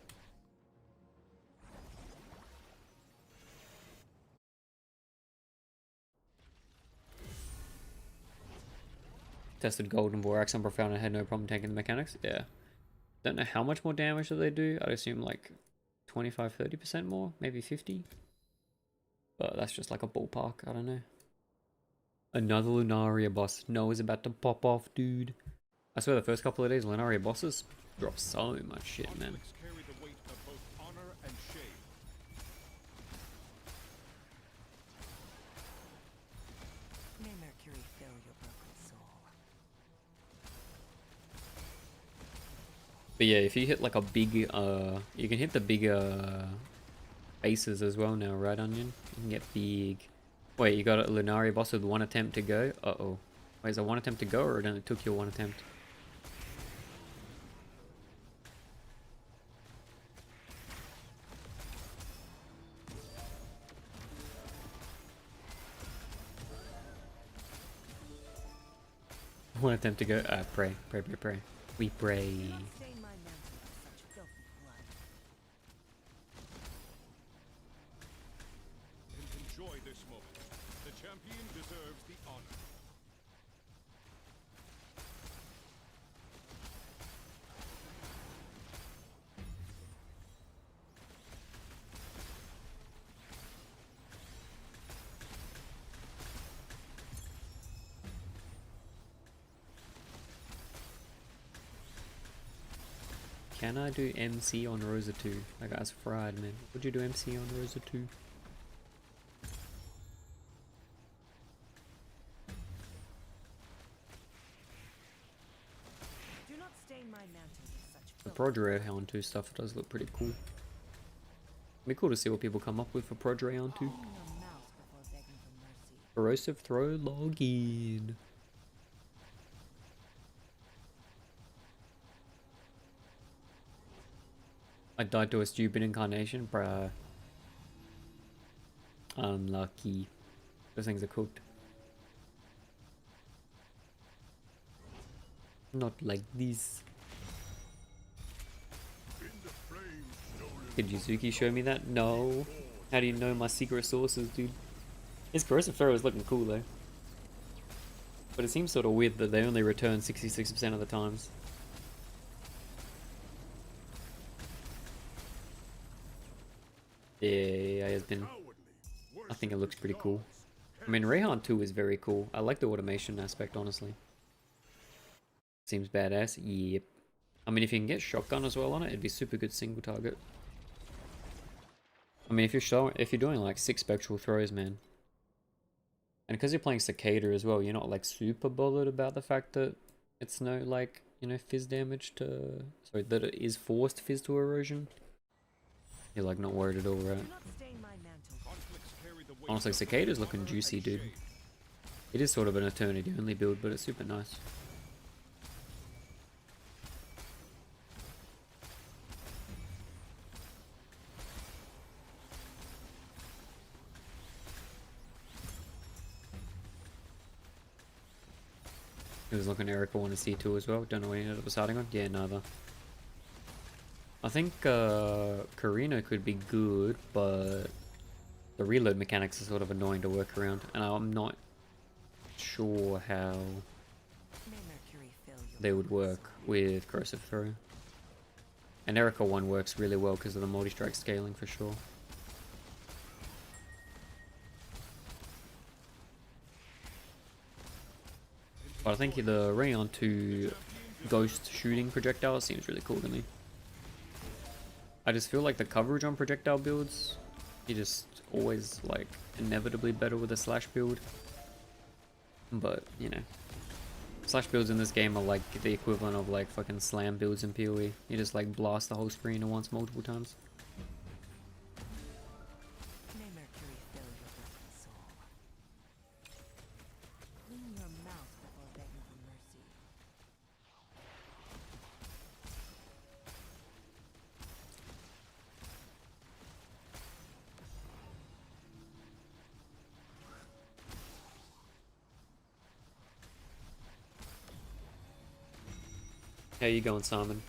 Tested Golden Vorax and Profound and had no problem taking the mechanics. Yeah. Don't know how much more damage do they do. I'd assume like 25-30% more, maybe 50. But that's just like a ballpark. I don't know. Another Lunaria boss. Noah's about to pop off, dude. I swear the first couple of days, Lunaria bosses drop so much shit, man. May Mercury fill your broken soul. But yeah, if you hit like a big, you can hit the bigger bases as well now, right, Onion? You can get big. Wait, you got a Lunaria boss with 1 attempt to go? Uh-oh. Wait, is it 1 attempt to go, or it only took you 1 attempt? One attempt to go. Pray. We pray. Stain my mantle with such filthy blood. And enjoy this moment. The champion deserves the honor. Can I do MC on Rosa 2? That guy's fried, man. Would you do MC on Rosa 2? Do not stain my mantle with such The filthy Prodre on 2 stuff does look pretty cool. It'd be cool to see what people come up with for Prodre on 2. Clean your mouth before begging for mercy. Corrosive throw login. I died to a stupid incarnation, bruh. Unlucky. Those things are cooked. Not like this. Did Yuzuki show me that? No. How do you know my secret sources, dude? His corrosive throw is looking cool though. But it seems sort of weird that they only return 66% of the times. Yeah, has been. I think it looks pretty cool. I mean, Rayhan 2 is very cool. I like the automation aspect, honestly. Seems badass. Yep. I mean, if you can get shotgun as well on it, it'd be super good single target. I mean, if you're doing like 6 spectral throws, man. And because you're playing Cicada as well, you're not like super bothered about the fact that it's no like, you know, fizz damage to... Sorry, that it is forced fizz to erosion. You're like not worried at all, right? Honestly, Cicada's looking juicy, dude. It is sort of an eternity only build, but it's super nice. He was looking Erica on a C2 as well. Don't know what he ended up deciding on. Yeah, neither. I think Karina could be good, but the reload mechanics are sort of annoying to work around, and I'm not sure how they would work with corrosive throw. And Erica 1 works really well because of the multi-strike scaling for sure. But I think the Rayon 2 ghost shooting projectile seems really cool to me. I just feel like the coverage on projectile builds, you just always like inevitably better with a slash build. But, you know, slash builds in this game are like the equivalent of like fucking slam builds in PoE. You just like blast the whole screen at once multiple times. How you going, Simon?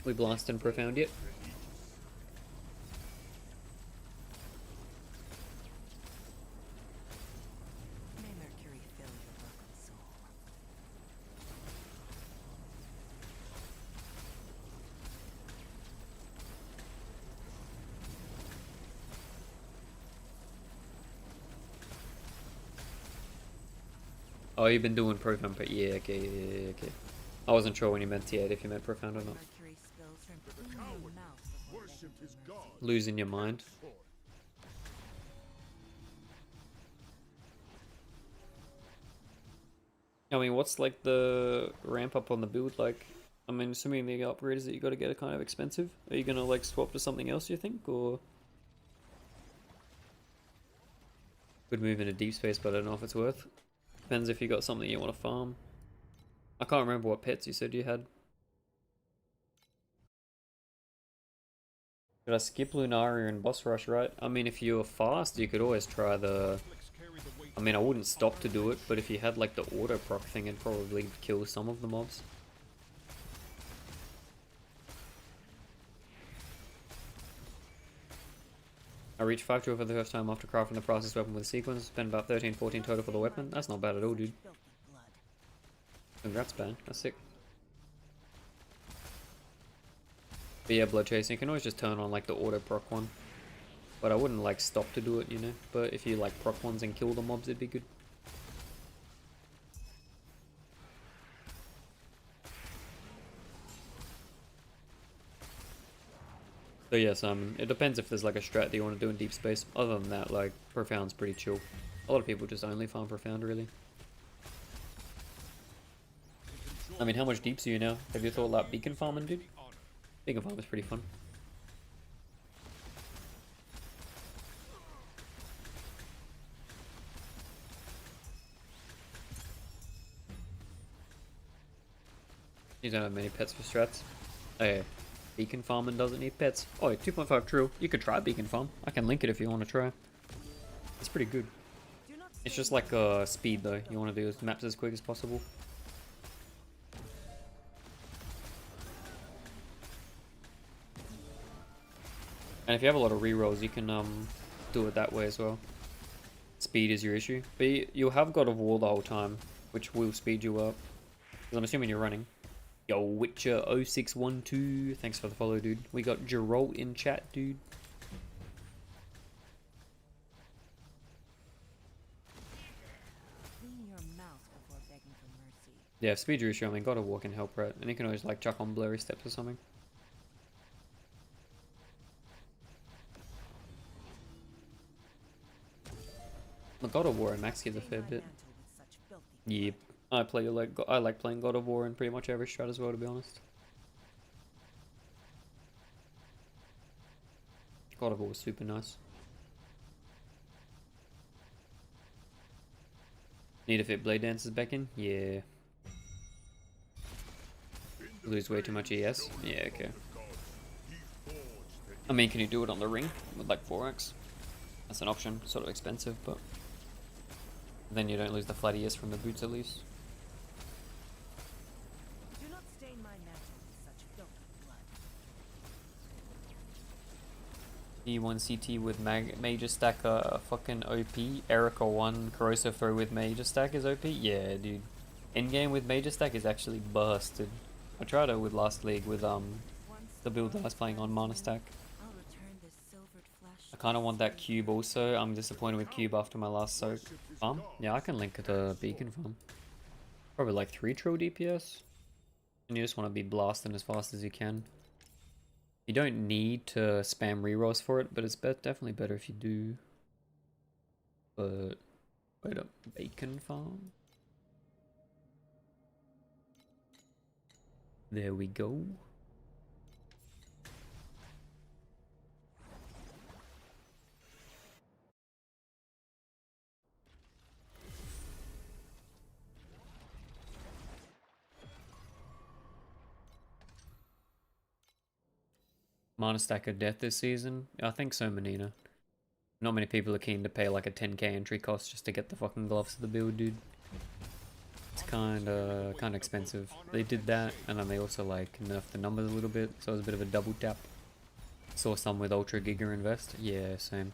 We blasting profound yet? Oh, you've been doing profound, but yeah, okay, yeah, okay. I wasn't sure when you meant T8, if you meant profound or not. Losing your mind. I mean, what's like the ramp up on the build like? I mean, assuming the upgrades that you got to get are kind of expensive. Are you gonna like swap to something else, you think, or? Could move into deep space, but I don't know if it's worth. Depends if you got something you want to farm. I can't remember what pets you said you had. Did I skip Lunaria and Boss Rush, right? I mean, if you were fast, you could always try the... I mean, I wouldn't stop to do it, but if you had like the auto proc thing, it'd probably kill some of the mobs. I reached 5-2 for the first time after crafting the process weapon with a sequence. Spent about 13-14 total for the weapon. That's not bad at all, dude. Congrats, man. That's sick. But yeah, blood chasing. You can always just turn on like the auto proc one. But I wouldn't like stop to do it, you know. But if you like proc ones and kill the mobs, it'd be good. So yeah, it depends if there's like a strat that you want to do in deep space. Other than that, like, profound's pretty chill. A lot of people just only farm profound, really. I mean, how much deeps are you now? Have you thought about beacon farming, dude? Beacon farm is pretty fun. You don't have many pets for strats. Oh yeah. Beacon farming doesn't need pets. Oh, 2.5 true. You could try beacon farm. I can link it if you want to try. It's pretty good. It's just like speed though. You want to do maps as quick as possible. And if you have a lot of rerolls, you can do it that way as well. speed is your issue. But you'll have God of War the whole time, which will speed you up. Because I'm assuming you're running. Yo, Witcher 0612, thanks for the follow, dude. We got Geralt in chat, dude. Clean your mouth before begging for mercy. Yeah, if speed your issue, I mean, God of War can help, right? And you can always, like, chuck on blurry steps or something. The God of War and Max gives a fair bit. Yep. I like playing God of War in pretty much every strat as well, to be honest. God of War was super nice. Need to fit Blade Dancers back in? Yeah. Lose way too much ES? Yeah, okay. I mean, can you do it on the ring with like 4x? That's an option, sort of expensive, but then you don't lose the flat ES from the boots at least. Do not stain my mantle with such filthy blood. E1 CT with Major Stack fucking OP. Erica 1 Corrosive Throw with Major Stack is OP? Yeah, dude. Endgame with Major Stack is actually busted. I tried it with last league with the build that I was playing on Mana Stack. I'll return this silvered flesh. I kind of want that cube also. I'm disappointed with cube after my last soak farm. Yeah, I can link the beacon farm. Probably like 3 trill DPS. And you just want to be blasting as fast as you can. You don't need to spam rerolls for it, but it's definitely better if you do. But wait up, bacon farm. There we go. Mana Stack of Death this season? I think so, Menina. Not many people are keen to pay like a 10k entry cost just to get the fucking gloves to the build, dude. It's kinda expensive. They did that, and then they also like nerfed the numbers a little bit, so it was a bit of a double tap. Saw some with Ultra Giga Invest. Yeah, same.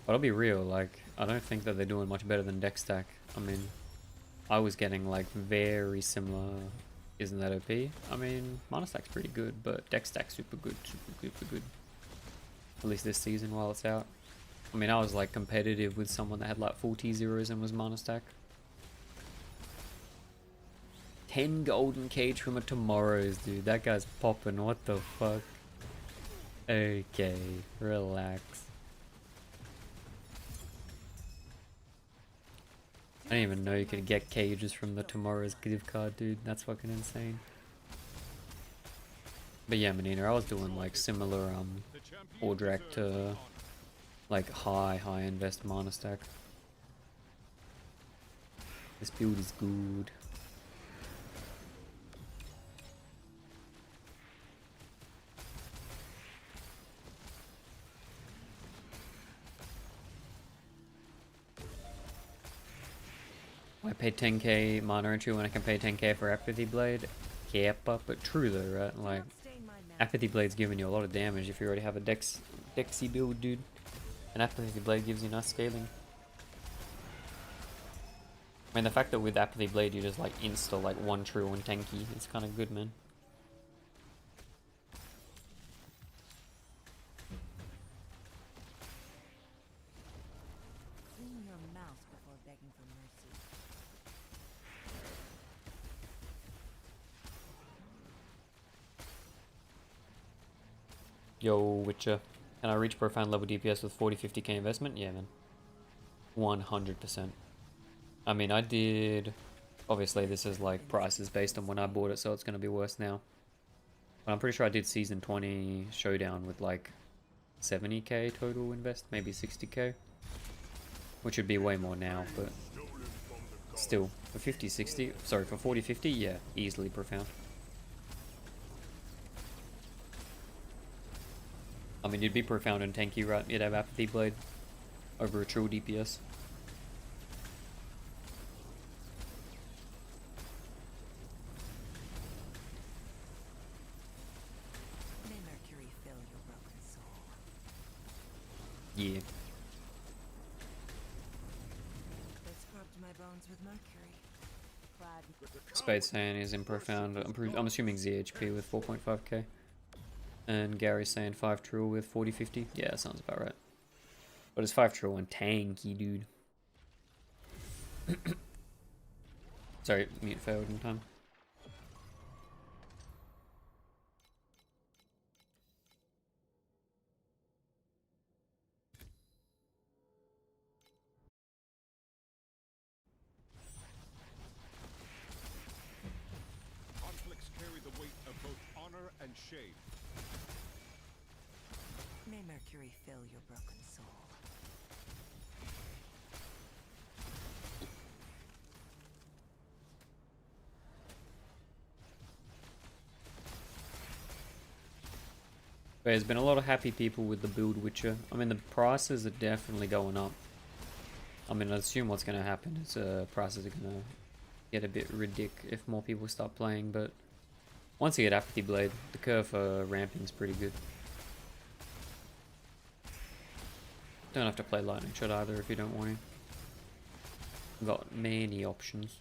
But I'll be real, like, I don't think that they're doing much better than Dex Stack. I mean, I was getting like very similar. Isn't that OP? I mean, Mana Stack's pretty good, but Dex Stack's super good, super good. At least this season while it's out. I mean, I was like competitive with someone that had like 4 T0s and was Mana Stack. 10 golden cage from a Tomorrow's, dude. That guy's popping. What the fuck? Okay, relax. I didn't even know you could get cages from the Tomorrow's gift card, dude. That's fucking insane. But yeah, Menina, I was doing like similar Ordrak to like high invest Mana Stack. This build is good. I paid 10k mana entry when I can pay 10k for Apathy Blade. Kappa, but true though, right? Like, Apathy Blade's giving you a lot of damage if you already have a Dexy build, dude. And Apathy Blade gives you nice scaling. I mean, the fact that with Apathy Blade you just like insta like 1 true and tanky, it's kind of good, man. Clean your mouth before begging for mercy. Yo, Witcher. Can I reach profound level DPS with 40-50k investment? Yeah, man. 100%. I mean, I did... Obviously, this is like prices based on when I bought it, so it's going to be worse now. But I'm pretty sure I did Season 20 Showdown with like 70k total invest, maybe 60k. Which would be way more now, but still, for 50-60, sorry, for 40-50, yeah, easily profound. I mean, you'd be profound and tanky, right? You'd have Apathy Blade over a true DPS. May Mercury fill your broken soul. Yeah. my bones with mercury. Clad. Spade saying he's in profound. I'm assuming ZHP with 4.5k. And Gary's saying 5 trill with 40-50. Yeah, that sounds about right. But it's 5 trill and tanky, dude. Sorry, mute failed in time. Conflicts carry the weight of both honor and shame. May mercury fill your broken soul. There's been a lot of happy people with the build Witcher. I mean, the prices are definitely going up. I mean, I assume what's going to happen is prices are going to get a bit ridiculous if more people start playing, but once you get Apathy Blade, the curve for ramping is pretty good. Don't have to play Lightning Shot either if you don't want to. Got many options.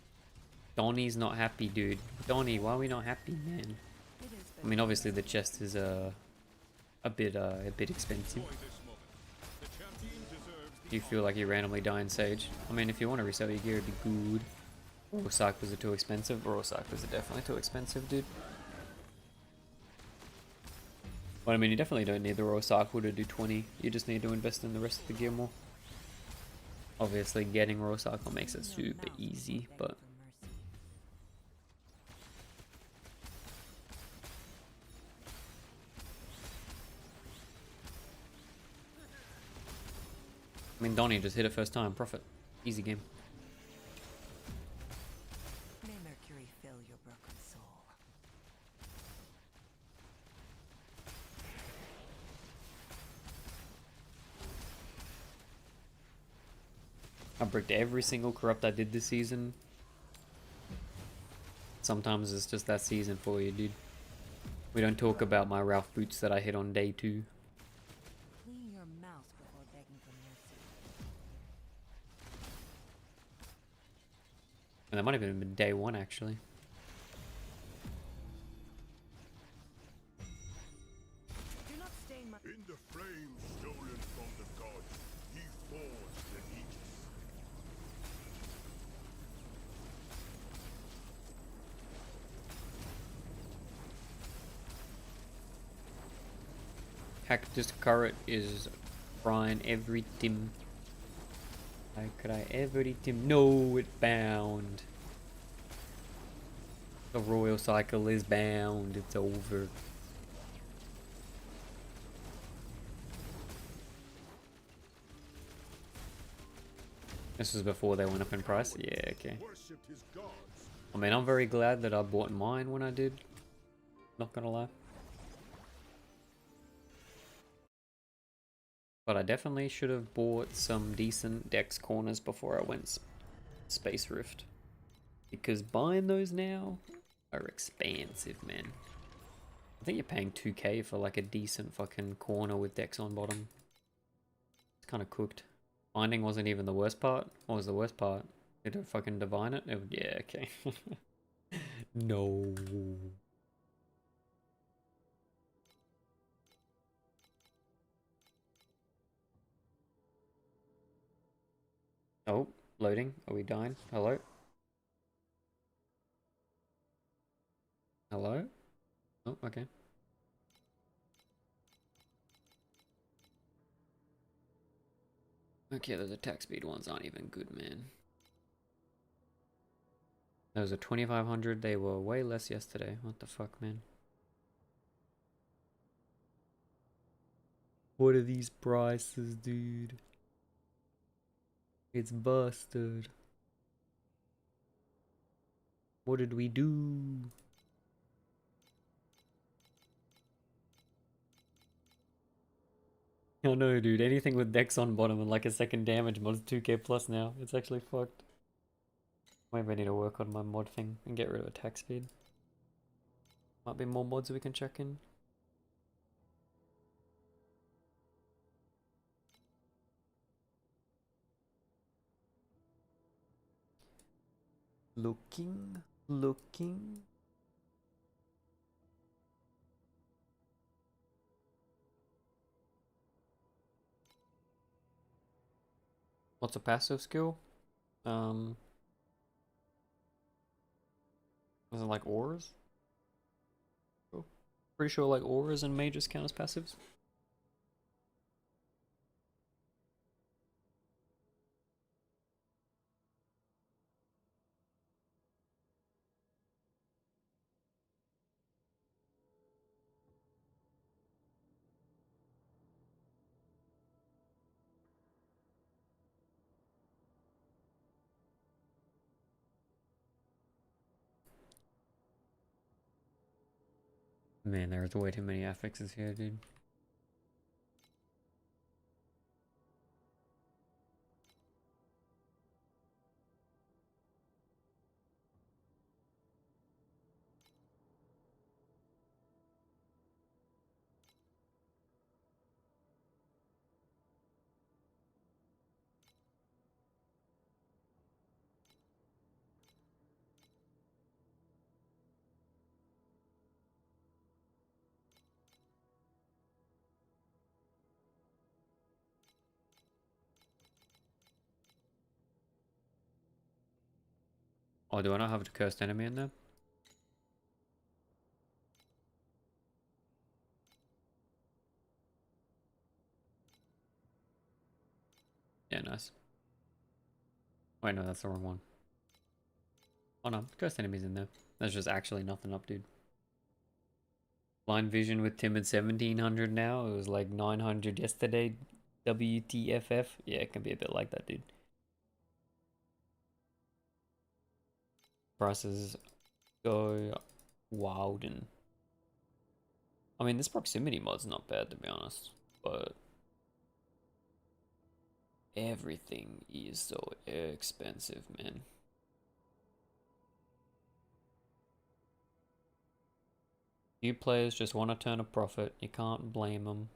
Donnie's not happy, dude. Donnie, why are we not happy, man? I mean, obviously the chest is a bit expensive. Do you feel like you randomly die in Sage? I mean, if you want to resell your gear, it'd be good. Raw cycles are too expensive. Raw cycles are definitely too expensive, dude. But I mean, you definitely don't need the raw cycle to do 20. You just need to invest in the rest of the gear more. Obviously, getting raw cycle makes it super easy, but I mean, Donnie just hit it first time. Profit. Easy game. May mercury fill your broken soul. I bricked every single corrupt I did this season. Sometimes it's just that season for you, dude. We don't talk about my Ralph boots that I hit on day 2. Clean your mouth before begging for mercy. And that might have even been day 1, actually. Do not stain my. In the flame stolen from the gods, he forged the Aegis. Cactus Current is frying everything. How could I ever eat him? No, it bound. The royal cycle is bound. It's over. This was before they went up in price? Yeah, okay. Worshipped his gods. I mean, I'm very glad that I bought mine when I did. Not gonna lie. But I definitely should have bought some decent Dex corners before I went Space Rift. Because buying those now are expensive, man. I think you're paying 2k for like a decent fucking corner with Dex on bottom. It's kind of cooked. Finding wasn't even the worst part. What was the worst part? Did it fucking divine it? Yeah, okay. No. Oh, loading. Are we dying? Hello? Hello? Oh, okay. Okay, those attack speed ones aren't even good, man. Those are 2500. They were way less yesterday. What the fuck, man? What are these prices, dude? It's busted. What did we do? Oh no, dude. Anything with Dex on bottom and like a second damage mod is 2k plus now. It's actually fucked. Maybe I need to work on my mod thing and get rid of attack speed. Might be more mods we can check in. Looking. What's a passive skill? Is it like auras? Cool. Pretty sure like auras and mages count as passives. Man, there's way too many affixes here, dude. Oh, do I not have a cursed enemy in there? Yeah, nice. Wait, no, that's the wrong one. Oh no, cursed enemy's in there. There's just actually nothing up, dude. Blind vision with timid 1700 now. It was like 900 yesterday. WTFF. Yeah, it can be a bit like that, dude. Prices go wild, and I mean, this proximity mod's not bad to be honest, but everything is so expensive, man. Few players just want to turn a profit. You can't blame them.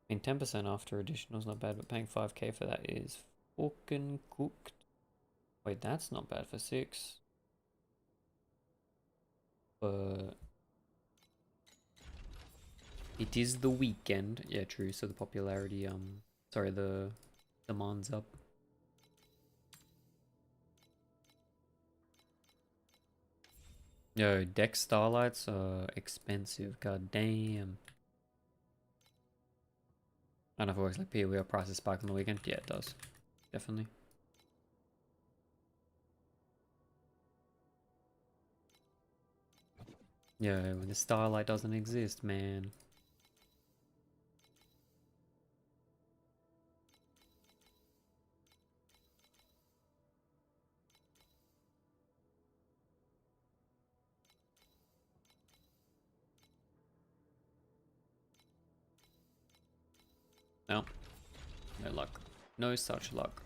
I mean, 10% after additional is not bad, but paying 5k for that is fucking cooked. Wait, that's not bad for 6. But it is the weekend. Yeah, true. So the popularity, sorry, the demand's up. Yo, deck starlights are expensive. God damn. I don't know if it works like PoE or prices spike on the weekend. Yeah, it does. Definitely. Yo, when the starlight doesn't exist, man. No. No luck. No such luck.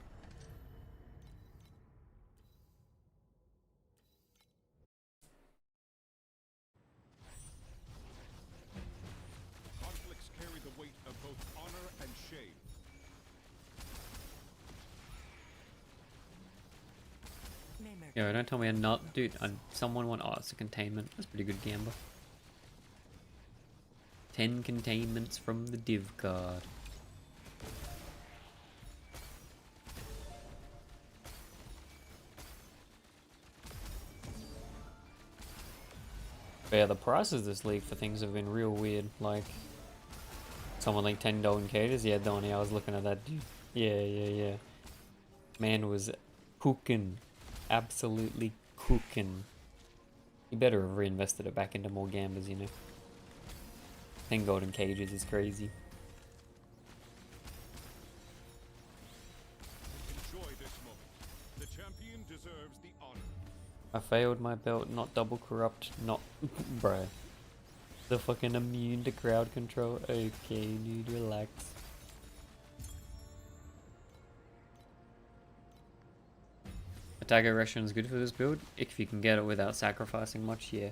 Conflicts carry the weight of both honor and shame. May Yo, don't tell me I'm not. Dude, someone want. Oh, it's a containment. That's pretty good gamba. 10 containments from the div card. But yeah, the prices this league for things have been real weird. Like, someone like 10 golden cages. Yeah, Donnie, I was looking at that dude. Yeah. Man was cooking. Absolutely cooking. He better have reinvested it back into more gambas, you know. 10 golden cages is crazy. Enjoy this moment. The champion deserves the honor. I failed my belt, not double corrupt, not... Bruh. The fucking immune to crowd control. Okay, dude, relax. Attack aggression is good for this build, if you can get it without sacrificing much, yeah.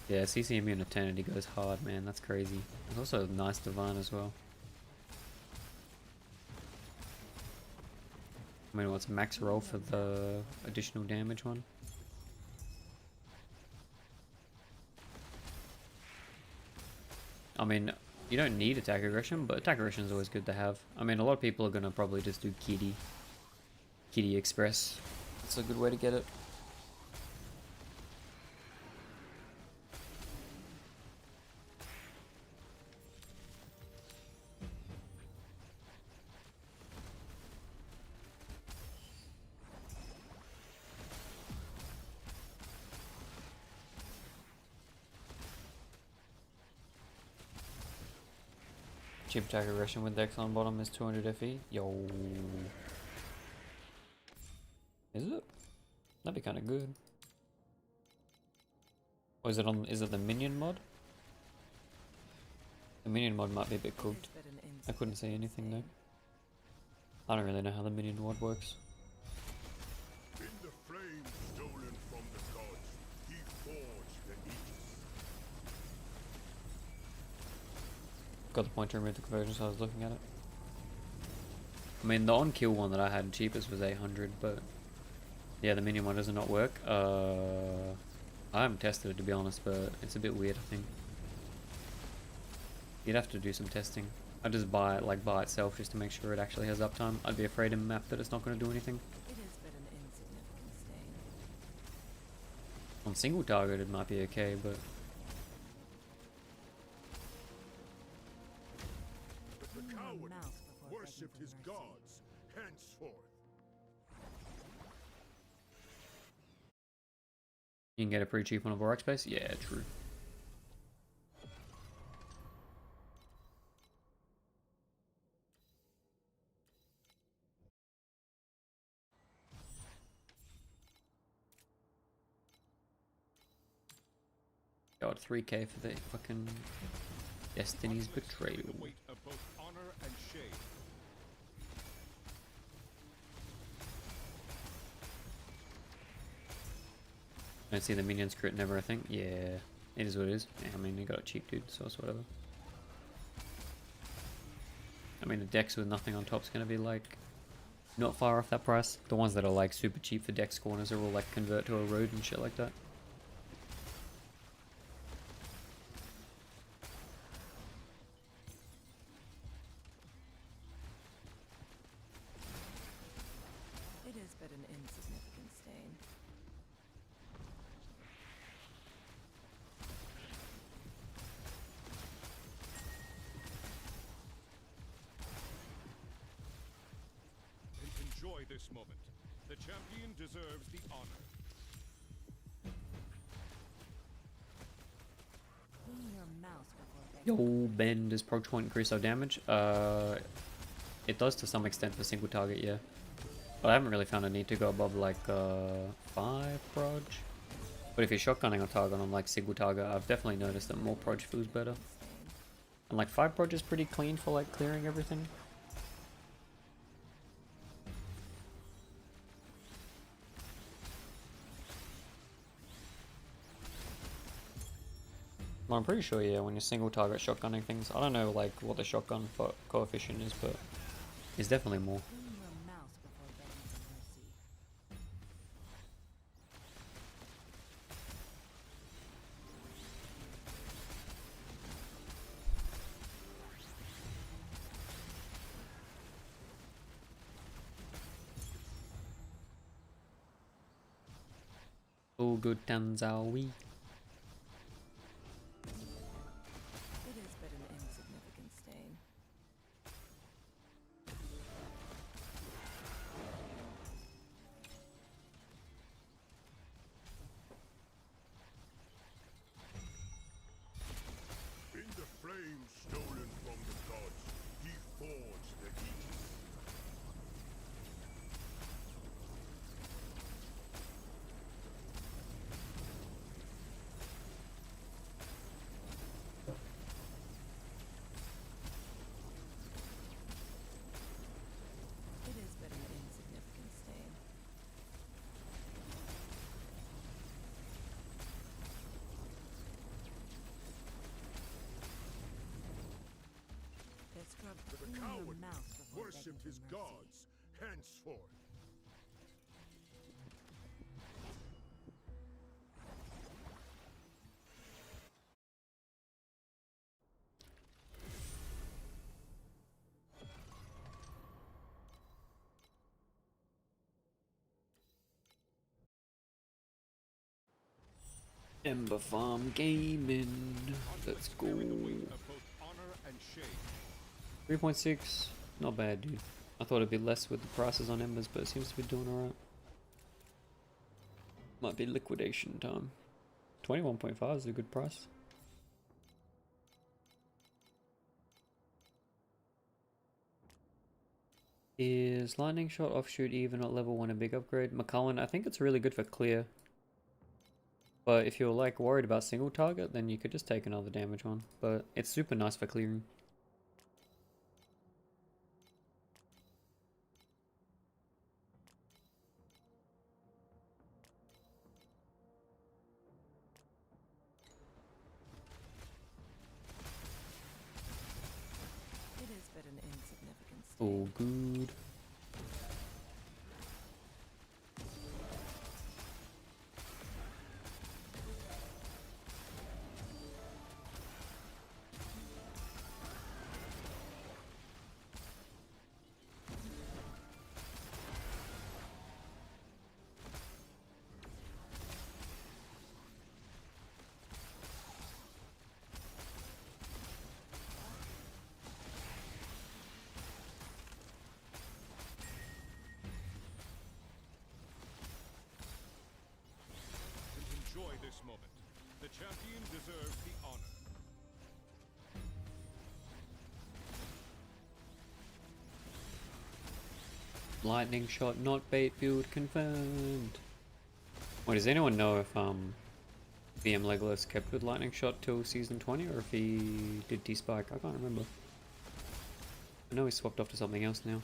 Yeah, CC immune eternity goes hard, man, that's crazy. It's also a nice divine as well. I mean, what's max roll for the additional damage one? I mean, you don't need attack aggression, but attack aggression is always good to have. I mean, a lot of people are gonna probably just do Kitty Express. It's a good way to get it. Cheap attack aggression with Dex on bottom is 200 FE. Yo. Is it? That'd be kind of good. Or is it the minion mod? The minion mod might be a bit cooked. I couldn't say anything though. I don't really know how the minion mod works. In the flame stolen from the gods, he forged the Aegis. Got the point to remove the conversion, so I was looking at it. I mean, the on-kill one that I had cheapest was 800, but yeah, the minion one does not work. I haven't tested it to be honest, but it's a bit weird, I think. You'd have to do some testing. I'd just buy it like by itself just to make sure it actually has uptime. I'd be afraid in map that it's not going to do anything. It is but an insignificant stain. On single target it might be okay, but The Clean your coward mouth before worshipped begging his for mercy. gods henceforth. you can get it pretty cheap on a Vorax base. Yeah, true. Got 3k for the fucking Destiny's Betrayal. The weight of both honor and shame. Don't see the minions crit never, I think. Yeah, it is what it is. Yeah, I mean, you got it cheap, dude, so it's whatever. I mean, the decks with nothing on top is going to be like not far off that price. The ones that are like super cheap for dex corners are all like convert to a road and shit like that. It is but an insignificant stain. Enjoy this moment. The champion deserves the honor. Clean your mouth before begging. Yo, bend is approach point increase our damage. It does to some extent for single target, yeah. But I haven't really found a need to go above like 5 proj. But if you're shotgunning a target on like single target, I've definitely noticed that more proj feels better. And like 5 proj is pretty clean for like clearing everything. Well, I'm pretty sure, yeah, when you're single target shotgunning things, I don't know like what the shotgun coefficient is, but it's definitely more. Clean your mouth before begging for mercy. Oh, good Tanzawi. It is but an insignificant stain. In the flame stolen from the gods, he forged the Aegis. It is but an insignificant stain. Let's scrub The clean your coward mouth before begging worshipped for his mercy. gods henceforth. Ember Farm Gaming. Let's go. 3.6. Not bad, dude. I thought it'd be less with the prices on embers, but it seems to be doing alright. Might be liquidation time. 21.5 is a good price. Is Lightning Shot Offshoot even at level 1 a big upgrade? McCullen, I think it's really good for clear. But if you're like worried about single target, then you could just take another damage one. But it's super nice for clearing. It is but an insignificant stain. Oh, good. Enjoy this moment. The champion deserves the honor. Lightning Shot not bait build confirmed. Wait, does anyone know if VM Legolas kept with Lightning Shot till season 20 or if he did T-Spike? I can't remember. I know he swapped off to something else now.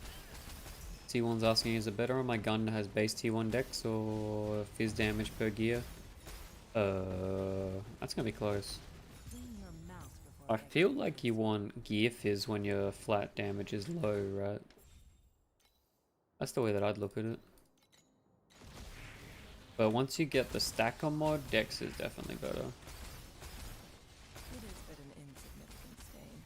T1's asking, is it better on my gun that has base T1 dex or fizz damage per gear? That's gonna be close. Clean your mouth before I feel like you want gear fizz when your flat damage is low, right? That's the way that I'd look at it. But once you get the stacker mod, dex is definitely better. It is but an insignificant stain.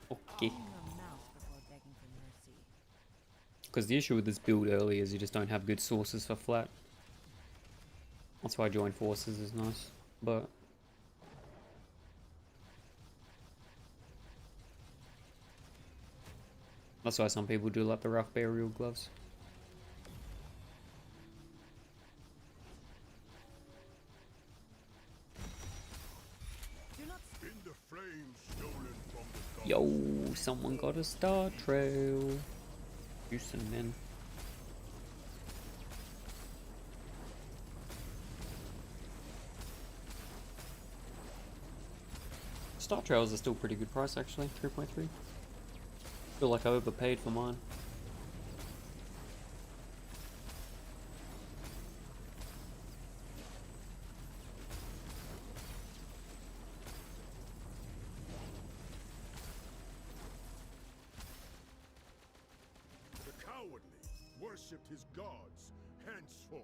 Okay. Clean your mouth before begging for mercy. Because the issue with this build early is you just don't have good sources for flat. That's why join forces is nice, but that's why some people do like the rough burial gloves. Do not In the flames stolen from the gods. Yo, someone got a star trail. Houston, man. Star trails are still pretty good price actually, 3.3. Feel like I overpaid for mine. The cowardly worshipped his gods henceforth.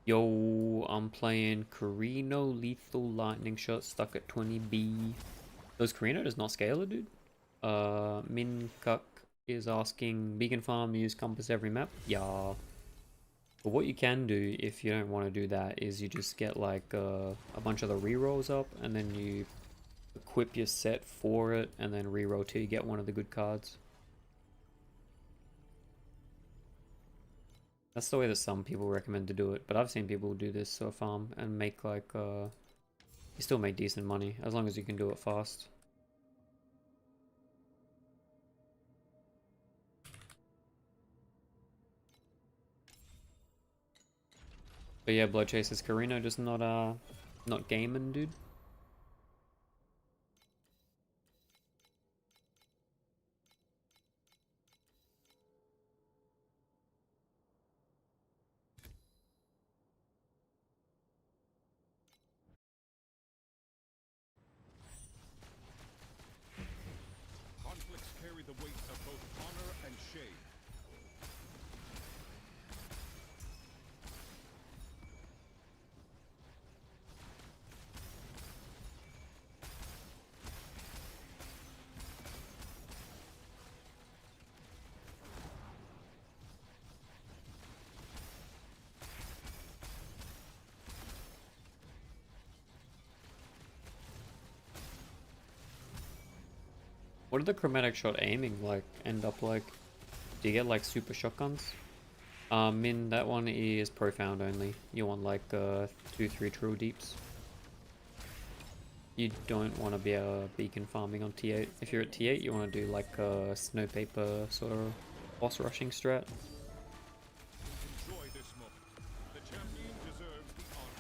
Yo, I'm playing Carino Lethal Lightning Shot stuck at 20B. Does Carino does not scale it, dude? Min Cuck is asking, Beacon Farm use compass every map? Yeah. But what you can do if you don't want to do that is you just get like a bunch of the rerolls up and then you equip your set for it and then reroll till you get one of the good cards. That's the way that some people recommend to do it, but I've seen people do this so farm and make like you still make decent money as long as you can do it fast. But yeah, Blood Chasers Carino just not gaming, dude. Conflicts carry the weight of both honor and shame. What did the chromatic shot aiming like end up like? Do you get like super shotguns? Min, that one is profound only. You want like 2-3 true deeps. You don't want to be beacon farming on T8. If you're at T8, you want to do like a snow paper sort of boss rushing strat. Enjoy this moment. The champion deserves the honor.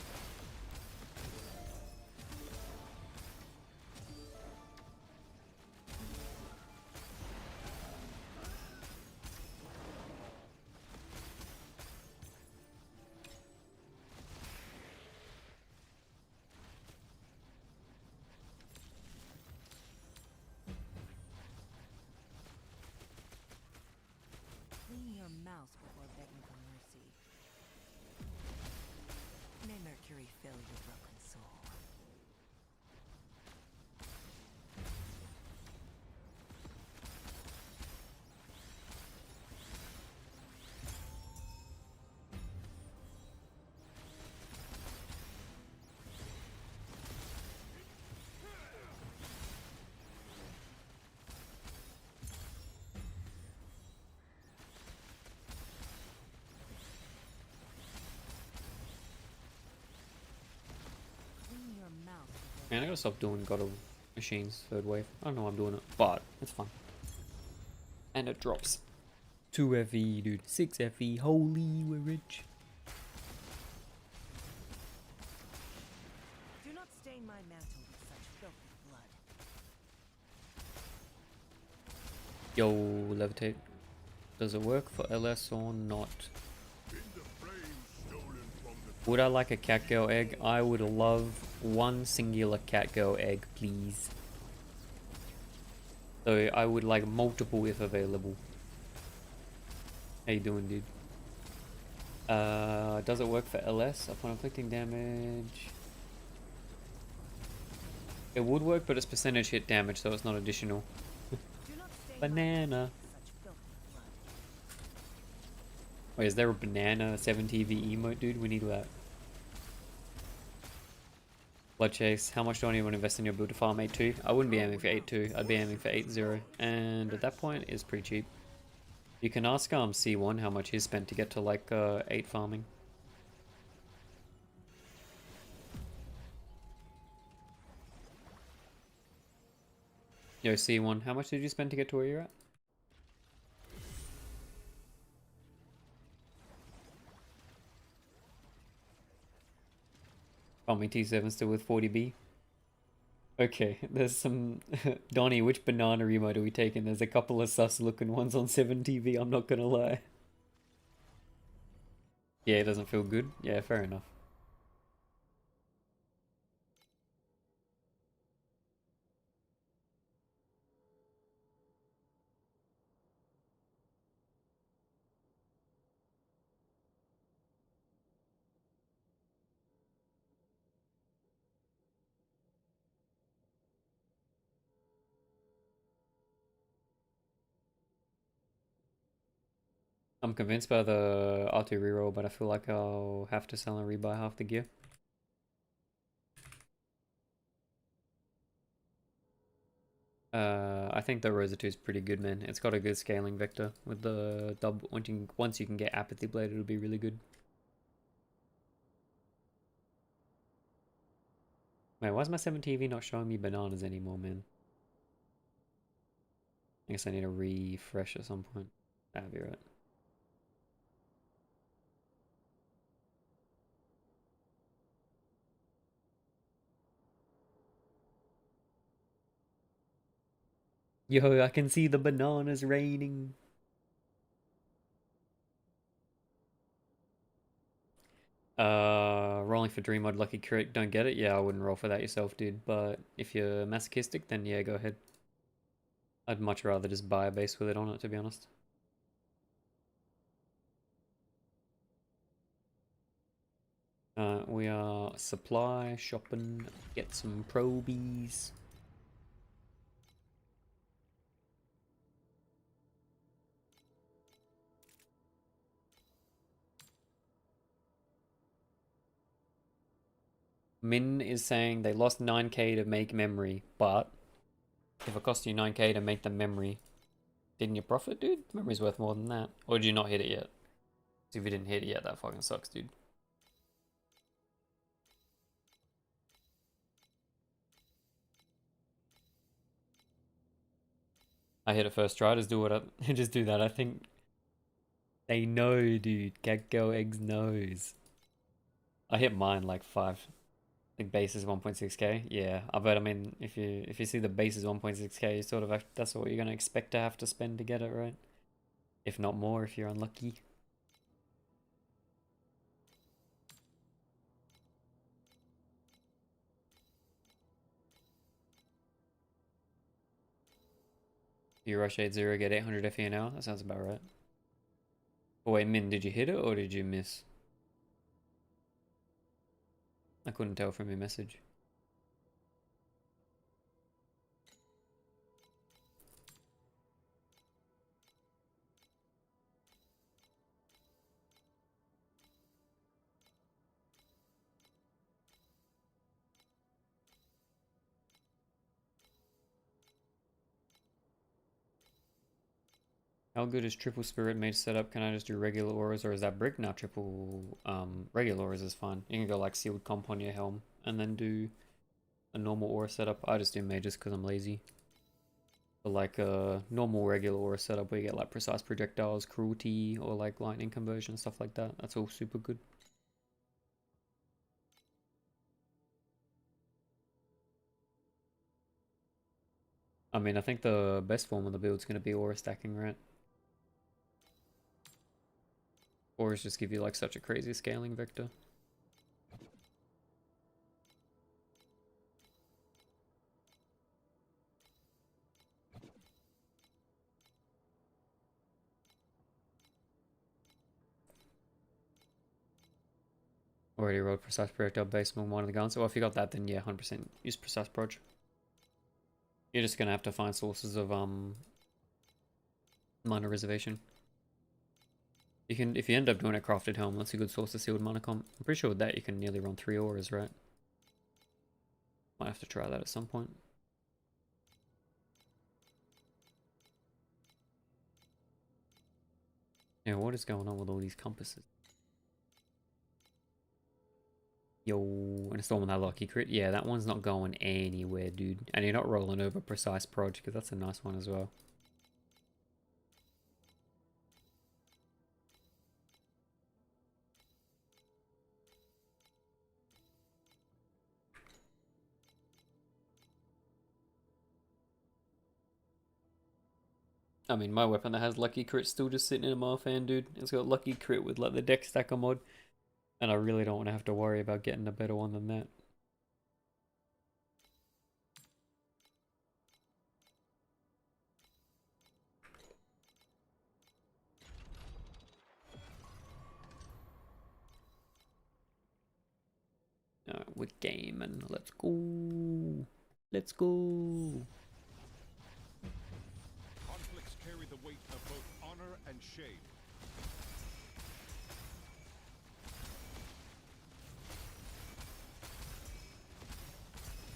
Clean your mouth before begging for mercy. May Mercury fill your broken soul. Clean your mouth before Man, I gotta stop doing God of Machines third wave. I don't know why I'm doing it, but it's fun. And it drops 2 FE, dude. 6 FE. Holy, we're rich. Do not stain my mantle with such filthy blood. Yo, levitate. Does it work for LS or not? In the flame stolen from the Would I like a cat girl egg? I would love one singular cat girl egg, please. So I would like multiple if available. How you doing, dude? Does it work for LS upon inflicting damage? It would work, but it's percentage hit damage, so it's not additional. Do not stain Banana. my mantle with such filthy blood. Wait, is there a banana 7TV emote, dude? We need that. Blood Chase, how much do I need to invest in your build to farm 8-2? I wouldn't be aiming for 8-2, I'd be aiming for 8-0. And at that point, it's pretty cheap. You can ask C1 how much he spent to get to like 8 farming. Yo, C1, how much did you spend to get to where you're at? Farming T7 still with 40B. Okay, there's some... Donnie, which banana emote are we taking? There's a couple of sus looking ones on 7TV, I'm not gonna lie. Yeah, it doesn't feel good. Yeah, fair enough. I'm convinced by the R2 reroll, but I feel like I'll have to sell and rebuy half the gear. I think the Rosa 2 is pretty good, man. It's got a good scaling vector with the double. Once you can get Apathy Blade, it'll be really good. Wait, why is my 7TV not showing me bananas anymore, man? I guess I need to refresh at some point. That'll be right. Yo, I can see the bananas raining. Rolling for Dream Mod Lucky Crit, don't get it? Yeah, I wouldn't roll for that yourself, dude. But if you're masochistic, then yeah, go ahead. I'd much rather just buy a base with it on it, to be honest. We are supply shopping, get some probies. Min is saying they lost 9k to make memory, but if it cost you 9k to make the memory, didn't you profit, dude? Memory's worth more than that. Or did you not hit it yet? So if you didn't hit it yet, that fucking sucks, dude. I hit it first try, just do what just do that. I think they know, dude. Cat Eggs knows. I hit mine like 5. Like base is 1.6k. Yeah, but I mean, if you see the base is 1.6k, you sort of that's what you're gonna expect to have to spend to get it, right? If not more, if you're unlucky. You rush 8-0, get 800 FE an hour. That sounds about right. Oh wait, Min, did you hit it or did you miss? I couldn't tell from your message. How good is triple spirit mage setup? Can I just do regular auras or is that brick? Now triple regular auras is fine. You can go like sealed comp on your helm and then do a normal aura setup. I just do mages because I'm lazy. But like a normal regular aura setup where you get like precise projectiles, cruelty, or like lightning conversion, stuff like that. That's all super good. I mean, I think the best form of the build is going to be aura stacking, right? Auras just give you like such a crazy scaling vector. Already rolled precise projectile based on one of the guns. So if you got that, then yeah, 100% use precise proj. You're just gonna have to find sources of mana reservation. You can, if you end up doing a crafted helm, that's a good source of sealed mana comp. I'm pretty sure with that you can nearly run 3 auras, right? Might have to try that at some point. Yeah, what is going on with all these compasses? Yo, and it's the one with that lucky crit. Yeah, that one's not going anywhere, dude. And you're not rolling over precise proj, because that's a nice one as well. I mean, my weapon that has lucky crit still just sitting in a Marfan, dude. It's got lucky crit with like the deck stacker mod. And I really don't want to have to worry about getting a better one than that. Alright, we're gaming. Let's go. Let's go. Conflicts carry the weight of both honor and shame.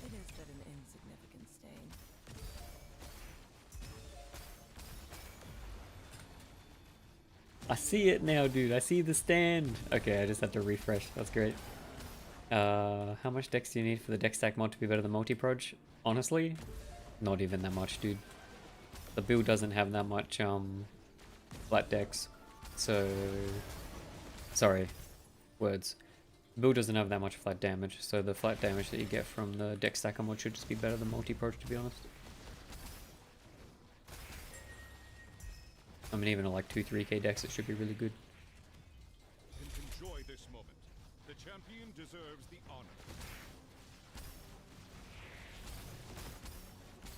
It is but an insignificant stain. I see it now, dude. I see the stand. Okay, I just had to refresh. That's great. How much dex do you need for the dex stack mod to be better than multi-proj? Honestly, not even that much, dude. The build doesn't have that much flat dex, so sorry, words. The build doesn't have that much flat damage, so the flat damage that you get from the dex stacker mod should just be better than multi-proj, to be honest. I mean, even at like 2-3k dex, it should be really good. Enjoy this moment. The champion deserves the honor.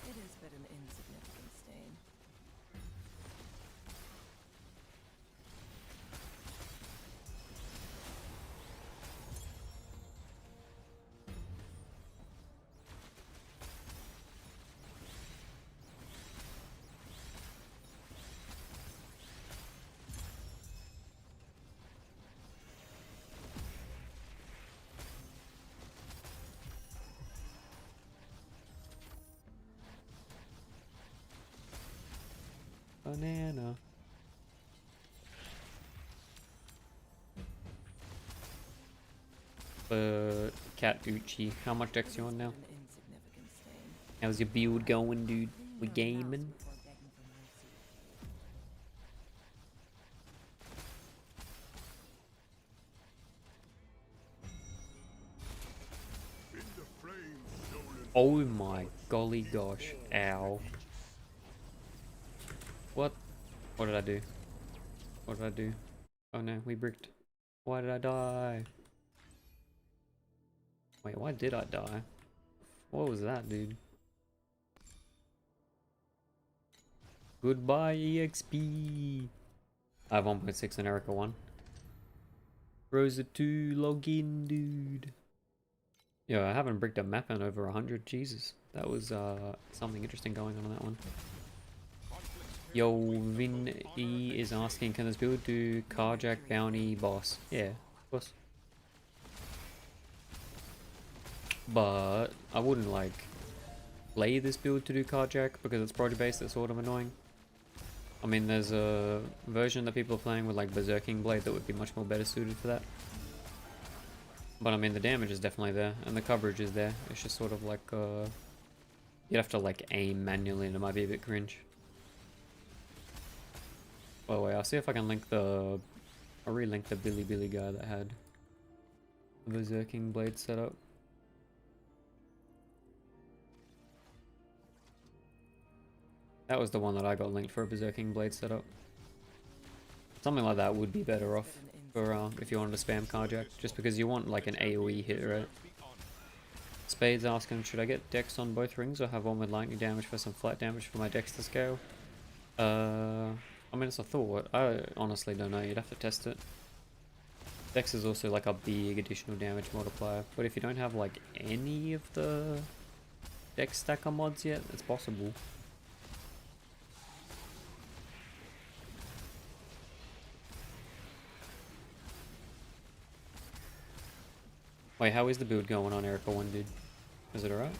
It is but an insignificant stain. Banana. Cat Uchi, how much dex you on now? An insignificant stain. How's your build going, dude? We Clean your mouth gaming? before begging for mercy. In the flames stolen Oh my golly gosh, ow. What? What did I do? What did I do? Oh no, we bricked. Why did I die? Wait, why did I die? What was that, dude? Goodbye, EXP! I have 1.6 and Erica 1. Rosa 2, login, dude. Yeah, I haven't bricked a map in over 100. Jesus. That was something interesting going on that one. Yo, Vin E is asking, can this build do carjack, bounty, boss? Yeah, of course. But I wouldn't like play this build to do carjack because it's project based. It's sort of annoying. I mean, there's a version that people are playing with like Berserking Blade that would be much more better suited for that. But I mean, the damage is definitely there and the coverage is there. It's just sort of like you'd have to like aim manually and it might be a bit cringe. By the way, I'll see if I can link the... I'll re-link the Billy guy that had the Berserking Blade set up. That was the one that I got linked for a Berserking Blade setup. Something like that would be better off for if you wanted to spam carjack, just because you want like an AoE hit, right? Spade's asking, should I get dex on both rings or have one with lightning damage for some flat damage for my dex to scale? I mean, it's a thought. I honestly don't know. You'd have to test it. Dex is also like a big additional damage multiplier, but if you don't have like any of the dex stacker mods yet, it's possible. Wait, how is the build going on Erica 1, dude? Is it alright?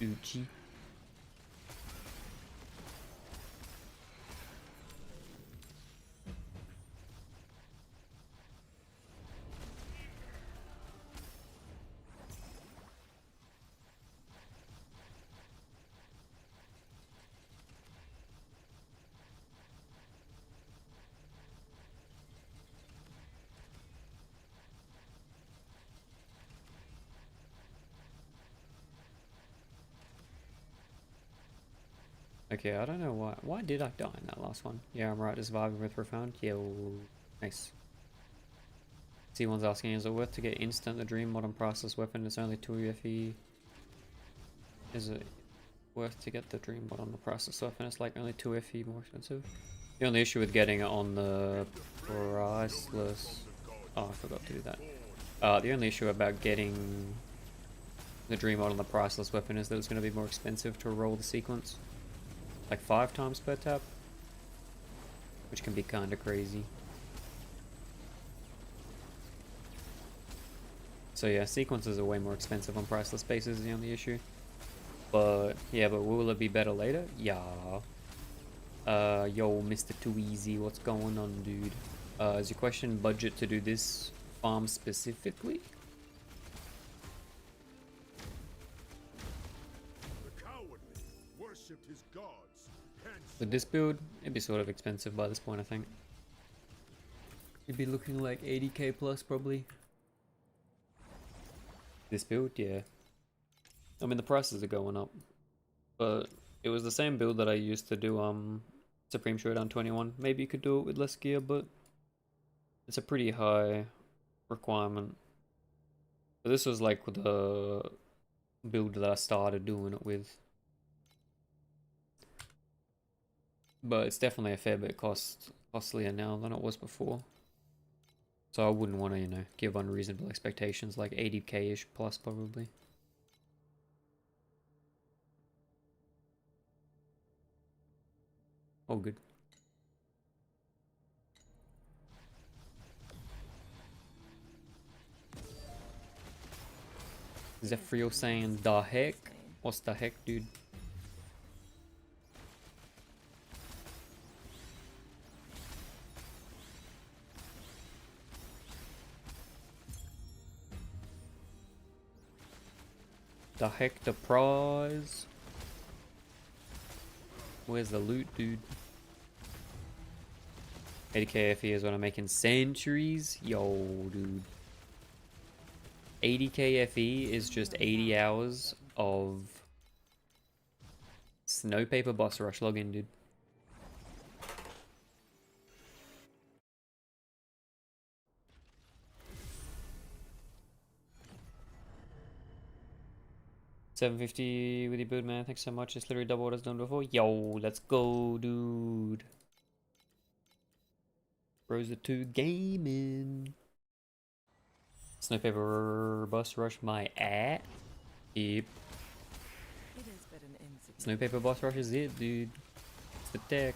Uchi. Okay, I don't know why. Why did I die in that last one? Yeah, I'm right to surviving with Profound. Yeah, nice. C1's asking, is it worth to get instant the Dream modern priceless weapon? It's only 2 FE. Is it worth to get the Dream mod on the priceless weapon? It's like only 2 FE more expensive. The only issue with getting it on the priceless... Oh, I forgot to do that. The only issue about getting the Dream mod on the priceless weapon is that it's going to be more expensive to roll the sequence. Like 5 times per tap, which can be kind of crazy. So yeah, sequences are way more expensive on priceless bases is the only issue. But yeah, but will it be better later? Yeah. Yo, Mr. Too Easy, what's going on, dude? Is your question budget to do this farm specifically? The cowardly worshipped his gods, hence With this build, it'd be sort of expensive by this point, I think. You'd be looking like 80k plus, probably. This build, yeah. I mean, the prices are going up. But it was the same build that I used to do, Supreme Showdown 21. Maybe you could do it with less gear, but it's a pretty high requirement. But this was like the build that I started doing it with. But it's definitely a fair bit costlier now than it was before. So I wouldn't want to, you know, give unreasonable expectations, like 80k-ish plus probably. Oh, good. Zephyr saying, the heck? What's the heck, dude? The heck, the prize? Where's the loot, dude? 80k FE is what I'm making centuries? Yo, dude. 80k FE is just 80 hours of Snow Paper Boss Rush login, dude. $750 with your build, man. Thanks so much. It's literally double what I've done before. Yo, let's go, dude. Rosa 2 gaming. Snow Paper Boss Rush my at. Yep. It is but an insignificant. Snow Paper Boss Rush is it, dude. It's the tech.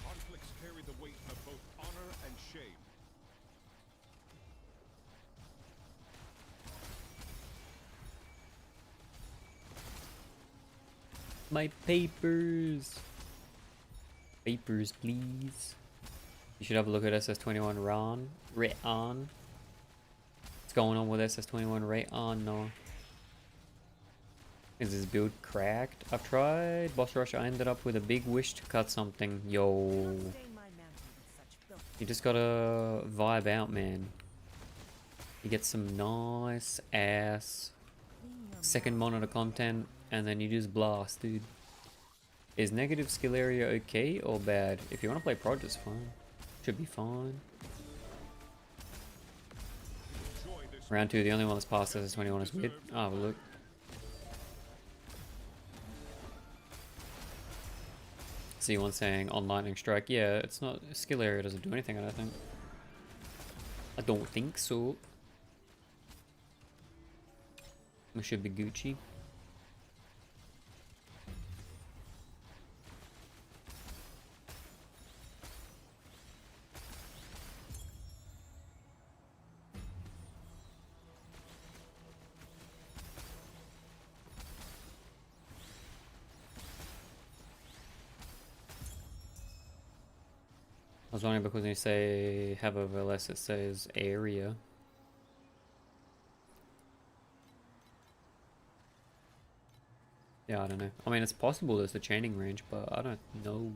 conflicts carry the weight of both honor and shame. My papers. Papers, please. You should have a look at SS21 Ron. Right on. What's going on with SS21 right on? No. Is this build cracked? I've tried Boss Rush. I ended up with a big wish to cut something. Yo. Stain my mantle with such filth. You just gotta vibe out, man. You get some nice ass Clean your second mouth. monitor content, and then you just blast, dude. Is negative skill area okay or bad? If you want to play prod, it's fine. Should be fine. Enjoy this Round 2, the only one that's passed is 21 is weird. Oh, well, look. See one saying on lightning strike. Yeah, it's not, skill area doesn't do anything, I don't think. I don't think so. We should be Gucci. I was wondering because when you say have over less, it says area. Yeah, I don't know. I mean, it's possible there's a chaining range, but I don't know.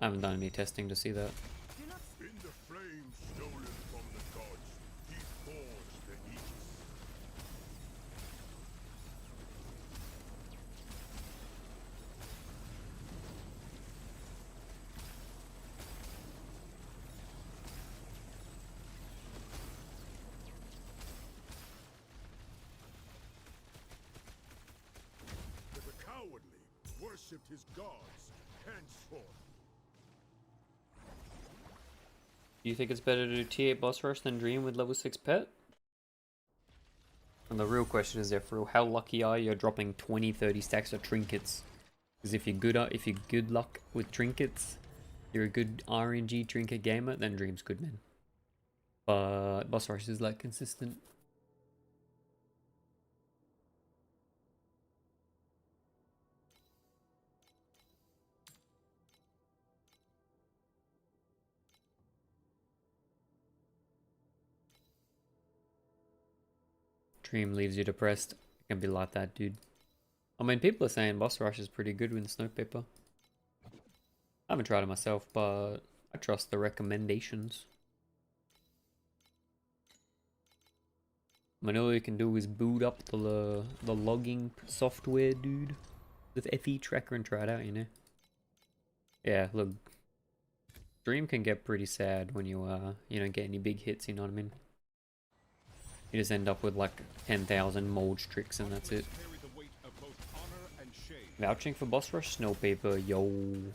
I haven't done any testing to see that. Do not in the flame stolen from the gods. He forged the Aegis. But the cowardly worshipped his gods, henceforth. Do you think it's better to do T8 boss rush than Dream with level 6 pet? And the real question is there for real, how lucky are you dropping 20-30 stacks of trinkets? Because if you're good luck with trinkets, you're a good RNG trinket gamer, then Dream's good, man. But boss rush is like consistent. Dream leaves you depressed. It can be like that, dude. I mean, people are saying boss rush is pretty good with snow paper. I haven't tried it myself, but I trust the recommendations. I mean, all you can do is boot up the logging software, dude, with FE Tracker and try it out, you know? Yeah, look, Dream can get pretty sad when you don't get any big hits, you know what I mean? You just end up with like 10,000 molds tricks and that's it. Vouching for boss rush snow paper, yo.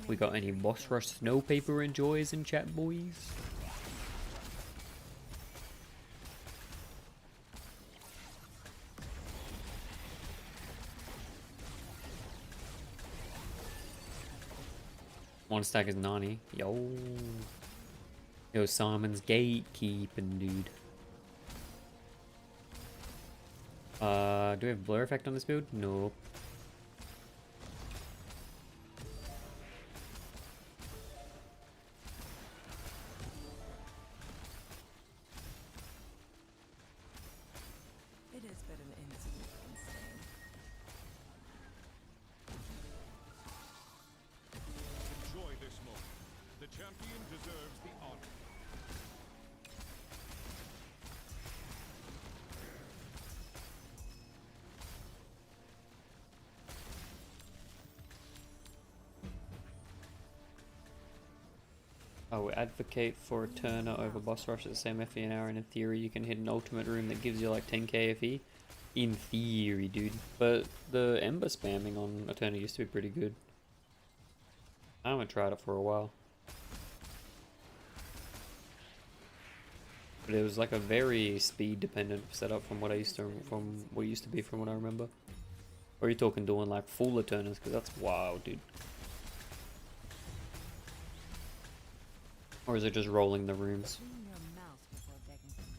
We got any boss rush snow paper enjoyers in chat, boys? One stack is 90. Yo. Yo, Simon's gatekeeping, dude. Do we have blur effect on this build? Nope. It is but an insignificant stain. Enjoy this moment. The champion deserves the honor. I would advocate for a Turner over boss rush at the same FE an hour, and in theory you can hit an ultimate room that gives you like 10k FE. In theory, dude. But the ember spamming on a Turner used to be pretty good. I haven't tried it for a while. But it was like a very speed dependent setup from what I used to be from what I remember. Or are you talking doing like full Eternals, because that's wild, dude. Or is it just rolling the rooms? Clean your mouth before begging for mercy.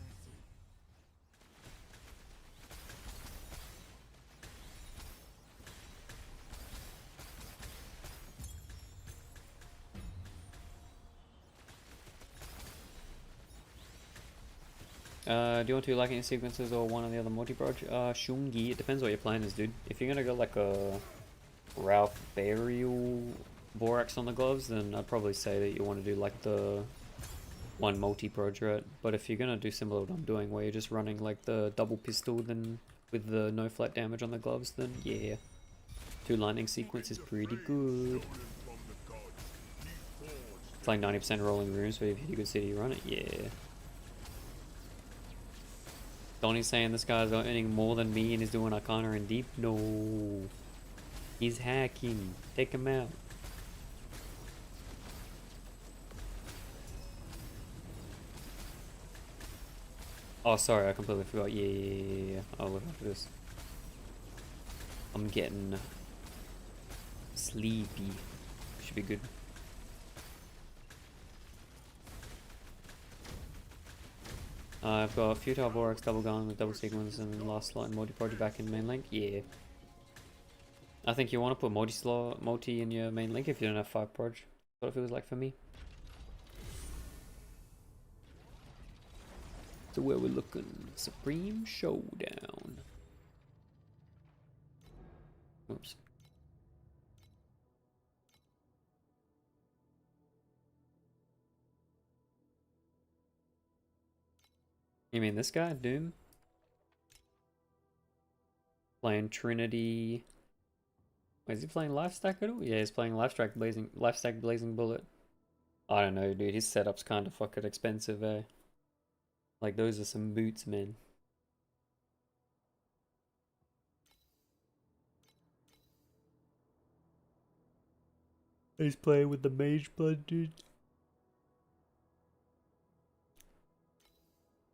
Do you want to lightning sequences or one of the other multi-proj? Shungi, it depends what your plan is, dude. If you're gonna go like a Ralph Burial Borax on the gloves, then I'd probably say that you want to do like the one multi-proj, right? But if you're gonna do similar to what I'm doing, where you're just running like the double pistol then with the no flat damage on the gloves, then yeah. 2 lightning sequence is pretty good. It's like 90% rolling rooms, but if you could see you run it, yeah. Donnie's saying this guy's earning more than me and is doing Arcana and Deep. No. He's hacking. Take him out. Oh, sorry, I completely forgot. Yeah. I'll look after this. I'm getting sleepy. Should be good. I've got Futile Borax, Double Gun with Double Sequence, and last slot and multi-project back in main link. Yeah. I think you want to put multi in your main link if you don't have 5 proj. That's what it feels like for me. So where we're looking, Supreme Showdown. Oops. You mean this guy, Doom? Playing Trinity. Wait, is he playing Lifestack at all? Yeah, he's playing Lifestack Blazing Bullet. I don't know, dude. His setup's kind of fucking expensive, eh? Like, those are some boots, man. He's playing with the Mage Blood, dude.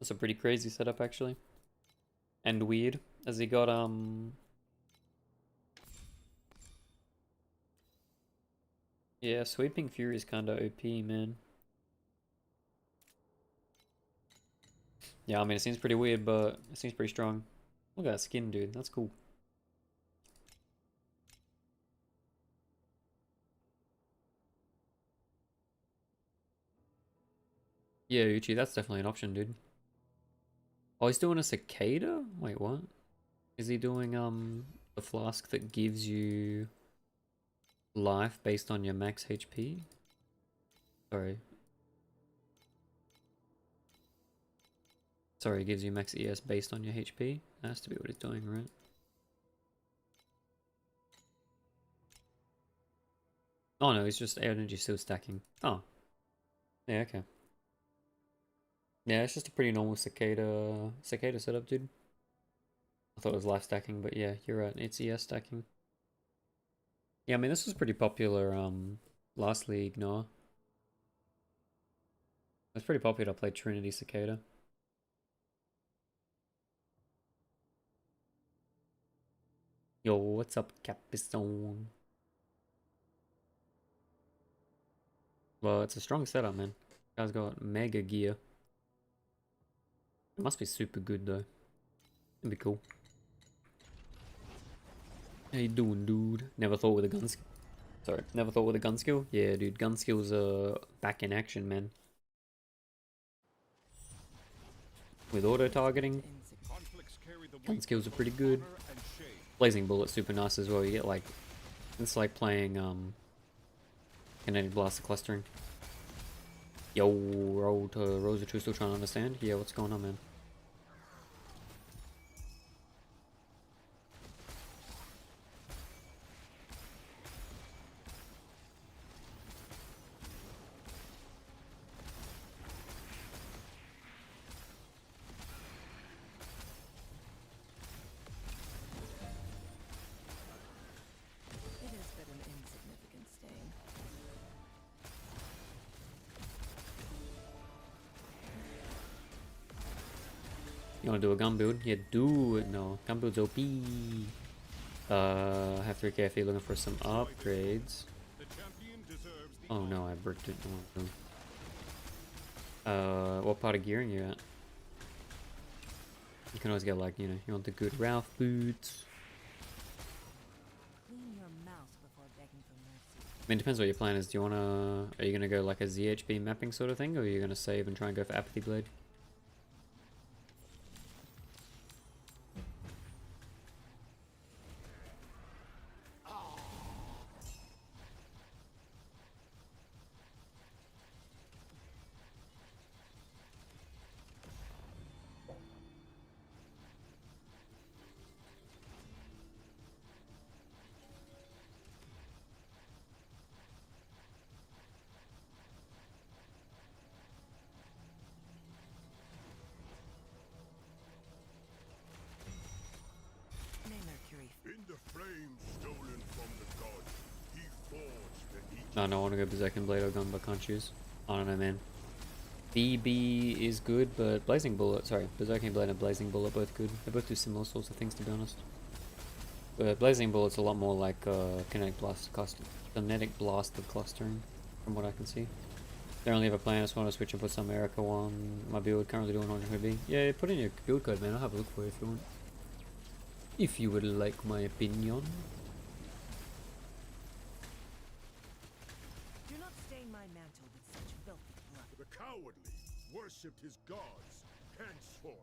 That's a pretty crazy setup, actually. And weird, as he got, yeah, Sweeping Fury is kinda OP, man. Yeah, I mean, it seems pretty weird, but it seems pretty strong. Look at that skin, dude. That's cool. Yeah, Uchi, that's definitely an option, dude. Oh, he's doing a cicada? Wait, what? Is he doing the flask that gives you life based on your max HP? Sorry. Sorry, it gives you max ES based on your HP? That has to be what he's doing, right? Oh no, he's just energy still stacking. Oh. Yeah, okay. Yeah, it's just a pretty normal cicada setup, dude. I thought it was life stacking, but yeah, you're right. It's ES stacking. Yeah, I mean this was pretty popular last league, no? It's pretty popular to play Trinity Cicada. Yo, what's up, Capiston? Well, it's a strong setup, man. Guy's got mega gear. It must be super good though. It'd be cool. How you doing, dude? Never thought with a gun skill. Sorry, never thought with a gun skill? Yeah, dude, gun skills are back in action, man. With auto-targeting, gun skills are pretty good. Blazing Bullet's super nice as well. You get like... It's like playing Kinetic Blaster clustering. Yo, Rosa 2 still trying to understand? Yeah, what's going on, man? It is but an insignificant stain. You wanna do a gun build? Yeah, do it. No, gun build's OP. Have 3k if you're looking for some upgrades. Oh no, I bricked it. What part of gearing you at? You can always get like, you know, you want the good Ralph boots. Clean your mouth before begging for mercy. I mean, it depends what your plan is. Do you wanna, are you gonna go like a ZHB mapping sort of thing, or are you gonna save and try and go for Apathy Blade? May Mercury In the flame stolen from the gods, he forged an each. No, I want to go Berserking Blade or gun, but can't choose. I don't know, man. BB is good, but Blazing Bullet, sorry, Berserking Blade and Blazing Bullet both good. They both do similar sorts of things, to be honest. But Blazing Bullet's a lot more like Kinetic Blast of clustering, from what I can see. Don't really have a plan. I just want to switch and put some Erica on my build. Currently doing 100 Yeah, put in your build code, man. I'll have a look for you if you want. If you would like my opinion. do not stain my mantle with such filthy blood. The cowardly worshipped his gods henceforth.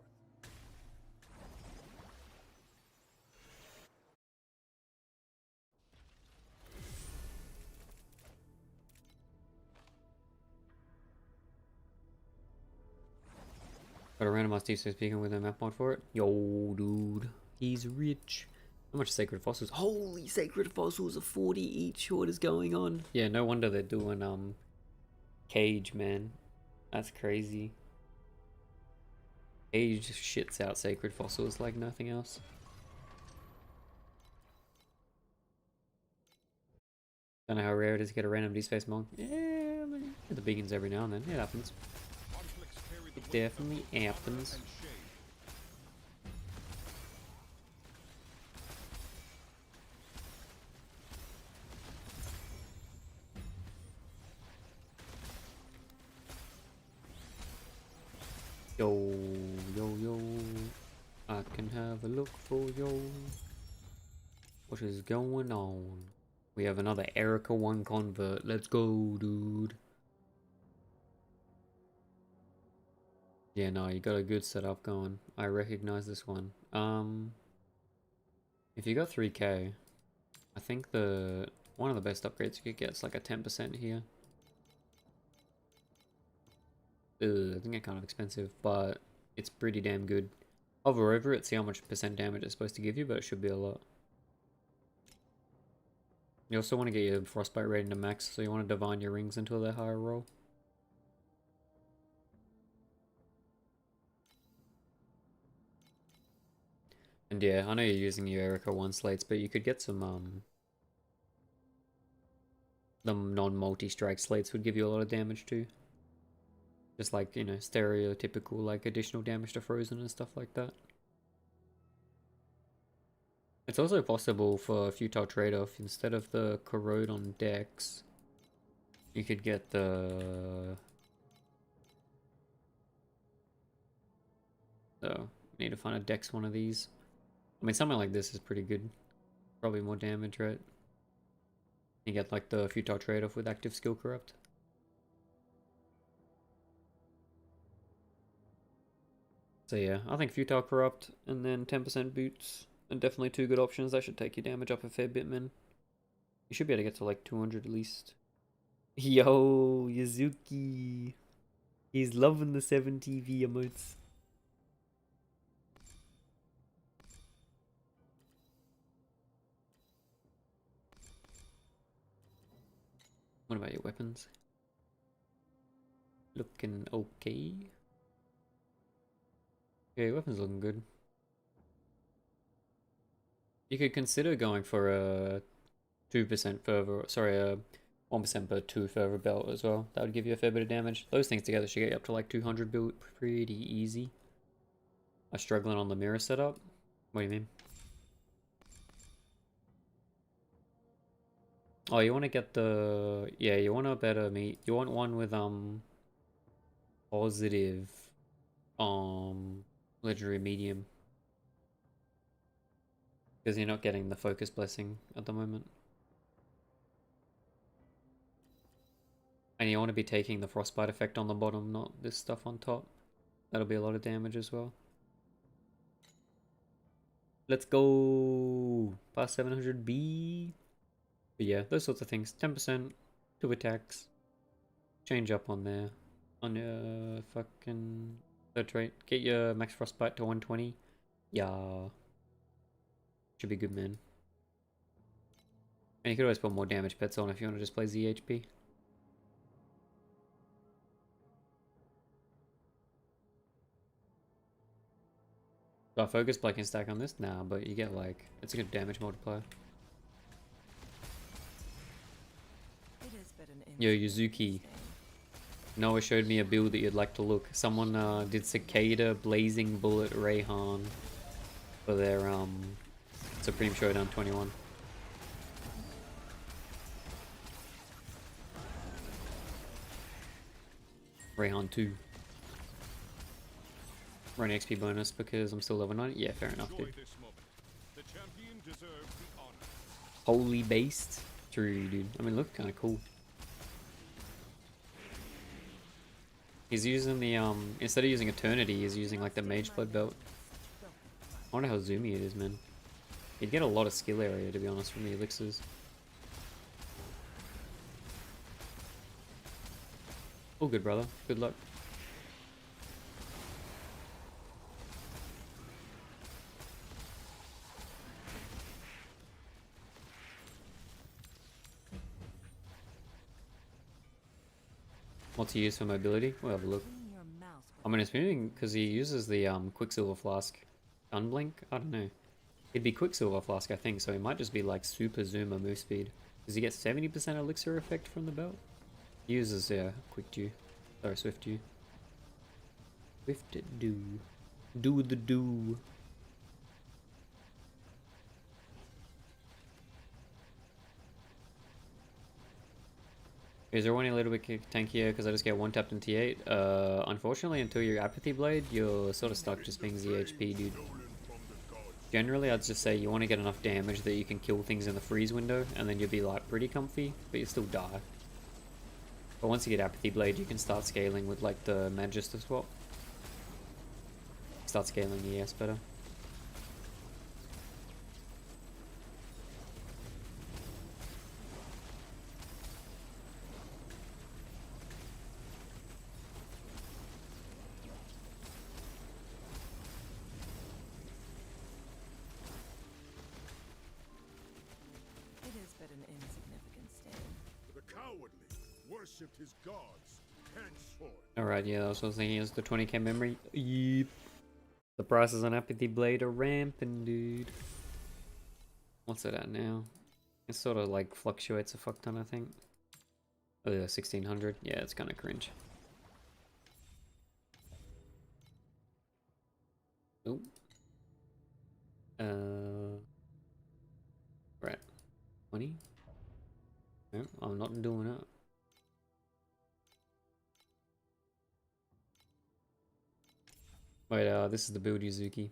Got a randomized D6 speaking with a map mod for it. Yo, dude. He's rich. How much Sacred Fossils? Holy Sacred Fossils are 40 each. What is going on? Yeah, no wonder they're doing, Cage, man. That's crazy. Cage shits out Sacred Fossils like nothing else. Don't know how rare it is to get a random D-Space mod. Yeah, I mean, get the beacons every now and then. It happens. It definitely happens. Yo, yo, I can have a look for yo. What is going on? We have another Erica 1 convert. Let's go, dude. Yeah, no, you got a good setup going. I recognize this one. If you got 3k, I think one of the best upgrades you could get is like a 10% here. Ugh, I think it's kind of expensive, but it's pretty damn good. Hover over it, see how much percent damage it's supposed to give you, but it should be a lot. You also want to get your frostbite rating to max, so you want to divine your rings until they're higher roll. And yeah, I know you're using your Erica 1 slates, but you could get some the non-multi-strike slates would give you a lot of damage too. Just like, you know, stereotypical like additional damage to frozen and stuff like that. It's also possible for a futile trade-off, instead of the corrode on Dex, you could get the... So, need to find a Dex one of these. I mean, something like this is pretty good. Probably more damage, right? You get like the futile trade-off with active skill corrupt. So yeah, I think futile corrupt and then 10% boots are definitely two good options. That should take your damage up a fair bit, man. You should be able to get to like 200 at least. Yo, Yuzuki. He's loving the 7TV emotes. What about your weapons? Looking okay. Yeah, your weapon's looking good. You could consider going for a 2% fervor, sorry, a 1% per 2 fervor belt as well. That would give you a fair bit of damage. Those things together should get you up to like 200 build pretty easy. I'm struggling on the mirror setup. What do you mean? Oh, you want to get the... Yeah, you want a better meat. You want one with, positive, legendary medium. Because you're not getting the focus blessing at the moment. And you want to be taking the frostbite effect on the bottom, not this stuff on top. That'll be a lot of damage as well. Let's go! Past 700B! But yeah, those sorts of things. 10%, 2 attacks. Change up on there. On your fucking third trait. Get your max frostbite to 120. Yeah. Should be good, man. And you could always put more damage pets on if you want to just play ZHP. Do I focus black and stack on this? Nah, but you get like, it's a good damage multiplier. It is but an Yo, insignificant Yuzuki. stain. Noah showed me a build that you'd like to look. Someone did Cicada, Blazing Bullet, Rayhan for their Supreme Showdown 21. Rayhan 2. Run XP bonus because I'm still level 9. Yeah, fair enough, dude. This moment. The champion deserves the honor. Holy based. True, dude. I mean, look kind of cool. He's using the, instead of using Eternity, he's using like the Mage Blood belt. I wonder how zoomy it is, man. You'd get a lot of skill area, to be honest, from the elixirs. All good, brother. Good luck. What's he use for mobility? We'll have a look. Clean your mouth I mean, it's moving because he uses the Quicksilver Flask. Unblink? I don't know. It'd be Quicksilver Flask, I think, so it might just be like super zoom or move speed. Does he get 70% elixir effect from the belt? He uses, yeah, Quick Dew. Sorry, Swift Dew. Swift Dew. Do the do. Is there one a little bit tankier because I just get one tapped in T8? Unfortunately, until your Apathy Blade, you're sort of stuck just being ZHP, dude. Generally, I'd just say you want to get enough damage that you can kill things in the freeze window, and then you'll be like pretty comfy, but you still die. But once you get Apathy Blade, you can start scaling with like the Magister swap. Start scaling the ES better. It is but an insignificant stain. The cowardly worshipped his gods henceforth. Alright, yeah, that's what I was thinking. Is the 20k memory. Yep. The prices on Apathy Blade are ramping, dude. What's it at now? It sort of like fluctuates a fuck ton, I think. Oh yeah, 1600. Yeah, it's kind of cringe. Oh. Right. 20? No, I'm not doing it. Wait, this is the build Yuzuki. Do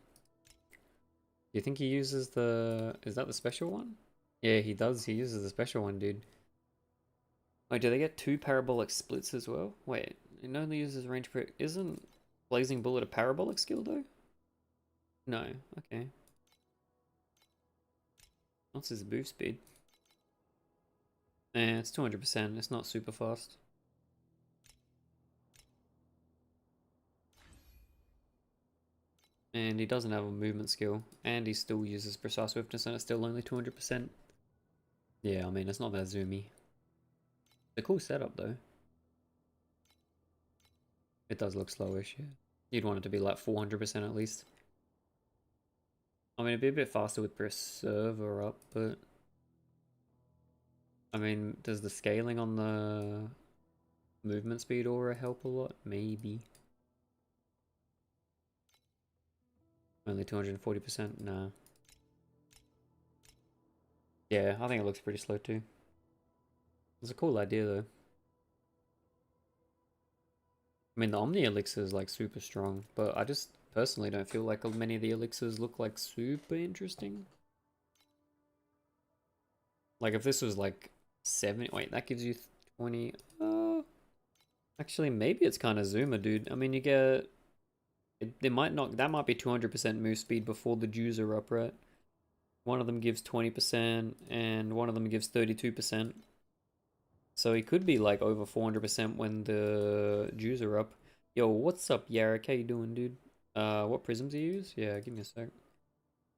you think he uses the... Is that the special one? Yeah, he does. He uses the special one, dude. Wait, do they get 2 parabolic splits as well? Wait, it only uses range per... Isn't Blazing Bullet a parabolic skill, though? No, okay. What's his boost speed? Eh, it's 200%. It's not super fast. And he doesn't have a movement skill. And he still uses precise swiftness and it's still only 200%. Yeah, I mean, it's not that zoomy. It's a cool setup, though. It does look slowish, yeah. You'd want it to be like 400% at least. I mean, it'd be a bit faster with Preserver up, but... I mean, does the scaling on the movement speed aura help a lot? Maybe. Only 240%? Nah. Yeah, I think it looks pretty slow too. It's a cool idea though. I mean, the Omni Elixir is like super strong, but I just personally don't feel like many of the elixirs look like super interesting. Like if this was like 70, wait, that gives you 20. Actually, maybe it's kind of zoomer, dude. I mean, you get it might not, that might be 200% move speed before the Jews are up, right? One of them gives 20% and one of them gives 32%. So he could be like over 400% when the Jews are up. Yo, what's up, Yarrick? How you doing, dude? What prisms do you use? Yeah, give me a sec.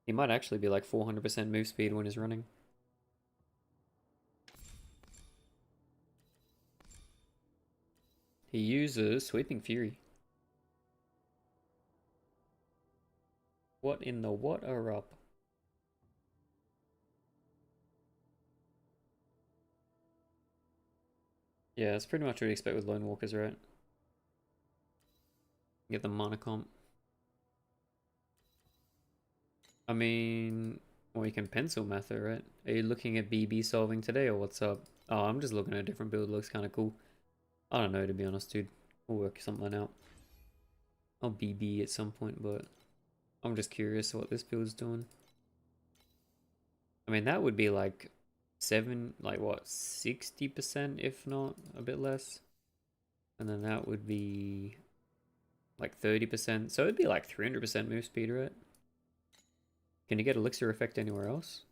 He might actually be like 400% move speed when he's running. He uses Sweeping Fury. What in the what are up? Yeah, that's pretty much what you expect with Lone Walkers, right? Get the mana comp. I mean, well, you can pencil math it, right? Are you looking at BB solving today or what's up? Oh, I'm just looking at a different build. Looks kind of cool. I don't know, to be honest, dude. We'll work something out. I'll BB at some point, but I'm just curious what this build's doing. I mean, that would be like 60%, if not a bit less. And then that would be like 30%. So it'd be like 300% move speed, right? Can you get elixir effect anywhere else?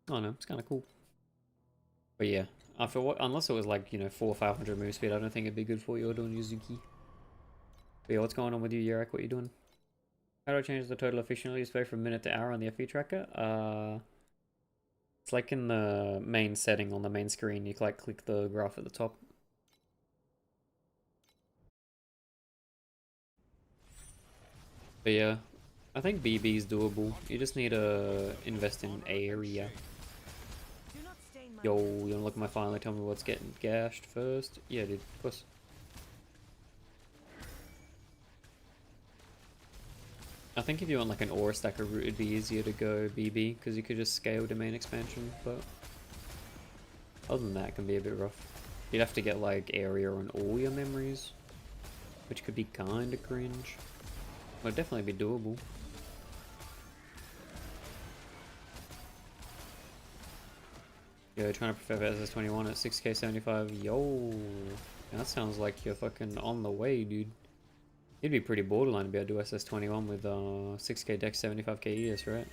Oh no, it's kind of cool. But yeah, after what, unless it was like, you know, 400 or 500 move speed, I don't think it'd be good for you doing Yuzuki. But yeah, what's going on with you, Yarek? What are you doing? How do I change the total efficiency display from minute to hour on the FE tracker? It's like in the main setting on the main screen. You like click the graph at the top. But yeah, I think BB is doable. You just need to invest in area. Yo, you wanna look at my file and tell me what's getting gashed first? Yeah, dude, of course. I think if you want like an aura stacker route, it'd be easier to go BB, because you could just scale domain expansion, but other than that, it can be a bit rough. You'd have to get like area on all your memories, which could be kinda cringe. But definitely be doable. Yo, trying to prefer SS21 at 6k 75. Yo, that sounds like you're fucking on the way, dude. You'd be pretty borderline to be able to do SS21 with 6k dex 75k ES, right?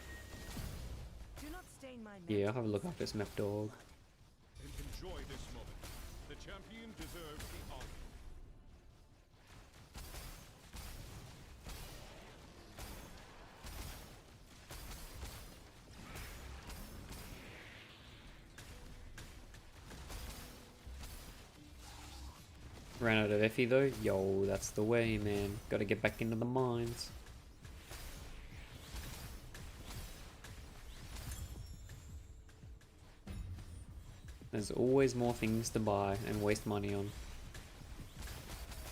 Do not stain my Yeah, I'll mantle have a look with after this such map, dog. And enjoy this moment. The champion deserves the honor. Ran out of Effie though. Yo, that's the way, man. Gotta get back into the mines. There's always more things to buy and waste money on.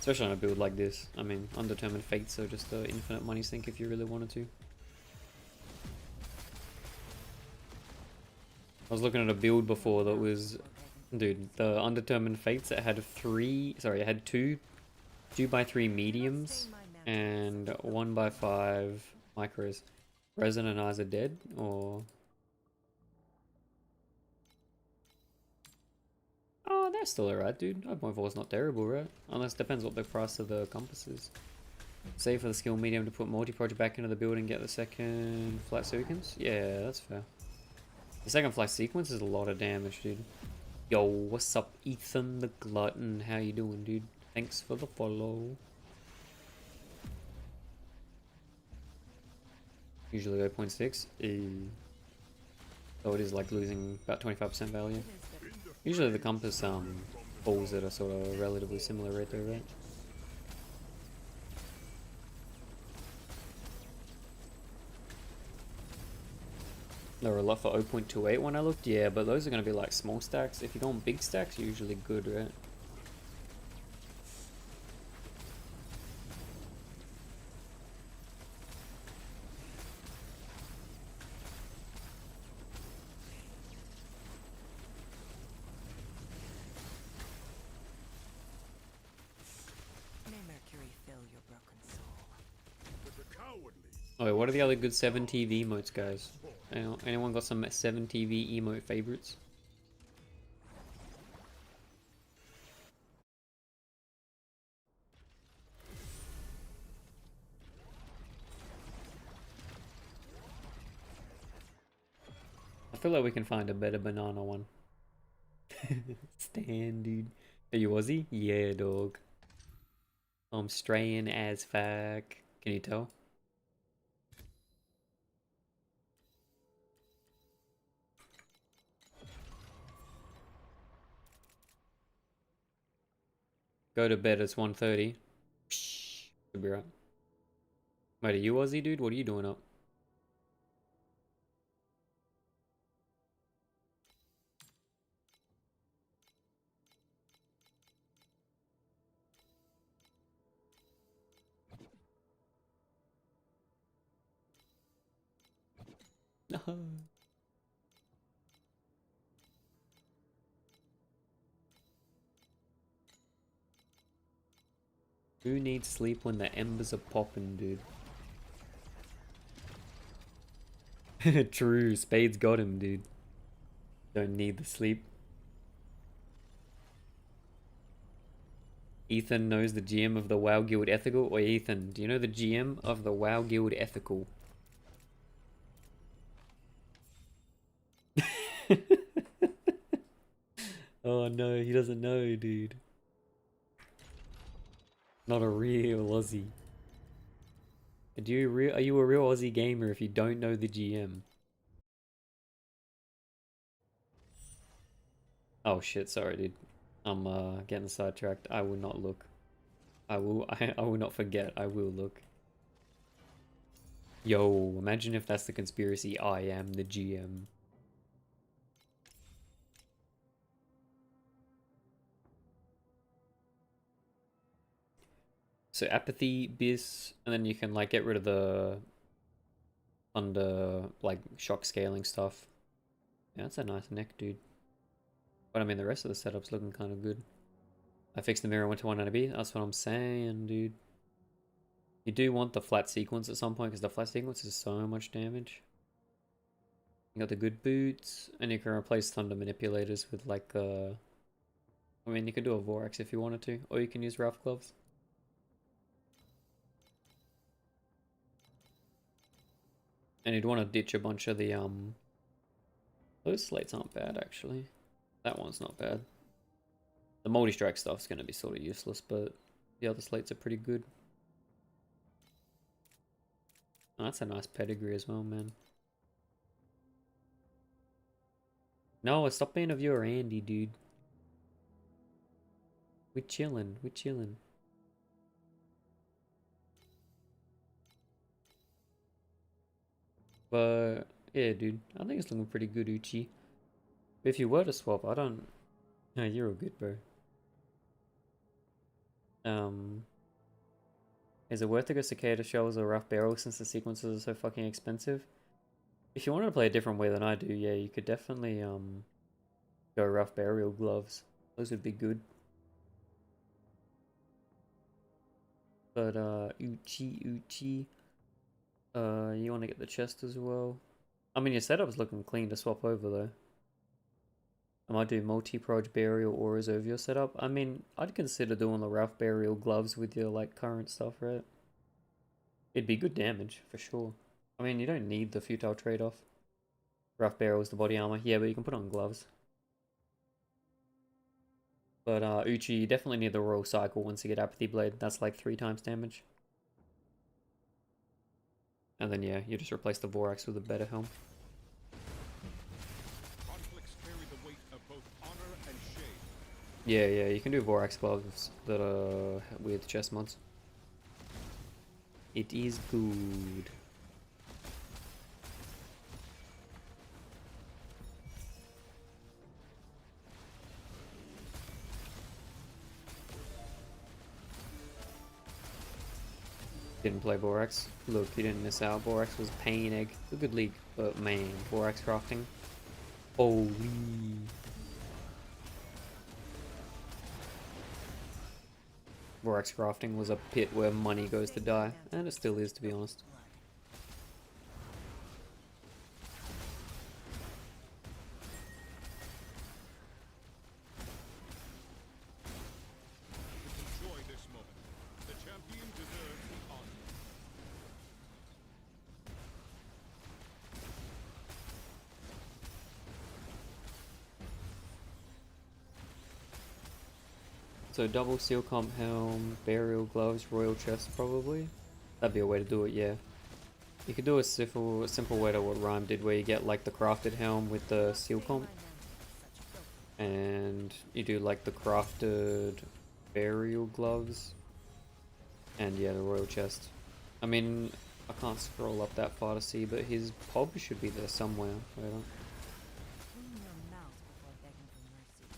Especially on a build like this. I mean, Undetermined Fates are just an infinite money sink if you really wanted to. I was looking at a build before that was... Dude, the Undetermined Fates, it had it had two 2x3 mediums and 1x5 micros. Resin and Eyes are dead, or... Oh, they're still alright, dude. 5.4 is not terrible, right? Unless it depends what the price of the compass is. Save for the skill medium to put multi-project back into the build and get the second flat sequence? Yeah, that's fair. The second flat sequence is a lot of damage, dude. Yo, what's up, Ethan the Glutton? How you doing, dude? Thanks for the follow. Usually 0.6. So it is like losing about 25% value. Usually the compass falls at a sort of relatively similar rate though, right? There were a lot for 0.28 when I looked, yeah, but those are going to be like small stacks. If you're going big stacks, you're usually good, right? May Mercury fill your broken soul. But the cowardly Oh, wait, what are the other good 7 TV emotes, guys? Anyone got some 7 TV emote favorites? I feel like we can find a better banana one. Stan, dude. Are you Aussie? Yeah, dog. I'm straying as fuck. Can you tell? Go to bed, it's 1:30. Should be right. Wait, are you Aussie, dude? What are you doing up? No. Who needs sleep when the embers are popping, dude? True, Spade's got him, dude. Don't need the sleep. Ethan knows the GM of the WoW Guild Ethical. Or Ethan, do you know the GM of the WoW Guild Ethical? Oh no, he doesn't know, dude. Not a real Aussie. Are you a real Aussie gamer if you don't know the GM? Oh shit, sorry dude. I'm getting sidetracked. I will not look. I will not forget. I will look. Yo, imagine if that's the conspiracy. I am the GM. So apathy, bis, and then you can like get rid of the under like shock scaling stuff. Yeah, that's a nice neck, dude. But I mean, the rest of the setup's looking kind of good. I fixed the mirror, went to 190B. That's what I'm saying, dude. You do want the flat sequence at some point because the flat sequence is so much damage. You got the good boots, and you can replace thunder manipulators with like I mean, you could do a Vorax if you wanted to, or you can use rough gloves. And you'd want to ditch a bunch of the those slates aren't bad actually. That one's not bad. The multi-strike stuff's gonna be sort of useless, but the other slates are pretty good. Oh, that's a nice pedigree as well, man. No, stop being a viewer, Andy, dude. We're chilling, we're chilling. But yeah, dude, I think it's looking pretty good, Uchi. But if you were to swap, I don't. No, you're all good, bro. Is it worth to go cicada shells or rough barrel since the sequences are so fucking expensive? If you wanted to play a different way than I do, yeah, you could definitely go rough burial gloves. Those would be good. But Uchi, you want to get the chest as well. I mean, your setup's looking clean to swap over though. I might do multi-proj burial auras over your setup. I mean, I'd consider doing the rough burial gloves with your like current stuff, right? It'd be good damage for sure. I mean, you don't need the futile trade-off. Rough burial is the body armor, yeah, but you can put on gloves. But Uchi, you definitely need the royal cycle once you get apathy blade. That's like 3 times damage. And then yeah, you just replace the Vorax with a better helm. Conflicts carry the weight of both honor and shame. Yeah, you can do Vorax gloves that are with chest mods. It is good. Didn't play Vorax. Look, you didn't miss out. Vorax was pain egg. A good league, but man, Vorax crafting. Holy. Vorax crafting was a pit where money goes to die, and it still is, to be honest. Enjoy this moment. The champion deserves the honor. So double seal comp helm, burial gloves, royal chest probably. That'd be a way to do it, yeah. You could do a simple way to what Rhyme did, where you get like the crafted helm with the seal comp, and you do like the crafted burial gloves, and yeah, the royal chest. I mean, I can't scroll up that far to see, but his pub should be there somewhere. Wait on. Clean your mouth before begging for mercy.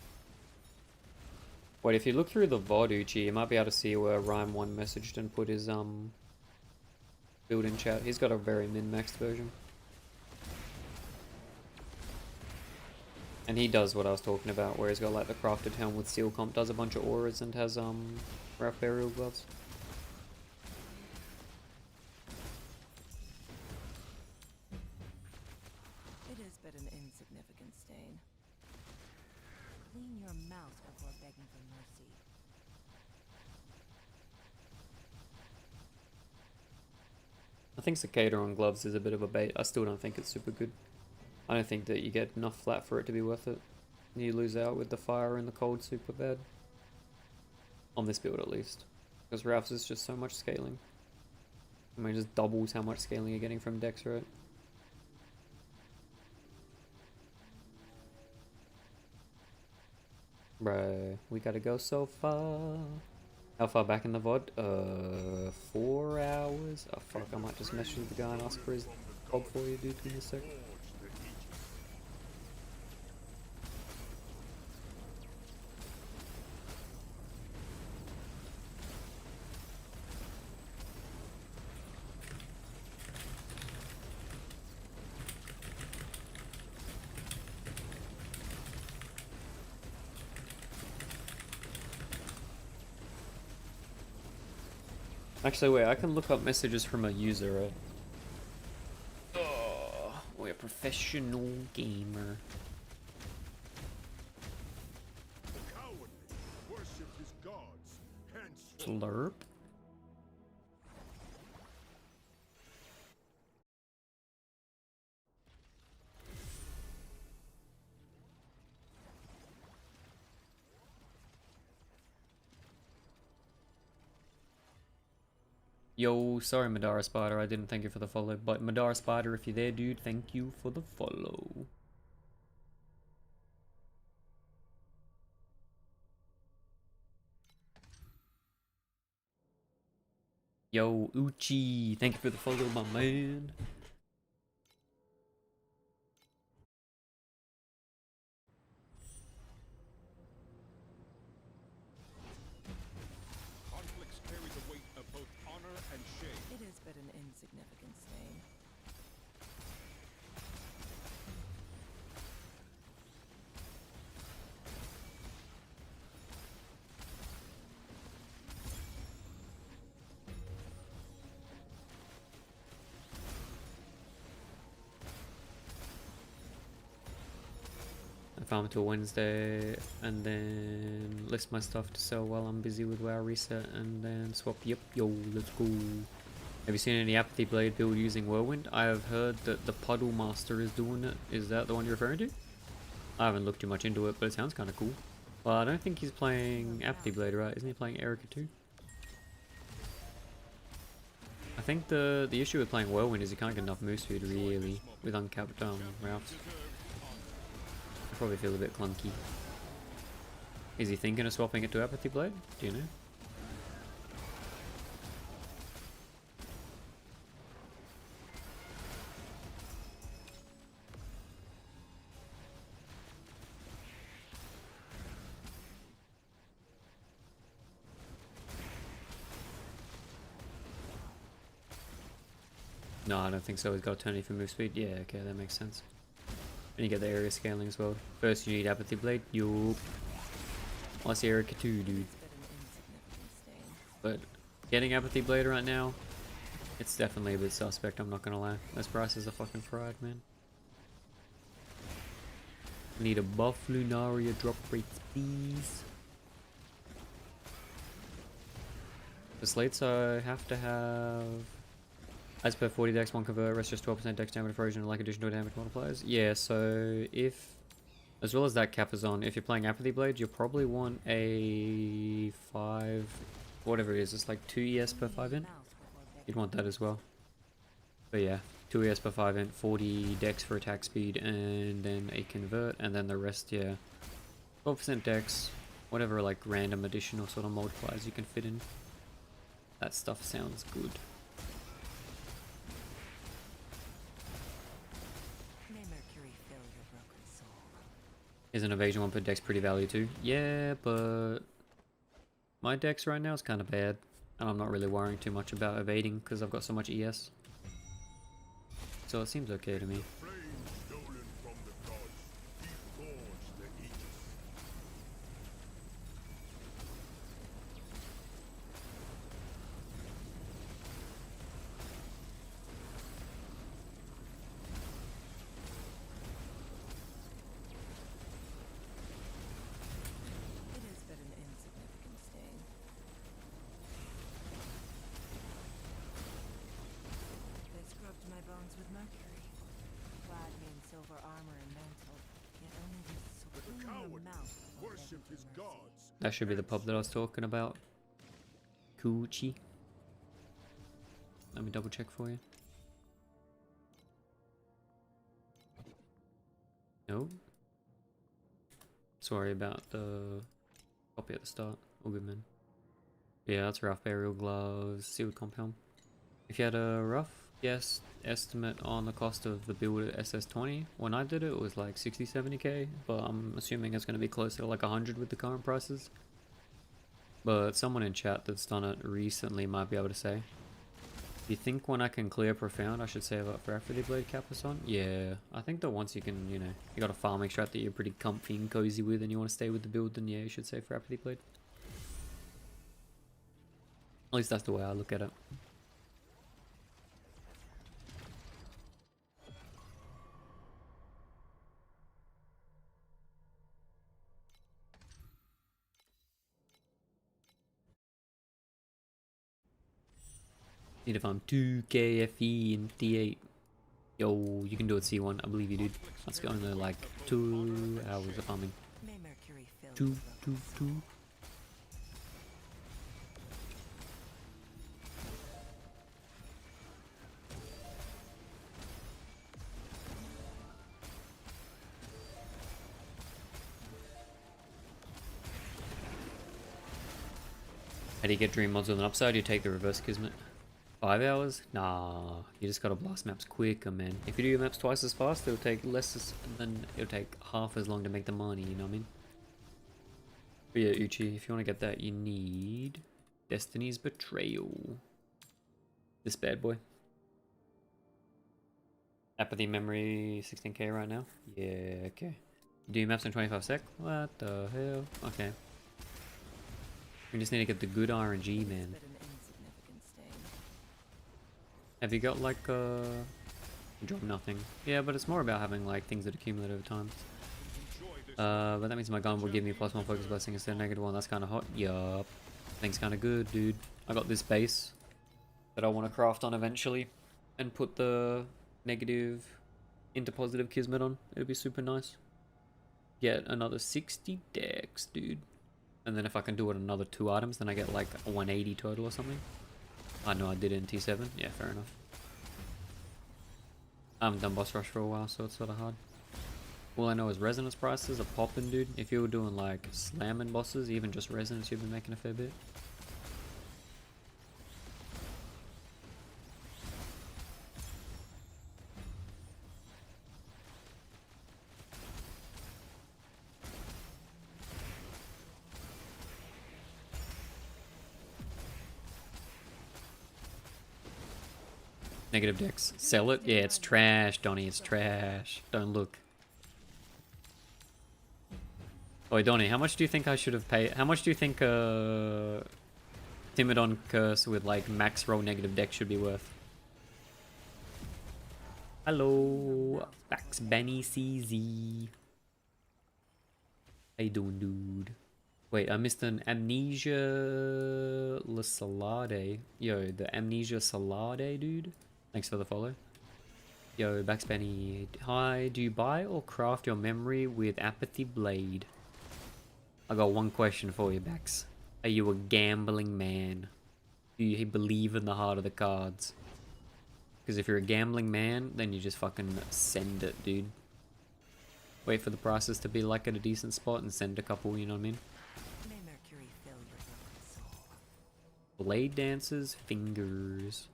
Wait, if you look through the VOD, Uchi, you might be able to see where Rhyme 1 messaged and put his build in chat. He's got a very min-maxed version. And he does what I was talking about, where he's got like the crafted helm with seal comp, does a bunch of auras, and has rough burial gloves. It is but an insignificant stain. Clean your mouth before begging for mercy. I think Cicada on gloves is a bit of a bait. I still don't think it's super good. I don't think that you get enough flat for it to be worth it. You lose out with the fire and the cold super bad. On this build at least. Because Ralph's is just so much scaling. I mean, it just doubles how much scaling you're getting from Dex, right? Bro, we gotta go so far. How far back in the VOD? 4 hours? Oh fuck, I might just message the guy and ask for his pub for you, dude. Give me a sec. Forge the Aegis. Actually, wait, I can look up messages from a user, right? Oh, we're professional gamer. The cowardly worship his gods, hence Slurp. Yo, sorry Madara Spider, I didn't thank you for the follow, but Madara Spider, if you're there, dude, thank you for the follow. Yo, Uchi, thank you for the follow, my man. conflicts carry the weight of both honor and shame. It is but an insignificant stain. I farm till Wednesday and then list my stuff to sell while I'm busy with WoW reset and then swap. Yep, yo, let's go. Have you seen any Apathy Blade build using Whirlwind? I have heard that the Puddle Master is doing it. Is that the one you're referring to? I haven't looked too much into it, but it sounds kind of cool. Well, I don't think he's playing Apathy Blade, right? Isn't he playing Erica too? I think the issue with playing Whirlwind is you can't get enough move speed really with uncapped routes. I probably feel a bit clunky. Is he thinking of swapping it to Apathy Blade? Do you know? No, I don't think so. He's got eternity for move speed. Yeah, okay, that makes sense. And you get the area scaling as well. First you need Apathy Blade. Yup. I see Erica too, dude. It's but an insignificant stain. But getting Apathy Blade right now, it's definitely a bit suspect, I'm not gonna lie. Those prices are fucking fried, man. Need a buff Lunaria drop rates, please. The slates I have to have, as per 40 dex, 1 convert, rest just 12% dex damage erosion, like additional damage multipliers. Yeah, so if, as well as that cap is on, if you're playing Apathy Blade, you'll probably want a 5, whatever it is, it's like 2 ES per 5 int. You'd want that as well. But yeah, 2 ES per 5 int, 40 dex for attack speed, and then a convert, and then the rest, yeah, 12% dex, whatever like random additional sort of multipliers you can fit in. That stuff sounds good. May Mercury fill your broken soul. Is an evasion 1 per dex pretty value too? Yeah, but my dex right now is kind of bad, and I'm not really worrying too much about evading because I've got so much ES. So it seems okay to me. Flame stolen from the gods, he forged the Aegis. It is but an insignificant stain. They scrubbed my bones with mercury, clad me in silver armor and mantle, yet only this so But the clean your cowardly mouth before worship begging his for mercy. gods. That should be the pub that I was talking about. Coochie. Let me double check for you. No. Sorry about the copy at the start. All good, man. Yeah, that's rough burial gloves, sealed compound. If you had a rough guess estimate on the cost of the build at SS20, when I did it, it was like 60-70k, but I'm assuming it's going to be closer to like 100 with the current prices. But someone in chat that's done it recently might be able to say. Do you think when I can clear Profound, I should save up for Apathy Blade Capason? Yeah, I think that once you can, you know, you got a farming strat that you're pretty comfy and cozy with and you want to stay with the build, then yeah, you should save for Apathy Blade. At least that's the way I look at it. Need to farm 2 KFE in T8. Yo, you can do it C1. I believe you, dude. That's only like 2 hours of farming. May Mercury fill Two, your two, broken two. soul. How do you get dream mods with an upside? You take the reverse kismet. 5 hours? Nah, you just gotta blast maps quicker, man. If you do your maps twice as fast, it'll take less, and then it'll take half as long to make the money, you know what I mean? But yeah, Uchi, if you want to get that, you need Destiny's Betrayal. This bad boy. Apathy memory 16k right now? Yeah, okay. Do your maps in 25 sec? What the hell? Okay. We just need to get the good RNG, man. But an insignificant stain. Have you got like drop nothing? Yeah, but it's more about having like things that accumulate over time. But that means my gun will give me +1 focus blessing instead of -1. That's kind of hot. Yup. Thing's kind of good, dude. I got this base that I want to craft on eventually and put the negative into positive kismet on. It'll be super nice. Get another 60 dex, dude. And then if I can do it another 2 items, then I get like a 180 total or something. I know I did it in T7. Yeah, fair enough. I haven't done boss rush for a while, so it's sort of hard. All I know is resonance prices are popping, dude. If you were doing like slamming bosses, even just resonance, you'd be making a fair bit. Negative dex. Sell it? Yeah, it's trash, Donnie. It's trash. Don't look. Oh, Donnie, how much do you think I should have paid? How much do you think Timidon Curse with like max roll negative dex should be worth? Hello, Bax Benny CZ. How you doing, dude? Wait, I missed an Amnesia La Salade. Yo, the Amnesia Salade, dude. Thanks for the follow. Yo, Bax Benny. Hi, do you buy or craft your memory with Apathy Blade? I got one question for you, Bax. Are you a gambling man? Do you believe in the heart of the cards? Because if you're a gambling man, then you just fucking send it, dude. Wait for the prices to be like at a decent spot and send a couple, you know what I mean? May Mercury fill your broken soul. Blade Dancer's fingers.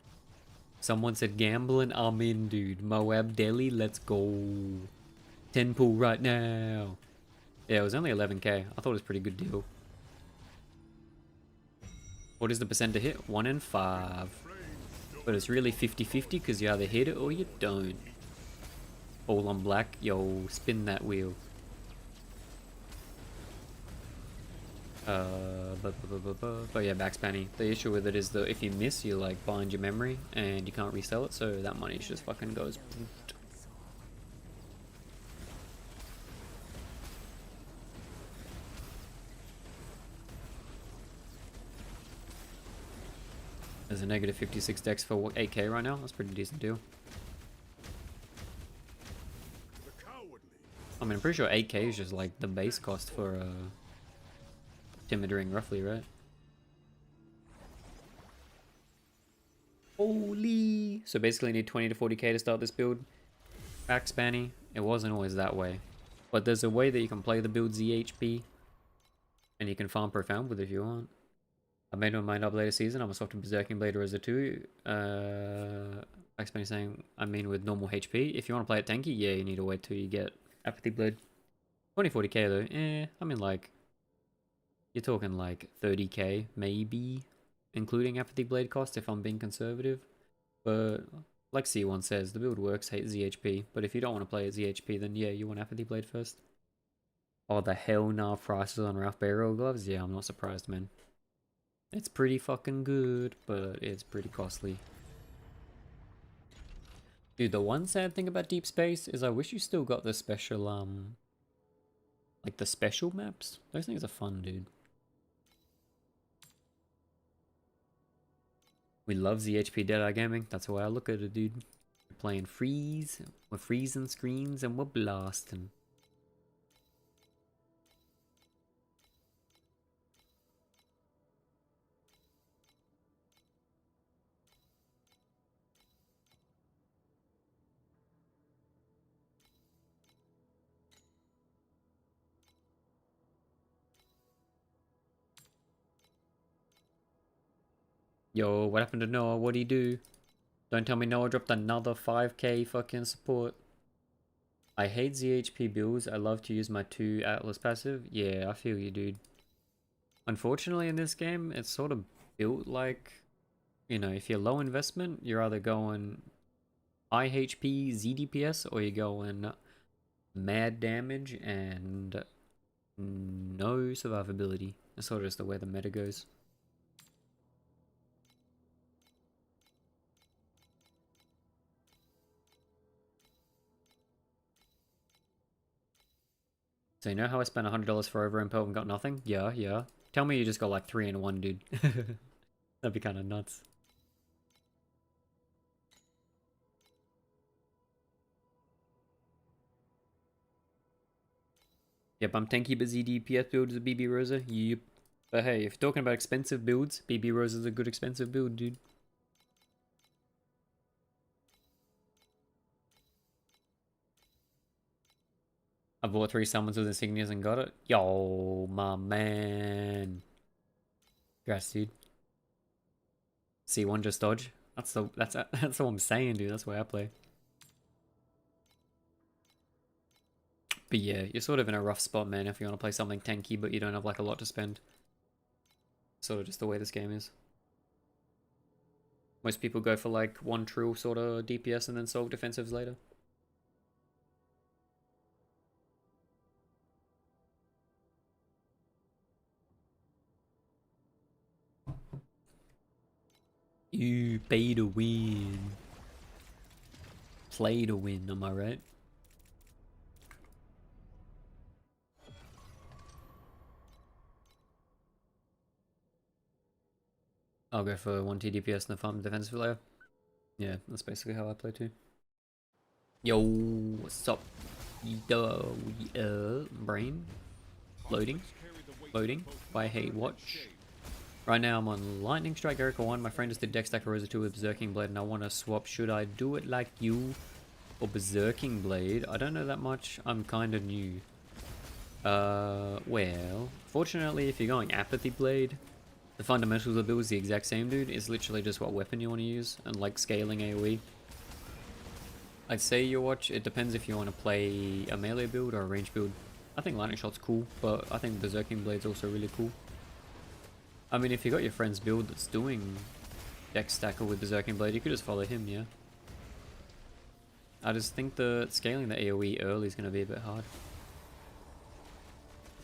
Someone said gambling, I'm in, dude. Moab Delhi, let's go. 10 pool right now. Yeah, it was only 11k. I thought it was a pretty good deal. What is the percent to hit? 1 in 5. But it's really 50-50 because you either hit it or you don't. All on black. Yo, spin that wheel. But yeah, backspanny. The issue with it is that if you miss, you like bind your memory and you can't resell it, so that money just fucking goes. There's a negative 56 dex for 8k right now. That's a pretty decent deal. I mean, I'm pretty sure 8k is just like the base cost for Timid Ring, roughly, right? Holy! So basically, you need 20 to 40k to start this build. Backspanny, it wasn't always that way, but there's a way that you can play the build ZHP, and you can farm Profound with it if you want. I made my mind up later season. I'm a soft and berserking Blade Rosa 2. Backspanny saying, I mean with normal HP. If you want to play it tanky, yeah, you need to wait till you get Apathy Blade. 20-40k though, I mean like, you're talking like 30k maybe, including Apathy Blade cost if I'm being conservative. But like C1 says, the build works, hate ZHP. But if you don't want to play at ZHP, then yeah, you want Apathy Blade first. Oh, the hell nah prices on Ralph Barrel gloves? Yeah, I'm not surprised, man. It's pretty fucking good, but it's pretty costly. Dude, the one sad thing about Deep Space is I wish you still got the special, like the special maps. Those things are fun, dude. We love ZHP Deadeye Gaming. That's the way I look at it, dude. We're playing freeze. We're freezing screens and we're blasting. Yo, what happened to Noah? What'd he do? Don't tell me Noah dropped another 5k fucking support. I hate ZHP builds. I love to use my 2 Atlas passive. Yeah, I feel you, dude. Unfortunately, in this game, it's sort of built like, you know, if you're low investment, you're either going high HP, ZDPS, or you're going mad damage and no survivability. That's sort of just the way the meta goes. So you know how I spent $100 for over impel and got nothing? Yeah, yeah. Tell me you just got like 3 in 1, dude. That'd be kind of nuts. Yep, I'm tanky but ZDPS build is a BB Rosa. Yep. But hey, if you're talking about expensive builds, BB Rosa is a good expensive build, dude. I bought 3 summons with insignias and got it. Yo, my man. Congrats, dude. C1 just dodge. That's what I'm saying, dude. That's why I play. But yeah, you're sort of in a rough spot, man, if you want to play something tanky, but you don't have like a lot to spend. Sort of just the way this game is. Most people go for like 1 trill sort of DPS and then solve defensives later. You pay to win. Play to win, am I right? I'll go for 1 TDPS and a farm defensive layer. Yeah, that's basically how I play too. Yo, what's up? Yo, brain. Loading. Loading. By Hey Watch. Right now I'm on Lightning Strike Erica 1. My friend just did Deck Stacker Rosa 2 with Berserking Blade and I want to swap. Should I do it like you or Berserking Blade? I don't know that much. I'm kind of new. Well, fortunately if you're going Apathy Blade, the fundamentals of the build is the exact same, dude. It's literally just what weapon you want to use and like scaling AoE. I'd say your watch, it depends if you want to play a melee build or a range build. I think Lightning Shot's cool, but I think Berserking Blade's also really cool. I mean, if you got your friend's build that's doing Deck Stacker with Berserking Blade, you could just follow him, yeah? I just think the scaling the AoE early is going to be a bit hard.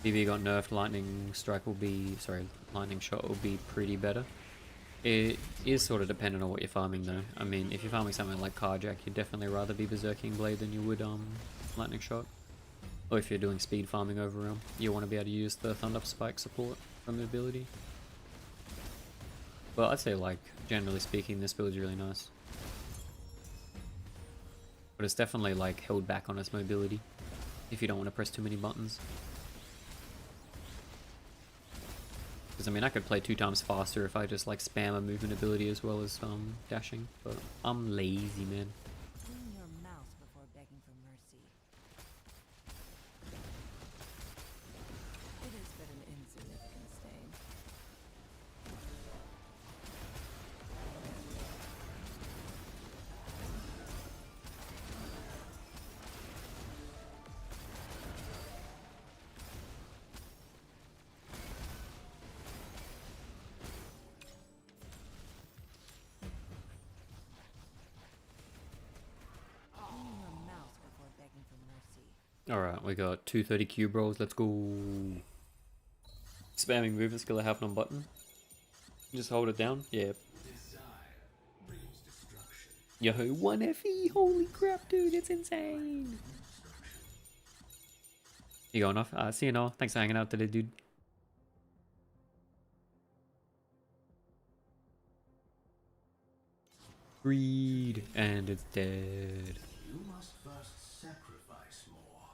If you got nerfed, Lightning Shot will be pretty better. It is sort of dependent on what you're farming though. I mean, if you're farming something like Carjack, you'd definitely rather be Berserking Blade than you would Lightning Shot. Or if you're doing speed farming over you want to be able to use the Thunder Spike support from the ability. But I'd say, like, generally speaking, this build is really nice. But it's definitely, like, held back on its mobility if you don't want to press too many buttons. Because, I mean, I could play 2 times faster if I just, like, spam a movement ability as well as dashing. But I'm lazy, man. Clean your mouth before begging for mercy. It is but an insignificant stain. Clean your mouth before begging for mercy. Alright, we got 230 cube rolls, let's go. Spamming movement skill I have on button. Just hold it down, yeah. Yo, 1 FE, holy crap dude, it's insane. You going off? See you Noah, thanks for hanging out today dude. Greed, and it's dead. You must first sacrifice more.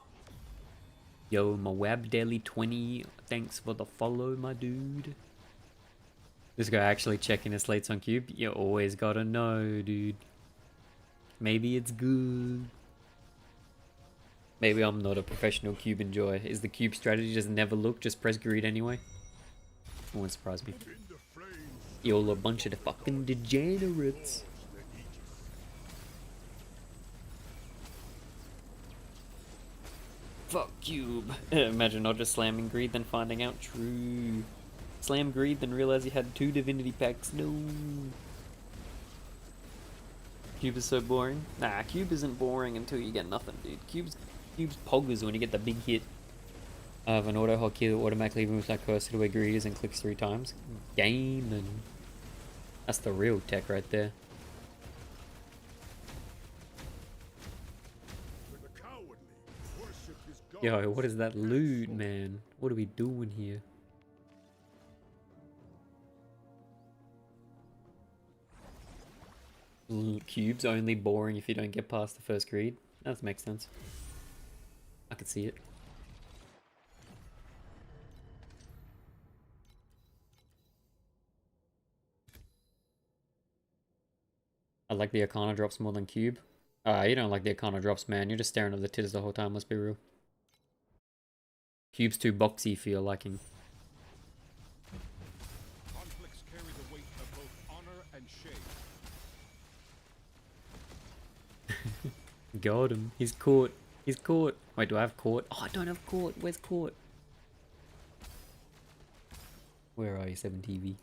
Yo, my web daily 20. Thanks for the follow, my dude. This guy actually checking his slates on cube. You always gotta know, dude. Maybe it's good. Maybe I'm not a professional cube enjoyer. Is the cube strategy just never look, just press greed anyway? It won't surprise me. In the flames, You're a bunch of the fucking degenerates. the Aegis. Fuck cube. Imagine not just slamming greed then finding out. True. Slam greed then realize he had 2 divinity packs. No. Cube is so boring. Nah, cube isn't boring until you get nothing, dude. Cube's poggers when you get the big hit of an auto hotkey that automatically moves that cursor to where greed is and clicks 3 times. Game, and that's the real tech right there. With the cowardly, worship his gods. Yo, what is that loot, henceforth. man? What are we doing here? Cube's only boring if you don't get past the first greed. That makes sense. I could see it. I like the Arcana drops more than Cube. You don't like the Arcana drops, man. You're just staring at the tits the whole time, let's be real. Cube's too boxy for your liking. Conflicts carry the weight of both honor and shame. Got him. He's caught. He's caught. Wait, do I have caught? Oh, I don't have caught. Where's caught? Where are you, 7TV?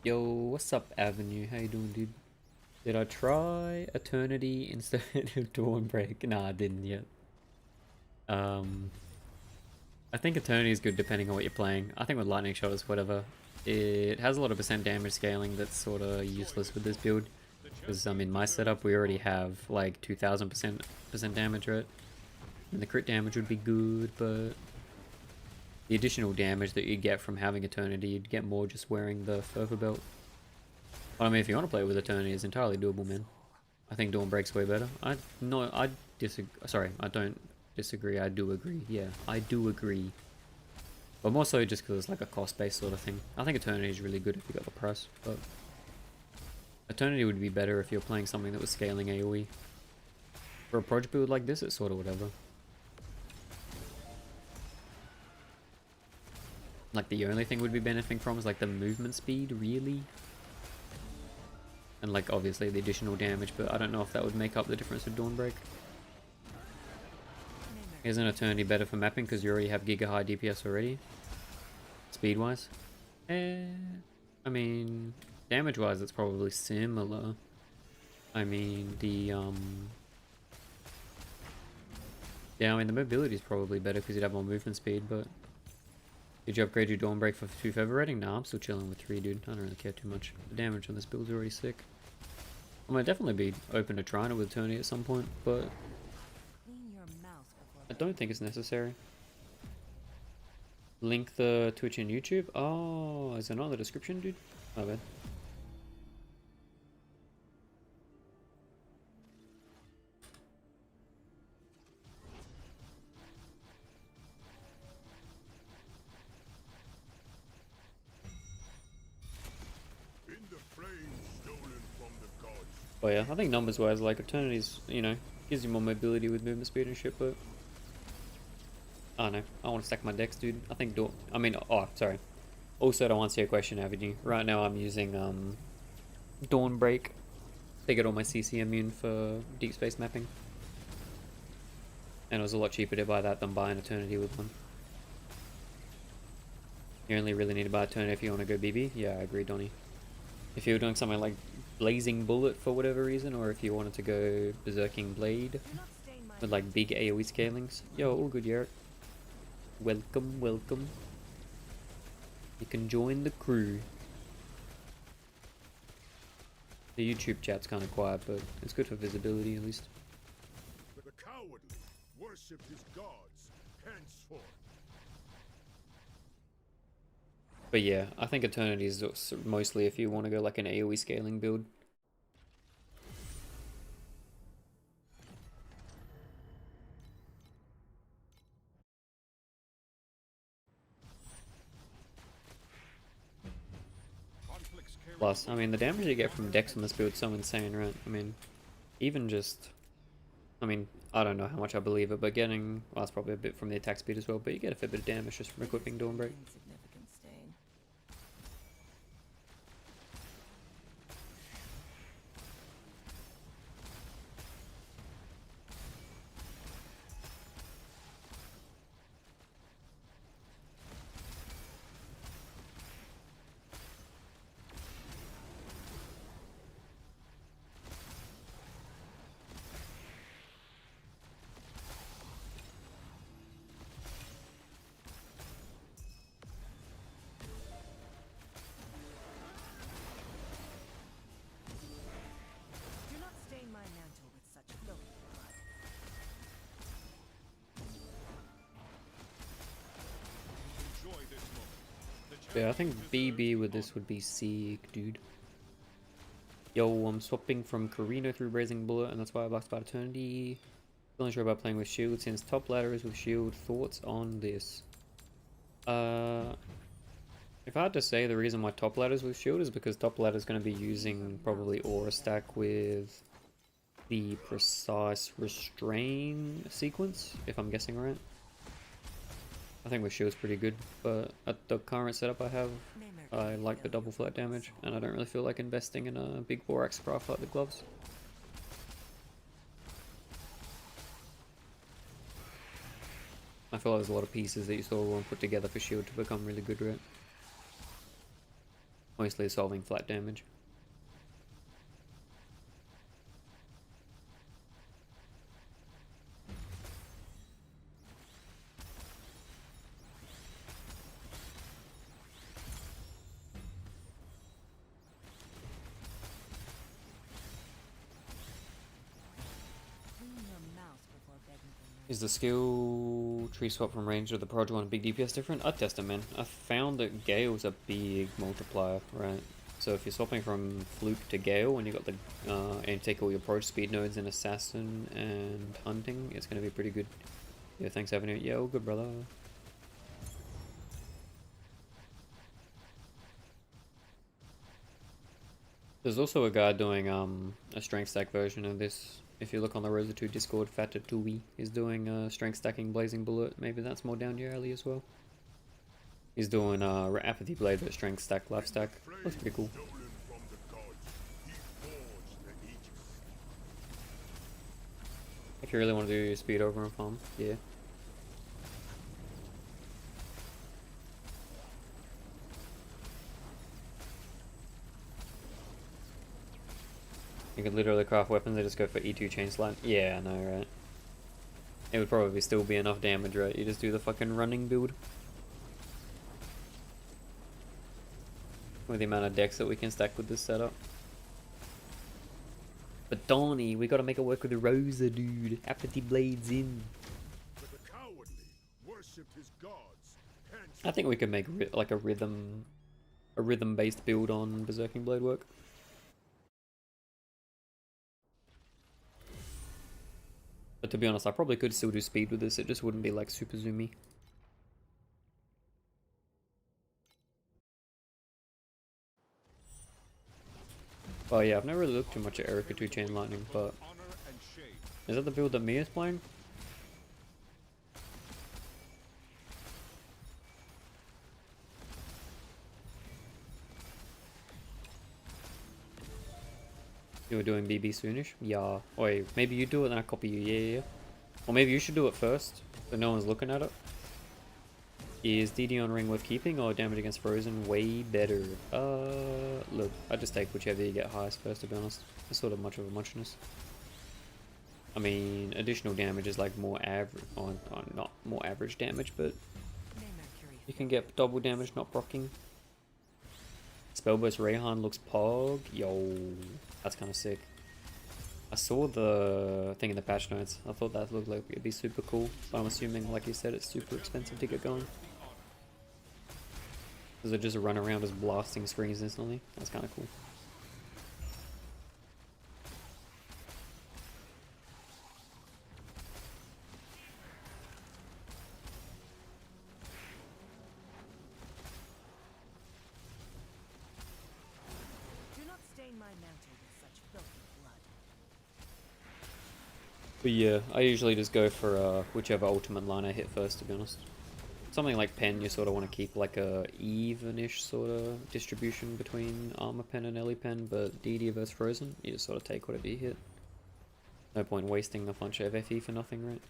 Yo, what's up, Avenue? How you doing, dude? Did I try Eternity instead of Dawnbreak? Nah, I didn't yet. I think Eternity is good depending on what you're playing. I think with Lightning Shot is whatever. It has a lot of percent damage scaling that's sort of useless with this build. Because, in my setup, we already have, like, 2000% damage, right? And the crit damage would be good, but the additional damage that you get from having Eternity, you'd get more just wearing the Fervor Belt. But I mean, if you want to play with Eternity, it's entirely doable, man. I think Dawnbreak's way better. I disagree. Sorry, I don't disagree. I do agree. Yeah, I do agree. But more so just because it's like a cost-based sort of thing. I think Eternity is really good if you got the price, but Eternity would be better if you're playing something that was scaling AoE. For a project build like this, it's sort of whatever. Like, the only thing would be benefiting from is like the movement speed, really. And like, obviously the additional damage, but I don't know if that would make up the difference with Dawnbreak. Isn't Eternity better for mapping because you already have giga high DPS already? Speed-wise? I mean, damage-wise it's probably similar. I mean, yeah, I mean the mobility is probably better because you'd have more movement speed, but did you upgrade your Dawnbreak for 2 Fervor rating? Nah, I'm still chilling with 3, dude. I don't really care too much. The damage on this build's already sick. I might definitely be open to trying it with Eternity at some point, but Clean your mouth before I don't think it's necessary. Link the Twitch and YouTube? Oh, is it not in the description, dude? My bad. In the flames stolen from the gods. Oh yeah, I think numbers wise, like Eternity's, you know, gives you more mobility with movement speed and shit, but I don't know. I want to stack my decks, dude. I think sorry. Also, to answer your question, Avenue, right now I'm using Dawnbreak to get all my CC immune for deep space mapping. And it was a lot cheaper to buy that than buying Eternity with one. You only really need to buy Eternity if you want to go BB. Yeah, I agree, Donnie. If you were doing something like Blazing Bullet for whatever reason, or if you wanted to go Berserking Blade do not stain my with like big AoE scalings. Yo, all good, Yarrick. Welcome, welcome. You can join the crew. The YouTube chat's kind of quiet, but it's good for visibility at least. The cowardly worship his gods henceforth. But yeah, I think Eternity is mostly if you want to go like an AoE scaling build. Plus, I mean, the damage you get from Dex on this build is so insane, right? I mean, even just... I mean, I don't know how much I believe it, but getting... Well, that's probably a bit from the attack speed as well, but you get a fair bit of damage just from equipping Dawnbreak. Insignificant stain. Do not stain my mantle with such filthy blood. Enjoy this moment. Yeah, I think BB with this would be sick, dude. Yo, I'm swapping from Carino through Brazen Bullet, and that's why I blocked about Eternity. Still unsure about playing with Shield, since top ladder is with Shield. Thoughts on this? If I had to say, the reason why top ladder is with Shield is because top ladder is going to be using probably Aura Stack with the Precise Restrain sequence, if I'm guessing right. I think with Shield's pretty good, but at the current setup I have, I like the double flat damage, and I don't really feel like investing in a big Borax craft like the gloves. I feel like there's a lot of pieces that you still want to put together for Shield to become really good, right? Mostly solving flat damage. Clean your mouth before begging for mercy. Is the skill tree swap from range of the Prod one big DPS different? I'd test it, man. I found that Gale's a big multiplier, right? So if you're swapping from Fluke to Gale and you got the and take all your approach speed nodes in Assassin and Hunting, it's gonna be pretty good. Yeah, thanks Avenue. Yeah, all good, brother. There's also a guy doing a strength stack version of this. If you look on the Rosa 2 Discord, Fatatui is doing strength stacking Blazing Bullet. Maybe that's more down your alley as well. He's doing Apathy Blade but strength stack, life stack. Looks pretty cool. Stolen from the gods, he forged the Aegis. If you really want to do your speed over and farm, yeah. You could literally craft weapons that just go for E2 chain slide. Yeah, I know, right? It would probably still be enough damage, right? You just do the fucking running build. With the amount of decks that we can stack with this setup. But Donnie, we gotta make it work with the Rosa, dude. Apathy Blades in. But the cowardly worship his gods henceforth. I think we could make like a rhythm-based build on Berserking Blade work. But to be honest, I probably could still do speed with this, it just wouldn't be like super zoomy. Oh yeah, I've never really looked too much at Erica 2 Chain Lightning, but... Honor and shame. Is that the build that Mia's playing? You were doing BB soonish? Yeah. Wait, maybe you do it and I copy you. Yeah. Or maybe you should do it first, so no one's looking at it. Is DD on ring worth keeping or damage against frozen way better? Look, I just take whichever you get highest first, to be honest. It's sort of much of a muchness. I mean, additional damage is like more average, or not more average damage, but May Mercury you can get double damage not brocking. Spellburst Rayhan looks pog. Yo, that's kind of sick. I saw the thing in the patch notes. I thought that looked like it'd be super cool. But I'm assuming, like you said, it's super expensive to get going. Does it just run around just blasting screens instantly? That's kind of cool. Do not stain my mantle with such filthy blood. But yeah, I usually just go for whichever ultimate line I hit first, to be honest. Something like Pen, you sort of want to keep like a even-ish sort of distribution between Armor Pen and Ellie Pen, but DD versus Frozen, you just sort of take whatever you hit. No point wasting a bunch of FE for nothing, right?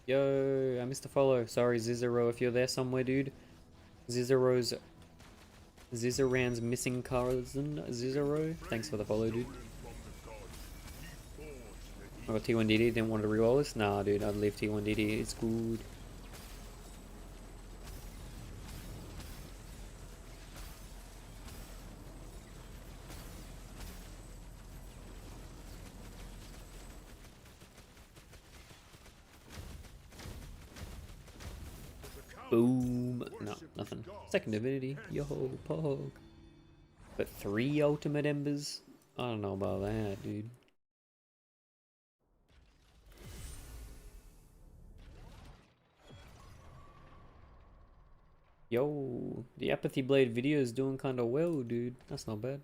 Yo, I missed a follow. Sorry, Zizero, if you're there somewhere, dude. Zizero's... Zizeran's missing cousin, Zizero. Thanks for the follow, dude. I got T1DD, didn't want to reroll this? Nah, dude, I'd leave T1DD, it's good. Boom. No, nothing. Second divinity. Yo, pog. But 3 ultimate embers? I don't know about that, dude. Yo, the Apathy Blade video is doing kind of well, dude. That's not bad.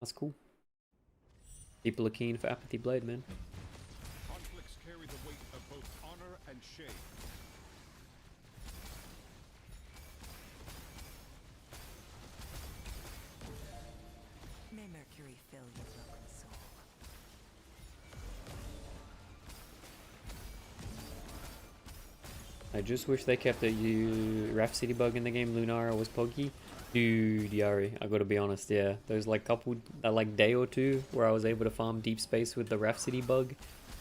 That's cool. People are keen for Apathy Blade, man. Conflicts carry the weight of both honor and shame. May Mercury fill your broken soul. I just wish they kept the Rhapsody bug in the game. Lunara was poggy. Dude, Yari, I gotta be honest, yeah. There's like that like day or two where I was able to farm deep space with the Rhapsody bug.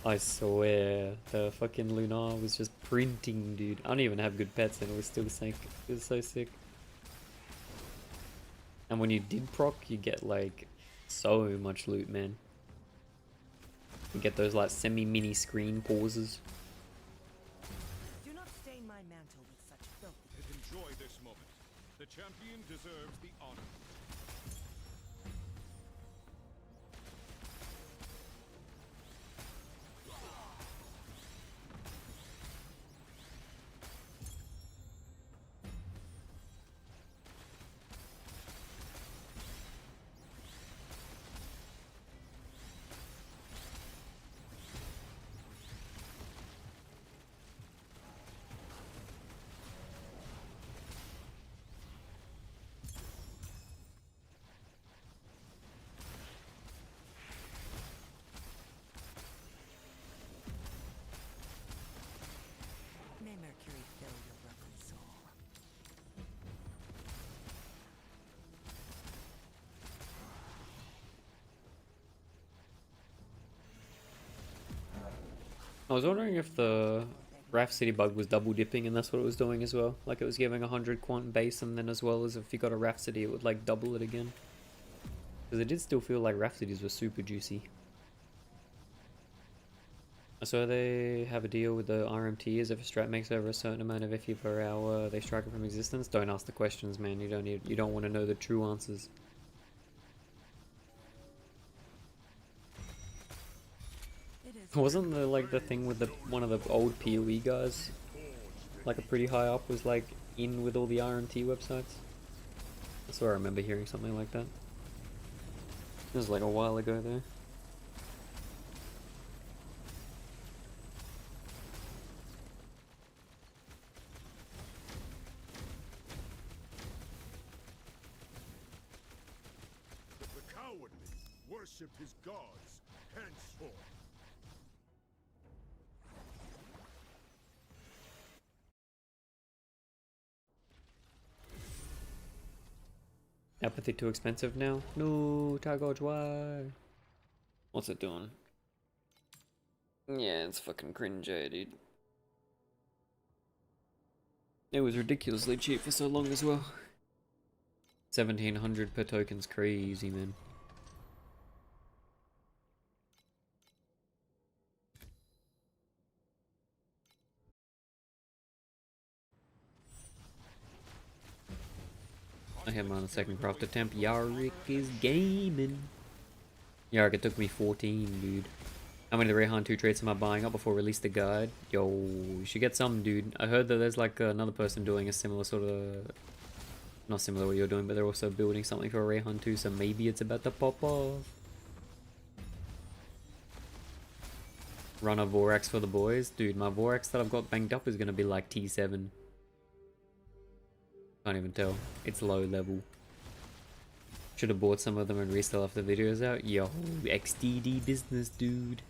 I swear, the fucking Lunar was just printing, dude. I don't even have good pets and it was still sick. It was so sick. And when you did proc, you get like so much loot, man. You get those like semi-mini screen pauses. Do not stain my mantle with such filthy. Enjoy this moment. The champion deserves the honor. May Mercury fill your broken soul. I was wondering if the Rhapsody bug was double dipping and that's what it was doing as well. Like it was giving 100 quant base and then as well as if you got a Rhapsody it would like double it again. Because it did still feel like Rhapsodies were super juicy. So they have a deal with the RMT as if a strat makes over a certain amount of FE per hour, they strike it from existence. Don't ask the questions, man. You don't want to know the true answers. It is Wasn't there like the thing with the one of the old PoE guys, like a pretty high up, was like in with all the RMT websites? I swear I remember hearing something like that. It was like a while ago though. The cowardly worship his gods henceforth. Apathy too expensive now? No, Targoj, why? What's it doing? Yeah, it's fucking cringe, eh, dude. It was ridiculously cheap for so long as well. 1700 per token's crazy, man. I hit him on the second craft attempt. Yarrick is gaming. Yarrick, it took me 14, dude. How many of the Rayhan 2 traits am I buying up before release the guide? Yo, you should get some, dude. I heard that there's like another person doing a similar sort of... Not similar to what you're doing, but they're also building something for a Rayhan 2, so maybe it's about to pop off. Run a Vorax for the boys? Dude, my Vorax that I've got banged up is going to be like T7. Can't even tell. It's low level. Should have bought some of them and resell after the video's out. Yo, XDD business, dude.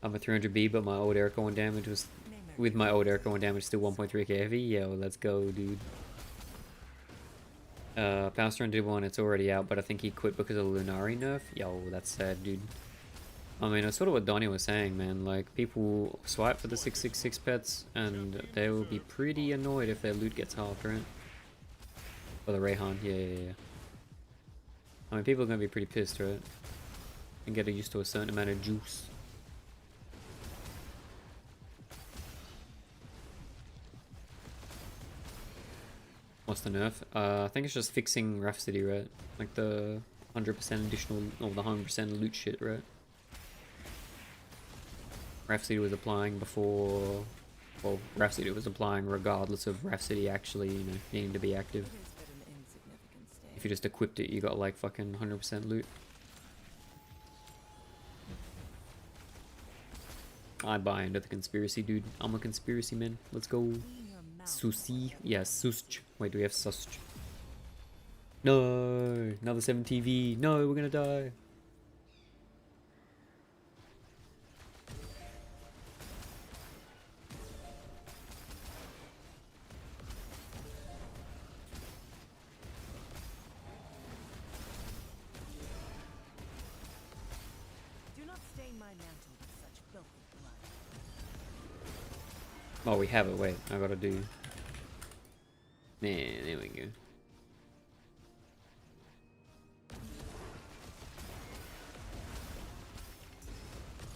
I'm a 300B, but my old Erica 1 damage was... With my old Erica 1 damage still 1.3k heavy. Yo, let's go, dude. Powerstone did one, it's already out, but I think he quit because of the Lunari nerf. Yo, that's sad, dude. I mean, it's sort of what Donnie was saying, man. Like, people swipe for the 666 pets, and they will be pretty annoyed if their loot gets halved, right? For the Rayhan, yeah. I mean, people are going to be pretty pissed, right? And get used to a certain amount of juice. What's the nerf? I think it's just fixing Rhapsody, right? Like the 100% additional, or the 100% loot shit, right? Rhapsody was applying before... Well, Rhapsody was applying regardless of Rhapsody actually, you know, needing to be active. If you just equipped it, you got like fucking 100% loot. I buy into the conspiracy, dude. I'm a conspiracy man. Let's go. Susi? Yeah, Susch. Wait, do we have Susch? No! Another 7 TV. No, we're gonna die. Do not stain my mantle with such filthy blood. Oh, we have it. Wait, I gotta do... Man, there we go.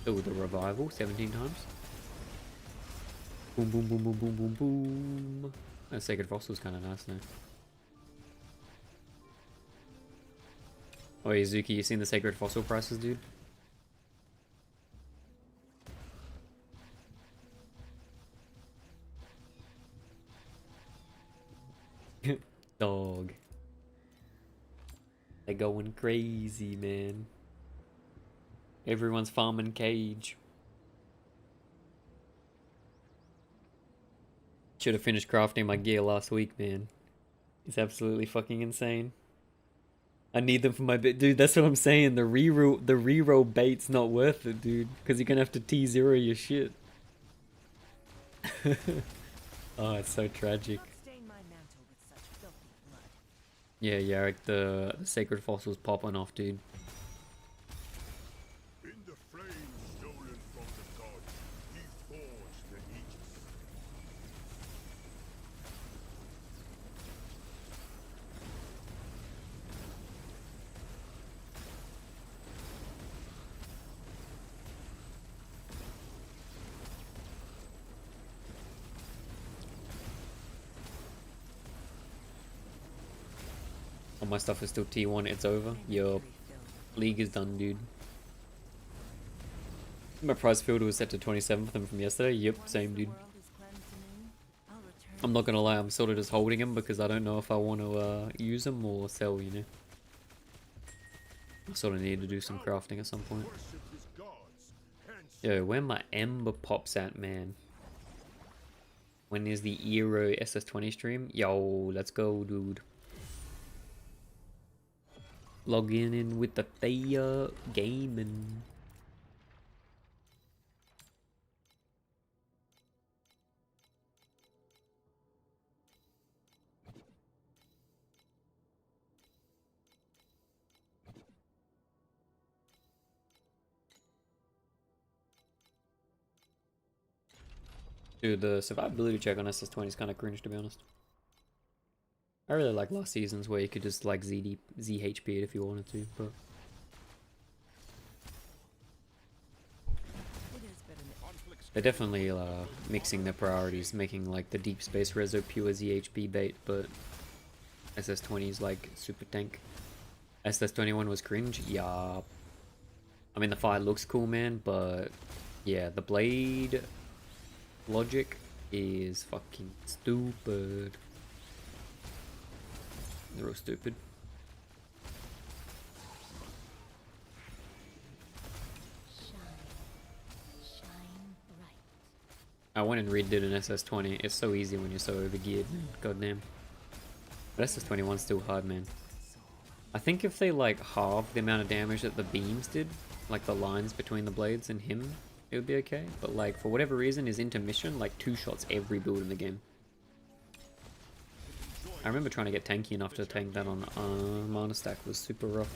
Oh, the revival, 17 times. Boom, boom, boom, boom, boom, boom, boom. That Sacred Fossil's kind of nice now. Oh, Yuzuki, you seen the Sacred Fossil prices, dude? Dog. They're going crazy, man. Everyone's farming cage. Should have finished crafting my gear last week, man. It's absolutely fucking insane. I need them for my bit. Dude, that's what I'm saying. The reroll bait's not worth it, dude. Because you're gonna have to T0 your shit. Oh, it's so tragic. Yeah, like the Sacred Fossil's popping off, dude. In the flame stolen from the gods, he forged the Aegis. All my stuff is still T1, it's over. Yup. League is done, dude. My prize field was set to 27 for them from yesterday. Yep, same, dude. I'm not gonna lie, I'm sort of just holding them because I don't know if I want to use them or sell, you know. I sort of need to do some crafting at some point. Yo, where my ember pops at, man. When is the Eero SS20 stream? Yo, let's go, dude. Logging in with the Thea Gaming. Dude, the survivability check on SS20 is kind of cringe, to be honest. I really like last seasons where you could just like ZHP it if you wanted to, but It has been an they're definitely mixing their priorities, making like the deep space reso pure ZHP bait, but SS20 is like super tank. SS21 was cringe, yeah. I mean the fight looks cool, man, but yeah, the blade logic is fucking stupid. They're all stupid. Shine bright. I went and redid an SS20. It's so easy when you're so overgeared, man. Goddamn. But SS21's still hard, man. I think if they like halved the amount of damage that the beams did, like the lines between the blades and him, it would be okay. But like for whatever reason, his intermission like 2 shots every build in the game. I remember trying to get tanky enough to tank that on mana stack was super rough.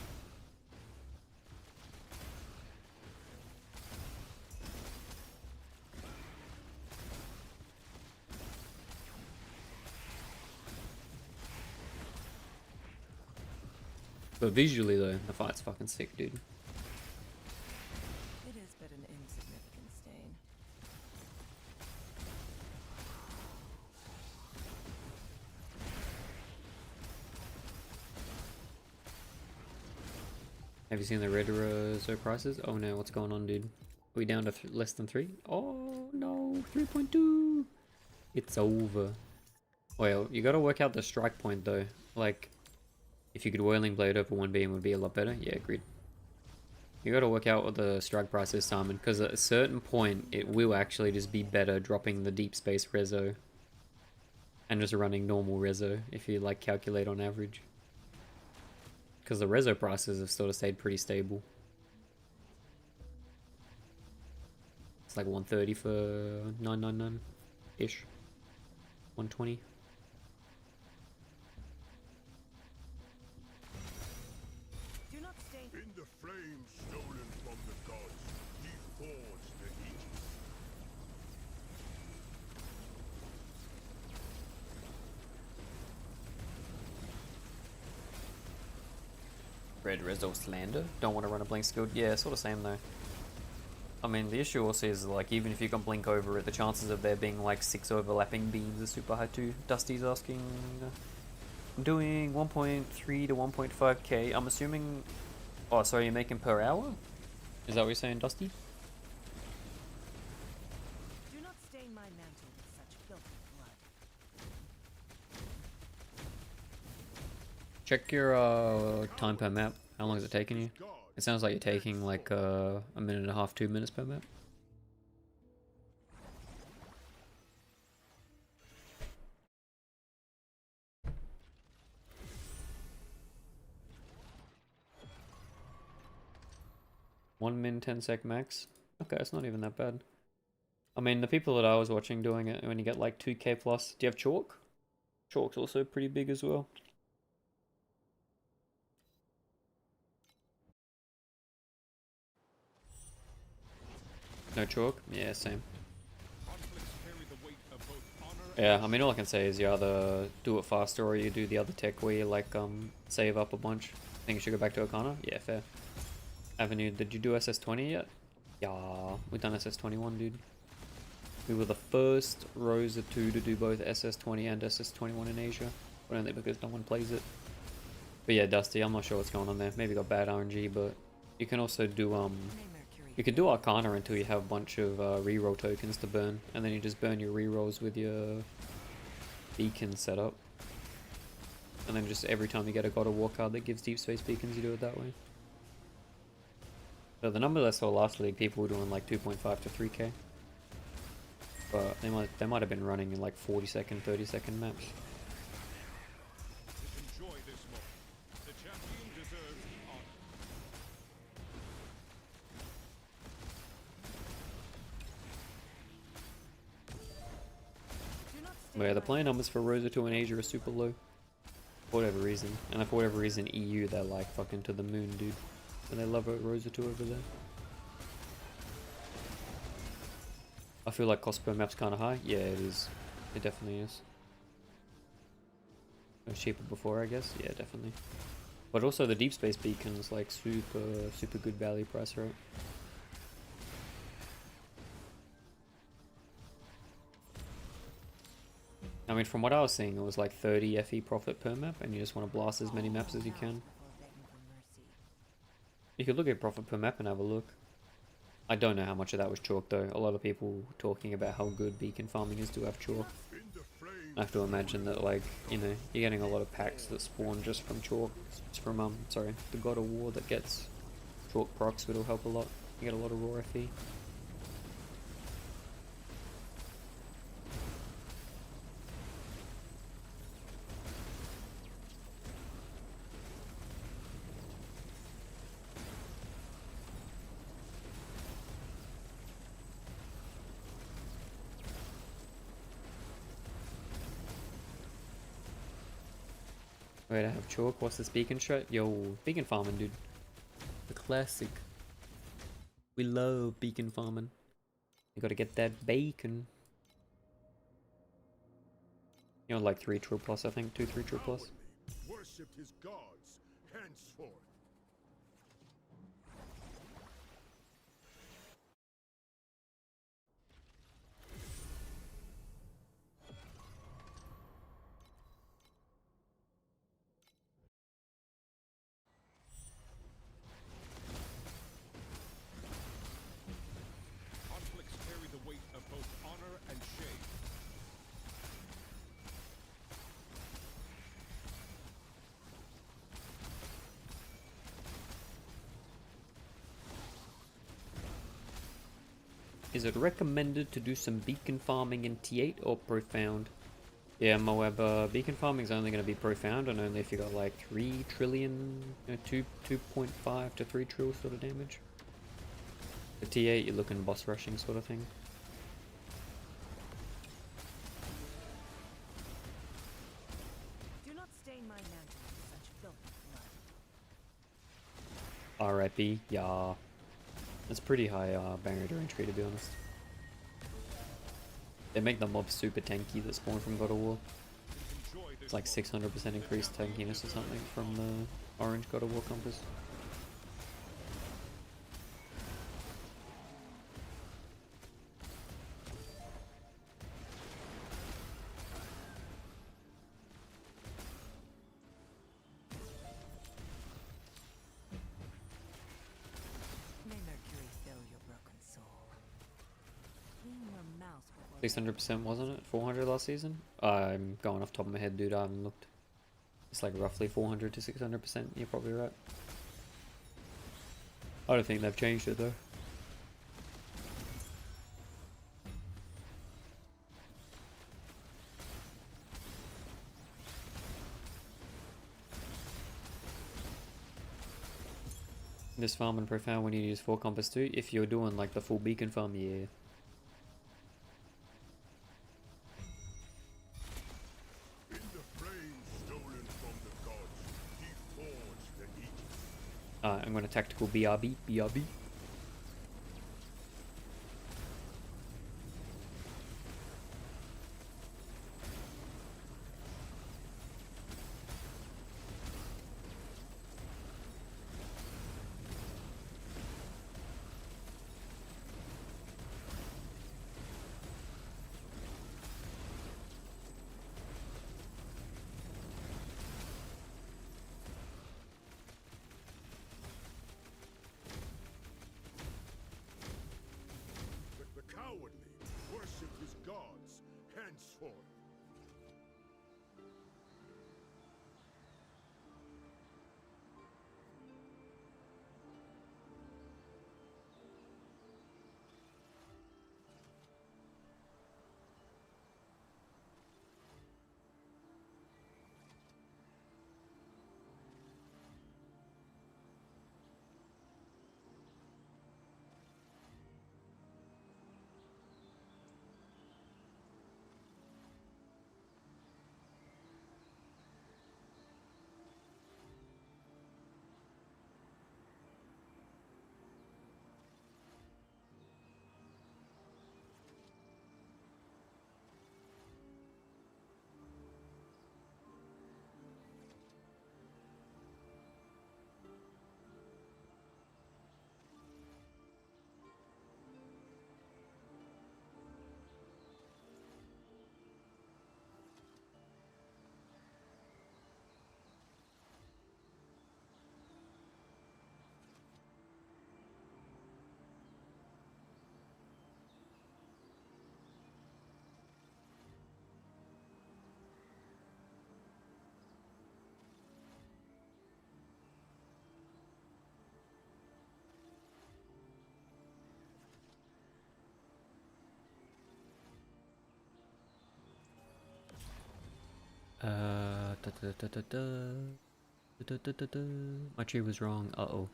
But visually though, the fight's fucking sick, dude. It is but an insignificant stain. Have you seen the red Rosa prices? Oh no, what's going on, dude? Are we down to less than 3? Oh no, 3.2! It's over. Well, you gotta work out the strike point though. Like, if you could Whirling Blade over 1 beam would be a lot better. Yeah, agreed. You gotta work out what the strike price is, Simon, because at a certain point it will actually just be better dropping the deep space reso and just running normal reso if you like calculate on average. Because the reso prices have sort of stayed pretty stable. It's like 130 for 999-ish. 120. Do not stain. In the flame stolen from the gods, he forged the Aegis. Red Rezo Slander. Don't want to run a blink skilled. Yeah, sort of same though. I mean, the issue also is like, even if you can blink over it, the chances of there being like 6 overlapping beams are super high too. Dusty's asking, I'm doing 1.3 to 1.5k. I'm assuming, oh sorry, you're making per hour? Is that what you're saying, Dusty? Do not stain my mantle with such filthy blood. Check your time per map. How long is it taking you? It sounds like you're taking like 1.5 minutes, 2 minutes per map. One min 10 sec max. Okay, it's not even that bad. I mean, the people that I was watching doing it, when you get like 2k plus. Do you have chalk? Chalk's also pretty big as well. No chalk? Yeah, same. Yeah, I mean, all I can say is you either do it faster or you do the other tech where you like save up a bunch. I think you should go back to Okana. Yeah, fair. Avenue, did you do SS20 yet? Yeah, we've done SS21, dude. We were the first Rosa 2 to do both SS20 and SS21 in Asia, but only because no one plays it. But yeah, Dusty, I'm not sure what's going on there. Maybe got bad RNG, but you can also do you can do Arcana until you have a bunch of reroll tokens to burn, and then you just burn your rerolls with your beacon setup. And then just every time you get a God of War card that gives deep space beacons, you do it that way. So the number that I saw last league, people were doing like 2.5 to 3k. But they might have been running in like 40-second, 30-second maps. Enjoy this moment. The champion deserves honor. But yeah, the player numbers for Rosa 2 in Asia are super low. For whatever reason. And for whatever reason, EU, they're like fucking to the moon, dude. And they love Rosa 2 over there. I feel like cost per map's kind of high. Yeah, it is. It definitely is. It was cheaper before, I guess. Yeah, definitely. But also the deep space beacon's like super good value price, right? I mean, from what I was seeing, it was like 30 FE profit per map, and you just want to blast as many maps as you can. You could look at profit per map and have a look. I don't know how much of that was chalk though. A lot of people talking about how good beacon farming is to have chalk. I have to imagine that, like, you know, you're getting a lot of packs that spawn just from chalk. From sorry, the God of War that gets chalk procs, which will help a lot. You get a lot of raw FE. Wait, I have chalk. What's this beacon strat? Yo, beacon farming, dude. The classic. We love beacon farming. You gotta get that bacon. You know, like 3 true plus, I think. 2-3 true plus. Worshipped his gods henceforth. Conflicts carry the weight of both honor and shame. Is it recommended to do some beacon farming in T8 or profound? Yeah, Moab, beacon farming is only going to be profound, and only if you got like 3 trillion, 2.5 to 3 trill sort of damage. For T8, you're looking boss rushing sort of thing. Do not stain my mantle with such filthy blood. RIP, yeah. That's pretty high barrier to entry, to be honest. They make the mobs super tanky that spawn from God of War. It's like 600% increased tankiness or something from the orange God of War compass. May Mercury fill your broken soul. Clean your mouth before 600%, wasn't it? 400 last season? I'm going off top of my head, dude. I haven't looked. It's like roughly 400 to 600%. You're probably right. I don't think they've changed it though. This farm and profound when you use 4 compass too. If you're doing like the full beacon farm, yeah. In the flame stolen from the gods, he forged the Aegis. I'm going to tactical BRB. BRB. Da, da, da, da, da. Da, da, da, da. My tree was wrong. Uh-oh.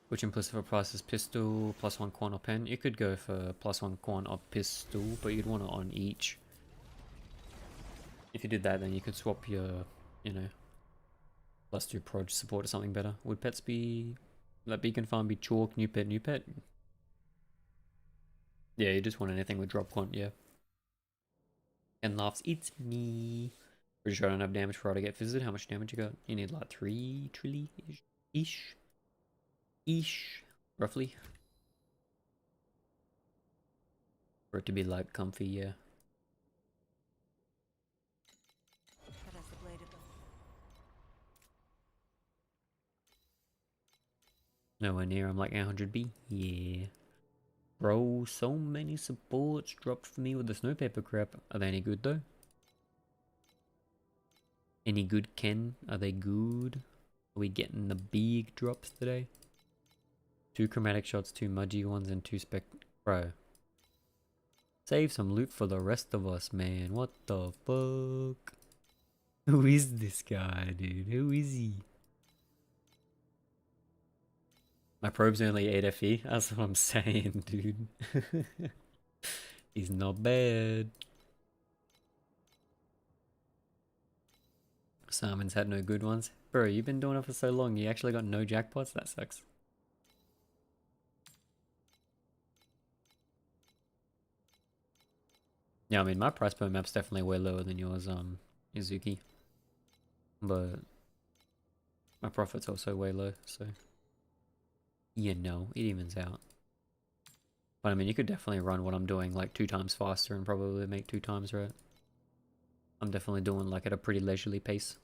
Which implicit for price is pistol, +1 quant or pen. You could go for +1 quant or pistol, but you'd want it on each. If you did that, then you could swap your, you know, +2 proj support or something better. Would pets be... Let beacon farm be chalk, new pet, new pet? Yeah, you just want anything with drop quant, yeah. And laughs, it's me. Pretty sure I don't have damage for her to get fizzed. How much damage you got? You need like 3 trilly-ish. Ish. Roughly. For it to be like comfy, yeah. That has the blade of Nowhere near, I'm like 800B. Yeah. Bro, so many supports dropped for me with the snowpaper crap. Are they any good though? Any good, Ken? Are they good? Are we getting the big drops today? 2 chromatic shots, 2 mudgy ones, and 2 spec... Bro. Save some loot for the rest of us, man. What the fuck? Who is this guy, dude? Who is he? My probe's only 8 FE. That's what I'm saying, dude. He's not bad. Simon's had no good ones. Bro, you've been doing it for so long. You actually got no jackpots? That sucks. Yeah, I mean, my price per map's definitely way lower than yours, Izuki. But my profit's also way low, so... You know, it evens out. But I mean, you could definitely run what I'm doing like 2 times faster and probably make 2 times, right? I'm definitely doing like at a pretty leisurely pace.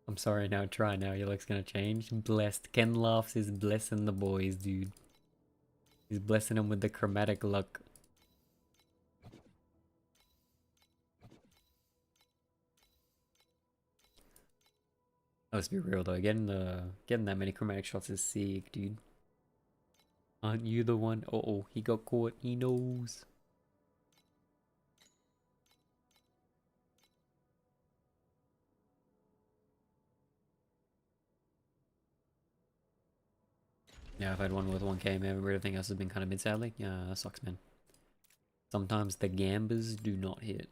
I'm sorry now, try now, your luck's gonna change. Blessed. Ken laughs is blessing the boys, dude. He's blessing them with the chromatic luck. Let's be real though, getting that many chromatic shots is sick, dude. Aren't you the one? Uh-oh, he got caught. He knows. Yeah, I've had one with 1k, man. Everything else has been kind of mid, sadly. Yeah, that sucks, man. Sometimes the gambas do not hit.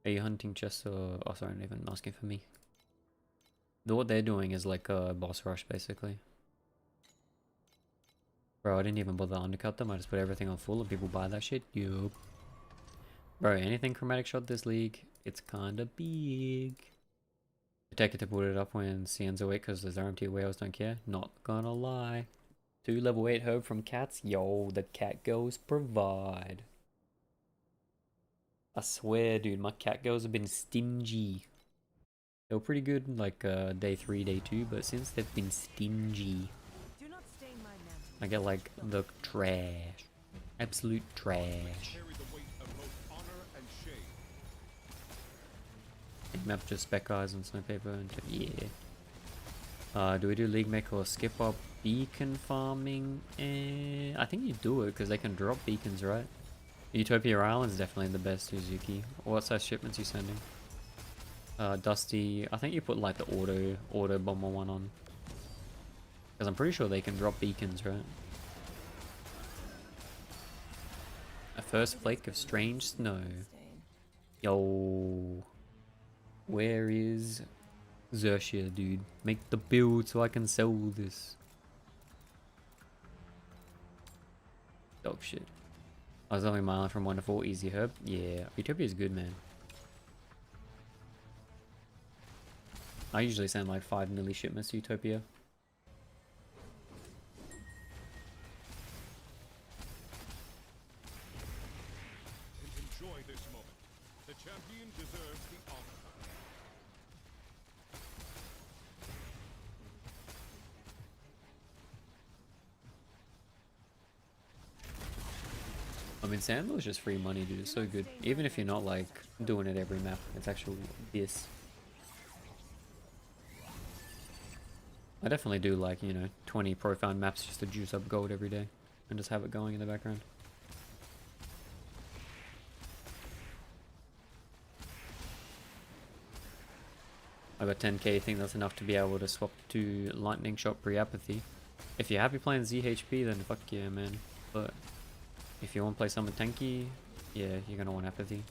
Are you hunting chests or... Oh, sorry, I'm not even asking for me. What they're doing is like a boss rush, basically. Bro, I didn't even bother to undercut them. I just put everything on full and people buy that shit. Yup. Bro, anything chromatic shot this league, it's kinda big. I take it to put it up when CN's awake because the RMT whales don't care. Not gonna lie. 2 level 8 herb from cats. Yo, the cat girls provide. I swear, dude, my cat girls have been stingy. They were pretty good like day 3, day 2, but since they've been stingy, Do not stain my mantle. I get like the trash. Absolute trash. Carry the weight of both honor and shame. Map just spec eyes and snowpaper and yeah. Do we do league make or skip up beacon farming? I think you do it because they can drop beacons, right? Utopia Island's definitely the best, Uzuki. What size shipments you sending? Dusty, I think you put like the auto bomber one on. Because I'm pretty sure they can drop beacons, right? A first flake of strange snow. Stain. Yo. Where is Xerxia, dude? Make the build so I can sell this. Dog shit. I was only miling from 1 to 4, easy herb. Yeah, Utopia is good, man. I usually send like 5 milli shipments to Utopia. Enjoy this moment. The champion deserves the honor. I mean, Sandal is just free money, dude. It's so good. Even if you're not like doing it every map, it's actual this. I definitely do like, you know, 20 profound maps just to juice up gold every day and just have it going in the background. I got 10k, think that's enough to be able to swap to Lightning Shot pre-apathy. If you're happy playing ZHP, then fuck yeah, man. But if you want to play something tanky, yeah, you're gonna want apathy.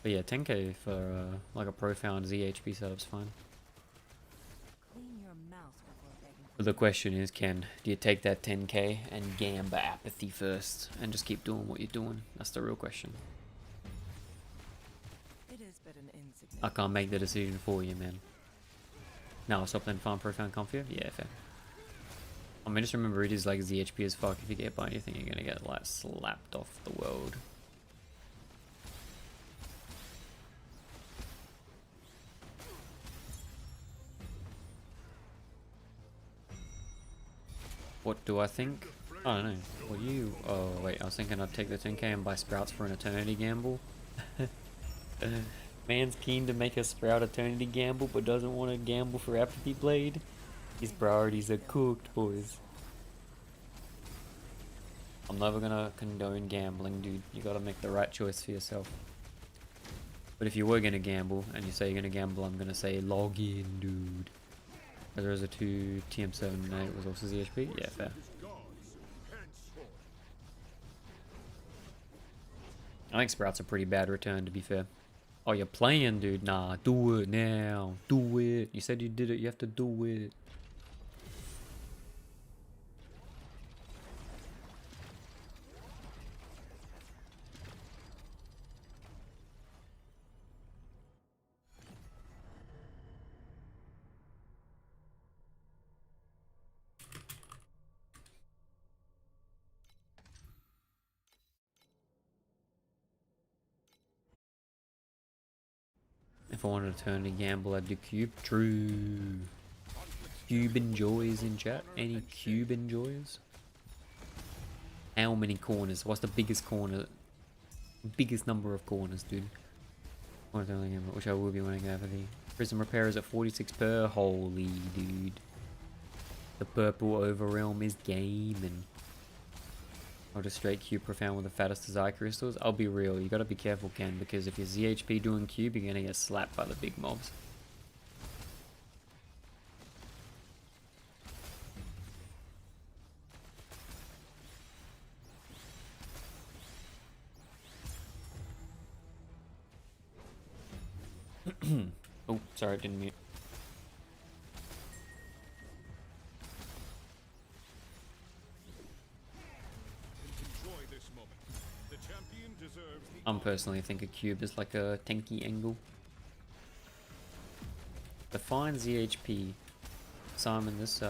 But yeah, 10k for like a profound ZHP setup's fine. Clean your mouth before begging for But the question is, Ken, do you take that 10k and gamba apathy first and just keep doing what you're doing? That's the real question. It is but an insignificant. I can't make the decision for you, man. Now I'll stop playing farm profound comfier? Yeah, fair. I mean, just remember it is like ZHP as fuck. If you get hit by anything, you're gonna get like slapped off the world. What do I think? I don't know. Well, you... Oh, wait. I was thinking I'd take the 10k and buy sprouts for an eternity gamble. Man's keen to make a sprout eternity gamble, but doesn't want to gamble for apathy blade. His priorities are cooked, boys. I'm never gonna condone gambling, dude. You gotta make the right choice for yourself. But if you were gonna gamble, and you say you're gonna gamble, I'm gonna say log in, dude. There is a 2 TM7 and 8 was also ZHP? Yeah, fair. I think Sprout's a pretty bad return, to be fair. Oh, you're playing, dude? Nah, do it now. Do it. You said you did it, you have to do it. If I wanted to turn a gamble, I'd do cube. True. Cube enjoys in chat. Any cube enjoys? How many corners? What's the biggest corner? Biggest number of corners, dude. Which I will be winning apathy. Prism repair is at 46 per. Holy dude. The purple overrealm is gaming. I'll just straight cube profound with the fattest desire crystals. I'll be real, you gotta be careful, Ken, because if you're ZHP doing cube, you're gonna get slapped by the big mobs. Oh, sorry, I didn't mute. I'm personally think a cube is like a tanky angle. Define ZHP. Simon, this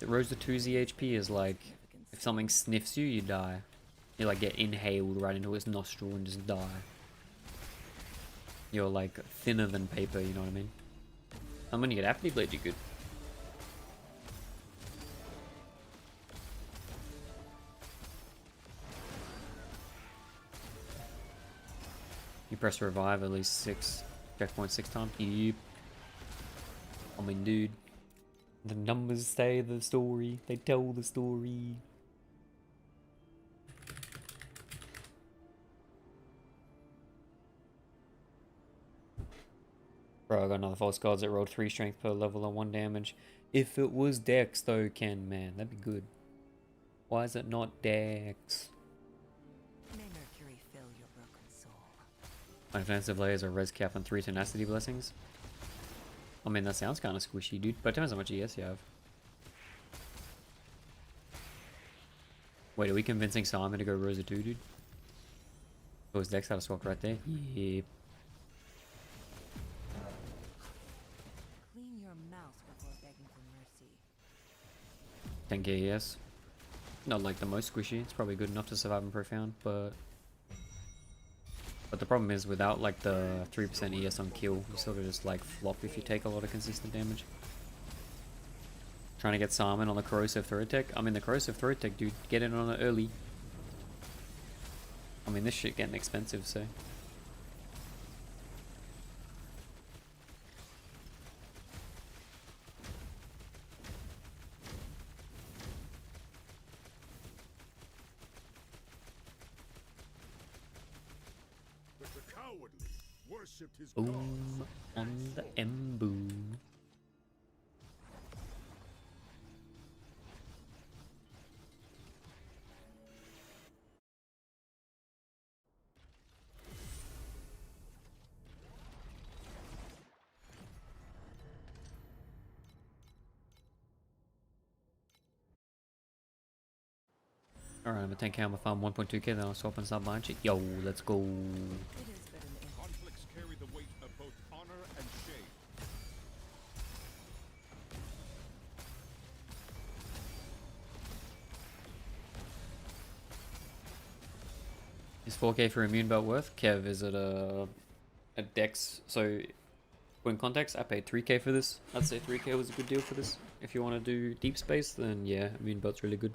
Rosa 2 ZHP is like if something sniffs you, you die. You like get inhaled right into its nostril and just die. You're like thinner than paper, you know what I mean? And when you get apathy blade, you're good. You press revive at least 6 checkpoint 6 times. Yep. I mean, dude, the numbers say the story. They tell the story. Bro, I got another false gods that rolled 3 strength per level and 1 damage. If it was Dex though, Ken, man, that'd be good. Why is it not Dex? My defensive layers are res cap and 3 tenacity blessings. I mean, that sounds kind of squishy, dude, but it depends how much ES you have. Wait, are we convincing Simon to go Rosa 2, dude? Oh, his dex had a swap right there? Yep. Clean your mouth before begging for mercy. 10k ES. Not like the most squishy, it's probably good enough to survive in profound, but the problem is without like the 3% ES on kill, you sort of just like flop if you take a lot of consistent damage. Trying to get Simon on the corrosive throat tech. I mean, the corrosive throat tech, dude, get in on it early. I mean, this shit getting expensive, so. But the cowardly worshipped his Boom gods. on the ember. Alright, I'm gonna take care of my farm 1.2k, then I'll swap and start buying shit. Yo, let's go. It is but an Conflicts carry the weight of both honor and shame. Is 4k for immune belt worth? Kev, is it a dex? So, in context, I paid 3k for this. I'd say 3k was a good deal for this. If you want to do deep space, then yeah, immune belt's really good.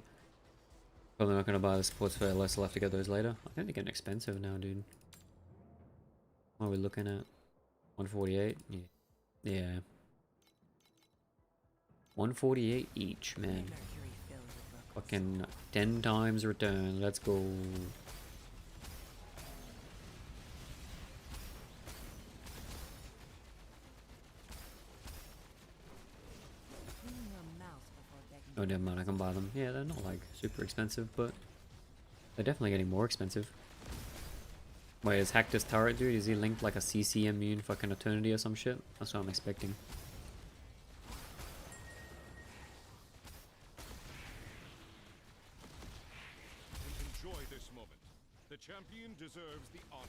Probably not going to buy the supports for LS, I'll have to get those later. I think they're getting expensive now, dude. What are we looking at? 148? Yeah. Yeah. 148 each, man. Mercury filled with broken Fucking 10 times return. Let's go. Clean your mouth before begging Oh, never mind, I can buy them. Yeah, they're not like super expensive, but they're definitely getting more expensive. Wait, is Hack this turret, dude? Is he linked like a CC immune fucking eternity or some shit? That's what I'm expecting. Enjoy this moment. The champion deserves the honor.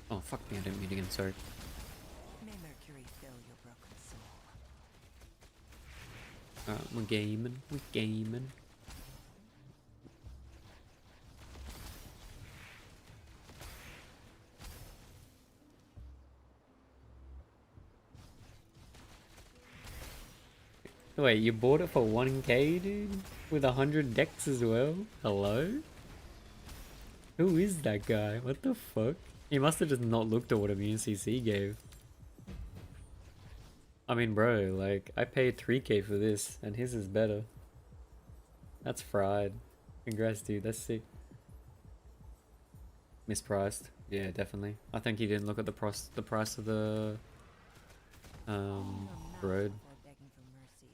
Oh, fuck me, I didn't mean again, sorry. May Mercury fill your broken soul. Alright, we're gaming. We're gaming. Wait, you bought it for 1k, dude? With 100 decks as well? Hello? Who is that guy? What the fuck? He must have just not looked at what Immune CC gave. I mean, bro, like, I paid 3k for this, and his is better. That's fried. Congrats, dude. That's sick. Mispriced. Yeah, definitely. I think he didn't look at the price of the Clean your mouth road. before begging for mercy.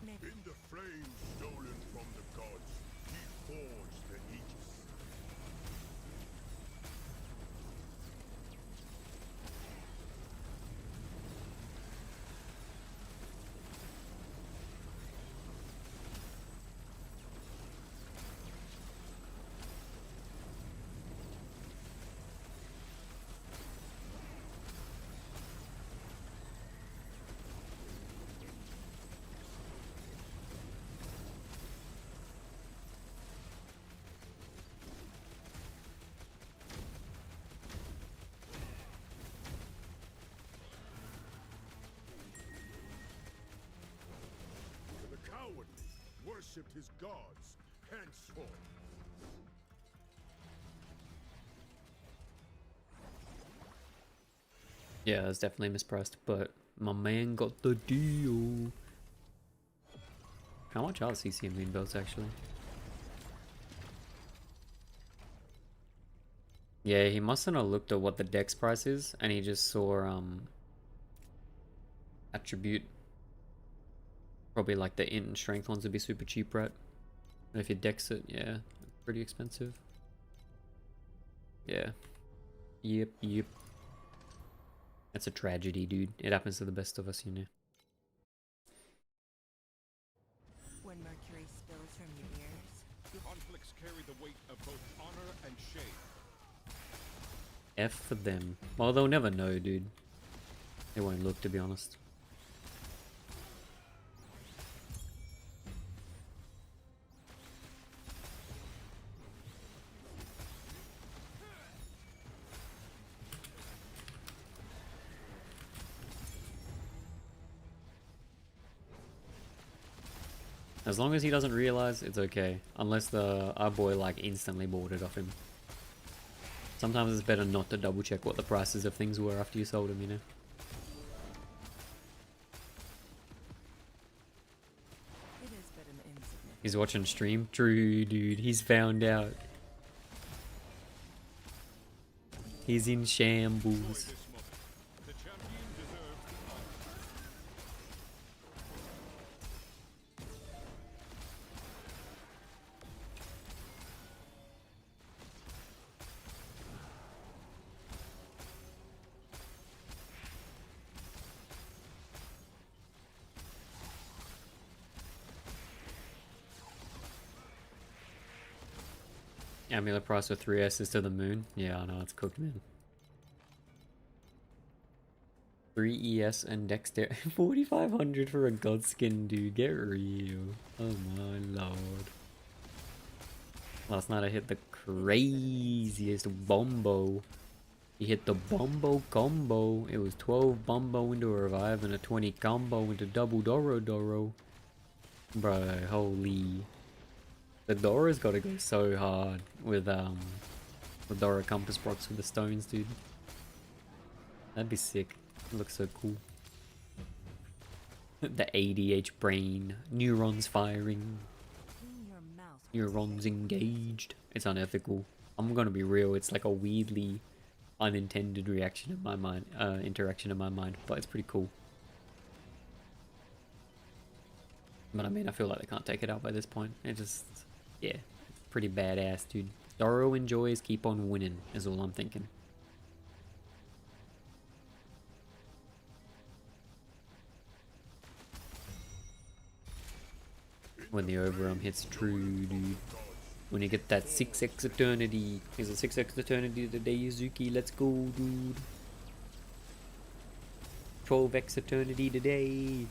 May In the flame stolen from the gods, he forged the Aegis. The cowardly worshipped his gods henceforth. Yeah, it's definitely mispriced, but my man got the deal. How much are CC immune belts actually? Yeah, he mustn't have looked at what the dex price is, and he just saw attribute. Probably like the int and strength ones would be super cheap, right? And if you dex it, yeah, pretty expensive. Yeah. Yep. That's a tragedy, dude. It happens to the best of us, you know. when mercury spills from your ears. Conflicts carry the weight of both honor and shame. F for them. Well, they'll never know, dude. They won't look, to be honest. As long as he doesn't realize, it's okay. Unless our boy like instantly bought it off him. Sometimes it's better not to double check what the prices of things were after you sold them, you know? It is but an insignificant. He's watching stream? True, dude. He's found out. He's in shambles. The champion deserves honor. Amulet price for 3S's to the moon. Yeah, I know, it's cooked, man. 3 ES and Dexter. 4,500 for a god skin, dude. Get real. Oh my lord. Last night I hit the craziest bombo. He hit the bombo combo. It was 12 bombo into a revive and a 20 combo into double Doro. Bro, holy. The Dora's gotta go so hard with Dora compass procs with the stones, dude. That'd be sick. It looks so cool. The ADH brain. Neurons firing. Clean your mouth. Neurons engaged. It's unethical. I'm gonna be real, it's like a weirdly unintended reaction in my mind, interaction in my mind, but it's pretty cool. But I mean, I feel like they can't take it out by this point. It just, yeah, it's pretty badass, dude. Doro enjoys, keep on winning, is all I'm thinking. When the overarm hits true, dude. When you get that 6x eternity. Is it 6x eternity today, Yuzuki? Let's go, dude. 12x eternity today.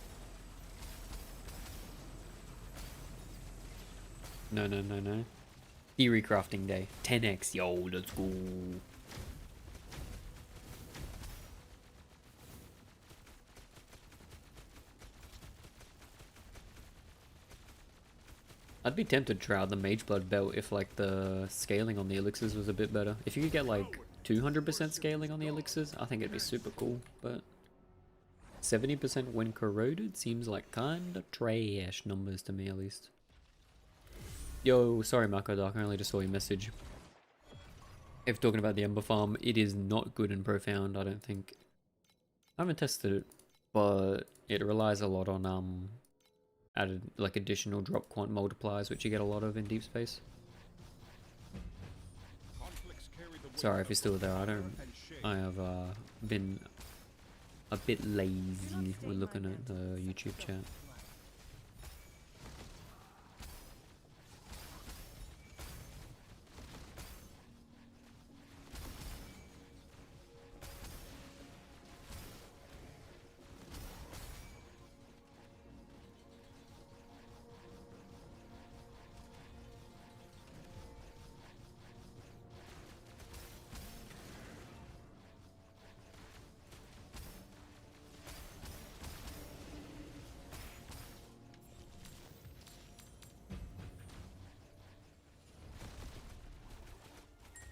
No. Theory crafting day. 10x, yo, let's go. I'd be tempted to try out the Mage Blood belt if like the scaling on the elixirs was a bit better. If you could get like 200% scaling on the elixirs, I think it'd be super cool, but 70% when corroded seems like kinda trash numbers to me at least. Yo, sorry Marco Dark, I only just saw your message. If talking about the Ember farm, it is not good and profound, I don't think. I haven't tested it, but it relies a lot on added like additional drop quant multipliers, which you get a lot of in deep space. Sorry if you're still there, I have been a bit lazy when looking at the YouTube chat.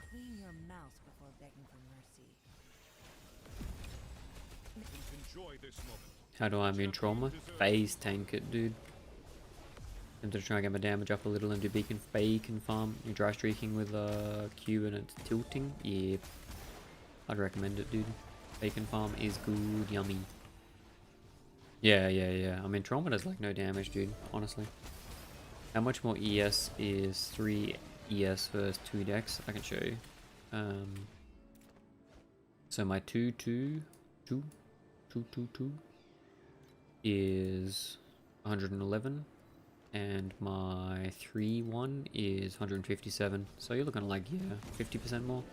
Clean your mouth before begging for mercy. Enjoy this moment. How do I immune trauma? Phase tank it, dude. I'm to try and get my damage up a little and do bacon farm. You're dry streaking with Q and it's tilting. Yeah, I'd recommend it, dude. Bacon farm is good, yummy. Yeah. I mean, trauma does like no damage, dude, honestly. How much more ES is 3 ES versus 2 Dex? I can show you. So my 2 is 111, and my 3-1 is 157. So you're looking at like, yeah, 50% more,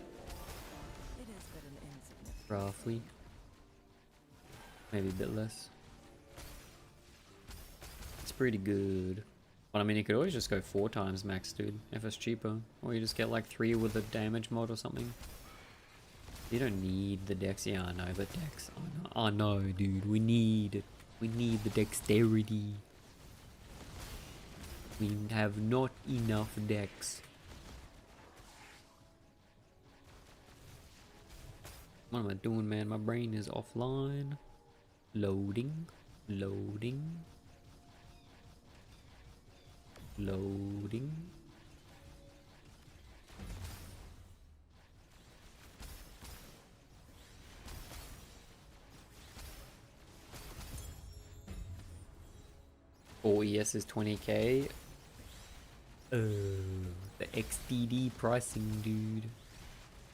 It is but an insignificant. roughly. Maybe a bit less. It's pretty good. But I mean, you could always just go 4 times max, dude, if it's cheaper. Or you just get like 3 with a damage mod or something. You don't need the dex. Yeah, I know, but dex. I know, dude. We need it. We need the dexterity. we have not enough decks. What am I doing, man? My brain is offline. Loading. Loading. Loading. All ES is 20k. The XDD pricing, dude.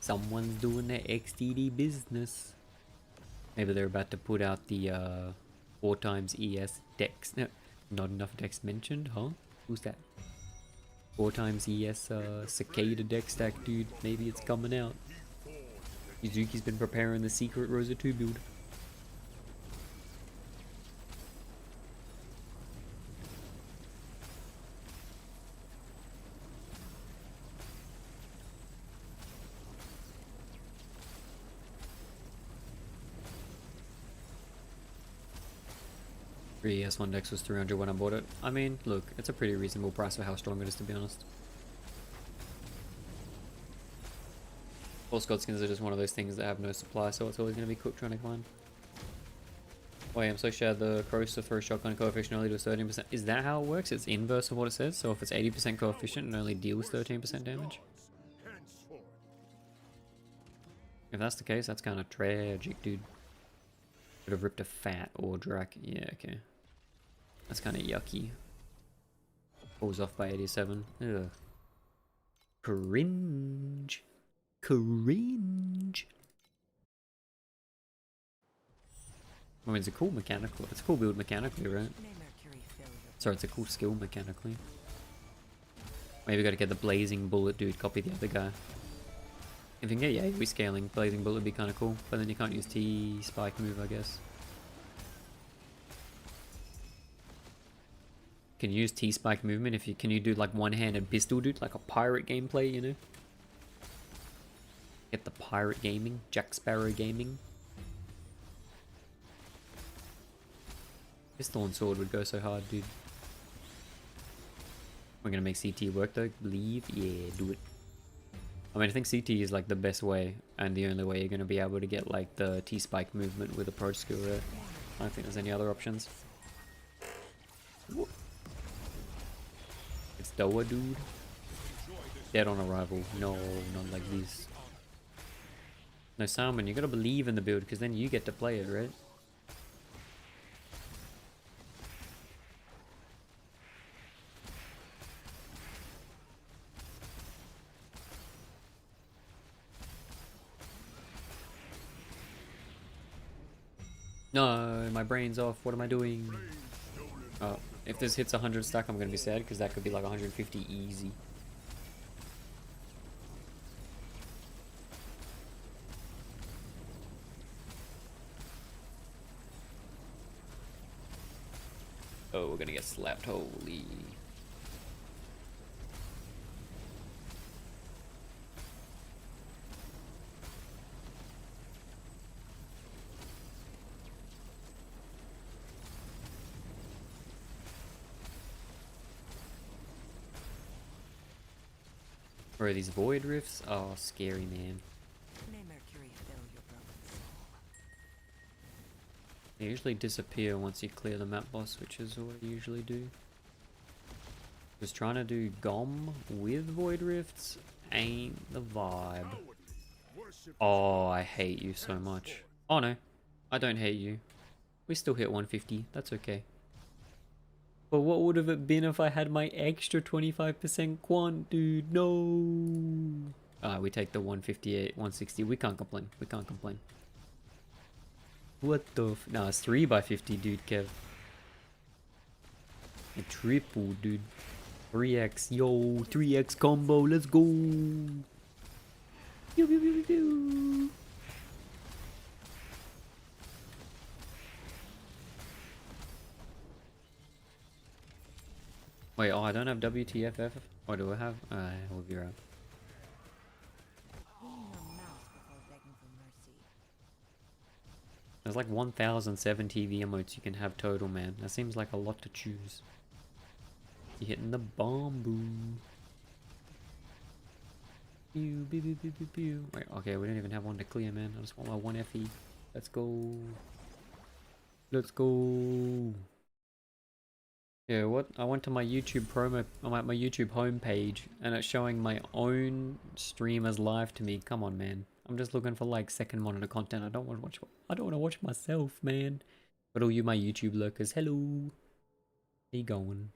Someone's doing the XDD business. Maybe they're about to put out the 4 times ES Dex. No, not enough Dex mentioned, huh? Who's that? 4 times ES Cicada Dex stack, dude. Maybe it's coming out. Yuzuki's been preparing the secret Rosa 2 build. ES1 Dex was 300 when I bought it. I mean, look, it's a pretty reasonable price for how strong it is, to be honest. All Scott skins are just one of those things that have no supply, so it's always going to be cooked trying to find. Wait, I'm so sure the Crosa throw shotgun coefficient only does 13%. Is that how it works? It's inverse of what it says, so if it's 80% coefficient, it only deals 13% damage? If that's the case, that's kind of tragic, dude. Could have ripped a fat or Drac. Yeah, okay. That's kind of yucky. Pulls off by 87. Ugh. Cringe. Cringe. I mean, it's a cool mechanical. It's a cool build mechanically, right? Sorry, it's a cool skill mechanically. Maybe gotta get the blazing bullet, dude. Copy the other guy. If you can get AoE scaling, blazing bullet would be kind of cool. But then you can't use T spike move, I guess. Can you use T spike movement if you can you do like one-handed pistol, dude, like a pirate gameplay, you know? Get the pirate gaming, Jack Sparrow gaming. Pistol and sword would go so hard, dude. We're gonna make CT work though, believe? Yeah, do it. I mean, I think CT is like the best way and the only way you're gonna be able to get like the T spike movement with approach skill, right? I don't think there's any other options. Whoop. It's Doa, dude. Dead on arrival. No, not like this. No, Salmon, you gotta believe in the build because then you get to play it, right? No, my brain's off. What am I doing? Oh, if this hits 100 stack, I'm gonna be sad because that could be like 150 easy. Oh, we're gonna get slapped. Holy. Bro, these void rifts are scary, man. May Mercury fill your broken soul. They usually disappear once you clear the map boss, which is what I usually do. Just trying to do GOM with void rifts ain't the vibe. Oh, I hate you so much. Oh no, I don't hate you. We still hit 150, that's okay. But what would have it been if I had my extra 25% quant, dude? No. We take the 158, 160. We can't complain. We can't complain. What the f— nah, it's 3 by 50, dude, Kev. A triple, dude. 3x, yo, 3x combo, let's go. Pew, pew, pew, pew, pew. Wait, oh, I don't have WTFF. What do I have? We'll be right. Clean your mouth before begging for mercy. There's like 1007 TV emotes you can have total, man. That seems like a lot to choose. You hitting the bomb boom. Pew, pew, pew, pew, pew, pew. Wait, okay, we don't even have one to clear, man. I just want my one FE. Let's go. Let's go. Yeah, what? I went to my YouTube promo, I'm at my YouTube homepage, and it's showing my own streamers live to me. Come on, man. I'm just looking for like second monitor content. I don't want to watch. I don't want to watch myself, man. But all you, my YouTube lurkers, hello. How you going?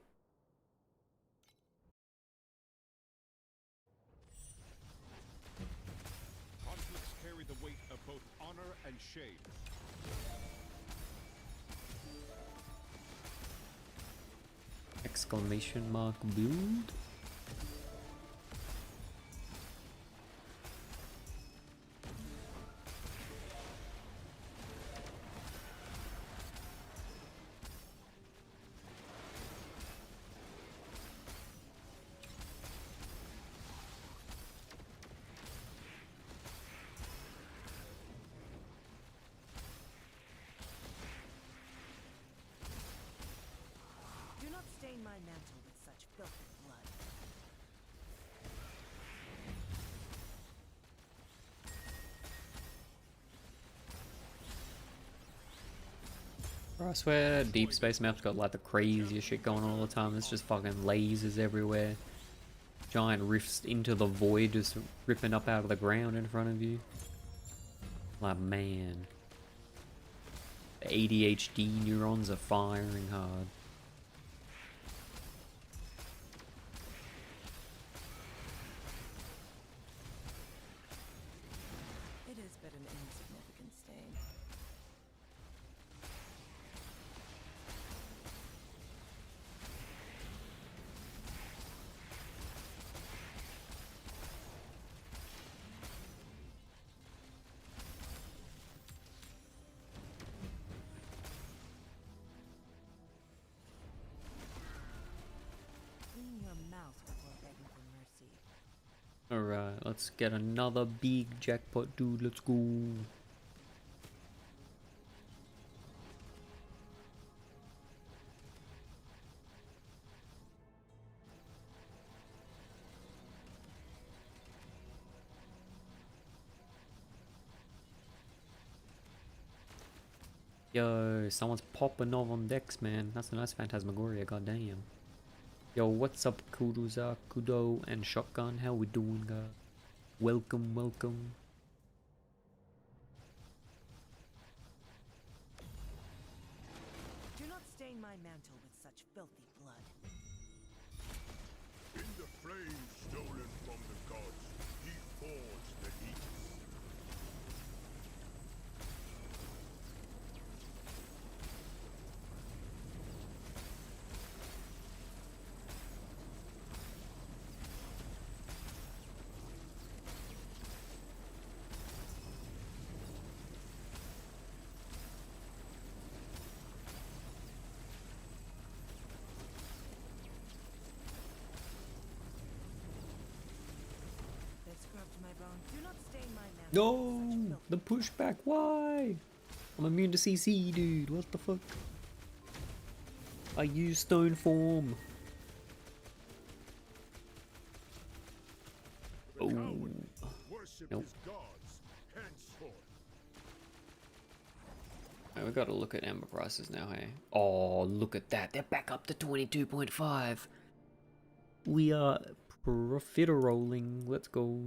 Conflicts carry the weight of both honor and shame. Exclamation mark build. Do not stain my mantle with such filthy blood. Bro, I swear Deep Space Map's got like the craziest shit going on all the time. There's just fucking lasers everywhere. Giant rifts into the void just ripping up out of the ground in front of you. Like, man. The ADHD neurons are firing hard. It is but an insignificant stain. Clean your mouth before begging for mercy. Alright, let's get another big jackpot, dude. Let's go. Yo, someone's popping off on decks, man. That's a nice Phantasmagoria, goddamn. Yo, what's up, Kuruza, Kudo, and Shotgun? How we doing, guys? Welcome, welcome. Do not stain my mantle with such filthy blood. In the flame stolen from the gods, he forged the Aegis. They've scrubbed my bone. Do not stain my mantle with such No, filthy the pushback. Why? I'm immune to CC, dude. What the fuck? I use stone form. Oh, Worship Nope. his gods, henceforth. we gotta look at ember prices now, hey? Oh, look at that. They're back up to 22.5. We are profit rolling. Let's go.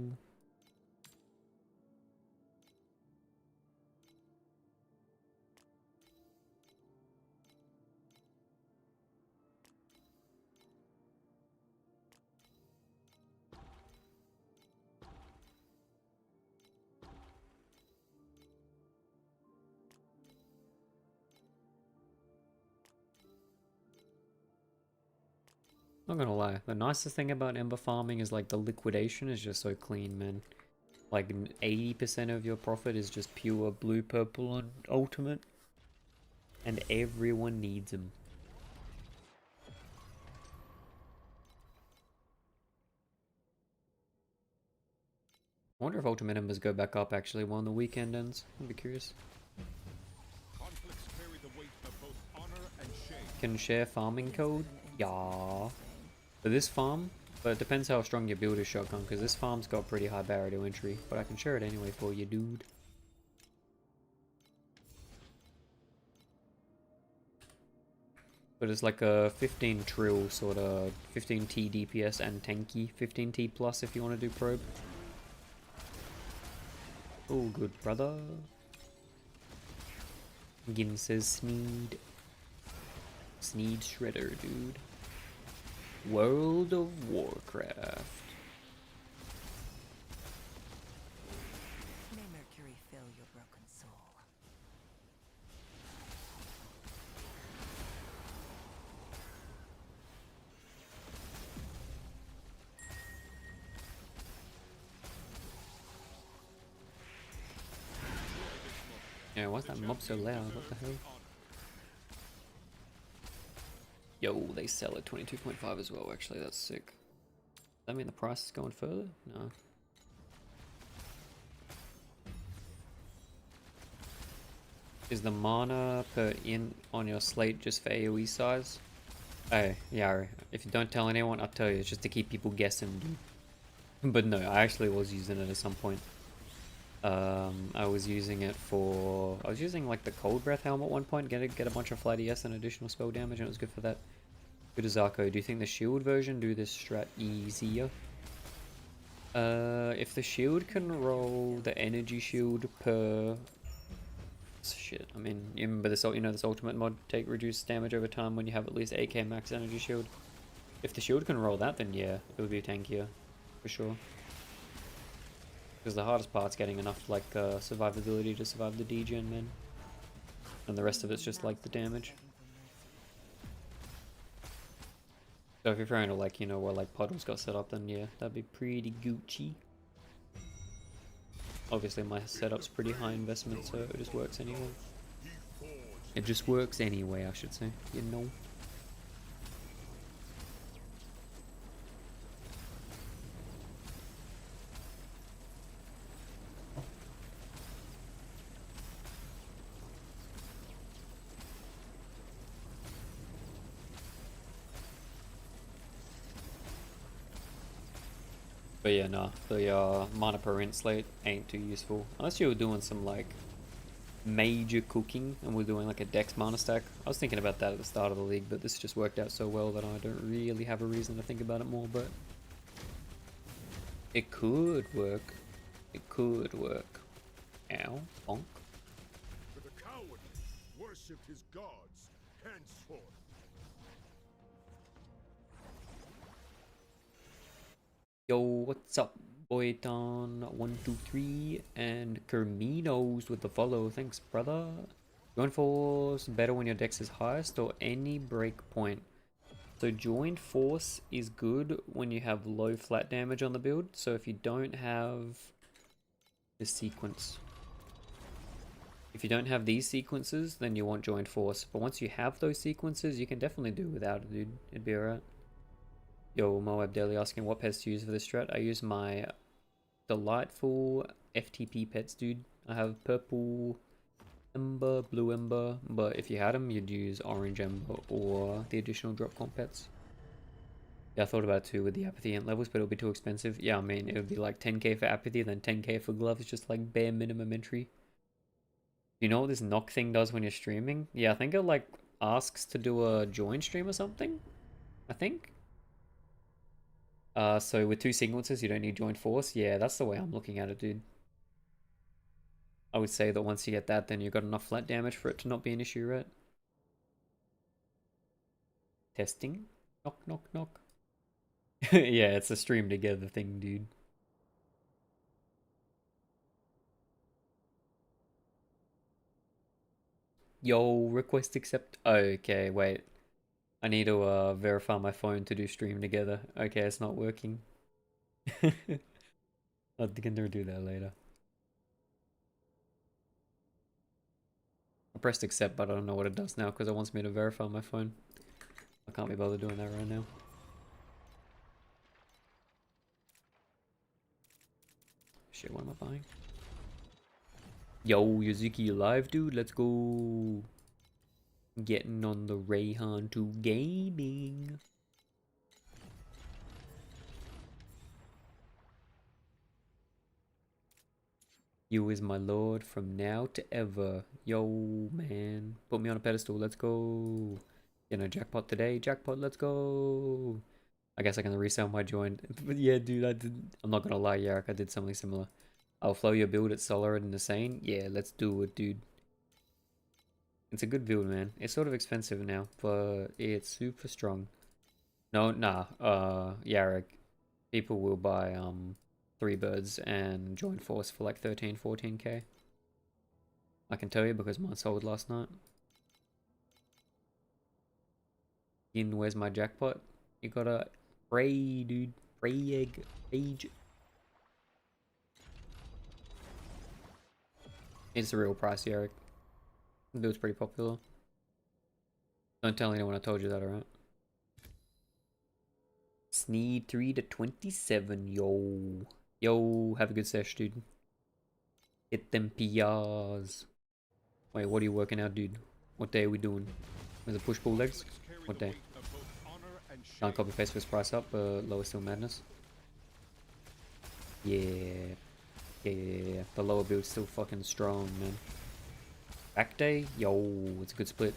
Not gonna lie, the nicest thing about ember farming is like the liquidation is just so clean, man. Like 80% of your profit is just pure blue, purple, and ultimate. And everyone needs them. I wonder if ultimate embers go back up actually when the weekend ends. I'd be curious. Conflicts carry the weight of both honor and shame. Can share farming code? Yeah. for this farm, but it depends how strong your build is, shotgun, because this farm's got pretty high barrier to entry, but I can share it anyway for you, dude. But it's like a 15 trill sort of 15t DPS and tanky 15t plus if you want to do probe. Oh, good brother. Gin says Sneed. Sneed Shredder, dude. World of Warcraft. May Mercury fill your broken soul. Yeah, why's that mob so loud? What the hell? Yo, they sell at 22.5 as well, actually, that's sick. Does that mean the price is going further? No. Is the mana per int on your slate just for AoE size? Oh, yeah, if you don't tell anyone, I'll tell you, it's just to keep people guessing, dude. But no, I actually was using it at some point. I was using it for... I was using like the Cold Breath Helm at one point, get a bunch of flat ES and additional spell damage, and it was good for that. Good as Zarko. Do you think the shield version do this strat easier? If the shield can roll the energy shield per... Shit, I mean, you remember this, you know, this ultimate mod, take reduced damage over time when you have at least 8k max energy shield? If the shield can roll that, then yeah, it would be tankier, for sure. Because the hardest part's getting enough, like, survivability to survive the degen, man. And the rest of it's just, like, the damage. So if you're trying to, like, you know, where, like, Puddles got set up, then yeah, that'd be pretty Gucci. Obviously my setup's pretty high investment, so it just works anyway. It just works anyway, I should say, you know. But yeah, nah, the mana per int slate ain't too useful. Unless you were doing some like major cooking and we're doing like a dex mana stack. I was thinking about that at the start of the league, but this just worked out so well that I don't really have a reason to think about it more, but it could work. It could work. Ow, bonk. For the coward worshipped his gods henceforth. Yo, what's up, Boyton123 and Kerminos with the follow. Thanks, brother. Joint force better when your dex is highest or any break point. So joint force is good when you have low flat damage on the build. So if you don't have this sequence, if you don't have these sequences, then you want joint force. But once you have those sequences, you can definitely do without it, dude. It'd be alright. Yo, Moab Daily asking what pets to use for this strat. I use my delightful FTP pets, dude. I have purple ember, blue ember, but if you had them, you'd use orange ember or the additional drop comp pets. Yeah, I thought about it too with the apathy ant levels, but it would be too expensive. Yeah, I mean, it would be like 10k for apathy, then 10k for gloves, just like bare minimum entry. You know what this knock thing does when you're streaming? Yeah, I think it like asks to do a join stream or something, I think. So with two sequences, you don't need joint force. Yeah, that's the way I'm looking at it, dude. I would say that once you get that, then you've got enough flat damage for it to not be an issue, right? Testing? Knock, knock, knock. Yeah, it's a stream together thing, dude. Yo, request accept. Okay, wait. I need to verify my phone to do stream together. Okay, it's not working. I'll do that later. I pressed accept, but I don't know what it does now because it wants me to verify my phone. I can't be bothered doing that right now. Shit, what am I buying? Yo, Yuzuki, you live, dude? Let's go. Getting on the Rayhan 2 gaming. You is my lord from now to ever. Yo, man. Put me on a pedestal. Let's go. You know, jackpot today. Jackpot, let's go. I guess I can resell my joint. But yeah, dude, I'm not gonna lie, Yarek, I did something similar. I'll flow your build at Solar and Insane. Yeah, let's do it, dude. It's a good build, man. It's sort of expensive now, but it's super strong. No, nah, Yarek. People will buy, 3 birds and join force for like 13, 14k. I can tell you because mine sold last night. Where's my jackpot? You gotta pray, dude. Pray egg. Age. It's the real price, Eric. The build's pretty popular. Don't tell anyone I told you that, alright? Sneed 3 to 27, yo. Yo, have a good sesh, dude. Hit them PRs. Wait, what are you working out, dude? What day are we doing? Is it push pull legs? What day? Can't copy paste this price up, but lower still madness. Yeah. Yeah. The lower build's still fucking strong, man. Back day? Yo, it's a good split.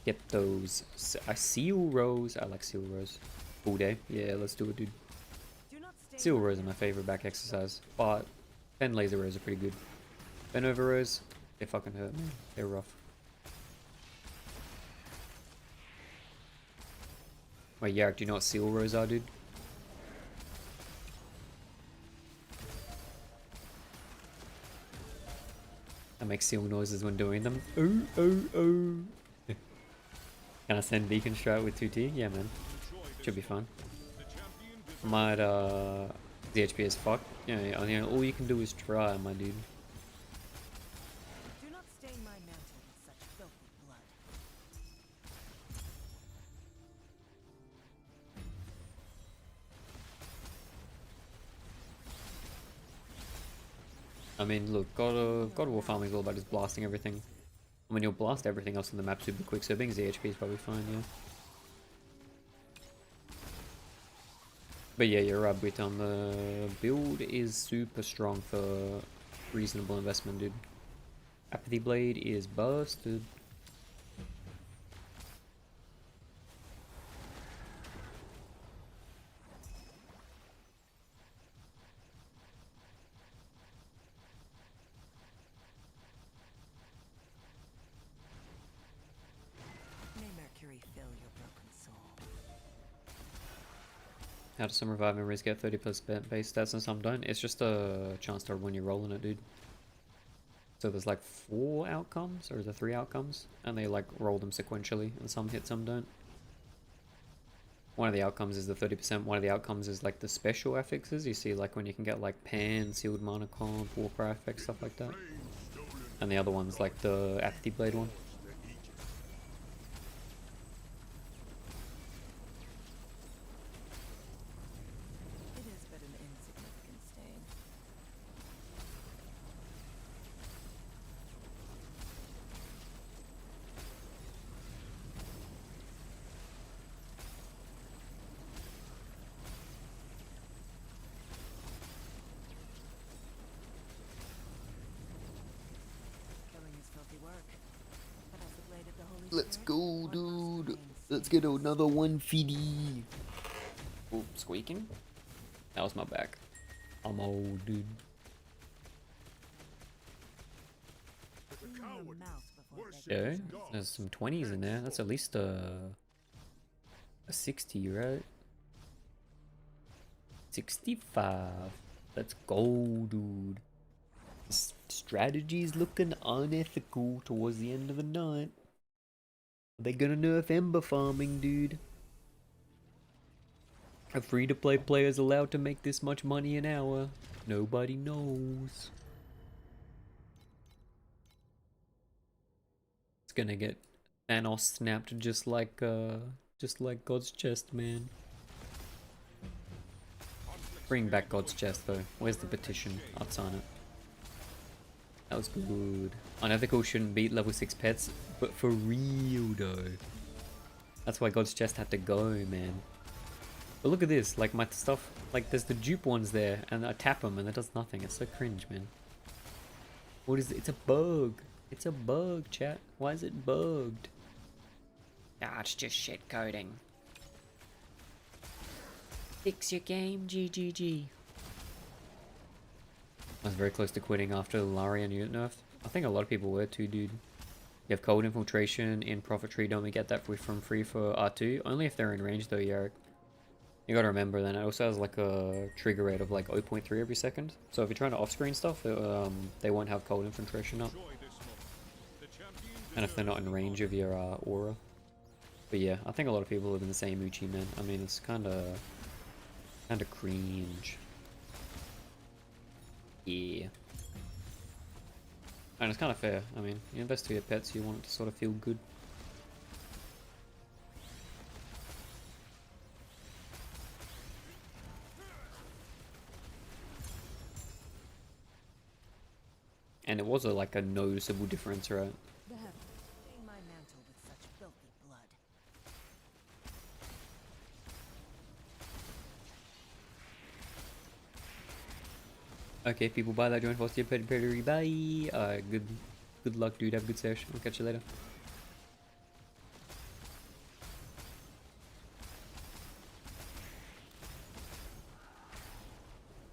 Get those. Seal rows. I like seal rows. Full day. Yeah, let's do it, dude. Seal rows are my favorite back exercise, but 10 laser rows are pretty good. Bend over rows, they fucking hurt, man. They're rough. Wait, Yarek, do you know what seal rows are, dude? I make seal noises when doing them. Oh, oh, oh. Can I send Beacon Strat with 2T? Yeah, man. Should be fun. Might, the HP is fucked. Yeah, all you can do is try, my dude. Do not stain my mantle with such filthy blood. I mean, look, God of War farming is all about just blasting everything. I mean, you'll blast everything else on the map super quick, so being ZHP is probably fine, yeah. But yeah, you're right, Briton. The build is super strong for reasonable investment, dude. Apathy Blade is busted. May Mercury fill your broken soul. How does some revive memories get 30 plus base stats and some don't? It's just a chance to when you're rolling it, dude. So there's like 4 outcomes, or is there 3 outcomes? And they like roll them sequentially, and some hit, some don't. One of the outcomes is the 30%, one of the outcomes is like the special affixes. You see like when you can get like Pan, Sealed Mana Comp, Warcry effects, stuff like that. And the other one's like the Apathy Blade one. It is but an insignificant stain. Killing is filthy work. But as the blade of the Holy Let's Spirit, go, one must dude. remain Let's safe. get another 150. Oh, squeaking? That was my back. I'm old, dude. Clean your mouth before Worship begging Yeah, his for gods. there's some 20s in there. That's at least a 60, right? 65. Let's go, dude. This strategy's looking unethical towards the end of the night. Are they gonna nerf ember farming, dude? Are free-to-play players allowed to make this much money an hour? Nobody knows. It's gonna get Thanos snapped just like God's chest, man. Bring back God's chest though. Where's the petition? I'll sign it. That was good. Unethical shouldn't beat level 6 pets, but for real though. That's why God's chest had to go, man. But look at this, like my stuff, like there's the dupe ones there, and I tap them and it does nothing. It's so cringe, man. What is it? It's a bug. It's a bug, chat. Why is it bugged? Ah, it's just shit coding. Fix your game, GGG. I was very close to quitting after Larian unit nerf. I think a lot of people were too, dude. You have cold infiltration in Prophetry. Don't we get that from free for R2? Only if they're in range though, Yarrick. You gotta remember then, it also has like a trigger rate of like 0.3 every second. So if you're trying to off-screen stuff, they won't have cold infiltration up. And if they're not in range of your aura. But yeah, I think a lot of people live in the same Uchi, man. I mean, it's kinda cringe. Yeah. And it's kind of fair. I mean, you invest to your pets, you want it to sort of feel good. And it was like a noticeable difference, right? The heavens stain my mantle with such filthy blood. Okay, people, buy that joint for your pedigree. Bye. Good luck, dude. Have a good session. I'll catch you later.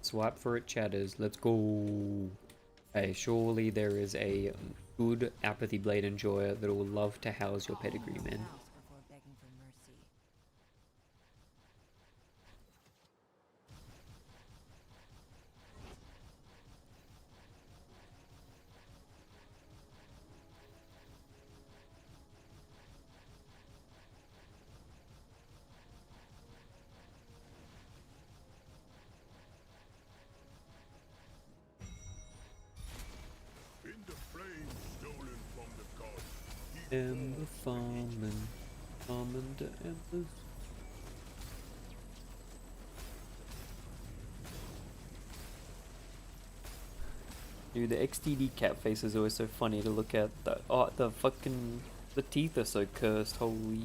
Swipe for it, chatters. Let's go. Hey, surely there is a good apathy blade enjoyer that will love to house your pedigree, man. Mouse before begging for mercy. In the flame stolen from the gods, he Ember forged an farmin the embers. Dude, the XTD cat face is always so funny to look at. The teeth are so cursed. Holy,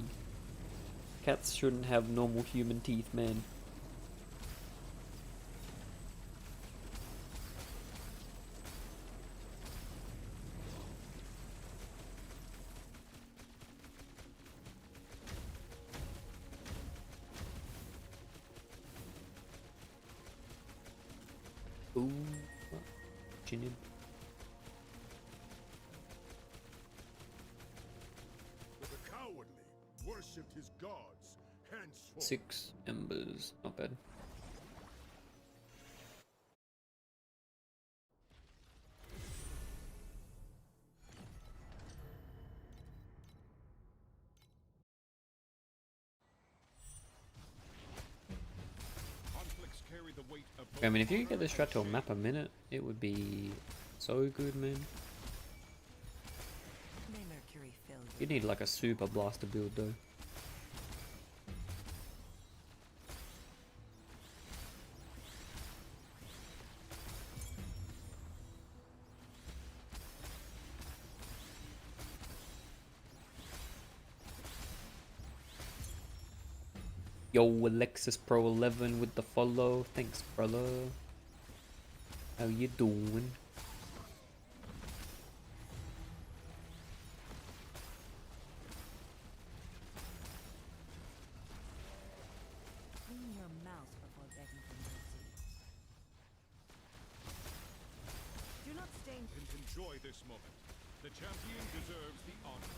cats shouldn't have normal human teeth, man. Ooh, Jinin. But the cowardly worshipped his gods, henceforth. 6 embers, not bad. Conflicts carry the weight of I mean, if you could get this strat to a map a minute, it would be so good, man. May Mercury fill you. You need like a super blaster build though. Yo, Alexis Pro 11 with the follow. Thanks, brother. How you doing? Clean your mouth before begging for mercy. Do not stain. And enjoy this moment. The champion deserves the honor.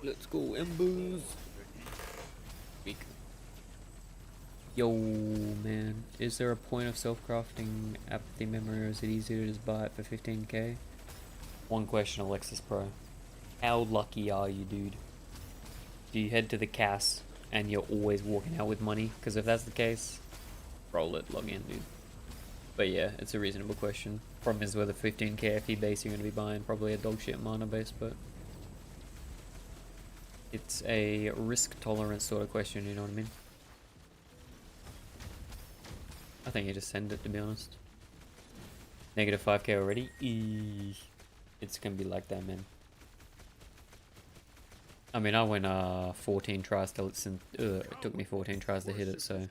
Let's go, embers. Weak. Yo, man. Is there a point of self-crafting apathy memory, or is it easier to just buy it for 15k? One question, Alexis Pro. How lucky are you, dude? Do you head to the CAS and you're always walking out with money? Because if that's the case, roll it, log in, dude. But yeah, it's a reasonable question. Problem is, with a 15k FE base, you're going to be buying probably a dog shit mana base, but it's a risk tolerance sort of question, you know what I mean? I think you just send it, to be honest. Negative 5k already? Eesh. It's going to be like that, man. I mean, I went 14 tries to listen. It took me 14 tries to hit it, so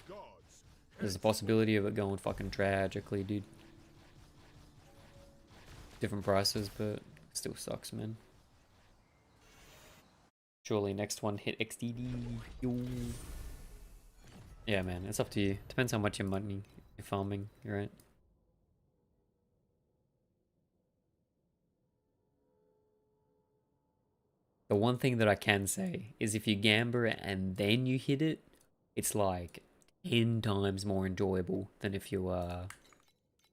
there's a possibility of it going fucking tragically, dude. Different prices, but still sucks, man. Surely next one hit XDD. Yo. Yeah, man, it's up to you. Depends how much your money you're farming, right? The one thing that I can say is if you gamble and then you hit it, it's like 10 times more enjoyable than if you,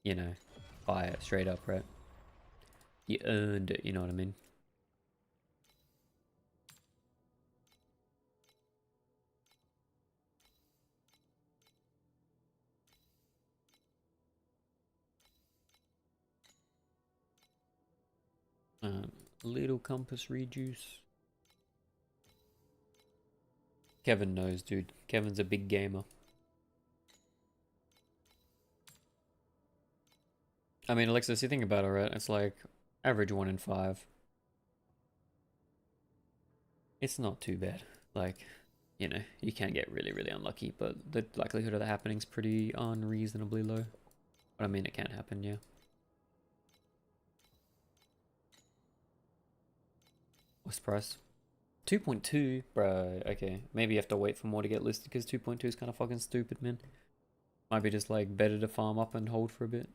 you know, buy it straight up, right? You earned it, you know what I mean? Little compass reduce. Kevin knows, dude. Kevin's a big gamer. I mean, Alexis, you think about it, right? It's like average 1 in 5. It's not too bad. Like, you know, you can get really, really unlucky, but the likelihood of that happening is pretty unreasonably low. But I mean, it can happen, yeah. What's the price? 2.2? Bro, okay. Maybe you have to wait for more to get listed because 2.2 is kind of fucking stupid, man. Might be just like better to farm up and hold for a bit.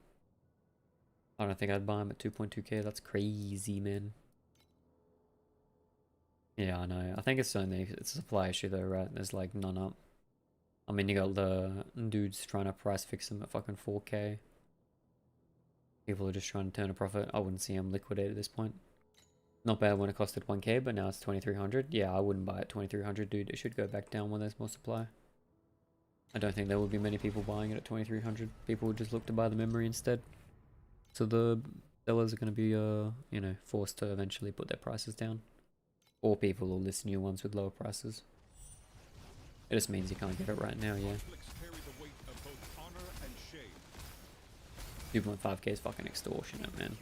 I don't think I'd buy them at 2.2k. That's crazy, man. Yeah, I know. I think it's a supply issue though, right? There's like none up. I mean, you got the dudes trying to price fix them at fucking 4k. People are just trying to turn a profit. I wouldn't see them liquidate at this point. Not bad when it costed 1k, but now it's 2300. Yeah, I wouldn't buy it 2300, dude. It should go back down when there's more supply. I don't think there would be many people buying it at 2300. People would just look to buy the memory instead. So the sellers are going to be, you know, forced to eventually put their prices down. Or people will list new ones with lower prices. It just means you can't get it right now, yeah. 2.5k is fucking extortionate, man.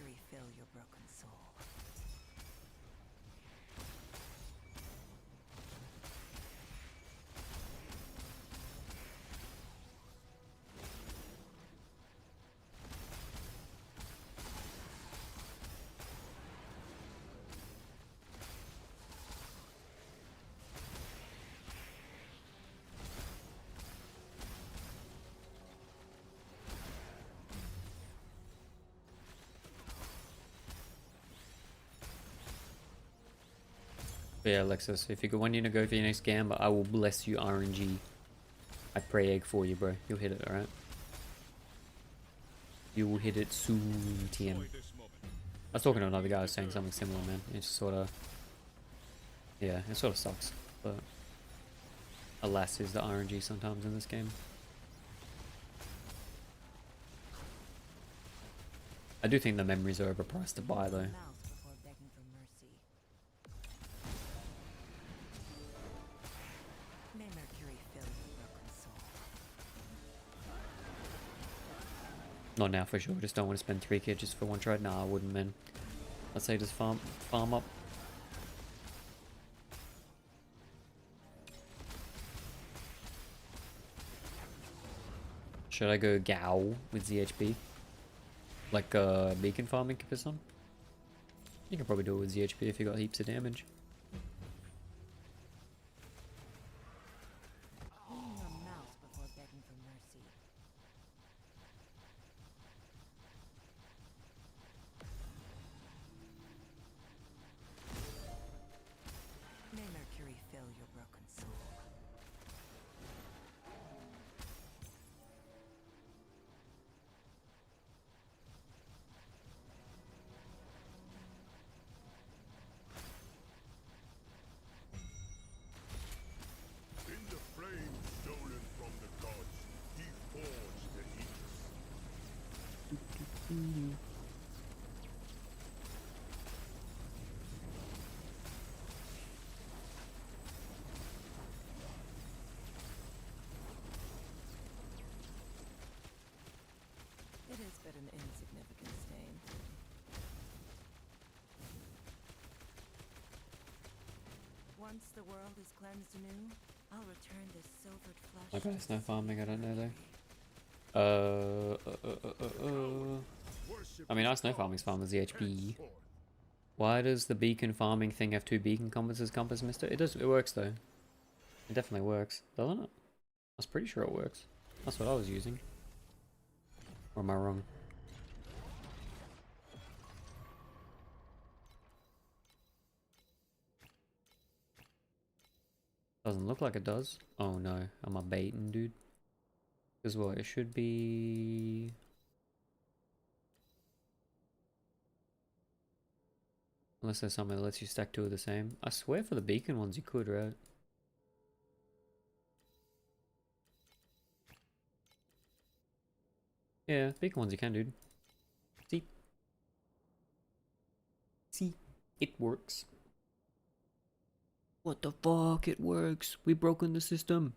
But yeah, Alexis, if you want you to go for your next gamble, I will bless you RNG. I pray egg for you, bro. You'll hit it, alright? You will hit it soon, TM. I was talking to another guy who was saying something similar, man. It's sort of... Yeah, it sort of sucks. But... alas is the RNG sometimes in this game. I do think the memories are overpriced to buy, though. Not now for sure, just don't want to spend 3k just for one trade. Nah, I wouldn't, man. I'd say just farm up. Should I go Gao with ZHB? Like beacon farming Capisson? You can probably do it with ZHB if you got heaps of damage. It is but an insignificant stain. Once the world is cleansed anew, I'll return this silvered flesh. Okay, snow farming, I don't know though. I mean, our snow farming's farm is the HP. Why does the beacon farming thing have 2 beacon compasses, compass mister? It does, it works though. It definitely works, doesn't it? I was pretty sure it works. That's what I was using. Or am I wrong? Doesn't look like it does. Oh no, am I baiting, dude? Because what, it should be... Unless there's something that lets you stack 2 of the same. I swear for the beacon ones you could, right? Yeah, beacon ones you can, dude. See? See? It works. What the fuck? It works. We broken the system.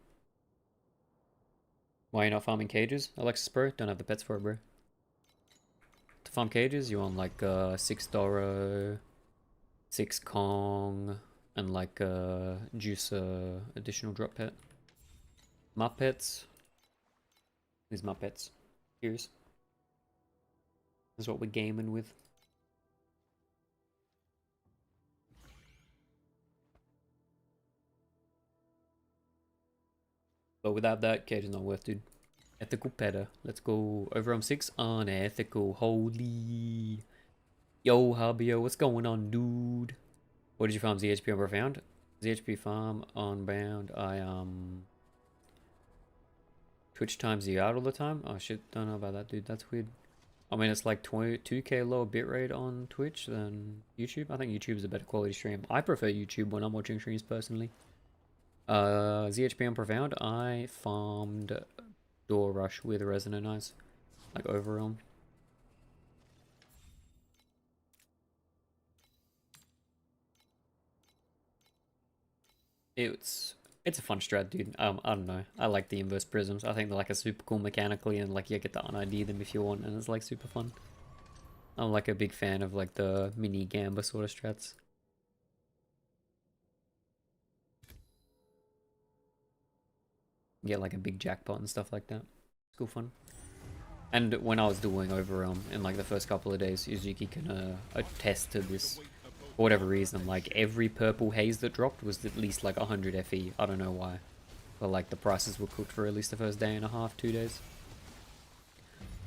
Why are you not farming cages? Alexis bro? Don't have the pets for it, bro. To farm cages, you want like $6 Doro, 6 Kong, and like juice additional drop pet. Muppets. These Muppets. Here's. This is what we're gaming with. But without that, cage is not worth, dude. Ethical petter. Let's go. Over 6 unethical. Holy. Yo, Habio, what's going on, dude? What did you farm? ZHP on Profound? ZHP farm on Bound. Twitch times you out all the time? Oh shit, don't know about that, dude. That's weird. I mean, it's like 2k lower bitrate on Twitch than YouTube. I think YouTube is a better quality stream. I prefer YouTube when I'm watching streams personally. ZHP on Profound, I farmed Door Rush with Resonant Eyes, like Overwhelm. It's a fun strat, dude. I don't know. I like the inverse prisms. I think they're like a super cool mechanically, and like you get to un-ID them if you want, and it's like super fun. I'm like a big fan of like the mini Gamba sort of strats. Get like a big jackpot and stuff like that. It's cool fun. And when I was doing Overwhelm in like the first couple of days, Yuzuki can attest to this. For whatever reason, like every purple haze that dropped was at least like 100 FE. I don't know why. But like the prices were cooked for at least the first day and a half, 2 days.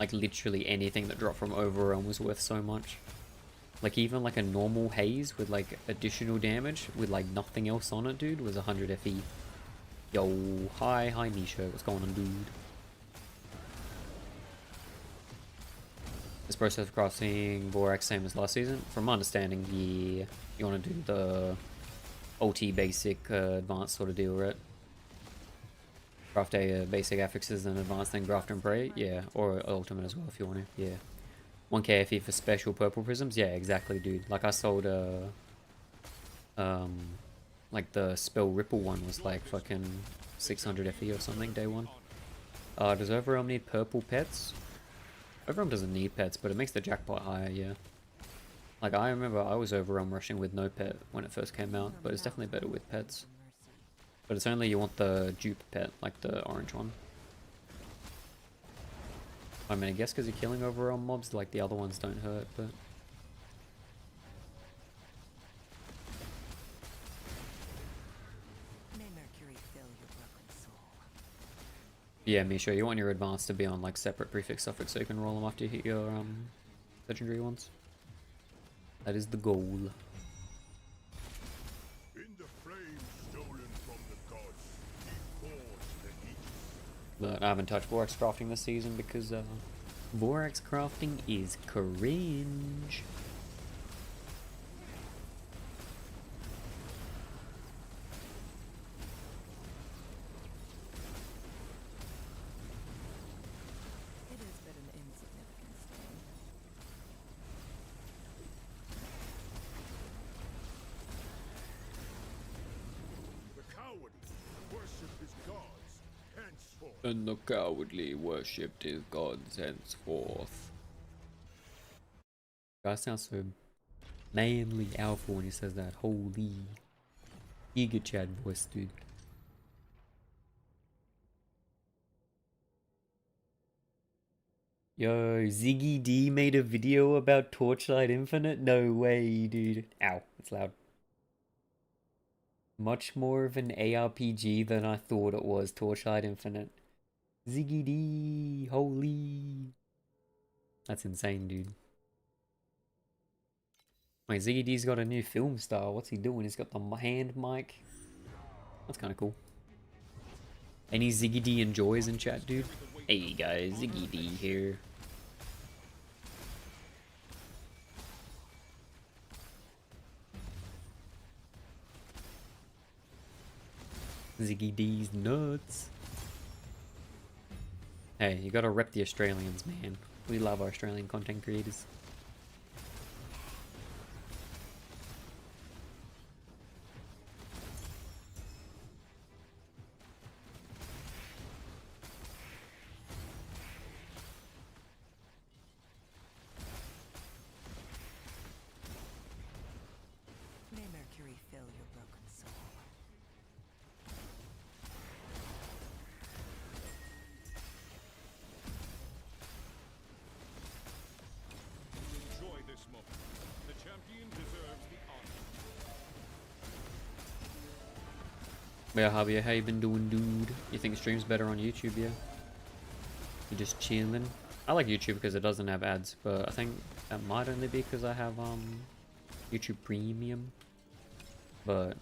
Like literally anything that dropped from Overwhelm was worth so much. Like even like a normal haze with like additional damage with like nothing else on it, dude, was 100 FE. Yo, hi Nisha, what's going on, dude? This process of crafting Borax same as last season? From my understanding, yeah. You want to do the OT basic advanced sort of deal, right? Craft a basic affixes and advanced, then graft and pray? Yeah, or ultimate as well if you want to, yeah. 1k FE for special purple prisms? Yeah, exactly, dude. Like I sold like the spell ripple one was like fucking 600 FE or something day 1. Does Overwhelm need purple pets? Overwhelm doesn't need pets, but it makes the jackpot higher, yeah. Like, I remember I was Overwhelm rushing with no pet when it first came out, but it's definitely better with pets. But it's only you want the dupe pet, like the orange one. I mean, I guess because you're killing Overwhelm mobs, like the other ones don't hurt, but... Yeah, Misha, you want your advanced to be on like separate prefix suffix so you can roll them after you hit your legendary ones. That is the goal. In the flame stolen from the gods, he forged the east. But I haven't touched Vorax crafting this season because Vorax crafting is cringe. forth. And the cowardly worshipped his gods henceforth. Guy sounds so manly alpha when he says that. Holy Giga Chad voice, dude. Yo, Ziggy D made a video about Torchlight Infinite? No way, dude. Ow, it's loud. Much more of an ARPG than I thought it was, Torchlight Infinite. Ziggy D, holy. That's insane, dude. Wait, Ziggy D's got a new film star. What's he doing? He's got the hand mic. That's kind of cool. Any Ziggy D enjoys in chat, dude? Hey guys, Ziggy D here. Ziggy D's nuts. Hey, you gotta rep the Australians, man. We love our Australian content creators. May Mercury fill your broken soul. Enjoy this moment. The champion deserves the honor. Yeah, Javier, how you been doing, dude? You think stream's better on YouTube, yeah? You just chilling? I like YouTube because it doesn't have ads, but I think that might only be because I have YouTube Premium. But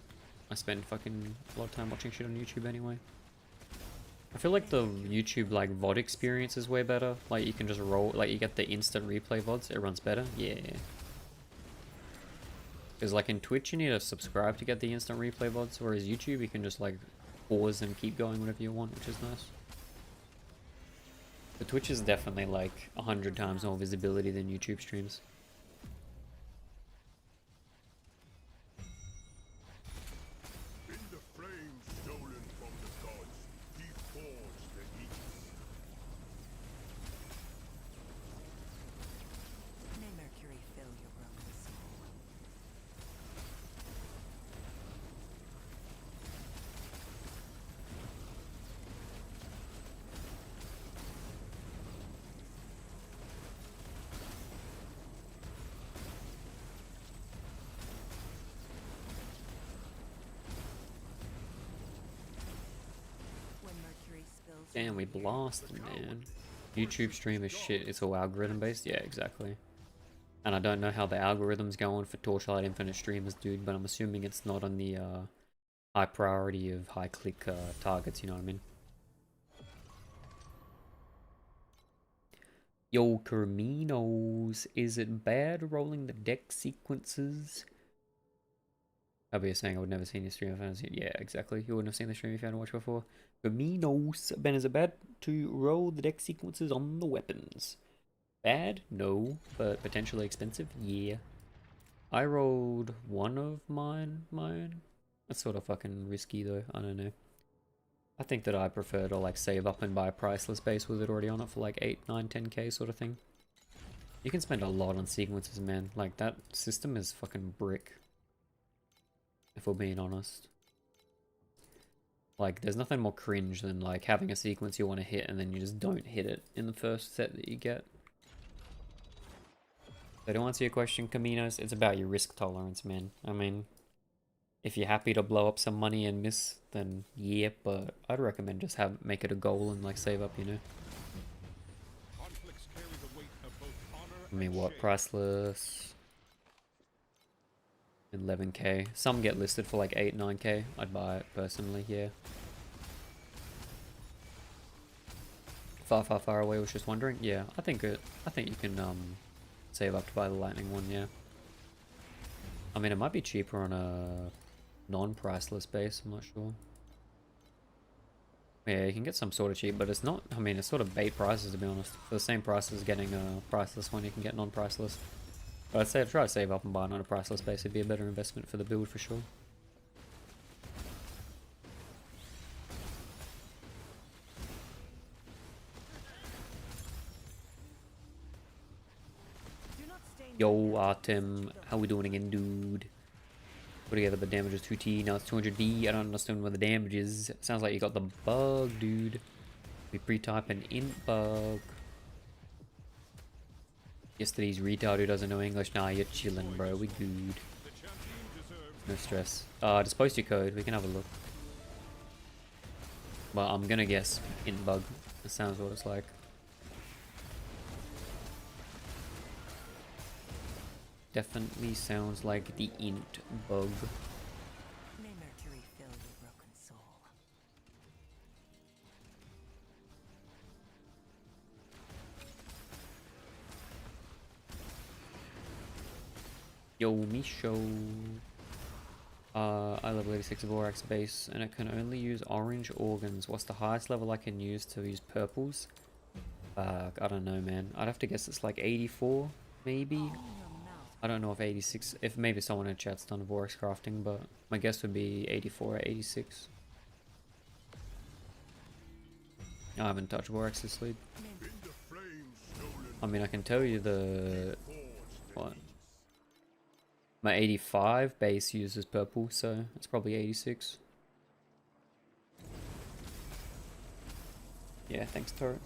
I spend fucking a lot of time watching shit on YouTube anyway. I feel like the YouTube like VOD experience is way better. Like you can just roll, like you get the instant replay VODs. It runs better, yeah. Because like in Twitch you need to subscribe to get the instant replay VODs, whereas YouTube you can just like pause and keep going whenever you want, which is nice. The Twitch is definitely like 100 times more visibility than YouTube streams. In the flame stolen from the gods, he forged the Aegis. May Mercury fill your broken soul. When Mercury spills. Damn, we blasted, man. YouTube stream is shit. It's all algorithm based. Yeah, exactly. And I don't know how the algorithm's going for Torchlight Infinite streamers, dude, but I'm assuming it's not on the high priority of high click targets, you know what I mean? Yo, Carminos, is it bad rolling the deck sequences? I'll be saying I would never seen your stream if I hadn't seen it. Yeah, exactly. You wouldn't have seen the stream if you hadn't watched before. Carminos, Ben, is it bad to roll the deck sequences on the weapons? Bad? No, but potentially expensive? Yeah. I rolled one of mine. That's sort of fucking risky though, I don't know. I think that I prefer to like save up and buy a priceless base with it already on it for like 8, 9, 10k sort of thing. You can spend a lot on sequences, man. Like that system is fucking brick. If we're being honest. Like there's nothing more cringe than like having a sequence you want to hit and then you just don't hit it in the first set that you get. So to answer your question, Caminos, it's about your risk tolerance, man. I mean, if you're happy to blow up some money and miss, then yeah, but I'd recommend just make it a goal and like save up, you know. Conflicts carry the weight of both honor I mean, and what, shame. priceless? 11k. Some get listed for like 8, 9k. I'd buy it personally, yeah. Far away was just wondering. Yeah, I think you can save up to buy the lightning one, yeah. I mean, it might be cheaper on a non-priceless base, I'm not sure. Yeah, you can get some sort of cheap, but it's not, I mean, it's sort of bait prices to be honest. For the same price as getting a priceless one, you can get non-priceless. But I'd say try to save up and buy it on a priceless base, it'd be a better investment for the build for sure. Yo, Artem, how we doing again, dude? Put together the damage is 2T, now it's 200D. I don't understand what the damage is. Sounds like you got the bug, dude. We pre-type an int bug. Yesterday's retard who doesn't know English. Nah, you're chilling, bro. We good. No stress. Just post your code. We can have a look. But I'm gonna guess int bug. That sounds what it's like. Definitely sounds like the int bug. May Mercury fill your broken soul. Yo, Misho. I level 86 Vorax base and it can only use orange organs. What's the highest level I can use to use purples? I don't know, man. I'd have to guess it's like 84, maybe? I don't know if 86, if maybe someone in chat's done Vorax crafting, but my guess would be 84 or 86. I haven't touched Vorax this league. I mean, I can tell you the... what? My 85 base uses purple, so it's probably 86. Yeah, thanks, turret.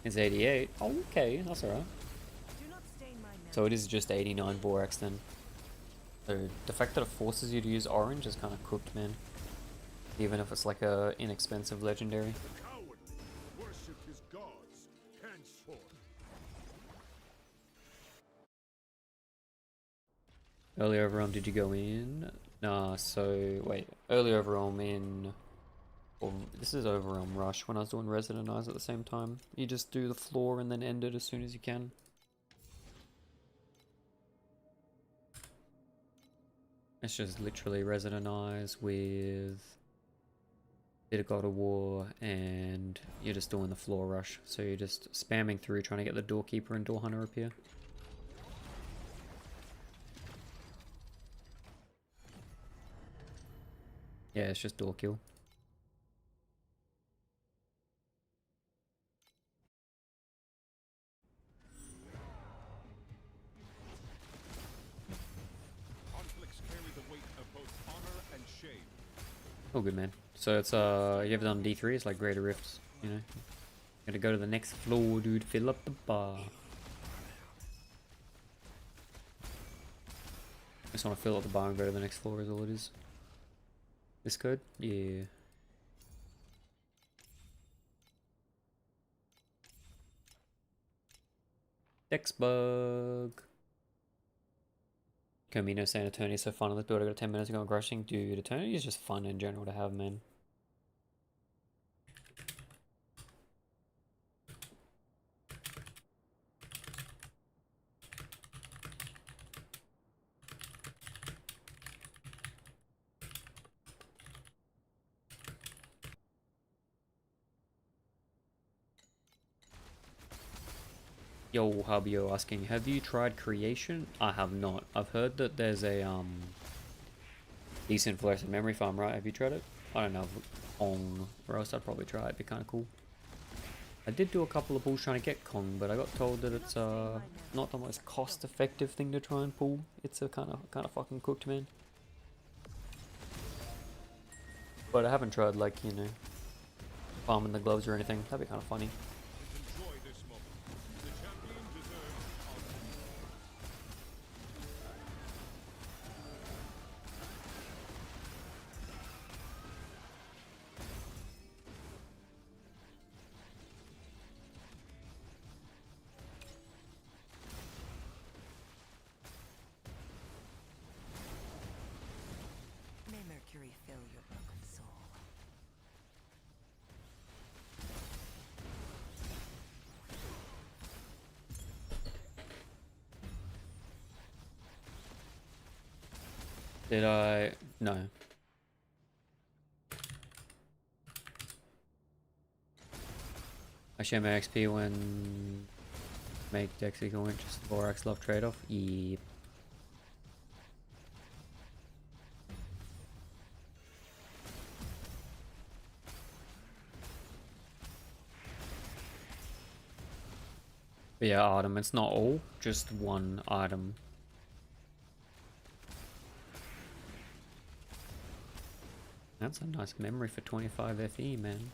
It's 88. Oh, okay, that's alright. So it is just 89 Vorax then. So the fact that it forces you to use orange is kind of cooked, man. Even if it's like a inexpensive legendary. Worship his gods henceforth. Early overwhelm, did you go in? Nah, so wait. Early overwhelm in... Well, this is overwhelm rush when I was doing Resident Eyes at the same time. You just do the floor and then end it as soon as you can. It's just literally Resident Eyes with bit of God of War, and you're just doing the floor rush. So you're just spamming through trying to get the Doorkeeper and Door Hunter appear. Yeah, it's just door kill. Oh, good, man. So it's you ever done D3? It's like Greater Rifts, you know. Gotta go to the next floor, dude. Fill up the bar. Just want to fill up the bar and go to the next floor is all it is. This code? Yeah. Dex bug. Camino San Antonio is so fun on the build. I got 10 minutes ago crushing. Dude, Eternity is just fun in general to have, man. Yo, Habio asking, have you tried Creation? I have not. I've heard that there's a decent fluorescent memory farm, right? Have you tried it? I don't know, Kong, or else I'd probably try it. It'd be kind of cool. I did do a couple of pulls trying to get Kong, but I got told that it's not the most cost-effective thing to try and pull. It's a kind of fucking cooked, man. But I haven't tried, like, you know, farming the gloves or anything. That'd be kind of funny. Mercury fill your broken soul. Did I? No. I share my XP when Make Dex equal interest Vorax love trade-off? Yep. But yeah, item, it's not all, just one item. That's a nice memory for 25 FE, man.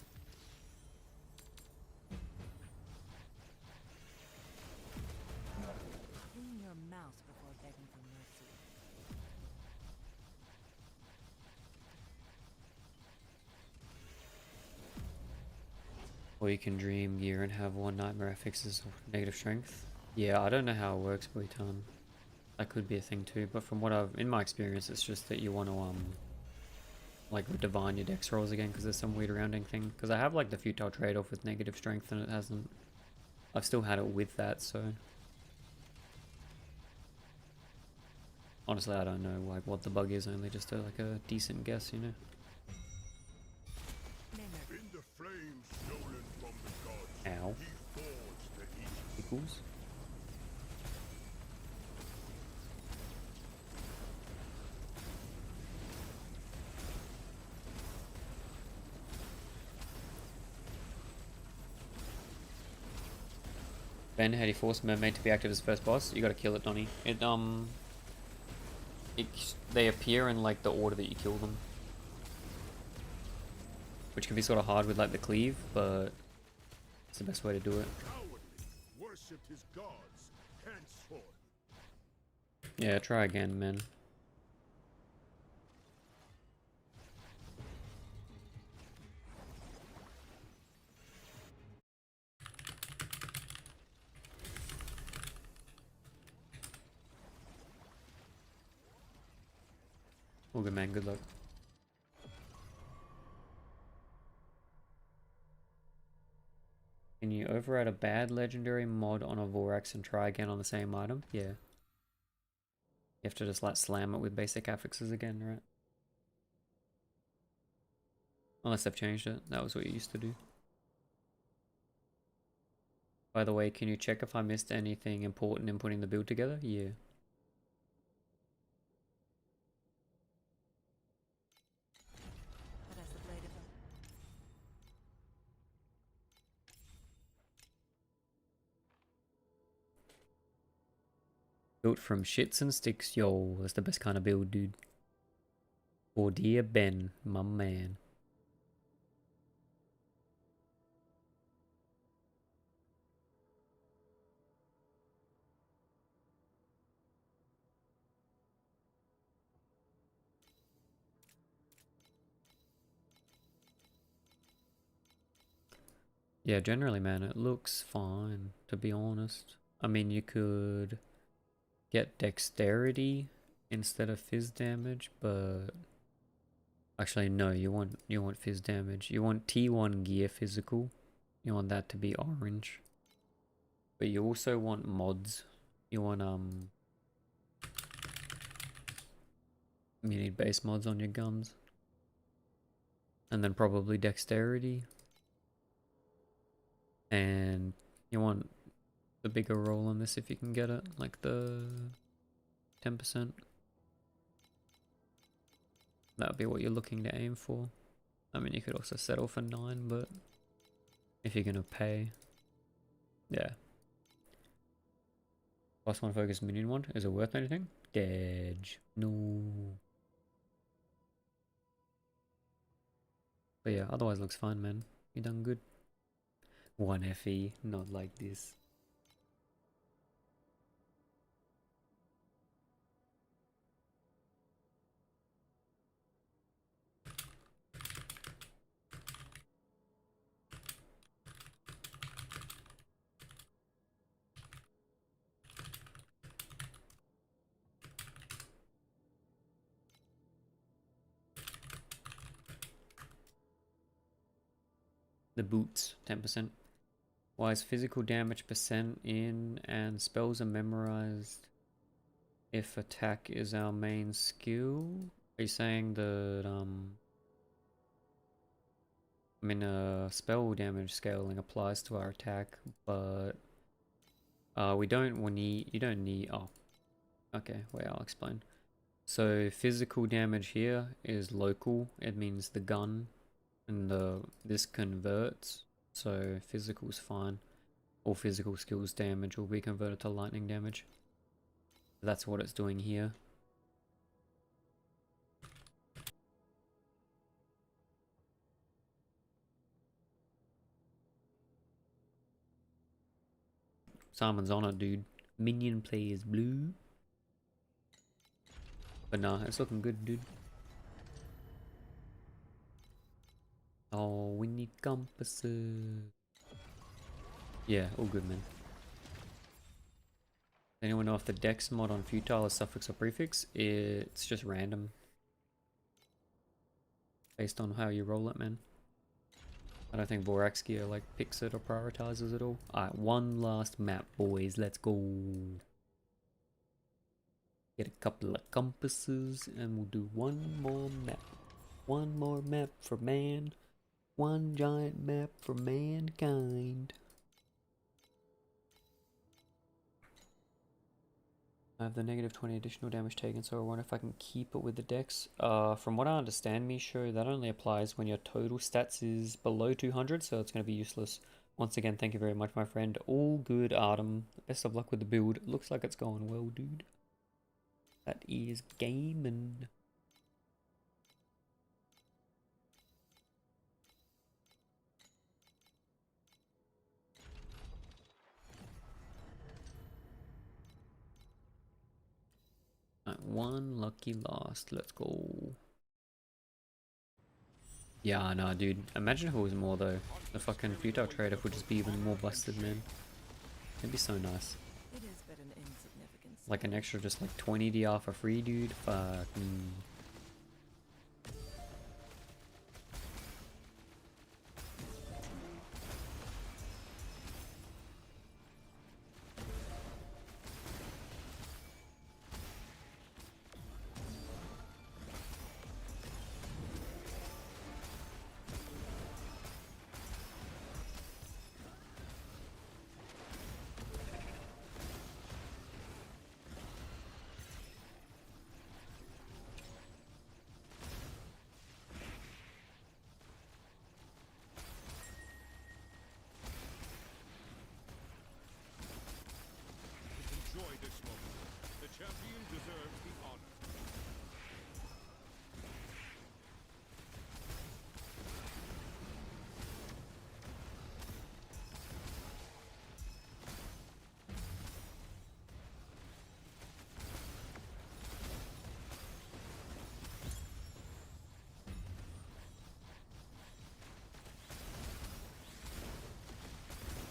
Clean your mouth before begging for mercy. Or you can dream gear and have one nightmare affixes negative strength. Yeah, I don't know how it works, Buitan. That could be a thing too, but from what in my experience, it's just that you want to, like, divine your dex rolls again, because there's some weird rounding thing. Because I have, like, the futile trade-off with negative strength, and it hasn't... I've still had it with that, so... Honestly, I don't know, like, what the bug is, only just like a decent guess, you know? In the flames stolen from the gods, Ow. he forged the Aegis. Equals. Ben, how do you force mermaid to be active as first boss? You gotta kill it, Donnie. They appear in, like, the order that you kill them. Which can be sort of hard with, like, the cleave, but it's the best way to do it. Cowardly, worshipped his gods, henceforth. Yeah, try again, man. All good, man. Good luck. Can you override a bad legendary mod on a Vorax and try again on the same item? Yeah. You have to just, like, slam it with basic affixes again, right? Unless they've changed it. That was what you used to do. By the way, can you check if I missed anything important in putting the build together? Yeah. But as the blade of Built from shits and sticks, yo. That's the best kind of build, dude. For dear Ben, my man. Yeah, generally, man, it looks fine, to be honest. I mean, you could get dexterity instead of fizz damage, but actually no, you want fizz damage. You want T1 gear physical. You want that to be orange. But you also want mods. You want you need base mods on your guns. And then probably dexterity. And you want the bigger roll on this if you can get it, like the 10%. That would be what you're looking to aim for. I mean, you could also settle for 9, but if you're gonna pay, yeah. +1 focus minion one, is it worth anything? Dodge. No. But yeah, otherwise looks fine, man. You done good. 1 FE, not like this. The boots, 10%. Why is physical damage percent in and spells are memorized if attack is our main skill? Are you saying that, I mean, spell damage scaling applies to our attack, but We don't need, you don't need, oh, okay, wait, I'll explain. So physical damage here is local. It means the gun and this converts. So physical's fine. All physical skills damage will be converted to lightning damage. That's what it's doing here. Simon's on it, dude. Minion play is blue. But nah, it's looking good, dude. Oh, we need compasses. Yeah, all good, man. Anyone know if the dex mod on futile is suffix or prefix? It's just random. Based on how you roll it, man. I don't think Vorax gear like picks it or prioritizes it all. Alright, one last map, boys. Let's go. Get a couple of compasses and we'll do one more map. One more map for man. One giant map for mankind. I have the negative 20 additional damage taken, so I wonder if I can keep it with the dex. From what I understand, Misho, that only applies when your total stats is below 200, so it's going to be useless. Once again, thank you very much, my friend. All good, Artem. Best of luck with the build. Looks like it's going well, dude. That is gaming. Right, one lucky lost. Let's go. Yeah, nah, dude. Imagine if it was more, though. The fucking futile trader would just be even more busted, man. It'd be so nice. It is but an insignificant Like an extra just like 20 DR for free, dude. Fuck. Enjoy this moment. The champion deserves the honor.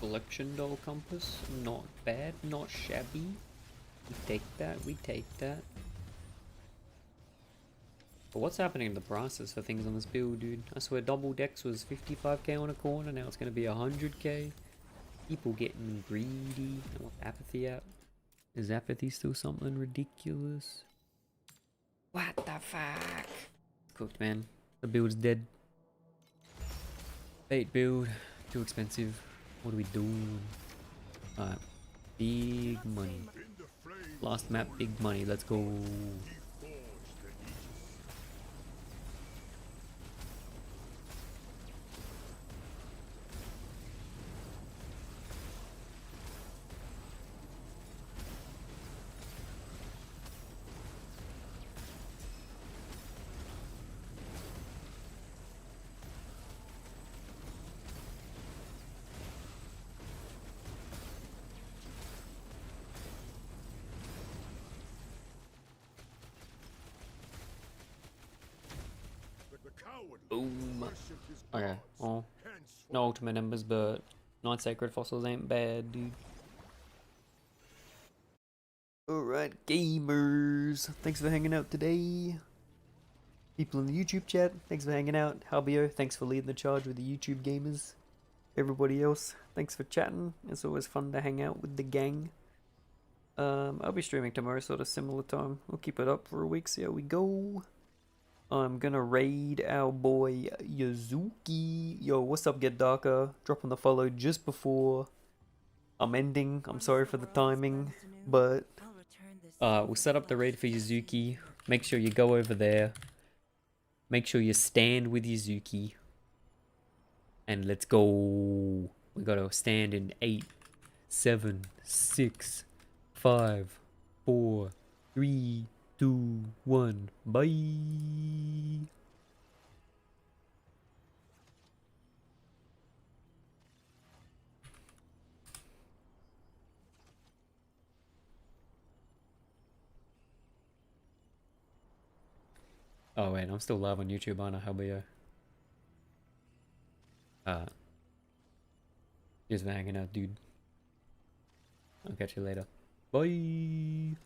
Collection doll compass. Not bad, not shabby. We take that, we take that. But what's happening to the prices for things on this build, dude? I swear double dex was 55k on a corner, now it's gonna be 100k. People getting greedy. I want apathy out. Is apathy still something ridiculous? What the fuck? Cooked, man. The build's dead. Bait build. Too expensive. What are we doing? Alright. Big money. In the flame, Last map, big money. Let's go. he forged the Aegis. The coward Boom. worshipped his Okay. gods. Well, Henceforth, no ultimate embers, but Night Sacred Fossils ain't bad, dude. Alright, gamers. Thanks for hanging out today. People in the YouTube chat, thanks for hanging out. Halbio, thanks for leading the charge with the YouTube gamers. Everybody else, thanks for chatting. It's always fun to hang out with the gang. I'll be streaming tomorrow, sort of similar time. We'll keep it up for a week, see how we go. I'm gonna raid our boy Yazuki. Yo, what's up, Get Darker? Dropping the follow just before I'm ending. I'm sorry for the timing, but we'll set up the raid for Yuzuki. Make sure you go over there. Make sure you stand with Yuzuki. And let's go. We gotta stand in 8, 7, 6, 5, 4, 3, 2, 1. Bye. Oh wait, I'm still live on YouTube, aren't I? How about you? Just hanging out, dude. I'll catch you later. Bye.